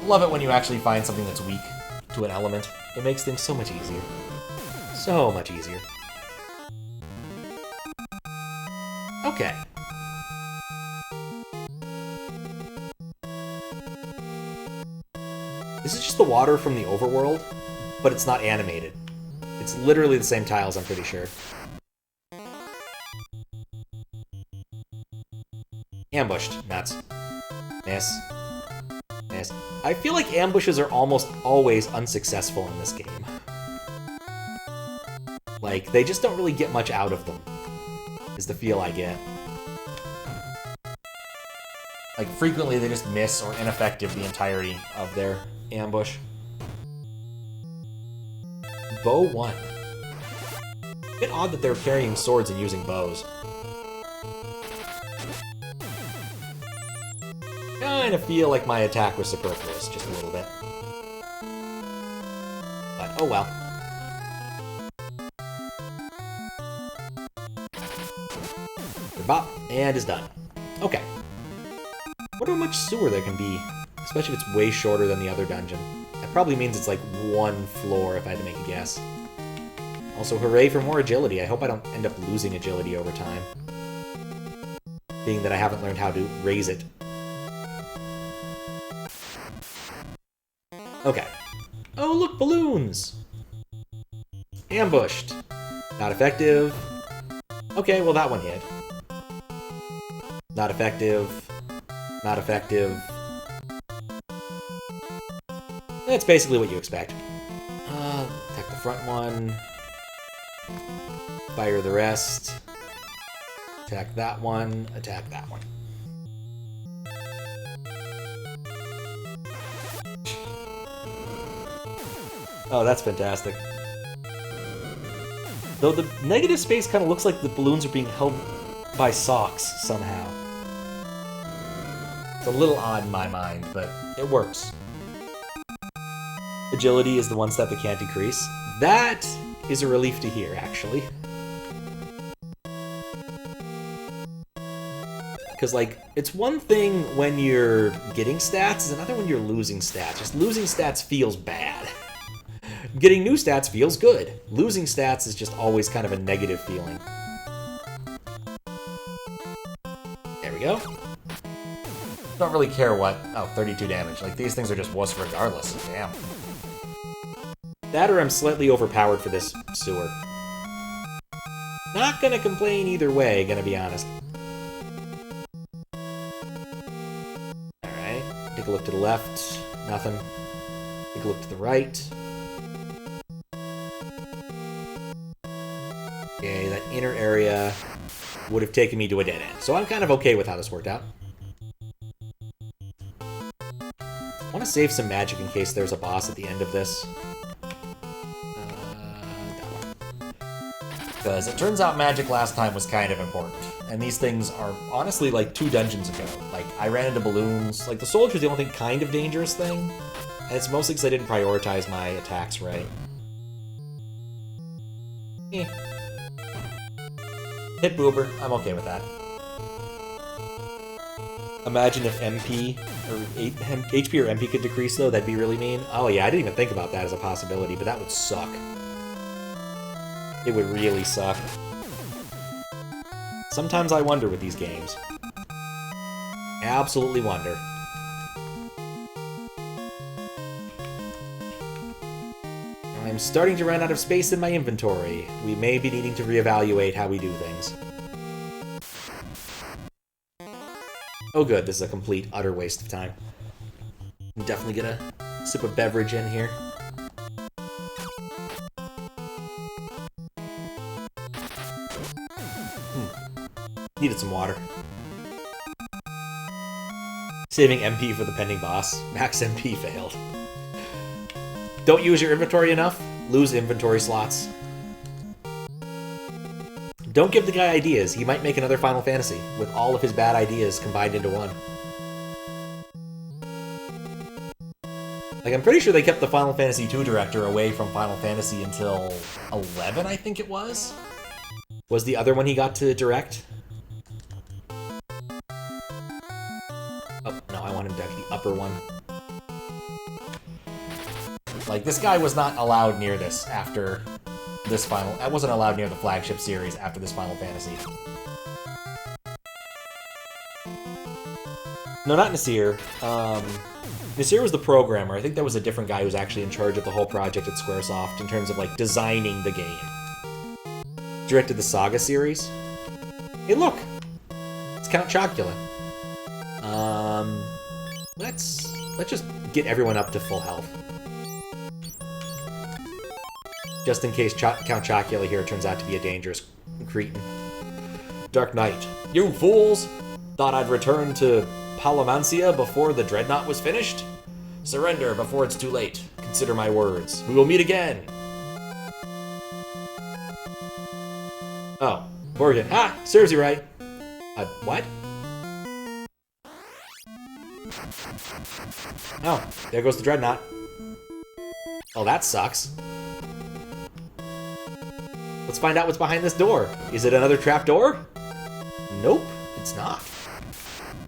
Love it when you actually find something that's weak to an element. It makes things so much easier. So much easier. Okay. This is just the water from the overworld, but it's not animated. It's literally the same tiles, I'm pretty sure. Ambushed. Nuts. Miss. Miss. I feel like ambushes are almost always unsuccessful in this game. Like, they just don't really get much out of them, is the feel I get. Like, frequently they just miss or ineffective the entirety of their ambush. Bow 1. A bit odd that they're carrying swords and using bows. Kind of feel like my attack was superfluous, just a little bit. But, oh well. Bop, and is done. Okay. Wonder how much sewer there can be, especially if it's way shorter than the other dungeon. That probably means it's like one floor, if I had to make a guess. Also, hooray for more agility. I hope I don't end up losing agility over time. Being that I haven't learned how to raise it. Okay. Oh, look, balloons! Ambushed. Not effective. Okay, well that one hit. Not effective. Not effective. That's basically what you expect. Attack the front one. Fire the rest. Attack that one. Attack that one. Oh, that's fantastic. Though the negative space kind of looks like the balloons are being held by socks somehow. It's a little odd in my mind, but it works. Agility is the one stat that can't decrease. That is a relief to hear, actually. Because, like, it's one thing when you're getting stats, it's another when you're losing stats. Just losing stats feels bad. Getting new stats feels good. Losing stats is just always kind of a negative feeling. There we go. Don't really care what... Oh, 32 damage. Like, these things are just wuss regardless. Damn. That or I'm slightly overpowered for this sewer. Not gonna complain either way, gonna be honest. Alright. Take a look to the left. Nothing. Take a look to the right. Okay, that inner area would have taken me to a dead end. So I'm kind of okay with how this worked out. I want to save some magic in case there's a boss at the end of this. That one. Because it turns out magic last time was kind of important. And these things are honestly like 2 dungeons ago. Like, I ran into balloons. Like, the soldier's the only kind of dangerous thing. And it's mostly because I didn't prioritize my attacks right. Eh. Hit Boober, I'm okay with that. Imagine if MP, or HP or MP could decrease though, that'd be really mean. Oh yeah, I didn't even think about that as a possibility, but that would suck. It would really suck. Sometimes I wonder with these games. Absolutely wonder. I'm starting to run out of space in my inventory. We may be needing to reevaluate how we do things. Oh good, this is a complete, utter waste of time. I'm definitely gonna sip a beverage in here. Needed some water. Saving MP for the pending boss. Max MP failed. Don't use your inventory enough? Lose inventory slots. Don't give the guy ideas. He might make another Final Fantasy, with all of his bad ideas combined into one. Like, I'm pretty sure they kept the Final Fantasy II director away from Final Fantasy until 11, I think it was? Was the other one he got to direct? Oh, no, I want him to direct the upper one. Like, this guy was not allowed near this after this final... I wasn't allowed near the flagship series after this Final Fantasy. No, not Nasir. Nasir was the programmer. I think that was a different guy who was actually in charge of the whole project at Squaresoft in terms of, like, designing the game. Directed the Saga series. Hey, look! It's Count Chocula. Let's just get everyone up to full health. Just in case Count Chocula here turns out to be a dangerous cretin. Dark Knight. You fools! Thought I'd return to Palomancia before the Dreadnought was finished? Surrender before it's too late. Consider my words. We will meet again! Oh, Morgan. Ha! Serves you right. What? Oh, there goes the Dreadnought. Oh, that sucks. Let's find out what's behind this door. Is it another trapdoor? Nope, it's not.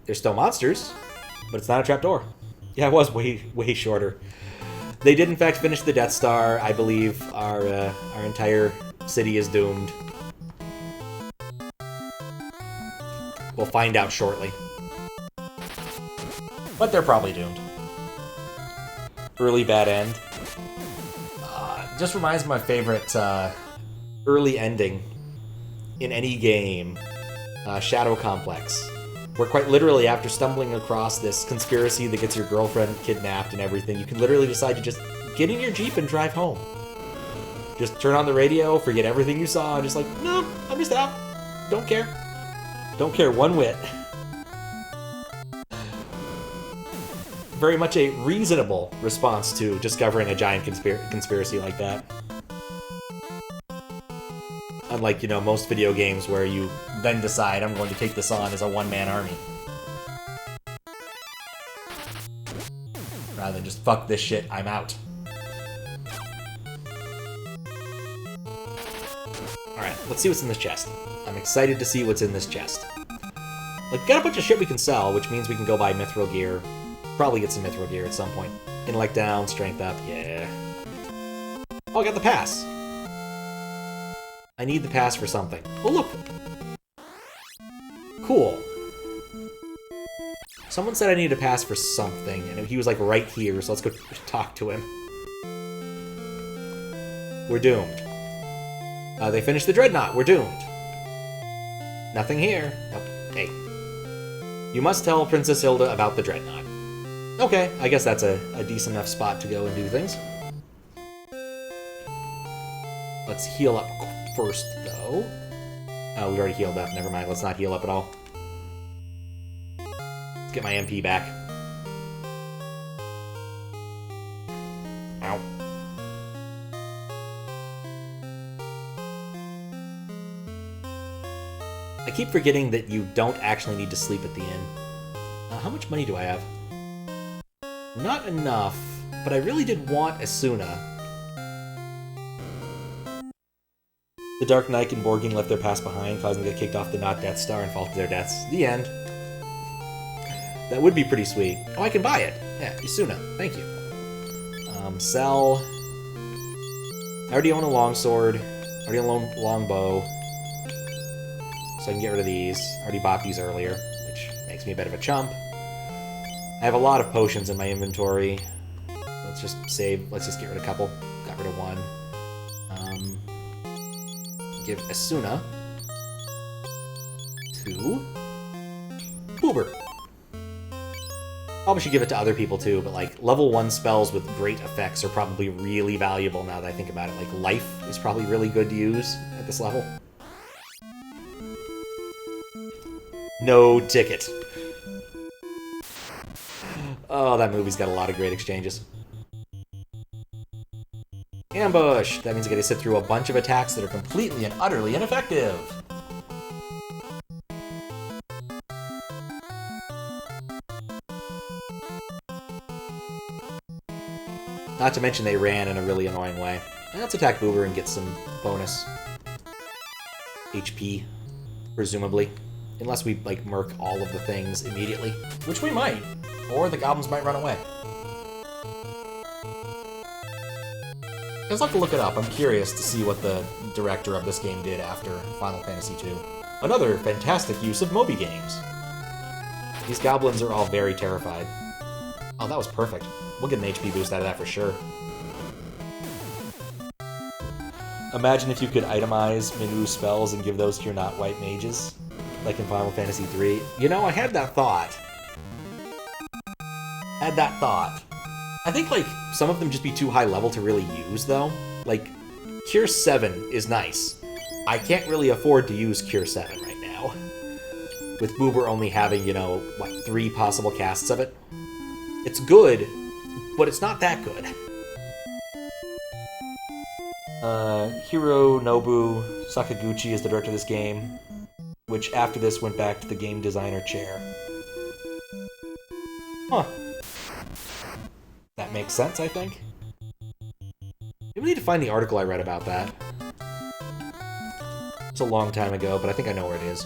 There's still monsters, but it's not a trapdoor. Yeah, it was way shorter. They did in fact finish the Death Star. I believe our entire City is doomed. We'll find out shortly. But they're probably doomed. Early bad end. Just reminds me of my favorite early ending in any game, Shadow Complex. Where quite literally, after stumbling across this conspiracy that gets your girlfriend kidnapped and everything, you can literally decide to just get in your Jeep and drive home. Just turn on the radio, forget everything you saw, and just like, no, I'm just out. Don't care. Don't care one whit. Very much a reasonable response to discovering a giant conspiracy like that. Unlike, you know, most video games where you then decide, I'm going to take this on as a one-man army. Rather than just, fuck this shit, I'm out. Alright, let's see what's in this chest. I'm excited to see what's in this chest. Like, got a bunch of shit we can sell, which means we can go buy mithril gear. Probably get some mithril gear at some point. Intellect down, strength up, yeah. Oh, I got the pass. I need the pass for something. Oh, look! Cool. Someone said I needed a pass for something, and he was, like, right here, so let's go talk to him. We're doomed. They finished the Dreadnought. We're doomed. Nothing here. Nope. Hey. You must tell Princess Hilda about the Dreadnought. Okay, I guess that's a decent enough spot to go and do things. Let's heal up first, though. Oh, we already healed up. Never mind. Let's not heal up at all. Let's get my MP back. Ow. I keep forgetting that you don't actually need to sleep at the inn. How much money do I have? Not enough, but I really did want Asuna. The Dark Knight and Borgin left their past behind, causing them to get kicked off the Not Death Star and fall to their deaths. The end. That would be pretty sweet. Oh, I can buy it. Yeah, Asuna. Thank you. Sell. I already own a longsword. I already own a longbow. So I can get rid of these. I already bought these earlier, which makes me a bit of a chump. I have a lot of potions in my inventory. Let's just save. Let's just get rid of a couple. Got rid of one. Give Asuna to Uber. Probably should give it to other people too, but like level 1 spells with great effects are probably really valuable now that I think about it. Like Life is probably really good to use at this level. No ticket. Oh, that movie's got a lot of great exchanges. Ambush! That means I gotta sit through a bunch of attacks that are completely and utterly ineffective. Not to mention they ran in a really annoying way. Let's attack Boober and get some bonus HP, presumably. Unless we, like, murk all of the things immediately. Which we might. Or the goblins might run away. I'll have to look it up. I'm curious to see what the director of this game did after Final Fantasy II. Another fantastic use of Moby games. These goblins are all very terrified. Oh, that was perfect. We'll get an HP boost out of that for sure. Imagine if you could itemize Minwu spells and give those to your not-white mages. Like in Final Fantasy III. You know, I had that thought. I think, like, some of them just be too high level to really use, though. Like, Cure 7 is nice. I can't really afford to use Cure 7 right now. With Boober only having, you know, what, 3 possible casts of it? It's good, but it's not that good. Hironobu Sakaguchi is the director of this game, which after this went back to the game designer chair. Huh. That makes sense, I think. We need to find the article I read about that. It's a long time ago, but I think I know where it is.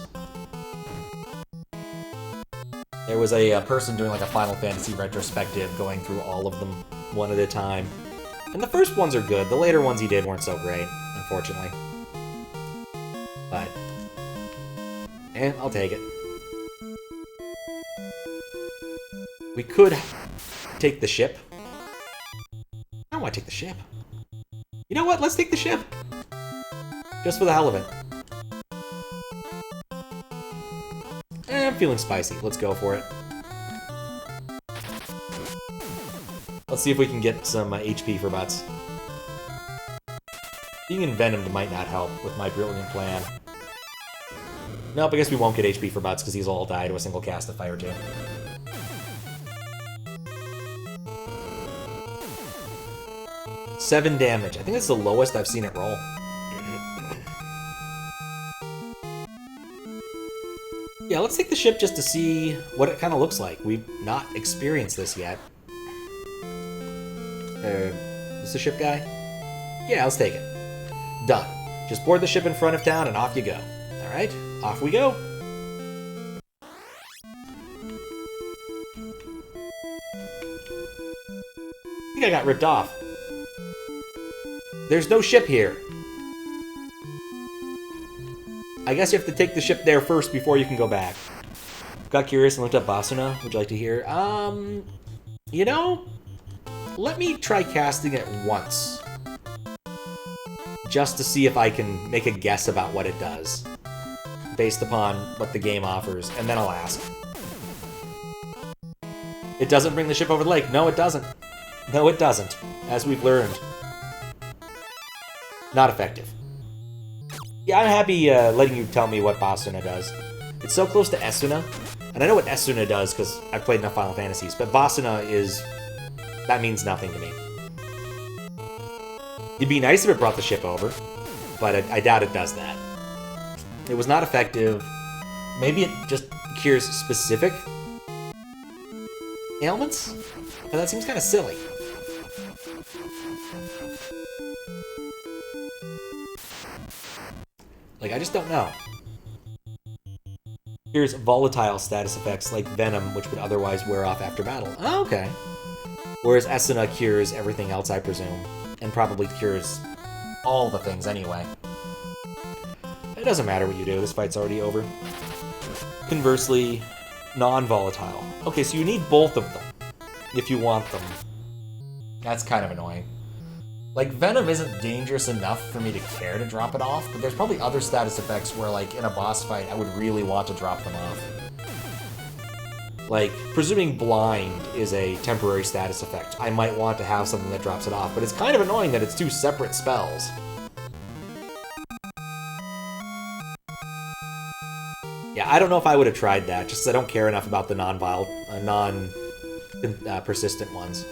There was a person doing like a Final Fantasy retrospective, going through all of them one at a time. And the first ones are good. The later ones he did weren't so great, unfortunately. But... I'll take it. We could take the ship. I don't want to take the ship. You know what? Let's take the ship. Just for the hell of it. I'm feeling spicy. Let's go for it. Let's see if we can get some HP for butts. Being envenomed might not help with my brilliant plan. Nope, I guess we won't get HP for butts because these all die to a single cast of Fire 2. Seven damage. I think that's the lowest I've seen it roll. Yeah, let's take the ship just to see what it kind of looks like. We've not experienced this yet. Is this the ship guy? Yeah, let's take it. Done. Just board the ship in front of town and off you go. Alright, off we go. I think I got ripped off. There's no ship here. I guess you have to take the ship there first before you can go back. Got curious and looked up Basuna. Would you like to hear? You know, let me try casting it once. Just to see if I can make a guess about what it does. Based upon what the game offers, and then I'll ask. It doesn't bring the ship over the lake. No, it doesn't. No, it doesn't. As we've learned. Not effective. Yeah, I'm happy letting you tell me what Basuna does. It's so close to Esuna, and I know what Esuna does because I've played enough Final Fantasies, but Basuna is... that means nothing to me. It'd be nice if it brought the ship over, but I doubt it does that. It was not effective. Maybe it just cures specific ailments? But that seems kind of silly. Like, I just don't know. Here's volatile status effects like Venom, which would otherwise wear off after battle. Oh, okay. Whereas Esuna cures everything else, I presume. And probably cures all the things anyway. It doesn't matter what you do, this fight's already over. Conversely, non-volatile. Okay, so you need both of them, if you want them. That's kind of annoying. Like, Venom isn't dangerous enough for me to care to drop it off, but there's probably other status effects where, like, in a boss fight, I would really want to drop them off. Like, presuming Blind is a temporary status effect, I might want to have something that drops it off, but it's kind of annoying that it's two separate spells. Yeah, I don't know if I would have tried that, just because I don't care enough about the non-persistent ones.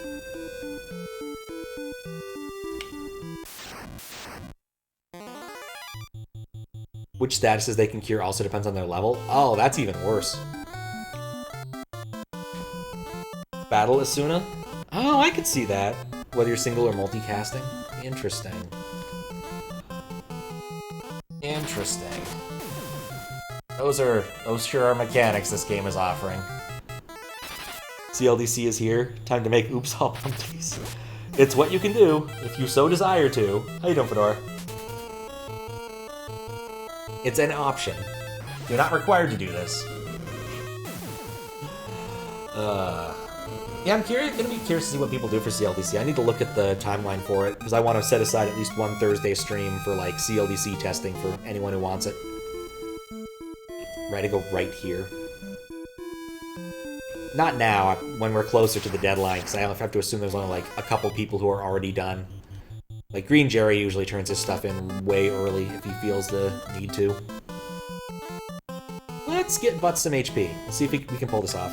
Which statuses they can cure also depends on their level? Oh, that's even worse. Battle Asuna? Oh, I could see that. Whether you're single or multicasting. Interesting. Interesting. Those sure are mechanics this game is offering. CLDC is here. Time to make oops all pumpties. It's what you can do, if you so desire to. How you doing, Fedora? It's an option. You're not required to do this. Yeah, I'm gonna be curious to see what people do for CLDC. I need to look at the timeline for it, because I want to set aside at least one Thursday stream for, like, CLDC testing for anyone who wants it. Right, to go right here. Not now, when we're closer to the deadline, because I have to assume there's only, like, a couple people who are already done. Like, Green Jerry usually turns his stuff in way early if he feels the need to. Let's get Butts some HP. Let's see if we can pull this off.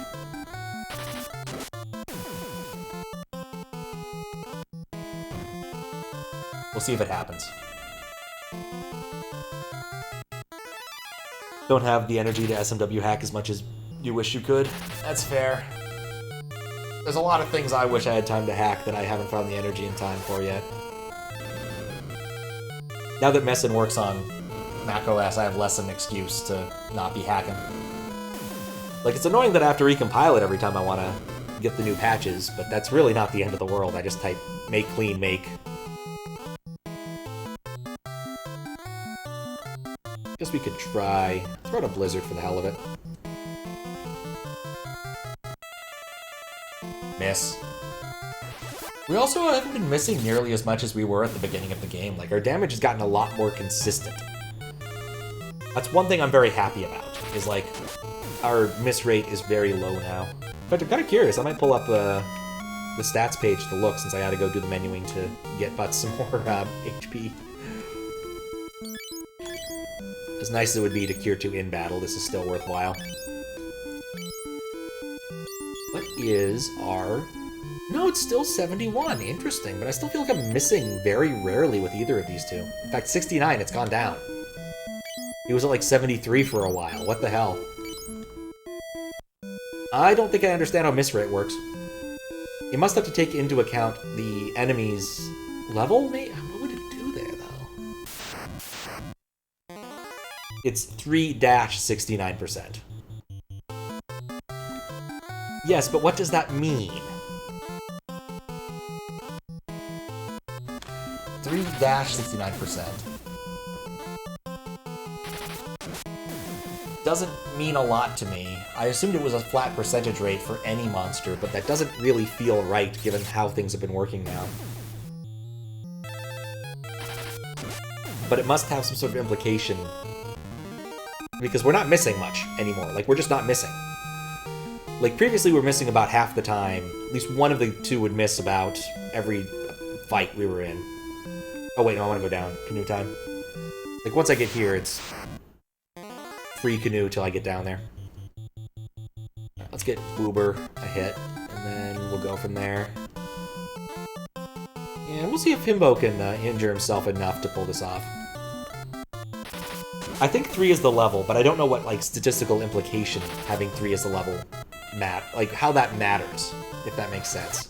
We'll see if it happens. Don't have the energy to SMW hack as much as you wish you could. That's fair. There's a lot of things I wish I had time to hack that I haven't found the energy and time for yet. Now that Messin works on macOS, I have less of an excuse to not be hacking. Like, it's annoying that I have to recompile it every time I want to get the new patches, but that's really not the end of the world. I just type make clean make. Guess we could try. Throw out a blizzard for the hell of it. Miss. We also haven't been missing nearly as much as we were at the beginning of the game. Like, our damage has gotten a lot more consistent. That's one thing I'm very happy about, is like, our miss rate is very low now. In fact, I'm kind of curious. I might pull up the stats page to look, since I had to go do the menuing to get Butts some more HP. As nice as it would be to cure 2 in battle, this is still worthwhile. What is our... No, it's still 71. Interesting, but I still feel like I'm missing very rarely with either of these two. In fact, 69, it's gone down. He was at like 73 for a while. What the hell? I don't think I understand how miss rate works. You must have to take into account the enemy's level, maybe? What would it do there, though? It's 3-69%. Yes, but what does that mean? 3-69%. Doesn't mean a lot to me. I assumed it was a flat percentage rate for any monster, but that doesn't really feel right given how things have been working now. But it must have some sort of implication. Because we're not missing much anymore. Like, we're just not missing. Like, previously we were missing about half the time. At least one of the two would miss about every fight we were in. Oh wait, no, I want to go down. Canoe time. Like, once I get here, it's free canoe till I get down there. Let's get Boober a hit, and then we'll go from there. And we'll see if Himbo can injure himself enough to pull this off. I think 3 is the level, but I don't know what, like, statistical implication having 3 as the level like, how that matters, if that makes sense.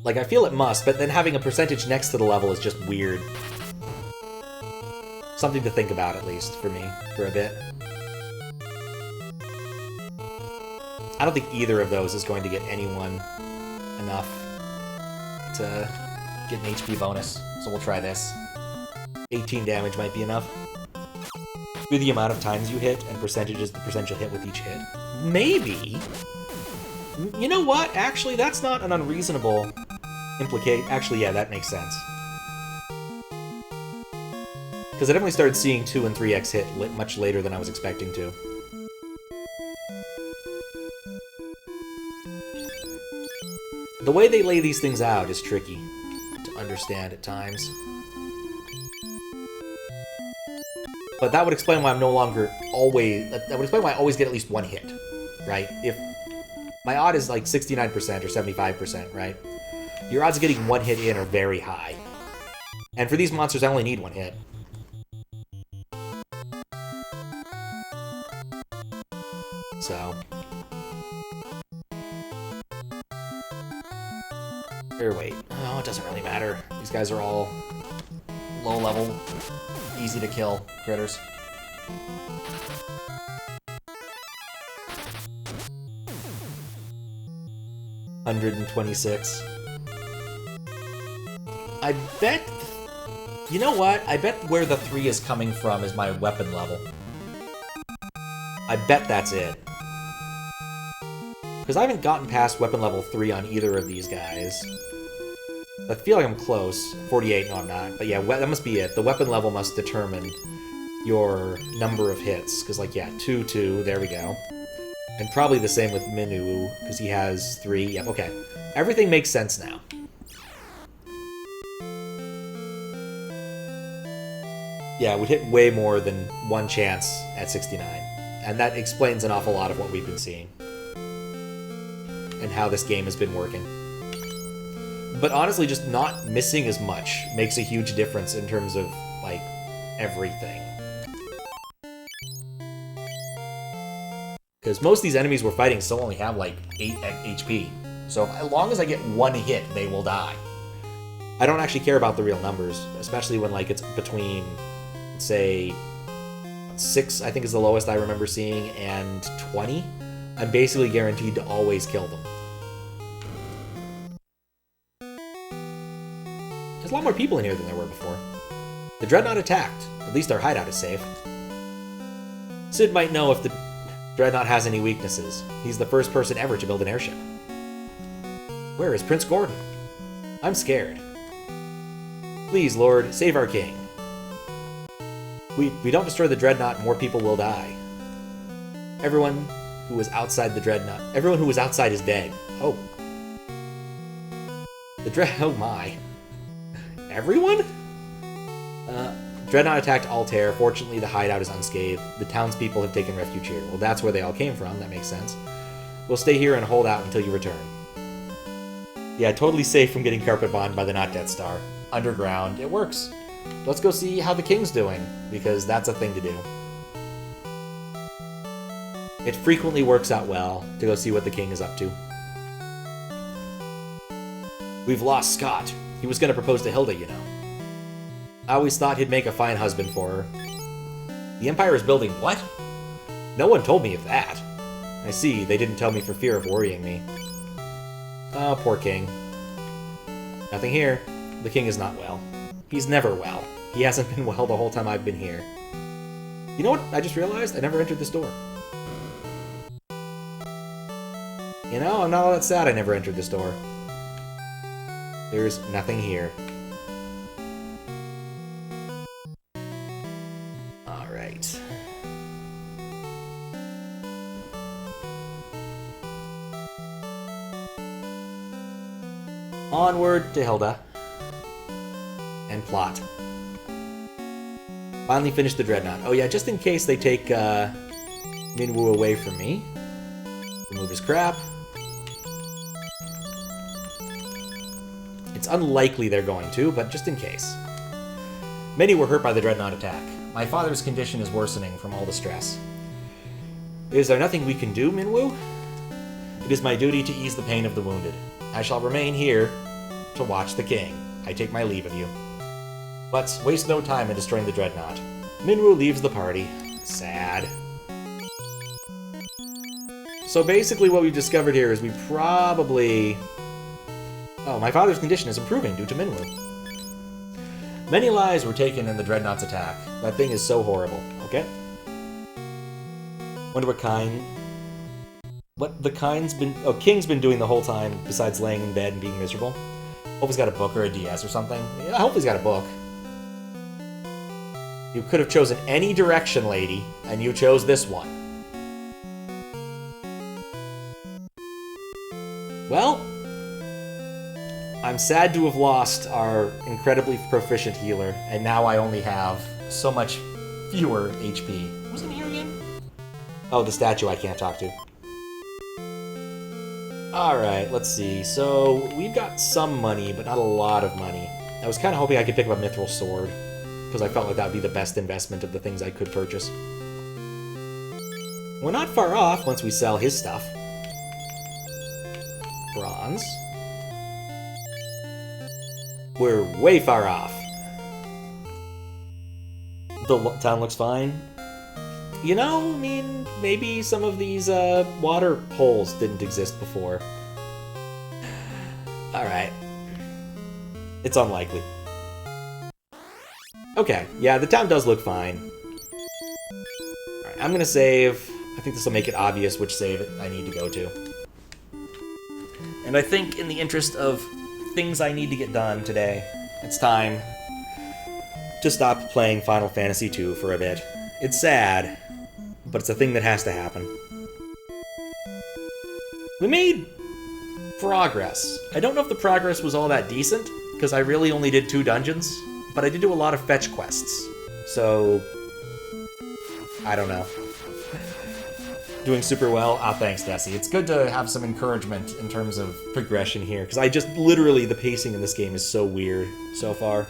Like, I feel it must, but then having a percentage next to the level is just weird. Something to think about, at least, for me, for a bit. I don't think either of those is going to get anyone enough to get an HP bonus, so we'll try this. 18 damage might be enough. Do the amount of times you hit, and percentage is the percentage you'll hit with each hit. Maybe. You know what? Actually, that's not an unreasonable implication. Actually, yeah, that makes sense. Because I definitely started seeing 2 and 3x hit much later than I was expecting to. The way they lay these things out is tricky to understand at times. But that would explain why I'm no longer always... That would explain why I always get at least 1 hit, right? If my odd is like 69% or 75%, right? Your odds of getting 1 hit in are very high. And for these monsters, I only need 1 hit. So... Or wait. Oh, it doesn't really matter. These guys are all low level, easy to kill critters. $126. I bet... You know what? I bet where the 3 is coming from is my weapon level. I bet that's it. Because I haven't gotten past weapon level 3 on either of these guys. I feel like I'm close. 48, no I'm not. But yeah, that must be it. The weapon level must determine your number of hits. Because, like, yeah, 2, 2, there we go. And probably the same with Minwu, because he has 3. Yep, okay. Everything makes sense now. Yeah, we'd hit way more than 1 chance at 69. And that explains an awful lot of what we've been seeing. And how this game has been working. But honestly, just not missing as much makes a huge difference in terms of, like, everything. Because most of these enemies we're fighting still only have, like, 8 HP. So as long as I get 1 hit, they will die. I don't actually care about the real numbers, especially when, like, it's between, say, 6, I think is the lowest I remember seeing, and 20. I'm basically guaranteed to always kill them. There's a lot more people in here than there were before. The Dreadnought attacked. At least our hideout is safe. Sid might know if the Dreadnought has any weaknesses. He's the first person ever to build an airship. Where is Prince Gordon? I'm scared. Please, Lord, save our king. We don't destroy the Dreadnought, more people will die. Everyone who was outside the Dreadnought. Everyone who was outside is dead. Oh. Oh my. Everyone? Dreadnought attacked Altair. Fortunately, the hideout is unscathed. The townspeople have taken refuge here. Well, that's where they all came from. That makes sense. We'll stay here and hold out until you return. Yeah, totally safe from getting carpet bombed by the Not Death Star. Underground. It works. Let's go see how the king's doing, because that's a thing to do. It frequently works out well to go see what the king is up to. We've lost Scott. He was going to propose to Hilda, you know. I always thought he'd make a fine husband for her. The Empire is building what? No one told me of that. I see, they didn't tell me for fear of worrying me. Oh, poor king. Nothing here. The king is not well. He's never well. He hasn't been well the whole time I've been here. You know what? I just realized I never entered this door. You know, I'm not all that sad I never entered this door. There's nothing here. Alright. Onward to Hilda. And plot. Finally finished the Dreadnought. Oh yeah, just in case they take Minwu away from me. Remove his crap. It's unlikely they're going to, but just in case. Many were hurt by the Dreadnought attack. My father's condition is worsening from all the stress. Is there nothing we can do, Minwu? It is my duty to ease the pain of the wounded. I shall remain here to watch the king. I take my leave of you. But waste no time in destroying the Dreadnought. Minwu leaves the party. Sad. So basically what we've discovered here is we probably... Oh, my father's condition is improving due to Minwu. Many lives were taken in the Dreadnought's attack. That thing is so horrible. Okay? Wonder what kind... What the kind's been... Oh, King's been doing the whole time, besides laying in bed and being miserable. Hope he's got a book or a DS or something. Yeah, I hope he's got a book. You could have chosen any direction, lady, and you chose this one. Well, I'm sad to have lost our incredibly proficient healer, and now I only have so much fewer HP. What's in here again? Oh, the statue I can't talk to. Alright, let's see. So, we've got some money, but not a lot of money. I was kind of hoping I could pick up a mithril sword, because I felt like that would be the best investment of the things I could purchase. We're not far off once we sell his stuff. Bronze. We're way far off. The town looks fine. You know, I mean, maybe some of these water holes didn't exist before. Alright. It's unlikely. Okay, yeah, the town does look fine. Alright, I'm gonna save. I think this will make it obvious which save I need to go to. And I think in the interest of things I need to get done today, it's time to stop playing Final Fantasy II for a bit. It's sad, but it's a thing that has to happen. We made progress. I don't know if the progress was all that decent, because I really only did 2 dungeons, but I did do a lot of fetch quests, so I don't know. Doing super well. Ah, thanks, Desi. It's good to have some encouragement in terms of progression here, because I just literally, the pacing in this game is so weird so far.